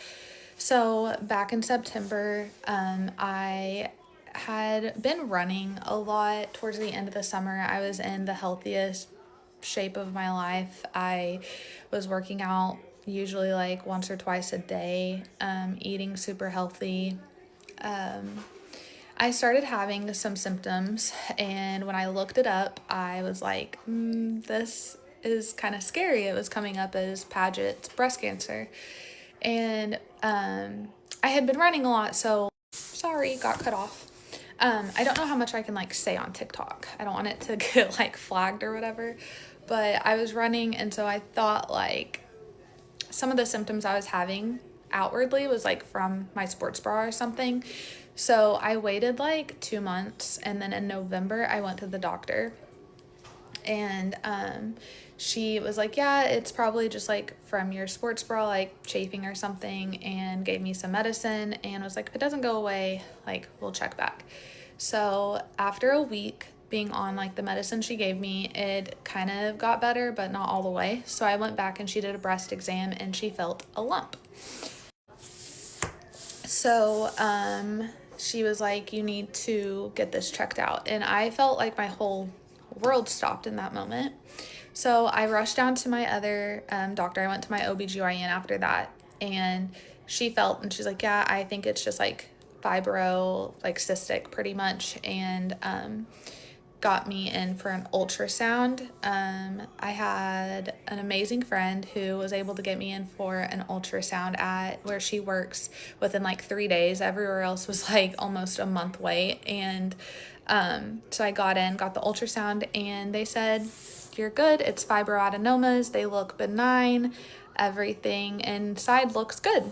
So back in September, I had been running a lot towards the end of the summer. I was in the healthiest shape of my life. I was working out usually like once or twice a day, eating super healthy. I started having some symptoms, and when I looked it up, I was like, this is kind of scary. It was coming up as Paget's breast cancer. And I had been running a lot, so sorry, got cut off. I don't know how much I can like say on TikTok. I don't want it to get like flagged or whatever, but I was running, and so I thought like some of the symptoms I was having outwardly was like from my sports bra or something. So I waited like 2 months, and then in November I went to the doctor, and she was like, yeah, it's probably just like from your sports bra, like chafing or something, and gave me some medicine and was like, if it doesn't go away, like we'll check back. So after a week being on like the medicine she gave me, it kind of got better, but not all the way. So I went back and she did a breast exam and she felt a lump. So she was like, you need to get this checked out. And I felt like my whole world stopped in that moment. So I rushed down to my other doctor. I went to my OBGYN after that, and she's like, yeah, I think it's just like fibro, like cystic pretty much, and got me in for an ultrasound. I had an amazing friend who was able to get me in for an ultrasound at where she works within like 3 days. Everywhere else was like almost a month wait. And so I got the ultrasound, and they said, you're good. It's fibroadenomas. They look benign. Everything inside looks good.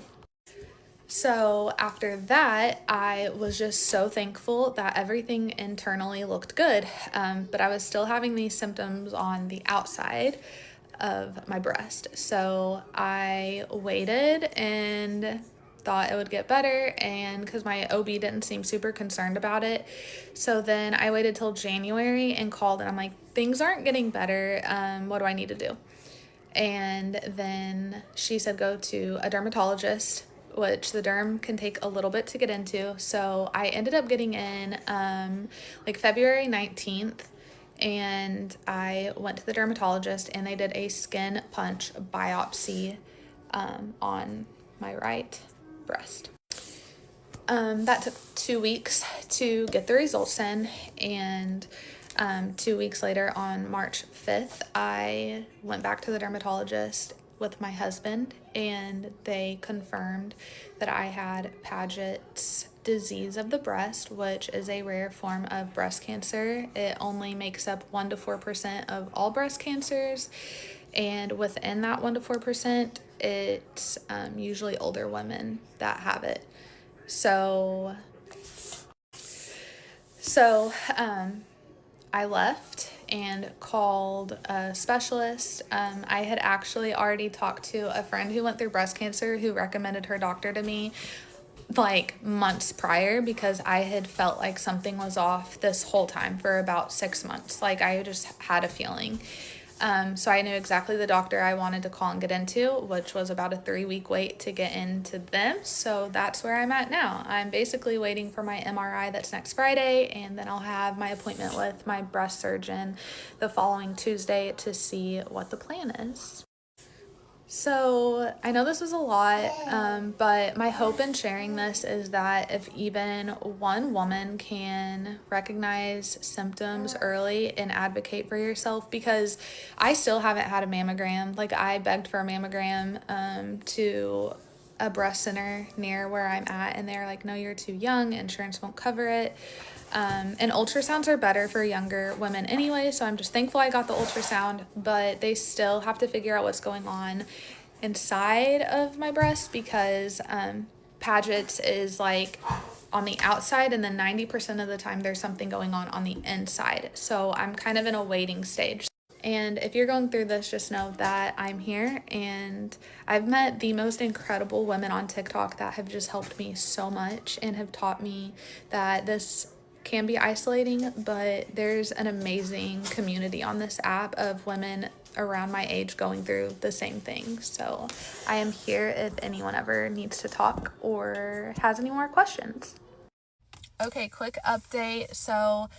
So after that, I was just so thankful that everything internally looked good, but I was still having these symptoms on the outside of my breast. So I waited and thought it would get better, and because my OB didn't seem super concerned about it. So then I waited till January and called, and I'm like, things aren't getting better. What do I need to do? And then she said, go to a dermatologist, which the derm can take a little bit to get into. So I ended up getting in like February 19th, and I went to the dermatologist, and they did a skin punch biopsy on my right breast. That took 2 weeks to get the results in, and 2 weeks later, on March 5th, I went back to the dermatologist with my husband, and they confirmed that I had Paget's disease of the breast, which is a rare form of breast cancer. It only makes up 1 to 4% of all breast cancers, and within that 1 to 4%, it's usually older women that have it. So I left and called a specialist. I had actually already talked to a friend who went through breast cancer who recommended her doctor to me like months prior, because I had felt like something was off this whole time for about 6 months. Like I just had a feeling. So I knew exactly the doctor I wanted to call and get into, which was about a 3-week wait to get into them. So that's where I'm at now. I'm basically waiting for my MRI that's next Friday, and then I'll have my appointment with my breast surgeon the following Tuesday to see what the plan is. So I know this was a lot, but my hope in sharing this is that if even one woman can recognize symptoms early and advocate for yourself, because I still haven't had a mammogram. Like I begged for a mammogram to a breast center near where I'm at, and they're like, no, you're too young, insurance won't cover it. And ultrasounds are better for younger women anyway, so I'm just thankful I got the ultrasound, but they still have to figure out what's going on inside of my breast, because Paget's is like on the outside, and then 90% of the time there's something going on the inside. So I'm kind of in a waiting stage. And if you're going through this, just know that I'm here, and I've met the most incredible women on TikTok that have just helped me so much and have taught me that this can be isolating, but there's an amazing community on this app of women around my age going through the same thing. So I am here if anyone ever needs to talk or has any more questions. Okay, quick update. So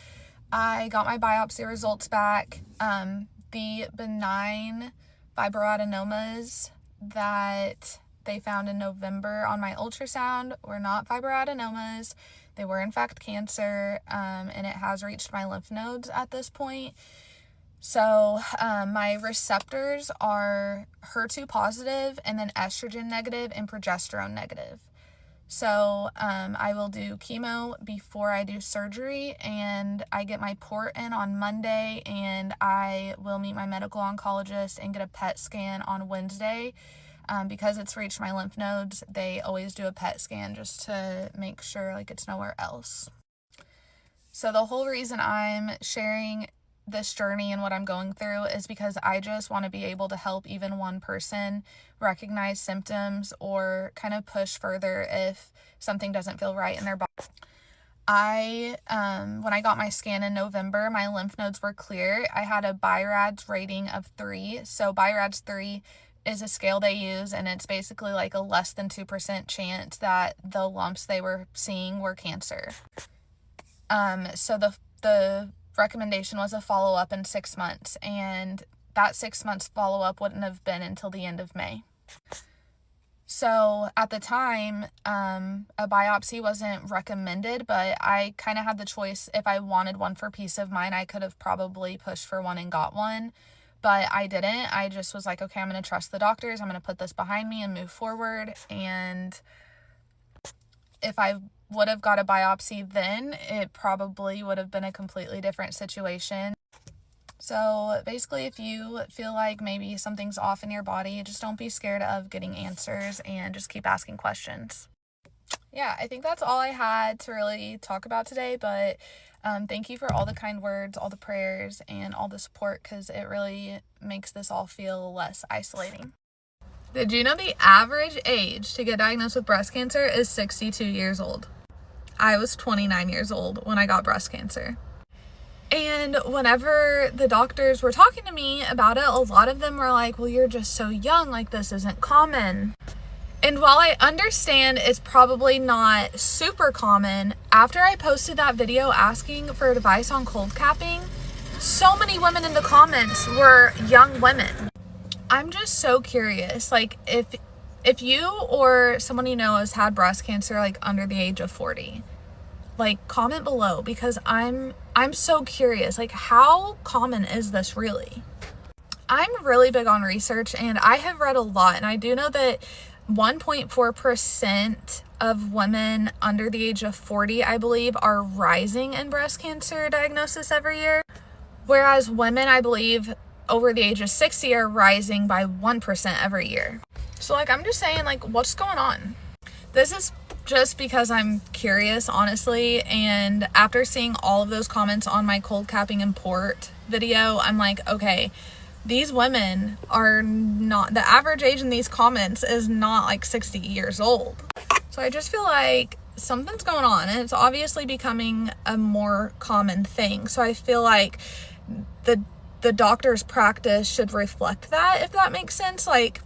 I got my biopsy results back. The benign fibroadenomas that they found in November on my ultrasound were not fibroadenomas. They were in fact cancer, and it has reached my lymph nodes at this point. So my receptors are HER2 positive, and then estrogen negative and progesterone negative. So I will do chemo before I do surgery, and I get my port in on Monday, and I will meet my medical oncologist and get a PET scan on Wednesday. Because it's reached my lymph nodes, they always do a PET scan just to make sure like it's nowhere else. So the whole reason I'm sharing this journey and what I'm going through is because I just want to be able to help even one person recognize symptoms or kind of push further if something doesn't feel right in their body. When I got my scan in November, my lymph nodes were clear. I had a BI-RADS rating of 3. So BI-RADS 3 is a scale they use, and it's basically like a less than 2% chance that the lumps they were seeing were cancer. So the recommendation was a follow-up in 6 months, and that 6 months follow-up wouldn't have been until the end of May. So at the time, a biopsy wasn't recommended, but I kind of had the choice. If I wanted one for peace of mind, I could have probably pushed for one and got one, but I didn't. I just was like, okay, I'm going to trust the doctors. I'm going to put this behind me and move forward. And if I would have got a biopsy then, it probably would have been a completely different situation. So basically, if you feel like maybe something's off in your body, just don't be scared of getting answers and just keep asking questions. Yeah, I think that's all I had to really talk about today, but thank you for all the kind words, all the prayers, and all the support, because it really makes this all feel less isolating. Did you know the average age to get diagnosed with breast cancer is 62 years old? I was 29 years old when I got breast cancer. And whenever the doctors were talking to me about it, a lot of them were like, well, you're just so young, like this isn't common. And while I understand it's probably not super common, after I posted that video asking for advice on cold capping, so many women in the comments were young women. I'm just so curious, like if you or someone you know has had breast cancer like under the age of 40, like comment below, because I'm so curious, like how common is this really? I'm really big on research, and I have read a lot, and I do know that 1.4% of women under the age of 40, I believe, are rising in breast cancer diagnosis every year, whereas women, I believe, over the age of 60 are rising by 1% every year. So like, I'm just saying, like, what's going on? This is just because I'm curious, honestly, and after seeing all of those comments on my cold capping and port video, I'm like, okay, these women are not, the average age in these comments is not like 60 years old. So I just feel like something's going on, and it's obviously becoming a more common thing. So I feel like the doctor's practice should reflect that, if that makes sense. Like,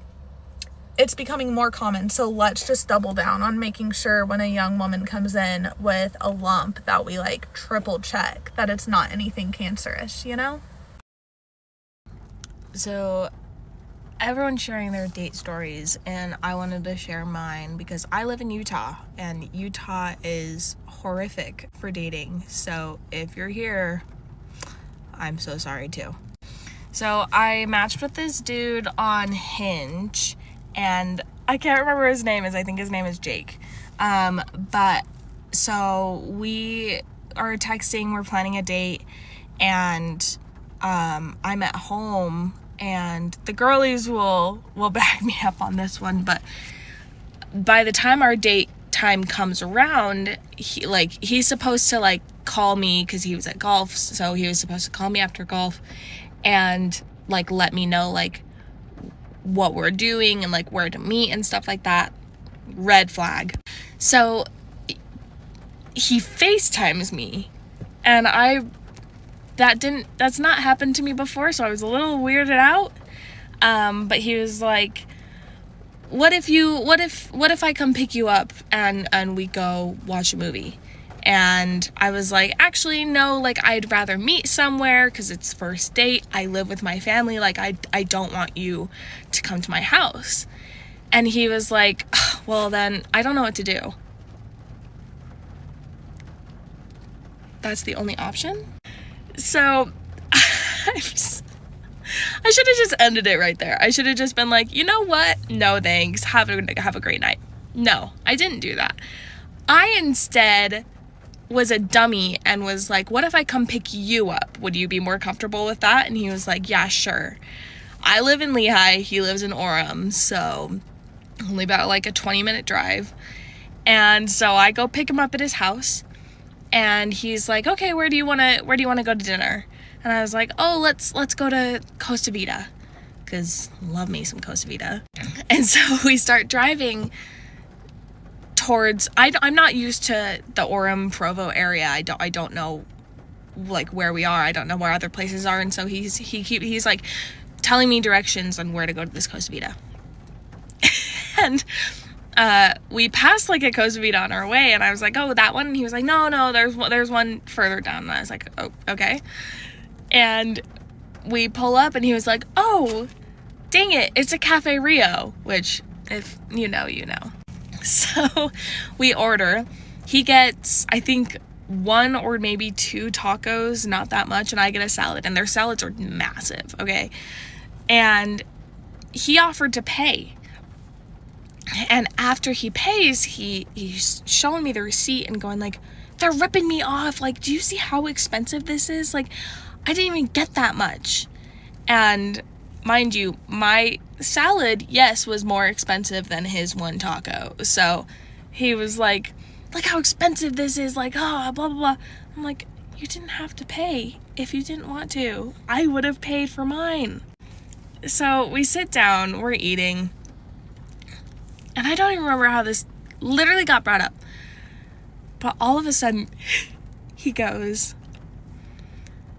it's becoming more common, so let's just double down on making sure when a young woman comes in with a lump that we like triple check that it's not anything cancerous, you know? So everyone's sharing their date stories, and I wanted to share mine because I live in Utah, and Utah is horrific for dating. So if you're here, I'm so sorry too. So I matched with this dude on Hinge, and I can't remember his name is. I think his name is Jake. But so we are texting, we're planning a date, and I'm at home, and the girlies will back me up on this one, but by the time our date time comes around, he's supposed to like call me because he was at golf, so he was supposed to call me after golf and like let me know like what we're doing and like where to meet and stuff like that. Red flag. So he FaceTimes me, and that's not happened to me before, so I was a little weirded out. But he was like, what if I come pick you up and we go watch a movie? And I was like, actually, no, like, I'd rather meet somewhere because it's first date. I live with my family. Like, I don't want you to come to my house. And he was like, well, then I don't know what to do. That's the only option? So I should have just ended it right there. I should have just been like, you know what? No, thanks. Have a great night. No, I didn't do that. I instead was a dummy and was like, what if I come pick you up? Would you be more comfortable with that? And he was like, yeah, sure. I live in Lehigh. He lives in Orem. So only about like a 20-minute drive. And so I go pick him up at his house, and he's like, okay, where do you want to go to dinner? And I was like, oh, let's go to Costa Vida, because love me some Costa Vida. And so we start driving towards, I'm not used to the Orem Provo area. I don't know like where we are. I don't know where other places are. And so he's like, telling me directions on where to go to this Costa Vida. And we passed like a Costa Vida on our way, and I was like, oh, that one? And he was like, no, there's one further down. And I was like, oh, okay. And we pull up, and he was like, oh, dang it, it's a Cafe Rio, which if you know, you know. So we order. He gets, I think, 1 or maybe 2 tacos, not that much, and I get a salad, and their salads are massive, okay? And he offered to pay. And after he pays, he's showing me the receipt and going like, they're ripping me off. Like, do you see how expensive this is? Like, I didn't even get that much. And mind you, my salad, yes, was more expensive than his 1 taco. So he was like, look how expensive this is. Like, oh, blah, blah, blah. I'm like, you didn't have to pay if you didn't want to. I would have paid for mine. So we sit down, we're eating. And I don't even remember how this literally got brought up. But all of a sudden, he goes,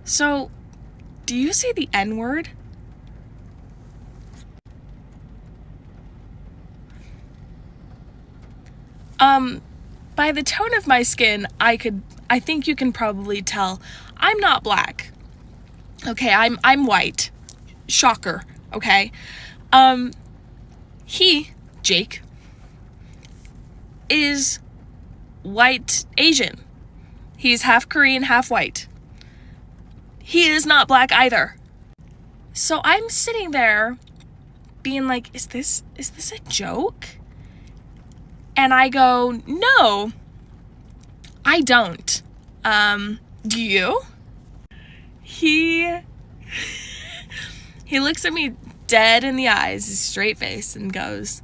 so, do you say the N-word? By the tone of my skin, I think you can probably tell I'm not black. Okay, I'm white. Shocker, okay? Jake, is white Asian. He's half Korean, half white. He is not black either. So I'm sitting there being like, is this a joke? And I go, no, I don't. Do you? He looks at me dead in the eyes, his straight face, and goes,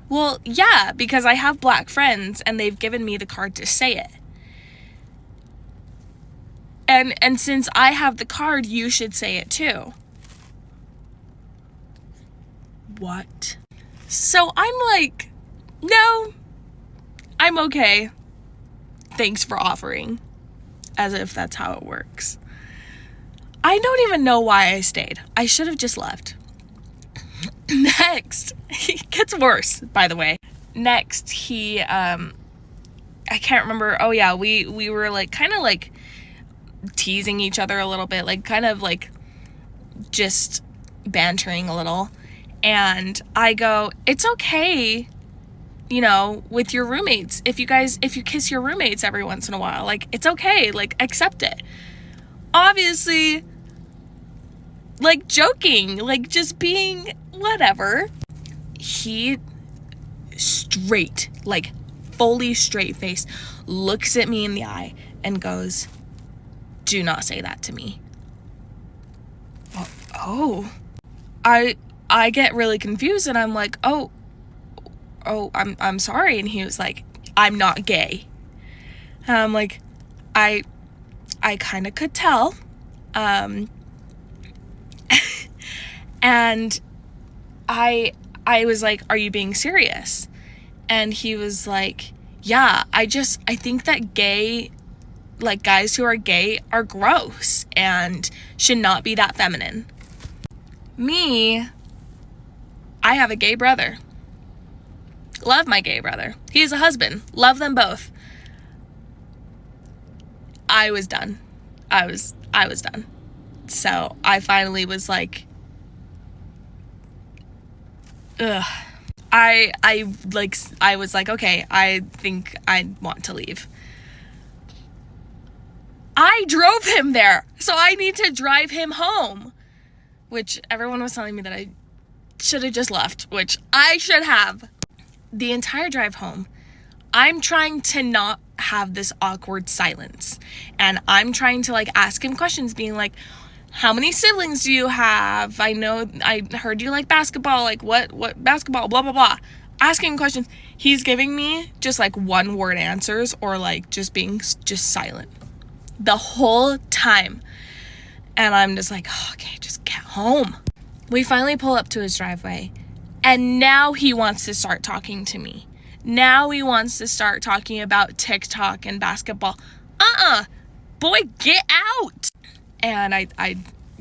well, yeah, because I have black friends and they've given me the card to say it. And since I have the card, you should say it too. What? So I'm like, no, I'm okay. Thanks for offering. As if that's how it works. I don't even know why I stayed. I should have just left. Next, it gets worse, by the way. Next, he, I can't remember. Oh yeah, we were like, kind of like teasing each other a little bit, like kind of like just bantering a little. And I go, it's okay, you know, with your roommates. If you kiss your roommates every once in a while, like, it's okay, like, accept it. Obviously, like, joking, like, just being whatever. He straight, like, fully straight face, looks at me in the eye and goes, do not say that to me. Oh. I get really confused and I'm like, oh, I'm sorry. And he was like, I'm not gay. And I'm like, I kind of could tell. And I was like, are you being serious? And he was like, yeah, I think that guys who are gay are gross and should not be that feminine. Me, I have a gay brother. Love my gay brother. He is a husband. Love them both. I was done. I was done. So I finally was like, ugh. I was like, okay, I think I want to leave. I drove him there, so I need to drive him home. Which everyone was telling me that I should have just left, which I should have. The entire drive home, I'm trying to not have this awkward silence. And I'm trying to, like, ask him questions, being like, how many siblings do you have? I know, I heard you like basketball, like, what basketball, blah, blah, blah. Asking him questions. He's giving me just, like, one-word answers or, like, just being just silent the whole time. And I'm just like, oh, okay, just get home. We finally pull up to his driveway. And now he wants to start talking to me. Now he wants to start talking about TikTok and basketball. Boy, get out. And I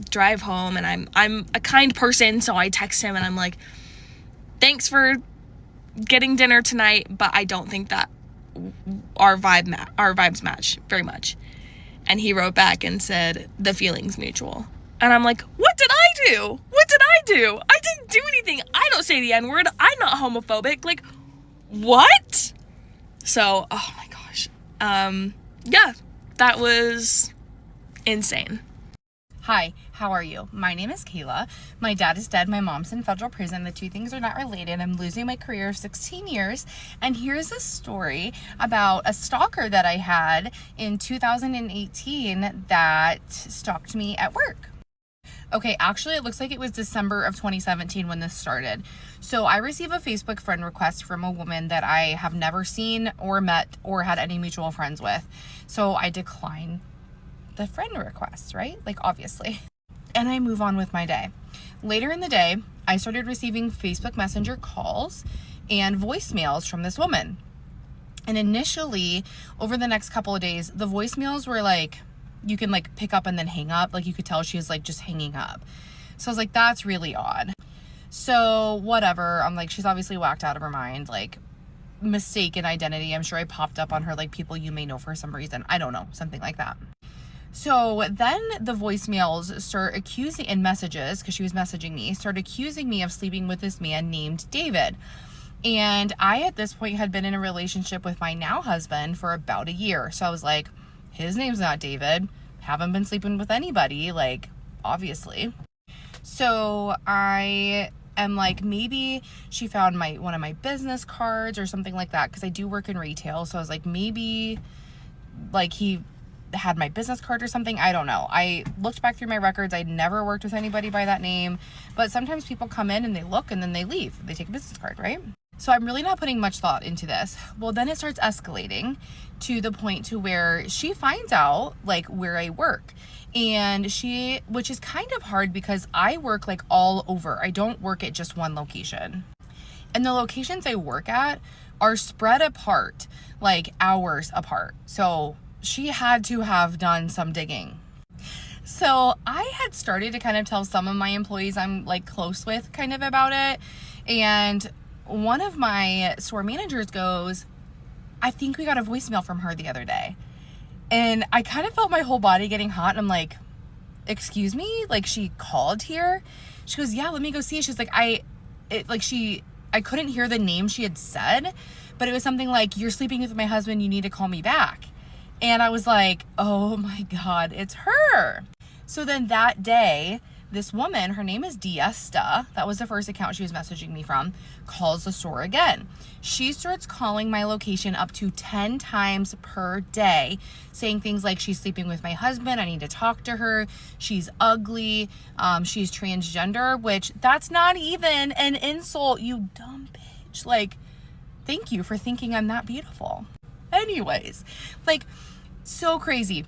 drive home, and I'm a kind person, so I text him and I'm like, thanks for getting dinner tonight, but I don't think that our vibes match very much. And he wrote back and said, the feeling's mutual. And I'm like, what did I do? What did I do? I didn't do anything. I don't say the N-word. I'm not homophobic. Like, what? So, oh my gosh. Yeah, that was insane. Hi, how are you? My name is Kayla. My dad is dead. My mom's in federal prison. The two things are not related. I'm losing my career of 16 years. And here's a story about a stalker that I had in 2018 that stalked me at work. Okay, actually, it looks like it was December of 2017 when this started. So I received a Facebook friend request from a woman that I have never seen or met or had any mutual friends with. So I declined the friend request, right? Like, obviously. And I move on with my day. Later in the day, I started receiving Facebook Messenger calls and voicemails from this woman. And initially, over the next couple of days, the voicemails were like, you can like pick up and then hang up. Like, you could tell she was like just hanging up. So I was like, that's really odd. So whatever. I'm like, she's obviously whacked out of her mind. Like, mistaken identity. I'm sure I popped up on her like people you may know for some reason. I don't know. Something like that. So then the voicemails start accusing, and messages, because she was messaging me, start accusing me of sleeping with this man named David. And I, at this point, had been in a relationship with my now husband for about a year. So I was like, his name's not David. Haven't been sleeping with anybody, like, obviously. So I am like, maybe she found one of my business cards or something like that, because I do work in retail. So I was like, maybe like he had my business card or something. I don't know. I looked back through my records. I'd never worked with anybody by that name, but sometimes people come in and they look and then they leave. They take a business card, right? So I'm really not putting much thought into this. Well, then it starts escalating to the point to where she finds out like where I work. And which is kind of hard because I work like all over. I don't work at just one location. And the locations I work at are spread apart, like hours apart. So she had to have done some digging. So I had started to kind of tell some of my employees I'm like close with kind of about it. And one of my store managers goes, I think we got a voicemail from her the other day. And I kind of felt my whole body getting hot. And I'm like, excuse me? Like, she called here? She goes, yeah, let me go see it. She's like, I couldn't hear the name she had said, but it was something like, you're sleeping with my husband, you need to call me back. And I was like, oh my God, it's her. So then that day, this woman, her name is Diesta, that was the first account she was messaging me from, calls the store again. She starts calling my location up to 10 times per day, saying things like, she's sleeping with my husband, I need to talk to her, she's ugly, she's transgender, which that's not even an insult, you dumb bitch. Like, thank you for thinking I'm that beautiful. Anyways, like, so crazy.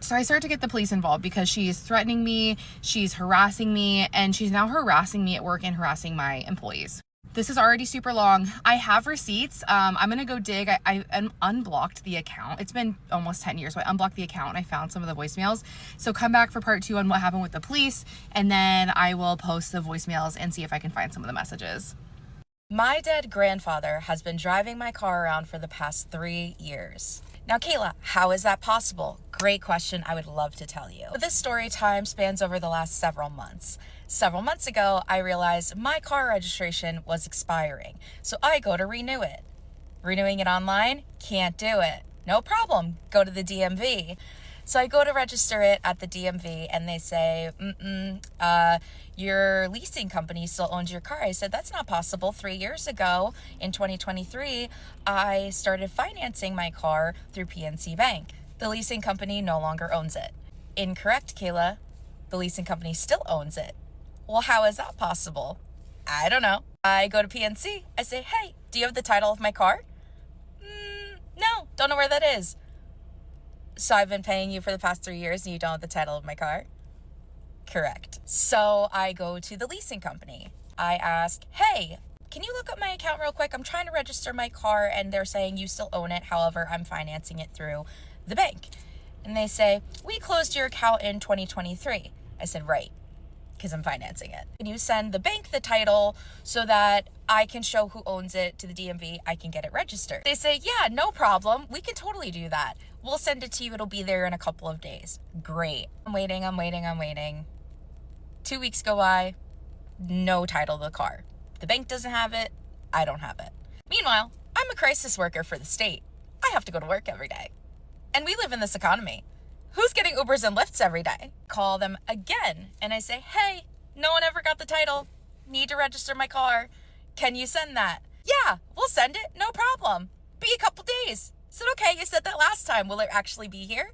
So I start to get the police involved because she's threatening me, she's harassing me, and she's now harassing me at work and harassing my employees. This is already super long. I have receipts. I'm gonna go dig. I unblocked the account. It's been almost 10 years, so I unblocked the account and I found some of the voicemails. So come back for part 2 on what happened with the police, and then I will post the voicemails and see if I can find some of the messages. My dead grandfather has been driving my car around for the past 3 years. Now, Kayla, how is that possible? Great question. I would love to tell you. This story time spans over the last several months. Several months ago, I realized my car registration was expiring, so I go to renew it. Renewing it online? Can't do it. No problem. Go to the DMV. So I go to register it at the DMV and they say, your leasing company still owns your car. I said, that's not possible. 3 years ago in 2023, I started financing my car through PNC Bank. The leasing company no longer owns it. Incorrect, Kayla. The leasing company still owns it. Well, how is that possible? I don't know. I go to PNC. I say, hey, do you have the title of my car? No, don't know where that is. So I've been paying you for the past 3 years and you don't have the title of my car? Correct. So I go to the leasing company. I ask, hey, can you look up my account real quick? I'm trying to register my car and they're saying you still own it. However, I'm financing it through the bank. And they say, we closed your account in 2023. I said, right, because I'm financing it. Can you send the bank the title so that I can show who owns it to the DMV? I can get it registered. They say, yeah, no problem. We can totally do that. We'll send it to you. It'll be there in a couple of days. Great. I'm waiting. 2 weeks go by. No title to the car. The bank doesn't have it. I don't have it. Meanwhile, I'm a crisis worker for the state. I have to go to work every day. And we live in this economy. Who's getting Ubers and Lyfts every day? Call them again and I say, hey, no one ever got the title. Need to register my car. Can you send that? Yeah, we'll send it. No problem. Be a couple days. I said, okay, you said that last time. Will it actually be here?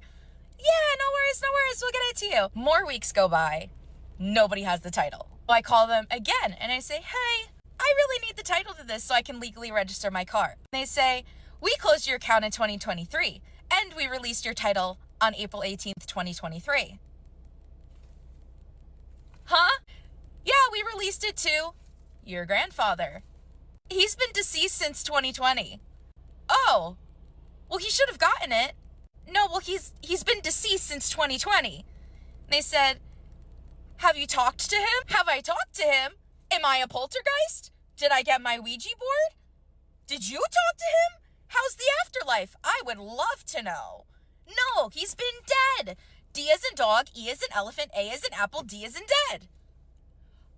Yeah, no worries. We'll get it to you. More weeks go by. Nobody has the title. I call them again and I say, hey, I really need the title to this so I can legally register my car. They say, we closed your account in 2023 and we released your title on April 18th, 2023. Huh? Yeah, we released it to your grandfather. He's been deceased since 2020. Oh, well, he should have gotten it. No, well, he's been deceased since 2020. They said, have you talked to him? Have I talked to him? Am I a poltergeist? Did I get my Ouija board? Did you talk to him? How's the afterlife? I would love to know. No, he's been dead. D as in dog, E as in elephant, A as in apple, D as in dead.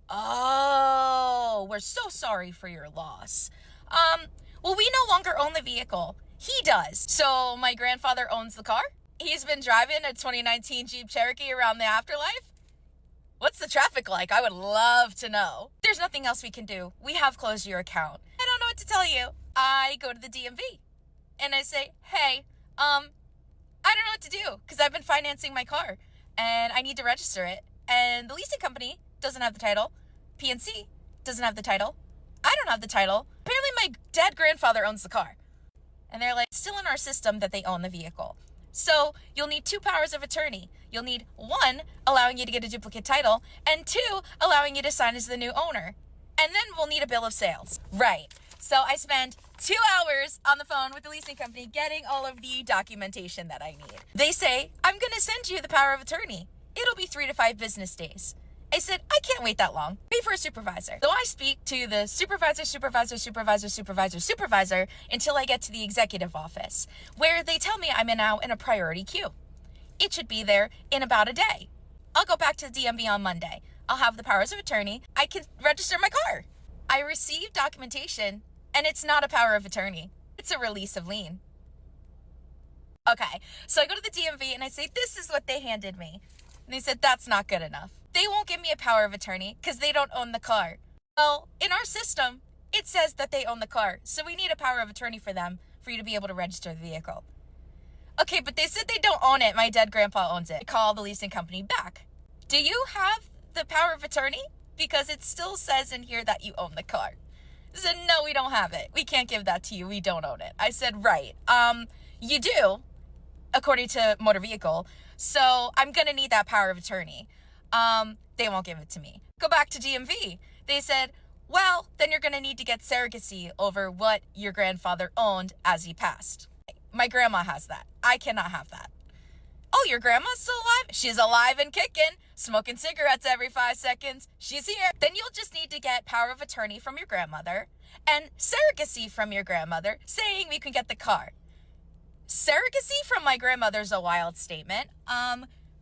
Oh, we're so sorry for your loss. Well, we no longer own the vehicle. He does. So my grandfather owns the car. He's been driving a 2019 Jeep Cherokee around the afterlife. What's the traffic like? I would love to know. There's nothing else we can do. We have closed your account. I don't know what to tell you. I go to the DMV and I say, hey, I don't know what to do because I've been financing my car and I need to register it. And the leasing company doesn't have the title. PNC doesn't have the title. I don't have the title. Apparently my dead grandfather owns the car. And they're like, it's still in our system that they own the vehicle. So you'll need 2 powers of attorney. You'll need 1, allowing you to get a duplicate title, and 2, allowing you to sign as the new owner. And then we'll need a bill of sales. Right. So I spend 2 hours on the phone with the leasing company getting all of the documentation that I need. They say, I'm going to send you the power of attorney. It'll be 3 to 5 business days. I said, I can't wait that long. Wait for a supervisor. So I speak to the supervisor until I get to the executive office, where they tell me I'm now in a priority queue. It should be there in about a day. I'll go back to the DMV on Monday. I'll have the powers of attorney. I can register my car. I received documentation, and it's not a power of attorney. It's a release of lien. Okay, so I go to the DMV and I say, this is what they handed me. And they said, that's not good enough. They won't give me a power of attorney because they don't own the car. Well, in our system, it says that they own the car. So we need a power of attorney for them for you to be able to register the vehicle. Okay, but they said they don't own it. My dead grandpa owns it. I call the leasing company back. Do you have the power of attorney? Because it still says in here that you own the car. They said, no, we don't have it. We can't give that to you. We don't own it. I said, right. You do, according to motor vehicle. So I'm going to need that power of attorney. They won't give it to me. Go back to DMV. They said, well, then you're going to need to get surrogacy over what your grandfather owned as he passed. My grandma has that. I cannot have that. Oh, your grandma's still alive? She's alive and kicking, smoking cigarettes every 5 seconds. She's here. Then you'll just need to get power of attorney from your grandmother and surrogacy from your grandmother saying we can get the car. Surrogacy from my grandmother's a wild statement.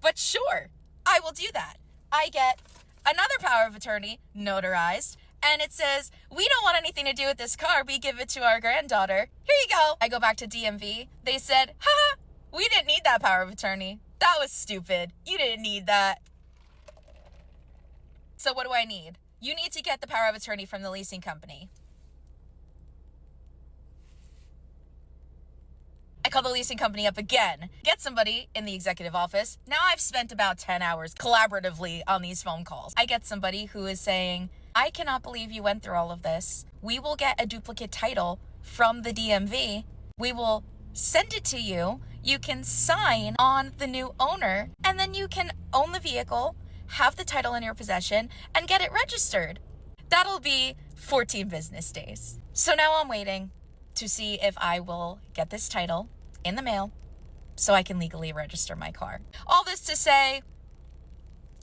But sure, I will do that. I get another power of attorney notarized, and it says, we don't want anything to do with this car. We give it to our granddaughter. Here you go. I go back to DMV. They said, haha, we didn't need that power of attorney. That was stupid. You didn't need that. So what do I need? You need to get the power of attorney from the leasing company. I call the leasing company up again, get somebody in the executive office. Now I've spent about 10 hours collaboratively on these phone calls. I get somebody who is saying, I cannot believe you went through all of this. We will get a duplicate title from the DMV. We will send it to you. You can sign on the new owner, and then you can own the vehicle, have the title in your possession, and get it registered. That'll be 14 business days. So now I'm waiting to see if I will get this title in the mail so I can legally register my car. All this to say,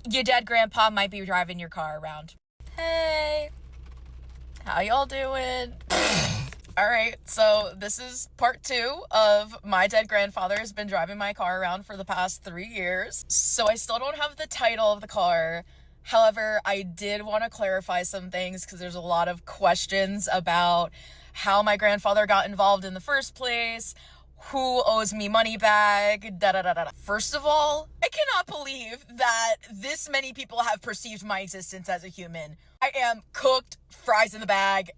your dead grandpa might be driving your car around. Hey, how y'all doing? All right, so this is part 2 of my dead grandfather has been driving my car around for the past 3 years. So I still don't have the title of the car. However, I did want to clarify some things because there's a lot of questions about how my grandfather got involved in the first place, who owes me money back, da-da-da-da. First of all, I cannot believe that this many people have perceived my existence as a human. I am cooked, fries in the bag.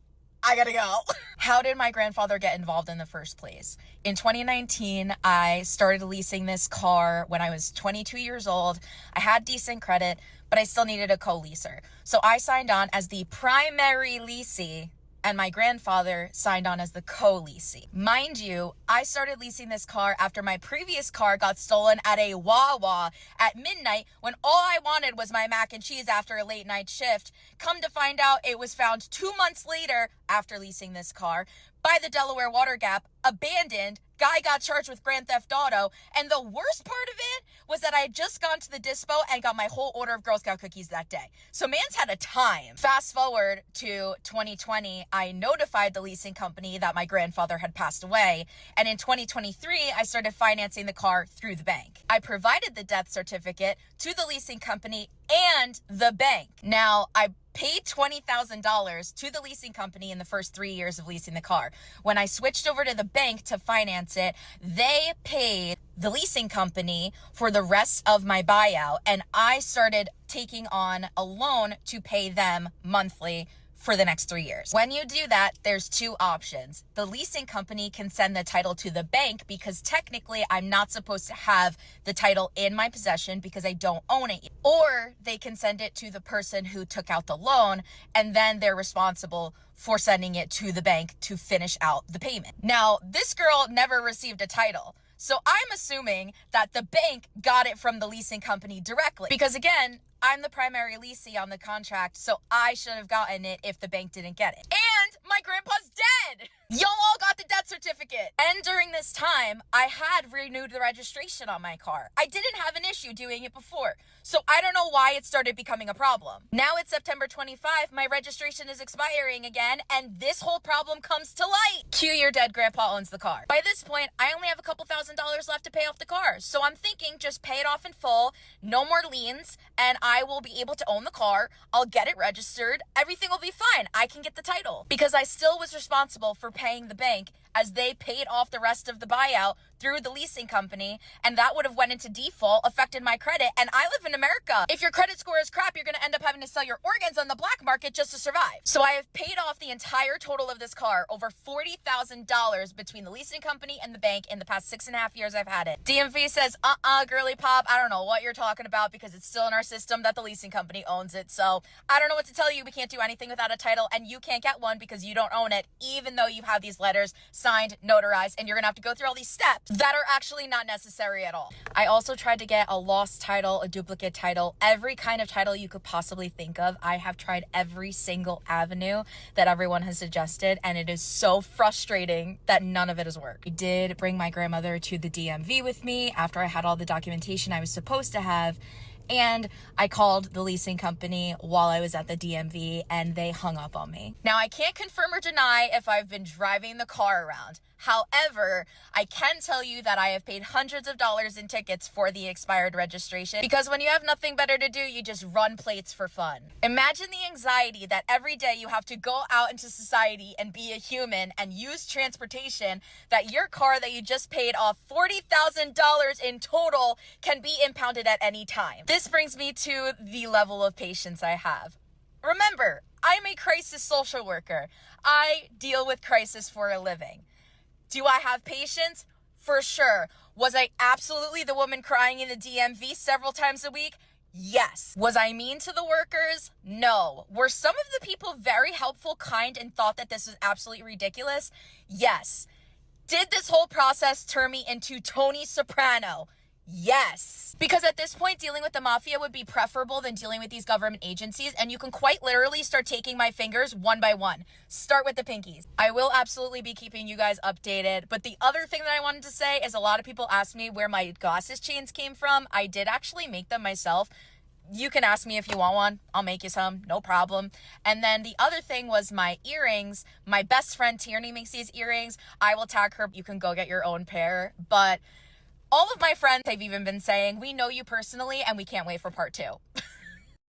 I gotta go. How did my grandfather get involved in the first place? In 2019, I started leasing this car when I was 22 years old. I had decent credit, but I still needed a co-leaser. So I signed on as the primary leasee, and my grandfather signed on as the co-leasee. Mind you, I started leasing this car after my previous car got stolen at a Wawa at midnight when all I wanted was my mac and cheese after a late night shift. Come to find out, it was found 2 months later after leasing this car by the Delaware Water Gap, abandoned. Guy got charged with Grand Theft Auto, and the worst part of it was that I had just gone to the dispo and got my whole order of Girl Scout cookies that day. So man's had a time. Fast forward to 2020, I notified the leasing company that my grandfather had passed away, and in 2023, I started financing the car through the bank. I provided the death certificate to the leasing company and the bank. Now, I paid $20,000 to the leasing company in the first 3 years of leasing the car. When I switched over to the bank to finance it, they paid the leasing company for the rest of my buyout, and I started taking on a loan to pay them monthly for the next 3 years. When you do that, there's 2 options. The leasing company can send the title to the bank because technically I'm not supposed to have the title in my possession because I don't own it. Or they can send it to the person who took out the loan, and then they're responsible for sending it to the bank to finish out the payment. Now, this girl never received a title. So I'm assuming that the bank got it from the leasing company directly. Because again, I'm the primary leasee on the contract, so I should have gotten it if the bank didn't get it. And my grandpa's dead! Y'all all got the death certificate. And during this time, I had renewed the registration on my car. I didn't have an issue doing it before, so I don't know why it started becoming a problem. Now it's September 25, my registration is expiring again, and this whole problem comes to light. Cue your dead grandpa owns the car. By this point, I only have a couple $1,000s left to pay off the car, so I'm thinking just pay it off in full, no more liens, and I will be able to own the car. I'll get it registered. Everything will be fine. I can get the title because I still was responsible for paying the bank as they paid off the rest of the buyout through the leasing company, and that would have went into default, affected my credit, and I live in America. If your credit score is crap, you're going to end up having to sell your organs on the black market just to survive. So I have paid off the entire total of this car, over $40,000 between the leasing company and the bank in the past 6.5 years I've had it. DMV says, girly pop, I don't know what you're talking about because it's still in our system that the leasing company owns it. So I don't know what to tell you. We can't do anything without a title, and you can't get one because you don't own it, even though you have these letters signed, notarized, and you're gonna have to go through all these steps that are actually not necessary at all. I also tried to get a lost title, a duplicate title, every kind of title you could possibly think of. I have tried every single avenue that everyone has suggested, and it is so frustrating that none of it has worked. I did bring my grandmother to the DMV with me after I had all the documentation I was supposed to have, and I called the leasing company while I was at the DMV, and they hung up on me. Now, I can't confirm or deny if I've been driving the car around. However, I can tell you that I have paid hundreds of dollars in tickets for the expired registration because when you have nothing better to do, you just run plates for fun. Imagine the anxiety that every day you have to go out into society and be a human and use transportation, that your car that you just paid off $40,000 in total can be impounded at any time. This brings me to the level of patience I have. Remember, I'm a crisis social worker. I deal with crisis for a living. Do I have patience? For sure. Was I absolutely the woman crying in the DMV several times a week? Yes. Was I mean to the workers? No. Were some of the people very helpful, kind, and thought that this was absolutely ridiculous? Yes. Did this whole process turn me into Tony Soprano? Yes. Because at this point, dealing with the mafia would be preferable than dealing with these government agencies, and you can quite literally start taking my fingers one by one. Start with the pinkies. I will absolutely be keeping you guys updated, but the other thing that I wanted to say is a lot of people asked me where my glasses chains came from. I did actually make them myself. You can ask me if you want one. I'll make you some, no problem. And then the other thing was my earrings. My best friend Tierney makes these earrings. I will tag her. You can go get your own pair. But all of my friends, they've even been saying, we know you personally and we can't wait for part 2.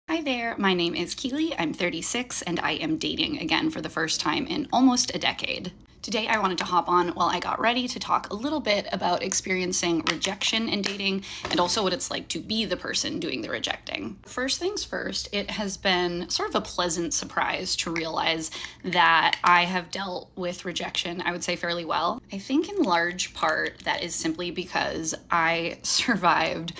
Hi there, my name is Keely, I'm 36, and I am dating again for the first time in almost a decade. Today I wanted to hop on while I got ready to talk a little bit about experiencing rejection in dating and also what it's like to be the person doing the rejecting. First things first, it has been sort of a pleasant surprise to realize that I have dealt with rejection, I would say, fairly well. I think in large part that is simply because I survived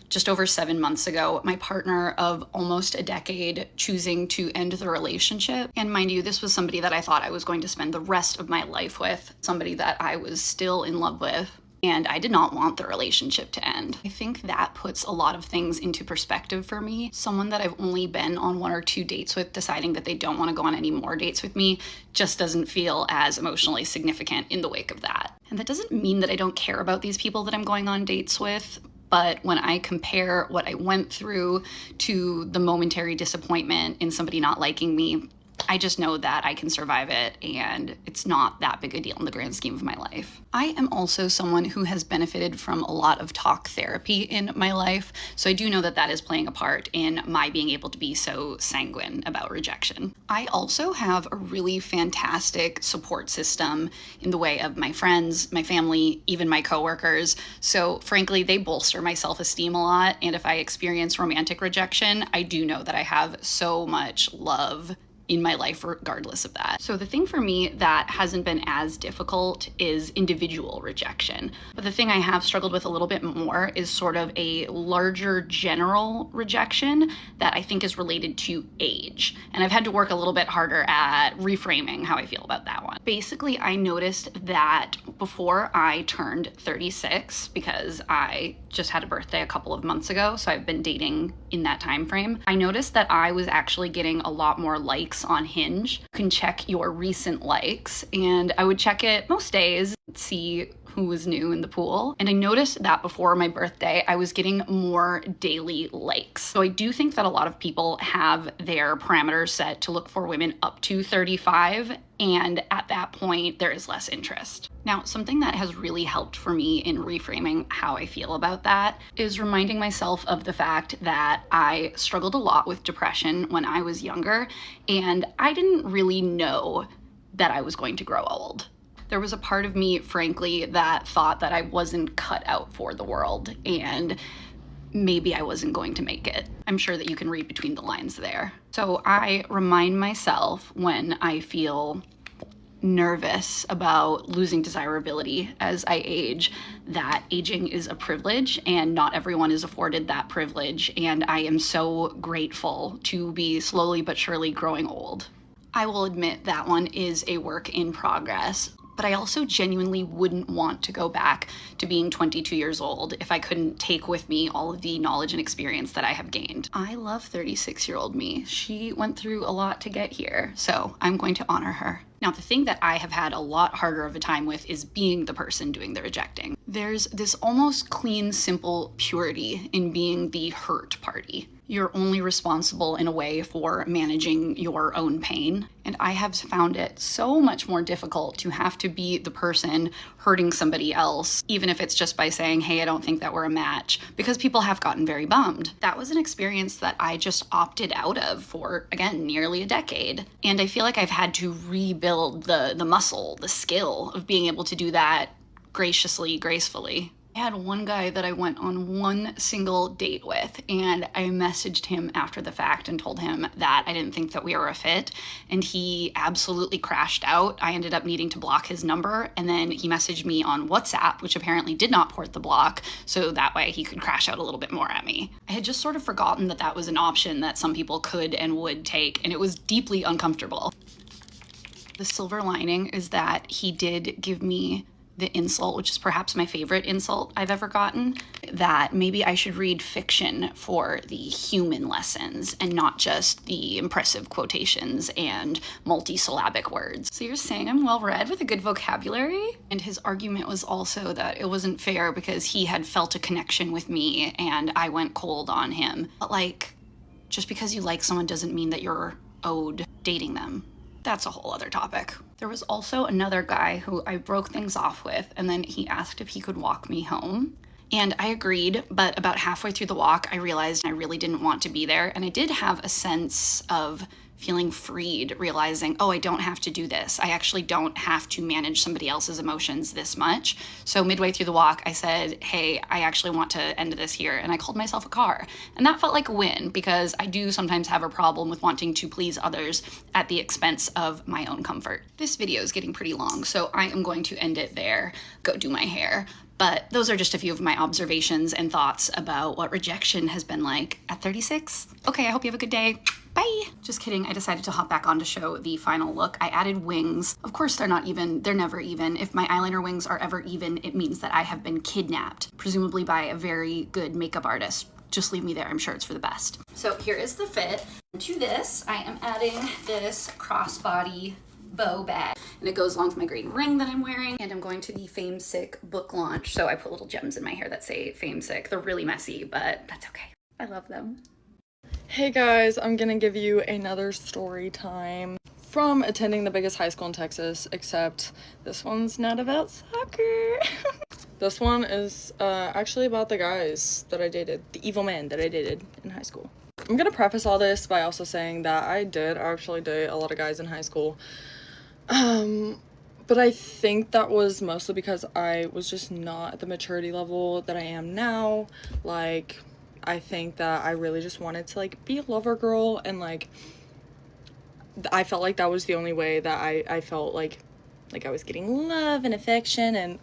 just over 7 months ago, my partner of almost a decade choosing to end the relationship. And mind you, this was somebody that I thought I was going to spend the rest of my life with, somebody that I was still in love with, and I did not want the relationship to end. I think that puts a lot of things into perspective for me. Someone that I've only been on 1 or 2 dates with deciding that they don't want to go on any more dates with me just doesn't feel as emotionally significant in the wake of that. And that doesn't mean that I don't care about these people that I'm going on dates with, but when I compare what I went through to the momentary disappointment in somebody not liking me, I just know that I can survive it and it's not that big a deal in the grand scheme of my life. I am also someone who has benefited from a lot of talk therapy in my life, so I do know that that is playing a part in my being able to be so sanguine about rejection. I also have a really fantastic support system in the way of my friends, my family, even my coworkers. So frankly, they bolster my self-esteem a lot, and if I experience romantic rejection, I do know that I have so much love in my life regardless of that. So the thing for me that hasn't been as difficult is individual rejection. But the thing I have struggled with a little bit more is sort of a larger general rejection that I think is related to age. And I've had to work a little bit harder at reframing how I feel about that one. Basically, I noticed that before I turned 36, because I just had a birthday a couple of months ago, so I've been dating in that time frame, I noticed that I was actually getting a lot more likes on Hinge. You can check your recent likes, and I would check it most days, see who was new in the pool. And I noticed that before my birthday, I was getting more daily likes. So I do think that a lot of people have their parameters set to look for women up to 35, and at that point, there is less interest. Now, something that has really helped for me in reframing how I feel about that is reminding myself of the fact that I struggled a lot with depression when I was younger, and I didn't really know that I was going to grow old. There was a part of me, frankly, that thought that I wasn't cut out for the world and maybe I wasn't going to make it. I'm sure that you can read between the lines there. So I remind myself when I feel nervous about losing desirability as I age that aging is a privilege and not everyone is afforded that privilege, and I am so grateful to be slowly but surely growing old. I will admit that one is a work in progress, but I also genuinely wouldn't want to go back to being 22 years old if I couldn't take with me all of the knowledge and experience that I have gained. I love 36-year-old me. She went through a lot to get here, so I'm going to honor her. Now, the thing that I have had a lot harder of a time with is being the person doing the rejecting. There's this almost clean, simple purity in being the hurt party. You're only responsible in a way for managing your own pain. And I have found it so much more difficult to have to be the person hurting somebody else, even if it's just by saying, hey, I don't think that we're a match, because people have gotten very bummed. That was an experience that I just opted out of for, again, nearly a decade. And I feel like I've had to rebuild the muscle, the skill of being able to do that graciously, gracefully. I had one guy that I went on one single date with, and I messaged him after the fact and told him that I didn't think that we were a fit, and he absolutely crashed out. I ended up needing to block his number, and then he messaged me on WhatsApp, which apparently did not port the block, so that way he could crash out a little bit more at me. I had just sort of forgotten that that was an option that some people could and would take, and it was deeply uncomfortable. The silver lining is that he did give me the insult, which is perhaps my favorite insult I've ever gotten, that maybe I should read fiction for the human lessons and not just the impressive quotations and multisyllabic words. So you're saying I'm well read with a good vocabulary? And his argument was also that it wasn't fair because he had felt a connection with me and I went cold on him. But like, just because you like someone doesn't mean that you're owed dating them. That's a whole other topic. There was also another guy who I broke things off with, and then he asked if he could walk me home. And I agreed, but about halfway through the walk, I realized I really didn't want to be there. And I did have a sense of feeling freed, realizing, oh, I don't have to do this. I actually don't have to manage somebody else's emotions this much. So midway through the walk, I said, hey, I actually want to end this here. And I called myself a car. And that felt like a win because I do sometimes have a problem with wanting to please others at the expense of my own comfort. This video is getting pretty long, so I am going to end it there, go do my hair. But those are just a few of my observations and thoughts about what rejection has been like at 36. Okay, I hope you have a good day. Bye. Just kidding. I decided to hop back on to show the final look. I added wings. Of course, they're not even. They're never even. If my eyeliner wings are ever even, it means that I have been kidnapped, presumably by a very good makeup artist. Just leave me there. I'm sure it's for the best. So here is the fit. To this, I am adding this crossbody bow bag, and it goes along with my green ring that I'm wearing. And I'm going to the Fame Sick book launch, so I put little gems in my hair that say Fame Sick. They're really messy, but that's okay. I love them. Hey guys, I'm gonna give you another story time from attending the biggest high school in Texas, except this one's not about soccer. This one is actually about the guys that I dated, the evil men that I dated in high school. I'm gonna preface all this by also saying that I did actually date a lot of guys in high school. But I think that was mostly because I was just not at the maturity level that I am now. Like, I think that I really just wanted to like be a lover girl, and like I felt like that was the only way that I felt like I was getting love and affection and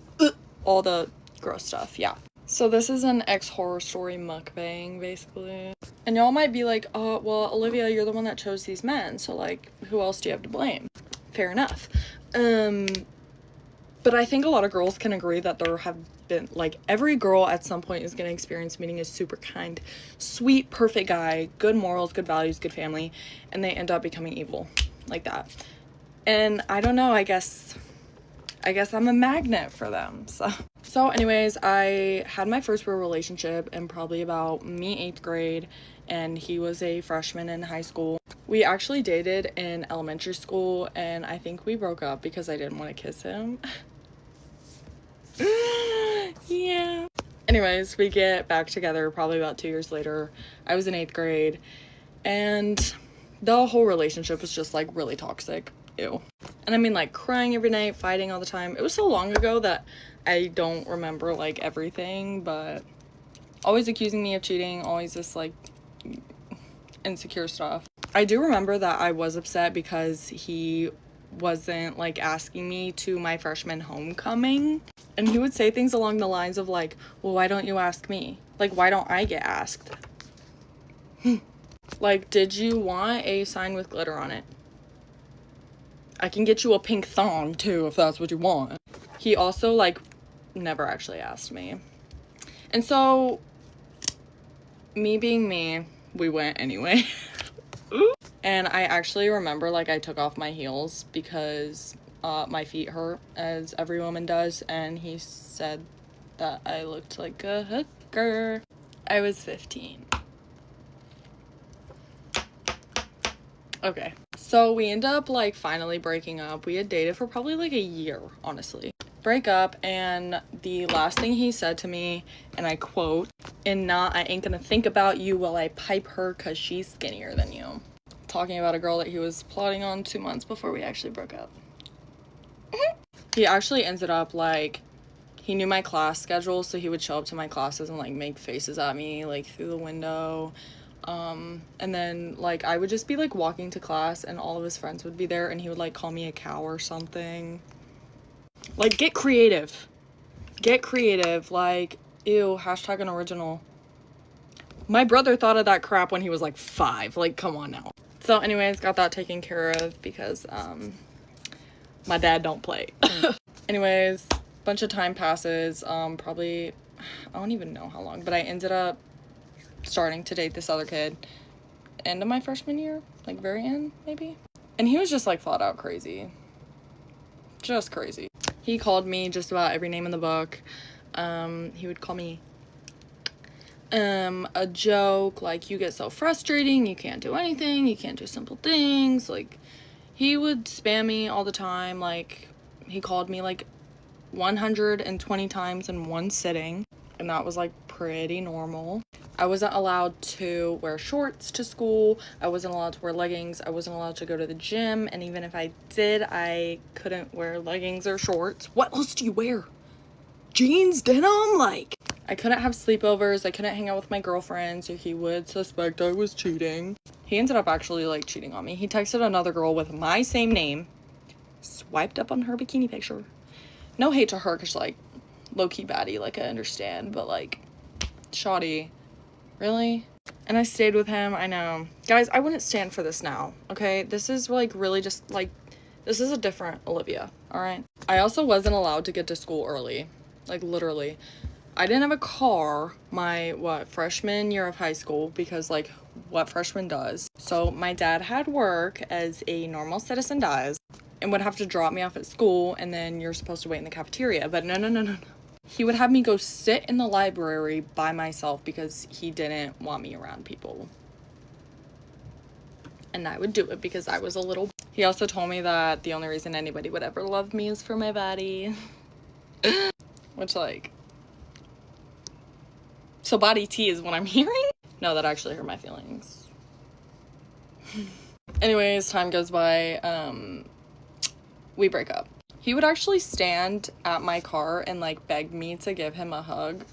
all the gross stuff. Yeah. So this is an ex-horror story mukbang basically. And y'all might be like, oh, well, Olivia, you're the one that chose these men, so like who else do you have to blame? Fair enough. But I think a lot of girls can agree that there have been, like, every girl at some point is going to experience meeting a super kind, sweet, perfect guy, good morals, good values, good family, and they end up becoming evil like that. And I don't know, I guess I'm a magnet for them. So anyways, I had my first real relationship in probably about me 8th grade, and he was a freshman in high school. We actually dated in elementary school, and I think we broke up because I didn't want to kiss him. Yeah. Anyways, we get back together probably about 2 years later. I was in 8th grade, and the whole relationship was just like really toxic. Ew. And I mean, like, crying every night, fighting all the time. It was so long ago that I don't remember like everything, but always accusing me of cheating, always this like insecure stuff. I do remember that I was upset because he wasn't like asking me to my freshman homecoming, and he would say things along the lines of like, well, why don't you ask me? Like, why don't I get asked? Like, did you want a sign with glitter on it? I can get you a pink thong too if that's what you want. He also like never actually asked me, and so me being me, we went anyway. And I actually remember like I took off my heels because my feet hurt, as every woman does, and he said that I looked like a hooker. I was 15. Okay, so we end up like finally breaking up. We had dated for probably like a year, honestly. Break up, and the last thing he said to me, and I quote, "And not, I ain't gonna think about you while I pipe her cause she's skinnier than you." Talking about a girl that he was plotting on 2 months before we actually broke up. He actually ended up like, he knew my class schedule, so he would show up to my classes and like make faces at me like through the window. And then like I would just be like walking to class and all of his friends would be there, and he would like call me a cow or something. Like, get creative. Get creative. Like, ew, hashtag an original. My brother thought of that crap when he was like 5. Like, come on now. So anyways, got that taken care of because my dad don't play. Anyways, Bunch of time passes, probably, I don't even know how long, but I ended up starting to date this other kid end of my freshman year, like very end, maybe. And he was just like flat out crazy. Just crazy. He called me just about every name in the book. He would call me a joke, like, you get so frustrating, you can't do anything, you can't do simple things. Like, he would spam me all the time. Like, he called me like 120 times in one sitting, and that was like pretty normal. I wasn't allowed to wear shorts to school. I wasn't allowed to wear leggings. I wasn't allowed to go to the gym, and even if I did, I couldn't wear leggings or shorts. What else do you wear? Jeans, denim? Like, I couldn't have sleepovers. I couldn't hang out with my girlfriends, or he would suspect I was cheating. He ended up actually like cheating on me. He texted another girl with my same name, swiped up on her bikini picture. No hate to her, because like, low-key baddie, like, I understand, but like, shoddy. Really? And I stayed with him. I know. Guys, I wouldn't stand for this now, okay? This is like really just like, this is a different Olivia, all right? I also wasn't allowed to get to school early. Like, literally. I didn't have a car my, freshman year of high school, because like, what freshman does. So my dad had work, as a normal citizen does, and would have to drop me off at school, and then you're supposed to wait in the cafeteria. But no. He would have me go sit in the library by myself because he didn't want me around people. And I would do it because I was a little... He also told me that the only reason anybody would ever love me is for my body. Which, like... So body tea is what I'm hearing? No, that actually hurt my feelings. Anyways, time goes by. We break up. He would actually stand at my car and like beg me to give him a hug.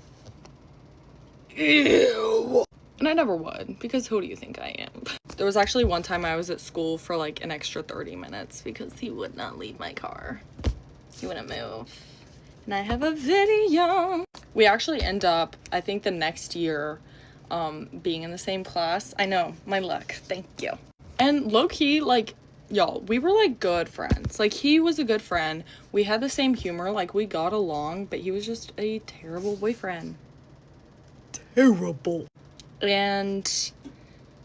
Ew. And I never would, because who do you think I am? There was actually one time I was at school for like an extra 30 minutes because he would not leave my car. He wouldn't move. And I have a video. We actually end up, I think the next year, being in the same class. I know, my luck. Thank you. And low-key, like, y'all, we were like good friends. Like, he was a good friend. We had the same humor. Like, we got along, but he was just a terrible boyfriend. Terrible. And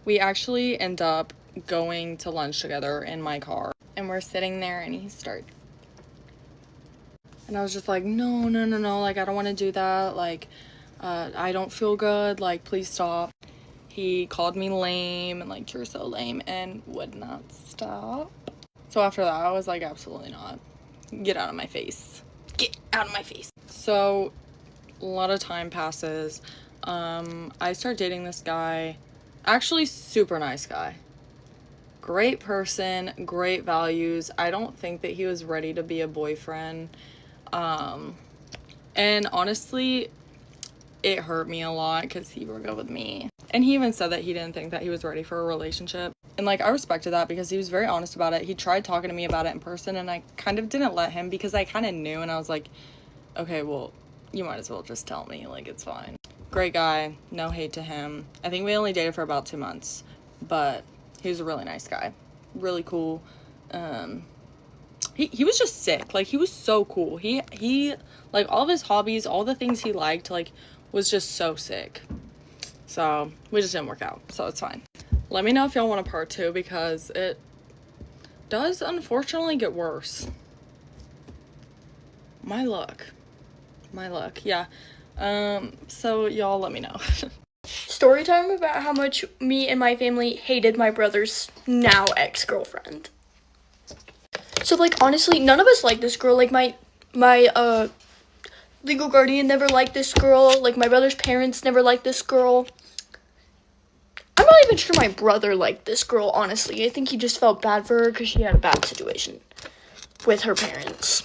we actually end up going to lunch together in my car. And we're sitting there and he starts. And I was just like, no. Like, I don't want to do that. Like, I don't feel good. Like, please stop. He called me lame and like, you're so lame, and would not stop. So after that, I was like, absolutely not. Get out of my face. Get out of my face. So a lot of time passes. I start dating this guy. Actually, super nice guy. Great person, great values. I don't think that he was ready to be a boyfriend. And honestly, it hurt me a lot because he broke up with me. And he even said that he didn't think that he was ready for a relationship. And like, I respected that because he was very honest about it. He tried talking to me about it in person, and I kind of didn't let him because I kind of knew, and I was like, okay, well, you might as well just tell me, like, it's fine. Great guy, no hate to him. I think we only dated for about 2 months, but he was a really nice guy. Really cool. He was just sick. Like, he was so cool. He like, all of his hobbies, all the things he liked, like, was just so sick. So we just didn't work out, so it's fine. Let me know if y'all want a part 2, because it does unfortunately get worse. My luck, yeah. So y'all let me know. Story time about how much me and my family hated my brother's now ex-girlfriend. So, like, honestly, none of us liked this girl. Like, my legal guardian never liked this girl. Like, my brother's parents never liked this girl. I'm not even sure my brother liked this girl, honestly. I think he just felt bad for her because she had a bad situation with her parents.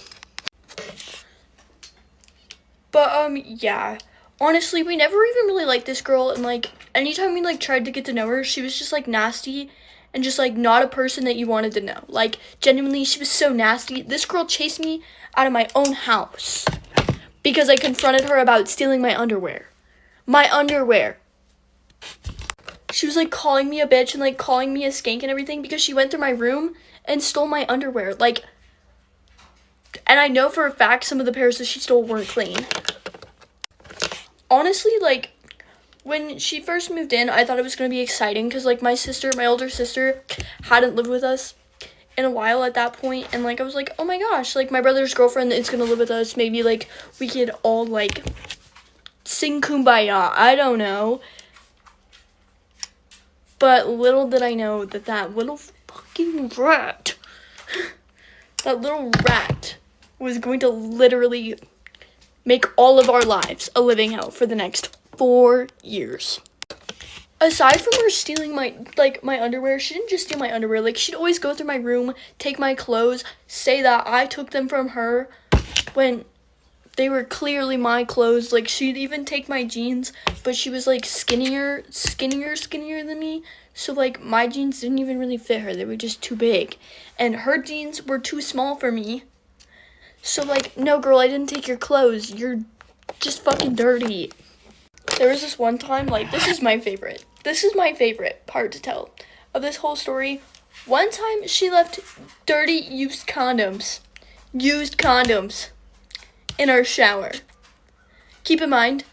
But, yeah. Honestly, we never even really liked this girl, and, like, anytime we, like, tried to get to know her, she was just, like, nasty and just, like, not a person that you wanted to know. Like, genuinely, she was so nasty. This girl chased me out of my own house because I confronted her about stealing my underwear. My underwear. She was, like, calling me a bitch and, like, calling me a skank and everything because she went through my room and stole my underwear. Like, And I know for a fact some of the pairs that she stole weren't clean. Honestly, like, when she first moved in, I thought it was going to be exciting because, like, my older sister, hadn't lived with us in a while at that point. And, like, I was like, oh my gosh, like, my brother's girlfriend is going to live with us. Maybe, like, we could all, like, sing Kumbaya. I don't know. But little did I know that that little fucking rat, that little rat was going to literally make all of our lives a living hell for the next 4 years. Aside from her stealing my underwear, she didn't just steal my underwear. Like, she'd always go through my room, take my clothes, say that I took them from her when they were clearly my clothes. Like, she'd even take my jeans, but she was, like, skinnier than me. So, like, my jeans didn't even really fit her. They were just too big. And her jeans were too small for me. So, like, no, girl, I didn't take your clothes. You're just fucking dirty. There was this one time, like, this is my favorite part to tell of this whole story. One time, she left dirty used condoms in our shower. Keep in mind,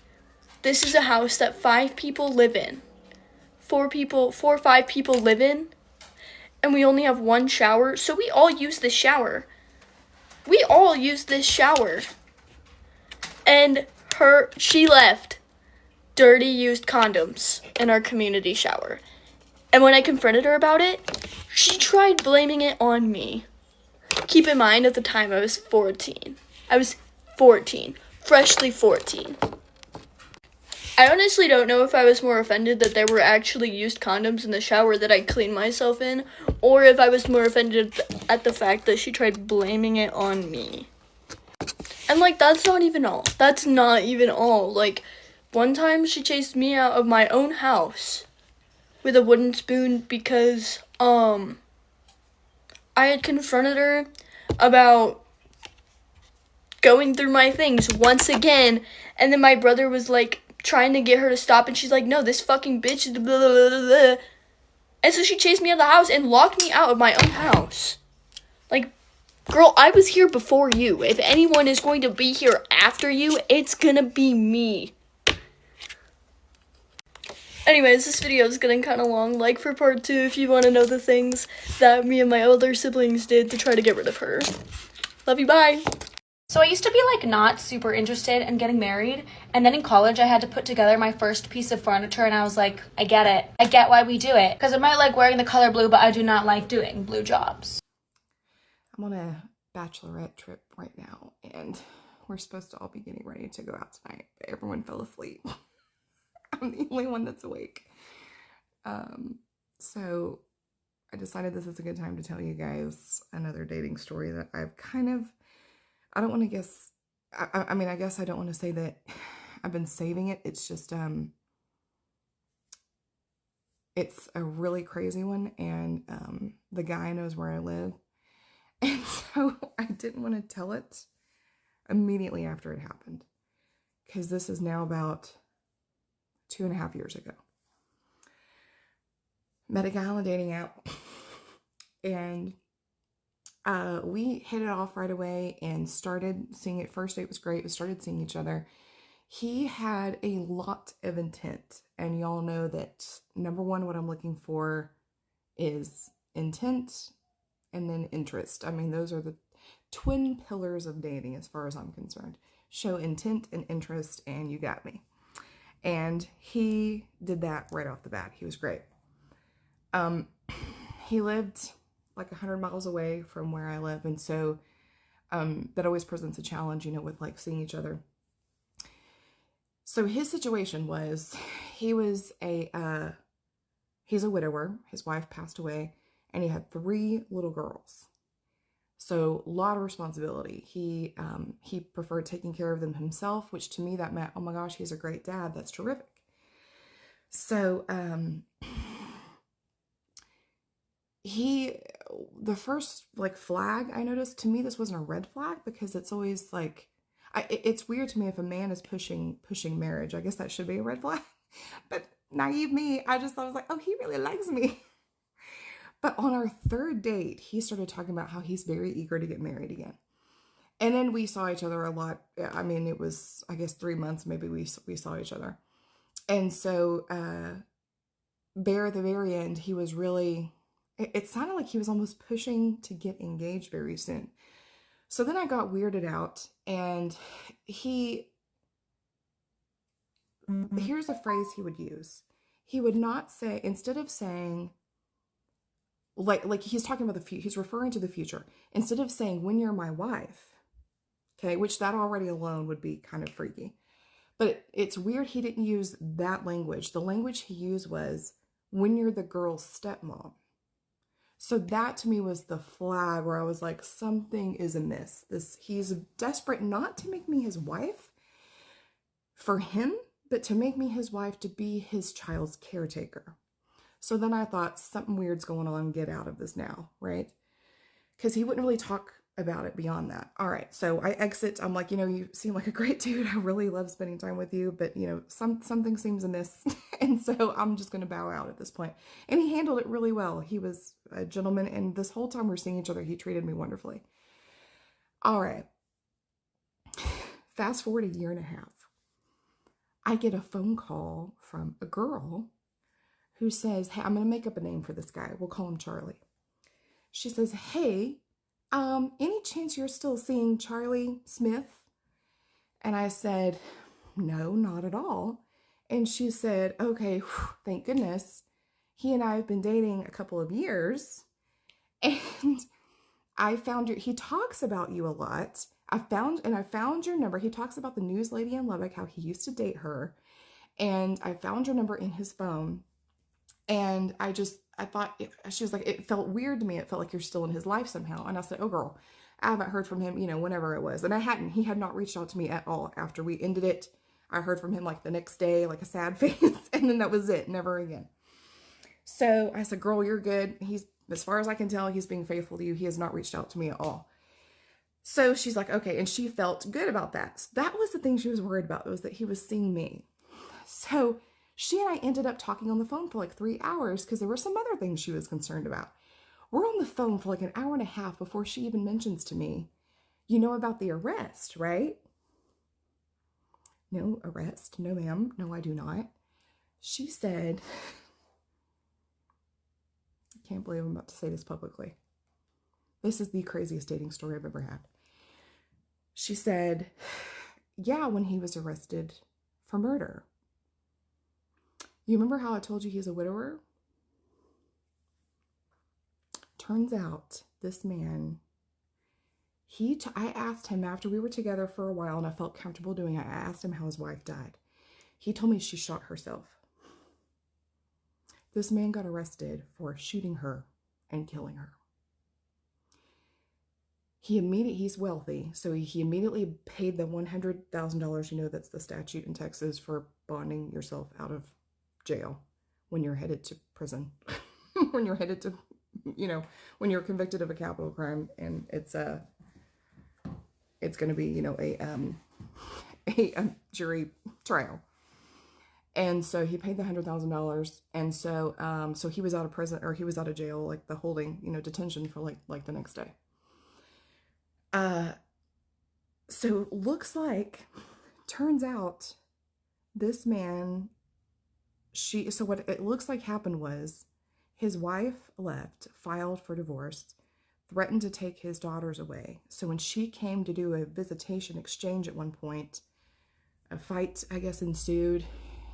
this is a house that 5 people live in. 4 or 5 people live in, and we only have one shower, so we all use this shower. And she left dirty used condoms in our community shower. And when I confronted her about it, she tried blaming it on me. Keep in mind, at the time, I was 14. Freshly 14. I honestly don't know if I was more offended that there were actually used condoms in the shower that I cleaned myself in, or if I was more offended at the fact that she tried blaming it on me. And, like, that's not even all. Like, one time she chased me out of my own house with a wooden spoon because, I had confronted her about going through my things once again, and then my brother was, like, trying to get her to stop, and she's like, no, this fucking bitch, blah, blah, blah, blah. And so she chased me out of the house and locked me out of my own house. Like, girl, I was here before you. If anyone is going to be here after you, it's gonna be me. Anyways, this video is getting kind of long. Like for part 2 if you want to know the things that me and my older siblings did to try to get rid of her. Love you, bye! So I used to be like not super interested in getting married, and then in college I had to put together my first piece of furniture, and I was like, I get it. I get why we do it. Because I might like wearing the color blue, but I do not like doing blue jobs. I'm on a bachelorette trip right now, and we're supposed to all be getting ready to go out tonight, but everyone fell asleep. I'm the only one that's awake. So I decided this is a good time to tell you guys another dating story that I've kind of, I don't want to guess, I mean, I guess I don't want to say that I've been saving it. It's just, it's a really crazy one, and the guy knows where I live. And so I didn't want to tell it immediately after it happened, because this is now about 2.5 years ago. Met a guy on a dating app, and we hit it off right away and started seeing it. First date was great. We started seeing each other. He had a lot of intent, and y'all know that number one, what I'm looking for is intent and then interest. I mean, those are the twin pillars of dating as far as I'm concerned. Show intent and interest, and you got me. And he did that right off the bat. He was great. He lived like 100 miles away from where I live, and so that always presents a challenge, you know, with like seeing each other. So his situation was, he's a widower. His wife passed away, and he had 3 little girls. So a lot of responsibility. He preferred taking care of them himself, which to me that meant, oh my gosh, he's a great dad. That's terrific. So the first like flag I noticed, to me this wasn't a red flag, because it's always like, it's weird to me if a man is pushing marriage. I guess that should be a red flag. But naive me, I was like, oh, he really likes me. But on our 3rd date, he started talking about how he's very eager to get married again. And then we saw each other a lot. I mean, it was, I guess, 3 months maybe we saw each other. And so there at the very end, he was really, it sounded like he was almost pushing to get engaged very soon. So then I got weirded out, and here's a phrase he would use. He would not say, instead of saying, like he's talking about the future, he's referring to the future. Instead of saying, when you're my wife, okay, which that already alone would be kind of freaky. But it's weird he didn't use that language. The language he used was, when you're the girl's stepmom. So that to me was the flag where I was like, something is amiss. He's desperate not to make me his wife for him, but to make me his wife to be his child's caretaker. So then I thought, something weird's going on, get out of this now, right? Because he wouldn't really talk about it beyond that. All right, so I exit. I'm like, you seem like a great dude. I really love spending time with you, but something seems amiss. And so I'm just going to bow out at this point. And he handled it really well. He was a gentleman, and this whole time we're seeing each other, he treated me wonderfully. All right. Fast forward a year and a half. I get a phone call from a girl who says, hey, I'm going to make up a name for this guy. We'll call him Charlie. She says, hey, any chance you're still seeing Charlie Smith? And I said, no, not at all. And she said, okay, thank goodness. He and I have been dating a couple of years, and I found he talks about you a lot. I found your number. He talks about the news lady in Lubbock, how he used to date her. And I found your number in his phone. And I thought, she was like, it felt weird to me. It felt like you're still in his life somehow. And I said, oh girl, I haven't heard from him, whenever it was. And he had not reached out to me at all after we ended it. I heard from him like the next day, like a sad face. And then that was it, never again. So I said, girl, you're good. As far as I can tell, he's being faithful to you. He has not reached out to me at all. So she's like, okay. And she felt good about that. So that was the thing she was worried about, was that he was seeing me. So she and I ended up talking on the phone for like 3 hours because there were some other things she was concerned about. We're on the phone for like an hour and a half before she even mentions to me, about the arrest, right? No arrest. No, ma'am. No, I do not. She said, I can't believe I'm about to say this publicly. This is the craziest dating story I've ever had. She said, yeah, when he was arrested for murder. You remember how I told you he's a widower? Turns out this man, I asked him after we were together for a while and I felt comfortable doing it. I asked him how his wife died. He told me she shot herself. This man got arrested for shooting her and killing her. He's wealthy, so he immediately paid the $100,000. That's the statute in Texas for bonding yourself out of jail when you're headed to prison. When you're headed to, when you're convicted of a capital crime, and it's going to be, a jury trial. And so he paid the $100,000, and so he was out of prison, or he was out of jail, like the holding, detention for like the next day. So turns out this man, so what it looks like happened was his wife left, filed for divorce, threatened to take his daughters away. So when she came to do a visitation exchange at one point, a fight, I guess, ensued.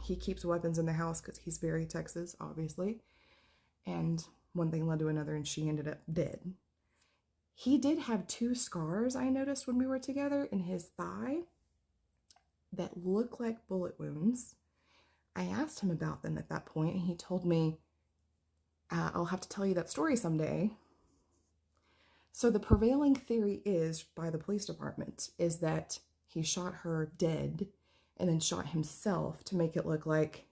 He keeps weapons in the house because he's very Texas, obviously. And one thing led to another, and she ended up dead. He did have 2 scars, I noticed when we were together, in his thigh that looked like bullet wounds. I asked him about them at that point, and he told me, I'll have to tell you that story someday. So the prevailing theory is, by the police department, is that he shot her dead and then shot himself to make it look like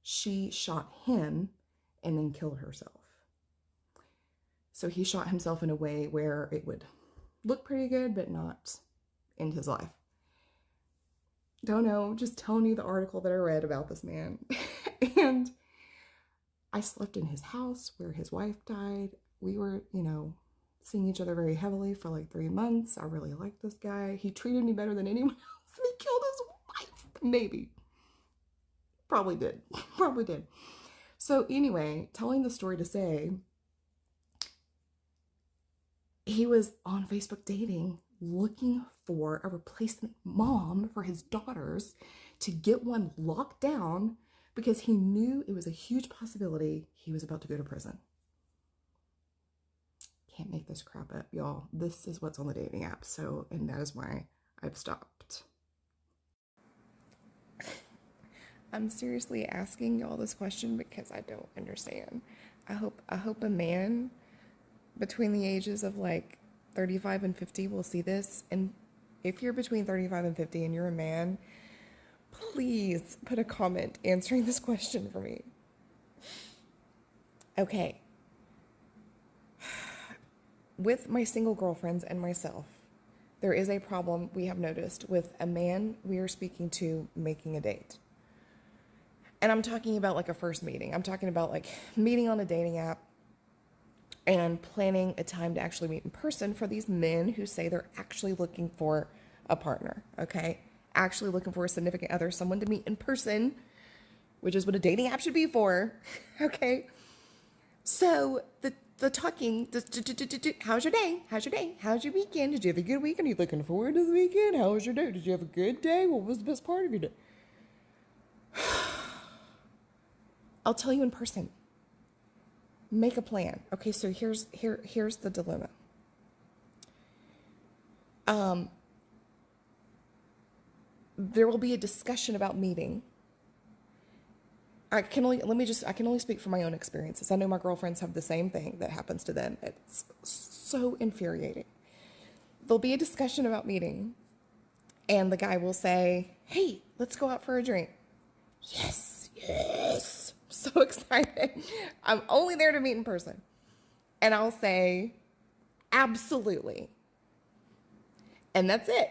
she shot him and then killed herself. So he shot himself in a way where it would look pretty good, but not end his life. Don't know, just telling you the article that I read about this man. And I slept in his house where his wife died. We were, seeing each other very heavily for like 3 months. I really liked this guy. He treated me better than anyone else. He killed his wife. Maybe. Probably did. Probably did. So anyway, telling the story to say, he was on Facebook dating, looking for a replacement mom for his daughters to get one locked down because he knew it was a huge possibility he was about to go to prison. Can't make this crap up, y'all. This is what's on the dating app. So, and that is why I've stopped. I'm seriously asking y'all this question because I don't understand. I hope a man between the ages of like 35 and 50 will see this. And if you're between 35 and 50 and you're a man, please put a comment answering this question for me. Okay. With my single girlfriends and myself, there is a problem we have noticed with a man we are speaking to making a date. And I'm talking about like a first meeting. I'm talking about like meeting on a dating app and planning a time to actually meet in person for these men who say they're actually looking for a partner, okay? Actually looking for a significant other, someone to meet in person, which is what a dating app should be for, okay? So the talking, how's your day? How's your day? How's your weekend? Did you have a good weekend? Are you looking forward to the weekend? How was your day? Did you have a good day? What was the best part of your day? I'll tell you in person. Make a plan. Okay, so here's the dilemma. There will be a discussion about meeting. I can only speak from my own experiences. I know my girlfriends have the same thing that happens to them. It's so infuriating. There'll be a discussion about meeting, and the guy will say, "Hey, let's go out for a drink." Yes, yes. So excited. I'm only there to meet in person. And I'll say, absolutely. And that's it.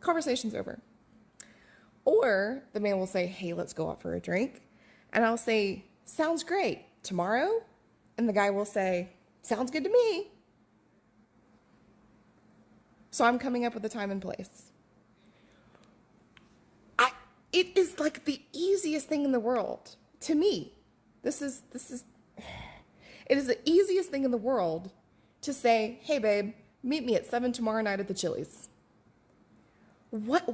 Conversation's over. Or the man will say, "Hey, let's go out for a drink." And I'll say, "Sounds great. Tomorrow?" And the guy will say, "Sounds good to me." So I'm coming up with a time and place. It is like the easiest thing in the world to me. It is the easiest thing in the world to say, "Hey babe, meet me at 7 tomorrow night at the Chili's." What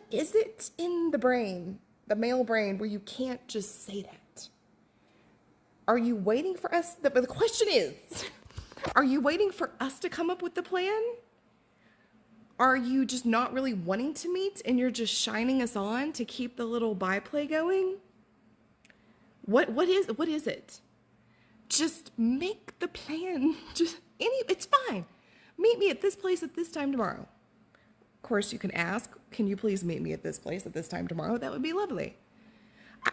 is it in the brain, the male brain, where you can't just say that? Are you waiting for us? The question is, are you waiting for us to come up with the plan? Are you just not really wanting to meet and you're just shining us on to keep the little byplay going? What is it? Just make the plan. It's fine. Meet me at this place at this time tomorrow. Of course, you can ask, "Can you please meet me at this place at this time tomorrow?" That would be lovely.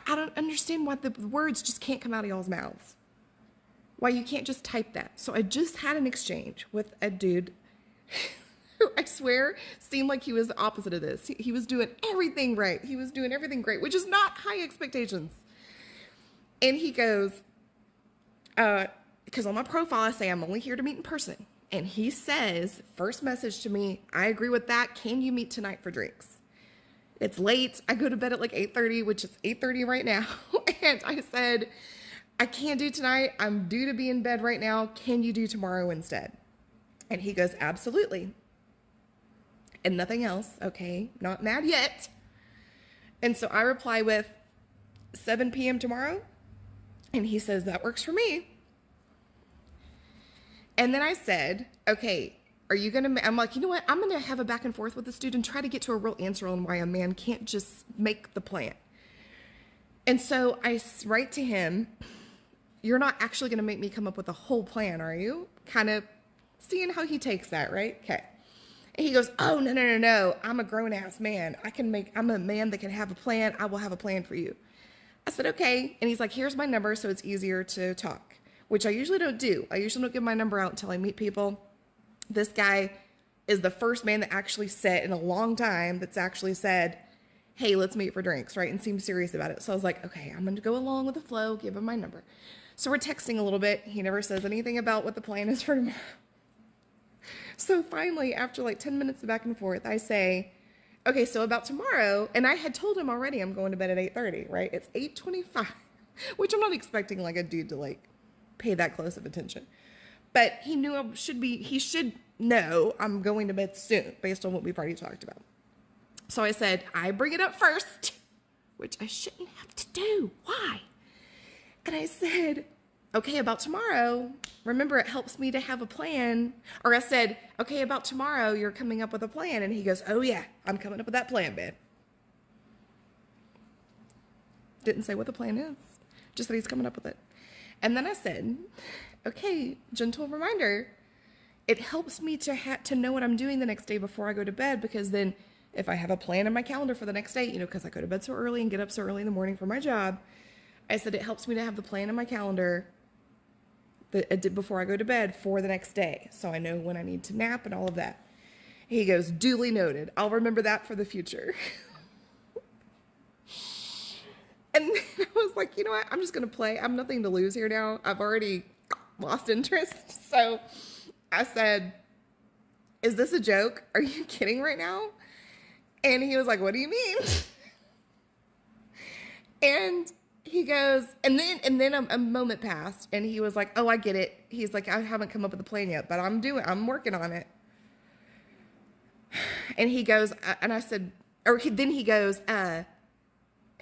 I don't understand why the words just can't come out of y'all's mouths. Why you can't just type that. So I just had an exchange with a dude who I swear seemed like he was the opposite of this. He was doing everything right. He was doing everything great, which is not high expectations. And he goes, because on my profile I say I'm only here to meet in person. And he says, first message to me, "I agree with that. Can you meet tonight for drinks?" It's late. I go to bed at like 8:30, which is 8:30 right now. And I said, "I can't do tonight. I'm due to be in bed right now. Can you do tomorrow instead?" And he goes, "Absolutely." And nothing else. Okay, not mad yet. And so I reply with 7 p.m. tomorrow. And he says, "That works for me." And then I said, "Okay, are you going to," I'm like, you know what? I'm going to have a back and forth with this dude and try to get to a real answer on why a man can't just make the plan. And so I write to him, "You're not actually going to make me come up with a whole plan, are you?" Kind of seeing how he takes that, right? Okay. And he goes, "Oh, no. I'm a grown-ass man. I'm a man that can have a plan. I will have a plan for you." I said, "Okay." And he's like, "Here's my number so it's easier to talk," which I usually don't do. I usually don't give my number out until I meet people. This guy is the first man that actually said, in a long time, that's actually said, "Hey, let's meet for drinks," right? And seemed serious about it. So I was like, okay, I'm going to go along with the flow, give him my number. So we're texting a little bit. He never says anything about what the plan is for tomorrow. So finally, after like 10 minutes of back and forth, I say, okay, so about tomorrow, and I had told him already I'm going to bed at 8:30, right? It's 8:25, which I'm not expecting like a dude to like pay that close of attention. But he knew he should know I'm going to bed soon based on what we've already talked about. So I said, I bring it up first, which I shouldn't have to do. Why? And I said, okay, about tomorrow, remember it helps me to have a plan. Or I said, okay, about tomorrow, you're coming up with a plan. And he goes, oh yeah, I'm coming up with that plan, babe. Didn't say what the plan is, just that he's coming up with it. And then I said, okay, gentle reminder, it helps me to know what I'm doing the next day before I go to bed, because then if I have a plan in my calendar for the next day, you know, because I go to bed so early and get up so early in the morning for my job, I said it helps me to have the plan in my calendar before I go to bed for the next day, so I know when I need to nap and all of that. He goes, duly noted. I'll remember that for the future. And then I was like, you know what? I'm just going to play. I have nothing to lose here now. I've already lost interest. So I said, is this a joke? Are you kidding right now? And he was like, what do you mean? And he goes, and then a moment passed, and he was like, oh, I get it. He's like, I haven't come up with a plan yet, but I'm working on it. And he goes, and I said, then he goes, I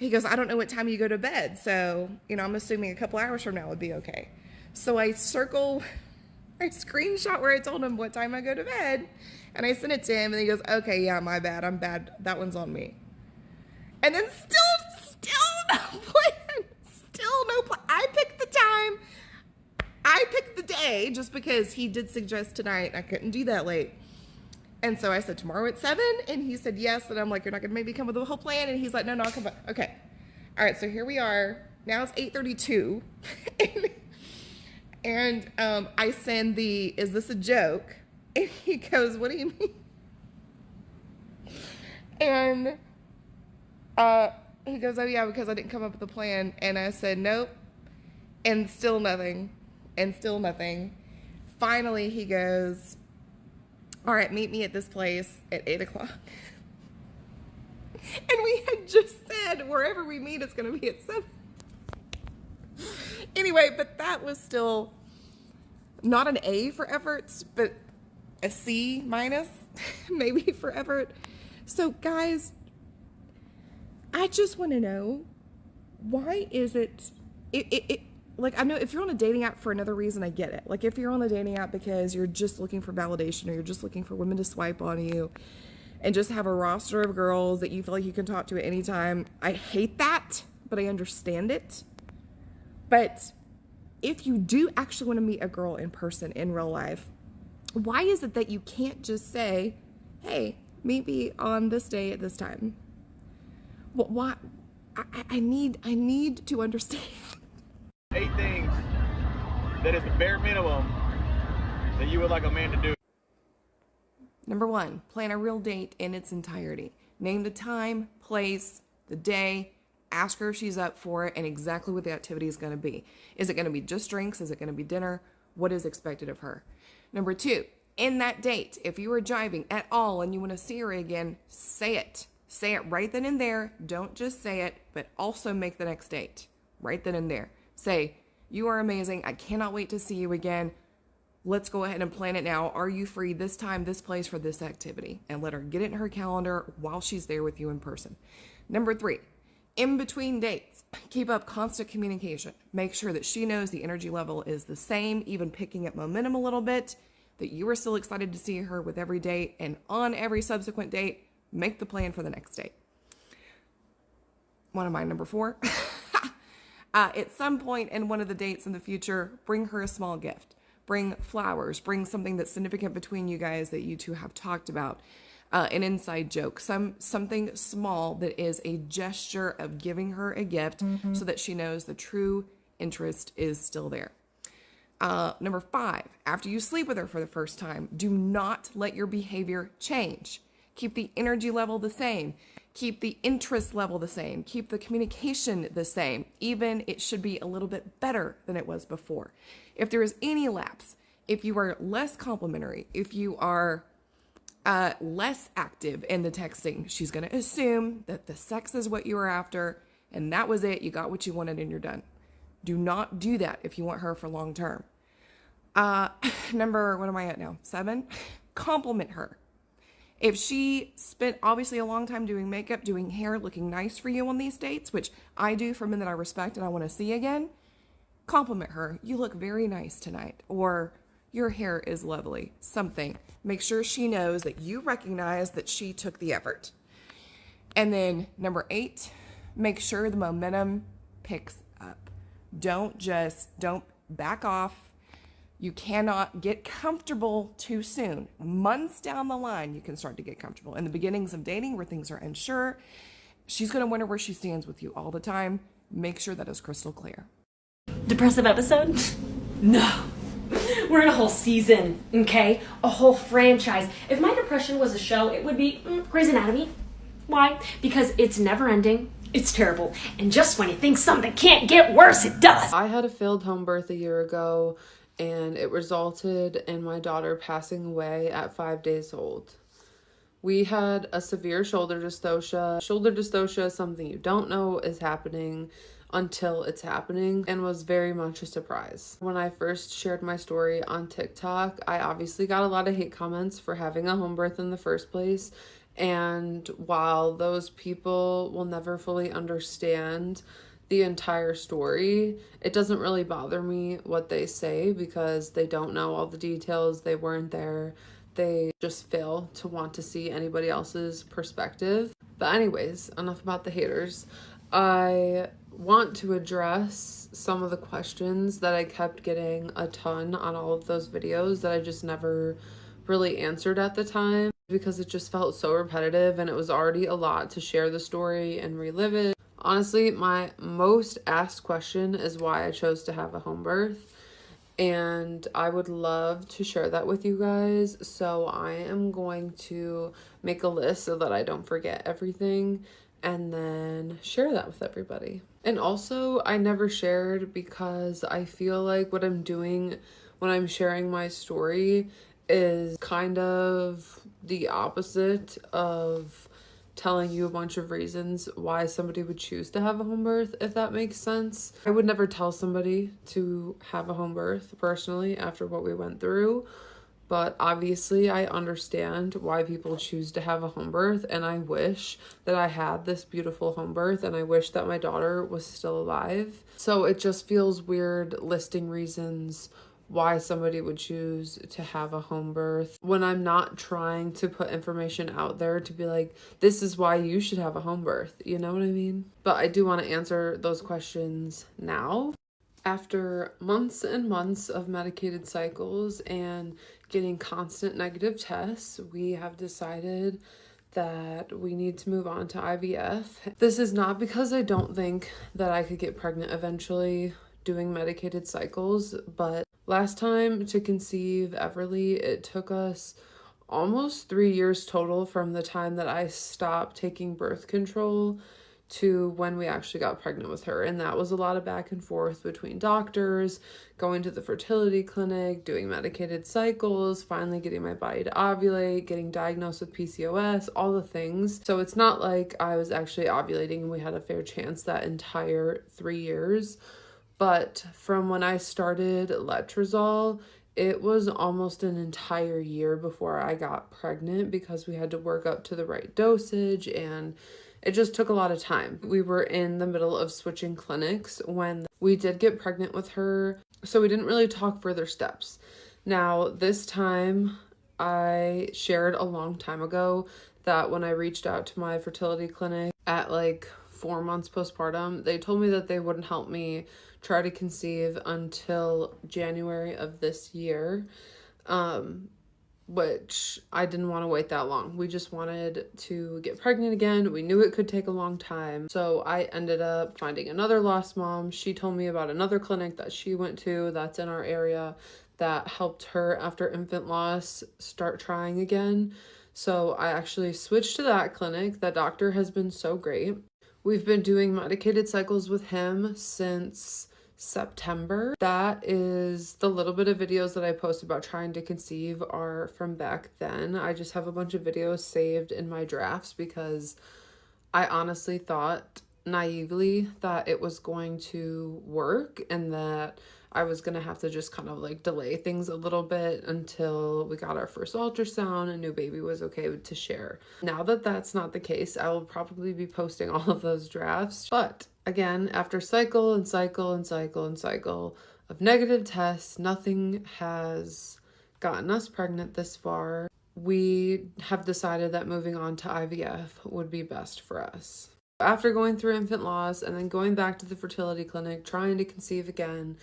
don't know what time you go to bed, so, you know, I'm assuming a couple hours from now would be okay. So I screenshot where I told him what time I go to bed, and I sent it to him, and he goes, okay, yeah, my bad, I'm bad, that one's on me. And then still no plan, still no plan. I picked the time, I picked the day, just because he did suggest tonight, I couldn't do that late. And so I said, tomorrow at 7, and he said yes, and I'm like, you're not gonna maybe come with a whole plan? And he's like, no, I'll come back. Okay, all right, so here we are, now it's 8:32, and I send is this a joke? And he goes, what do you mean? And he goes, oh yeah, because I didn't come up with a plan. And I said, nope, and still nothing, and still nothing. Finally, he goes, all right, meet me at this place at 8 o'clock. And we had just said, wherever we meet, it's going to be at 7. Anyway, but that was still not an A for efforts, but a C minus, maybe, for effort. So guys, I just want to know, why is it like, I know if you're on a dating app for another reason, I get it. Like, if you're on a dating app because you're just looking for validation, or you're just looking for women to swipe on you and just have a roster of girls that you feel like you can talk to at any time, I hate that, but I understand it. But if you do actually want to meet a girl in person, in real life, why is it that you can't just say, hey, meet me on this day at this time? Well, why? I need to understand. 8 things that is the bare minimum that you would like a man to do. Number 1, plan a real date in its entirety. Name the time, place, the day, ask her if she's up for it, and exactly what the activity is going to be. Is it going to be just drinks? Is it going to be dinner? What is expected of her? Number 2, in that date, if you are jiving at all and you want to see her again, say it. Say it right then and there. Don't just say it, but also make the next date right then and there. Say, you are amazing. I cannot wait to see you again. Let's go ahead and plan it now. Are you free this time, this place, for this activity? And let her get it in her calendar while she's there with you in person. Number 3, in between dates, keep up constant communication. Make sure that she knows the energy level is the same, even picking up momentum a little bit, that you are still excited to see her with every date, and on every subsequent date, make the plan for the next date. One of my number 4. At some point in one of the dates in the future, bring her a small gift. Bring flowers. Bring something that's significant between you guys that you two have talked about. An inside joke. Something small that is a gesture of giving her a gift, so that she knows the true interest is still there. Number 5, after you sleep with her for the first time, do not let your behavior change. Keep the energy level the same. Keep the interest level the same. Keep the communication the same. Even it should be a little bit better than it was before. If there is any lapse, if you are less complimentary, if you are less active in the texting, she's going to assume that the sex is what you were after and that was it. You got what you wanted and you're done. Do not do that if you want her for long term. Number, what am I at now? 7? Compliment her. If she spent obviously a long time doing makeup, doing hair, looking nice for you on these dates, which I do for men that I respect and I want to see again, compliment her. You look very nice tonight. Or your hair is lovely. Something. Make sure she knows that you recognize that she took the effort. And then number 8, make sure the momentum picks up. Don't back off. You cannot get comfortable too soon. Months down the line, you can start to get comfortable. In the beginnings of dating where things are unsure, she's going to wonder where she stands with you all the time. Make sure that is crystal clear. Depressive episode? No. We're in a whole season, okay? A whole franchise. If my depression was a show, it would be Grey's Anatomy. Why? Because it's never ending. It's terrible. And just when you think something can't get worse, it does. I had a failed home birth a year ago, and it resulted in my daughter passing away at 5 days old. We had a severe shoulder dystocia. Shoulder dystocia is something you don't know is happening until it's happening, and was very much a surprise. When I first shared my story on TikTok, I obviously got a lot of hate comments for having a home birth in the first place. And while those people will never fully understand the entire story, it doesn't really bother me what they say because they don't know all the details. They weren't there. They just fail to want to see anybody else's perspective. But anyways, enough about the haters. I want to address some of the questions that I kept getting a ton on all of those videos that I just never really answered at the time because it just felt so repetitive and it was already a lot to share the story and relive it. Honestly, my most asked question is why I chose to have a home birth, and I would love to share that with you guys. So I am going to make a list so that I don't forget everything and then share that with everybody. And also, I never shared because I feel like what I'm doing when I'm sharing my story is kind of the opposite of telling you a bunch of reasons why somebody would choose to have a home birth, if that makes sense. I would never tell somebody to have a home birth personally after what we went through, but obviously I understand why people choose to have a home birth, and I wish that I had this beautiful home birth, and I wish that my daughter was still alive. So it just feels weird listing reasons why somebody would choose to have a home birth when I'm not trying to put information out there to be like, this is why you should have a home birth. You know what I mean? But I do want to answer those questions now. After months and months of medicated cycles and getting constant negative tests, we have decided that we need to move on to IVF. This is not because I don't think that I could get pregnant eventually doing medicated cycles, but last time to conceive Everly, it took us almost 3 years total from the time that I stopped taking birth control to when we actually got pregnant with her. And that was a lot of back and forth between doctors, going to the fertility clinic, doing medicated cycles, finally getting my body to ovulate, getting diagnosed with PCOS, all the things. So it's not like I was actually ovulating and we had a fair chance that entire 3 years. But from when I started letrozole, it was almost an entire year before I got pregnant because we had to work up to the right dosage and it just took a lot of time. We were in the middle of switching clinics when we did get pregnant with her, so we didn't really talk further steps. Now, this time, I shared a long time ago that when I reached out to my fertility clinic at like 4 months postpartum, they told me that they wouldn't help me try to conceive until January of this year, which I didn't want to wait that long. We just wanted to get pregnant again. We knew it could take a long time. So I ended up finding another lost mom. She told me about another clinic that she went to that's in our area that helped her after infant loss start trying again. So I actually switched to that clinic. That doctor has been so great. We've been doing medicated cycles with him since September. That is the little bit of videos that I posted about trying to conceive are from back then. I just have a bunch of videos saved in my drafts because I honestly thought naively that it was going to work and that I was gonna have to just kind of like delay things a little bit until we got our first ultrasound and knew baby was okay to share. Now that that's not the case, I will probably be posting all of those drafts. But again, after cycle and cycle and cycle and cycle of negative tests, nothing has gotten us pregnant this far. We have decided that moving on to IVF would be best for us. After going through infant loss and then going back to the fertility clinic, trying to conceive again,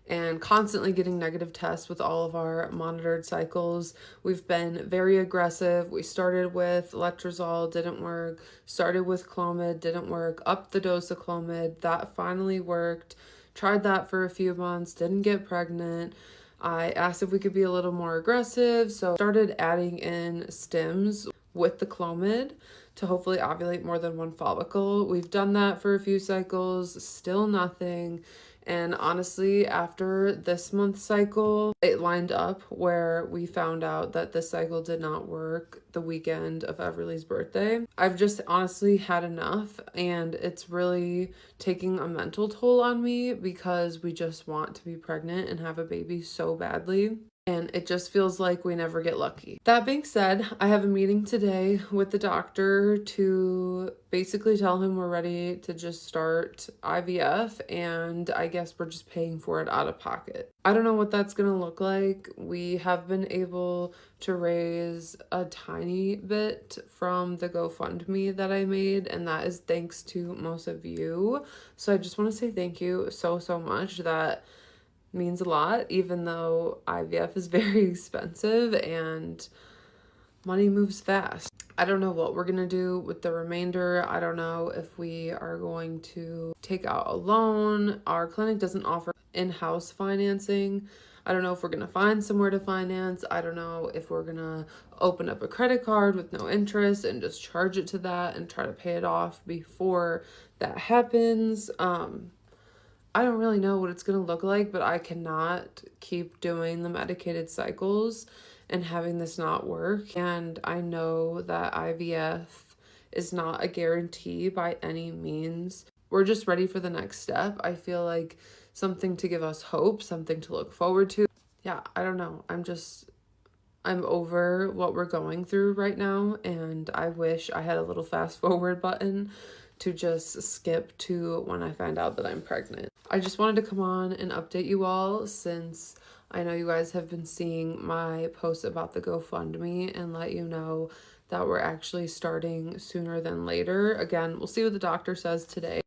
and constantly getting negative tests with all of our monitored cycles, we've been very aggressive. We started with letrozole, didn't work. Started with Clomid, didn't work. Upped the dose of Clomid, that finally worked. Tried that for a few months, didn't get pregnant. I asked if we could be a little more aggressive, so started adding in stims with the Clomid to hopefully ovulate more than one follicle. We've done that for a few cycles, still nothing. And honestly, after this month's cycle, it lined up where we found out that this cycle did not work the weekend of Everly's birthday. I've just honestly had enough, and it's really taking a mental toll on me because we just want to be pregnant and have a baby so badly. And it just feels like we never get lucky. That being said, I have a meeting today with the doctor to basically tell him we're ready to just start IVF, and I guess we're just paying for it out of pocket. I don't know what that's gonna look like. We have been able to raise a tiny bit from the GoFundMe that I made, and that is thanks to most of you. So I just want to say thank you so much. That means a lot, even though IVF is very expensive and money moves fast. I don't know what we're gonna do with the remainder. I don't know if we are going to take out a loan. Our clinic doesn't offer in-house financing. I don't know if we're gonna find somewhere to finance. I don't know if we're gonna open up a credit card with no interest and just charge it to that and try to pay it off before that happens. I don't really know what it's going to look like, but I cannot keep doing the medicated cycles and having this not work. And I know that IVF is not a guarantee by any means. We're just ready for the next step. I feel like something to give us hope, something to look forward to. Yeah, I don't know. I'm over what we're going through right now, and I wish I had a little fast forward button to just skip to when I find out that I'm pregnant. I just wanted to come on and update you all since I know you guys have been seeing my posts about the GoFundMe and let you know that we're actually starting sooner than later. Again, we'll see what the doctor says today.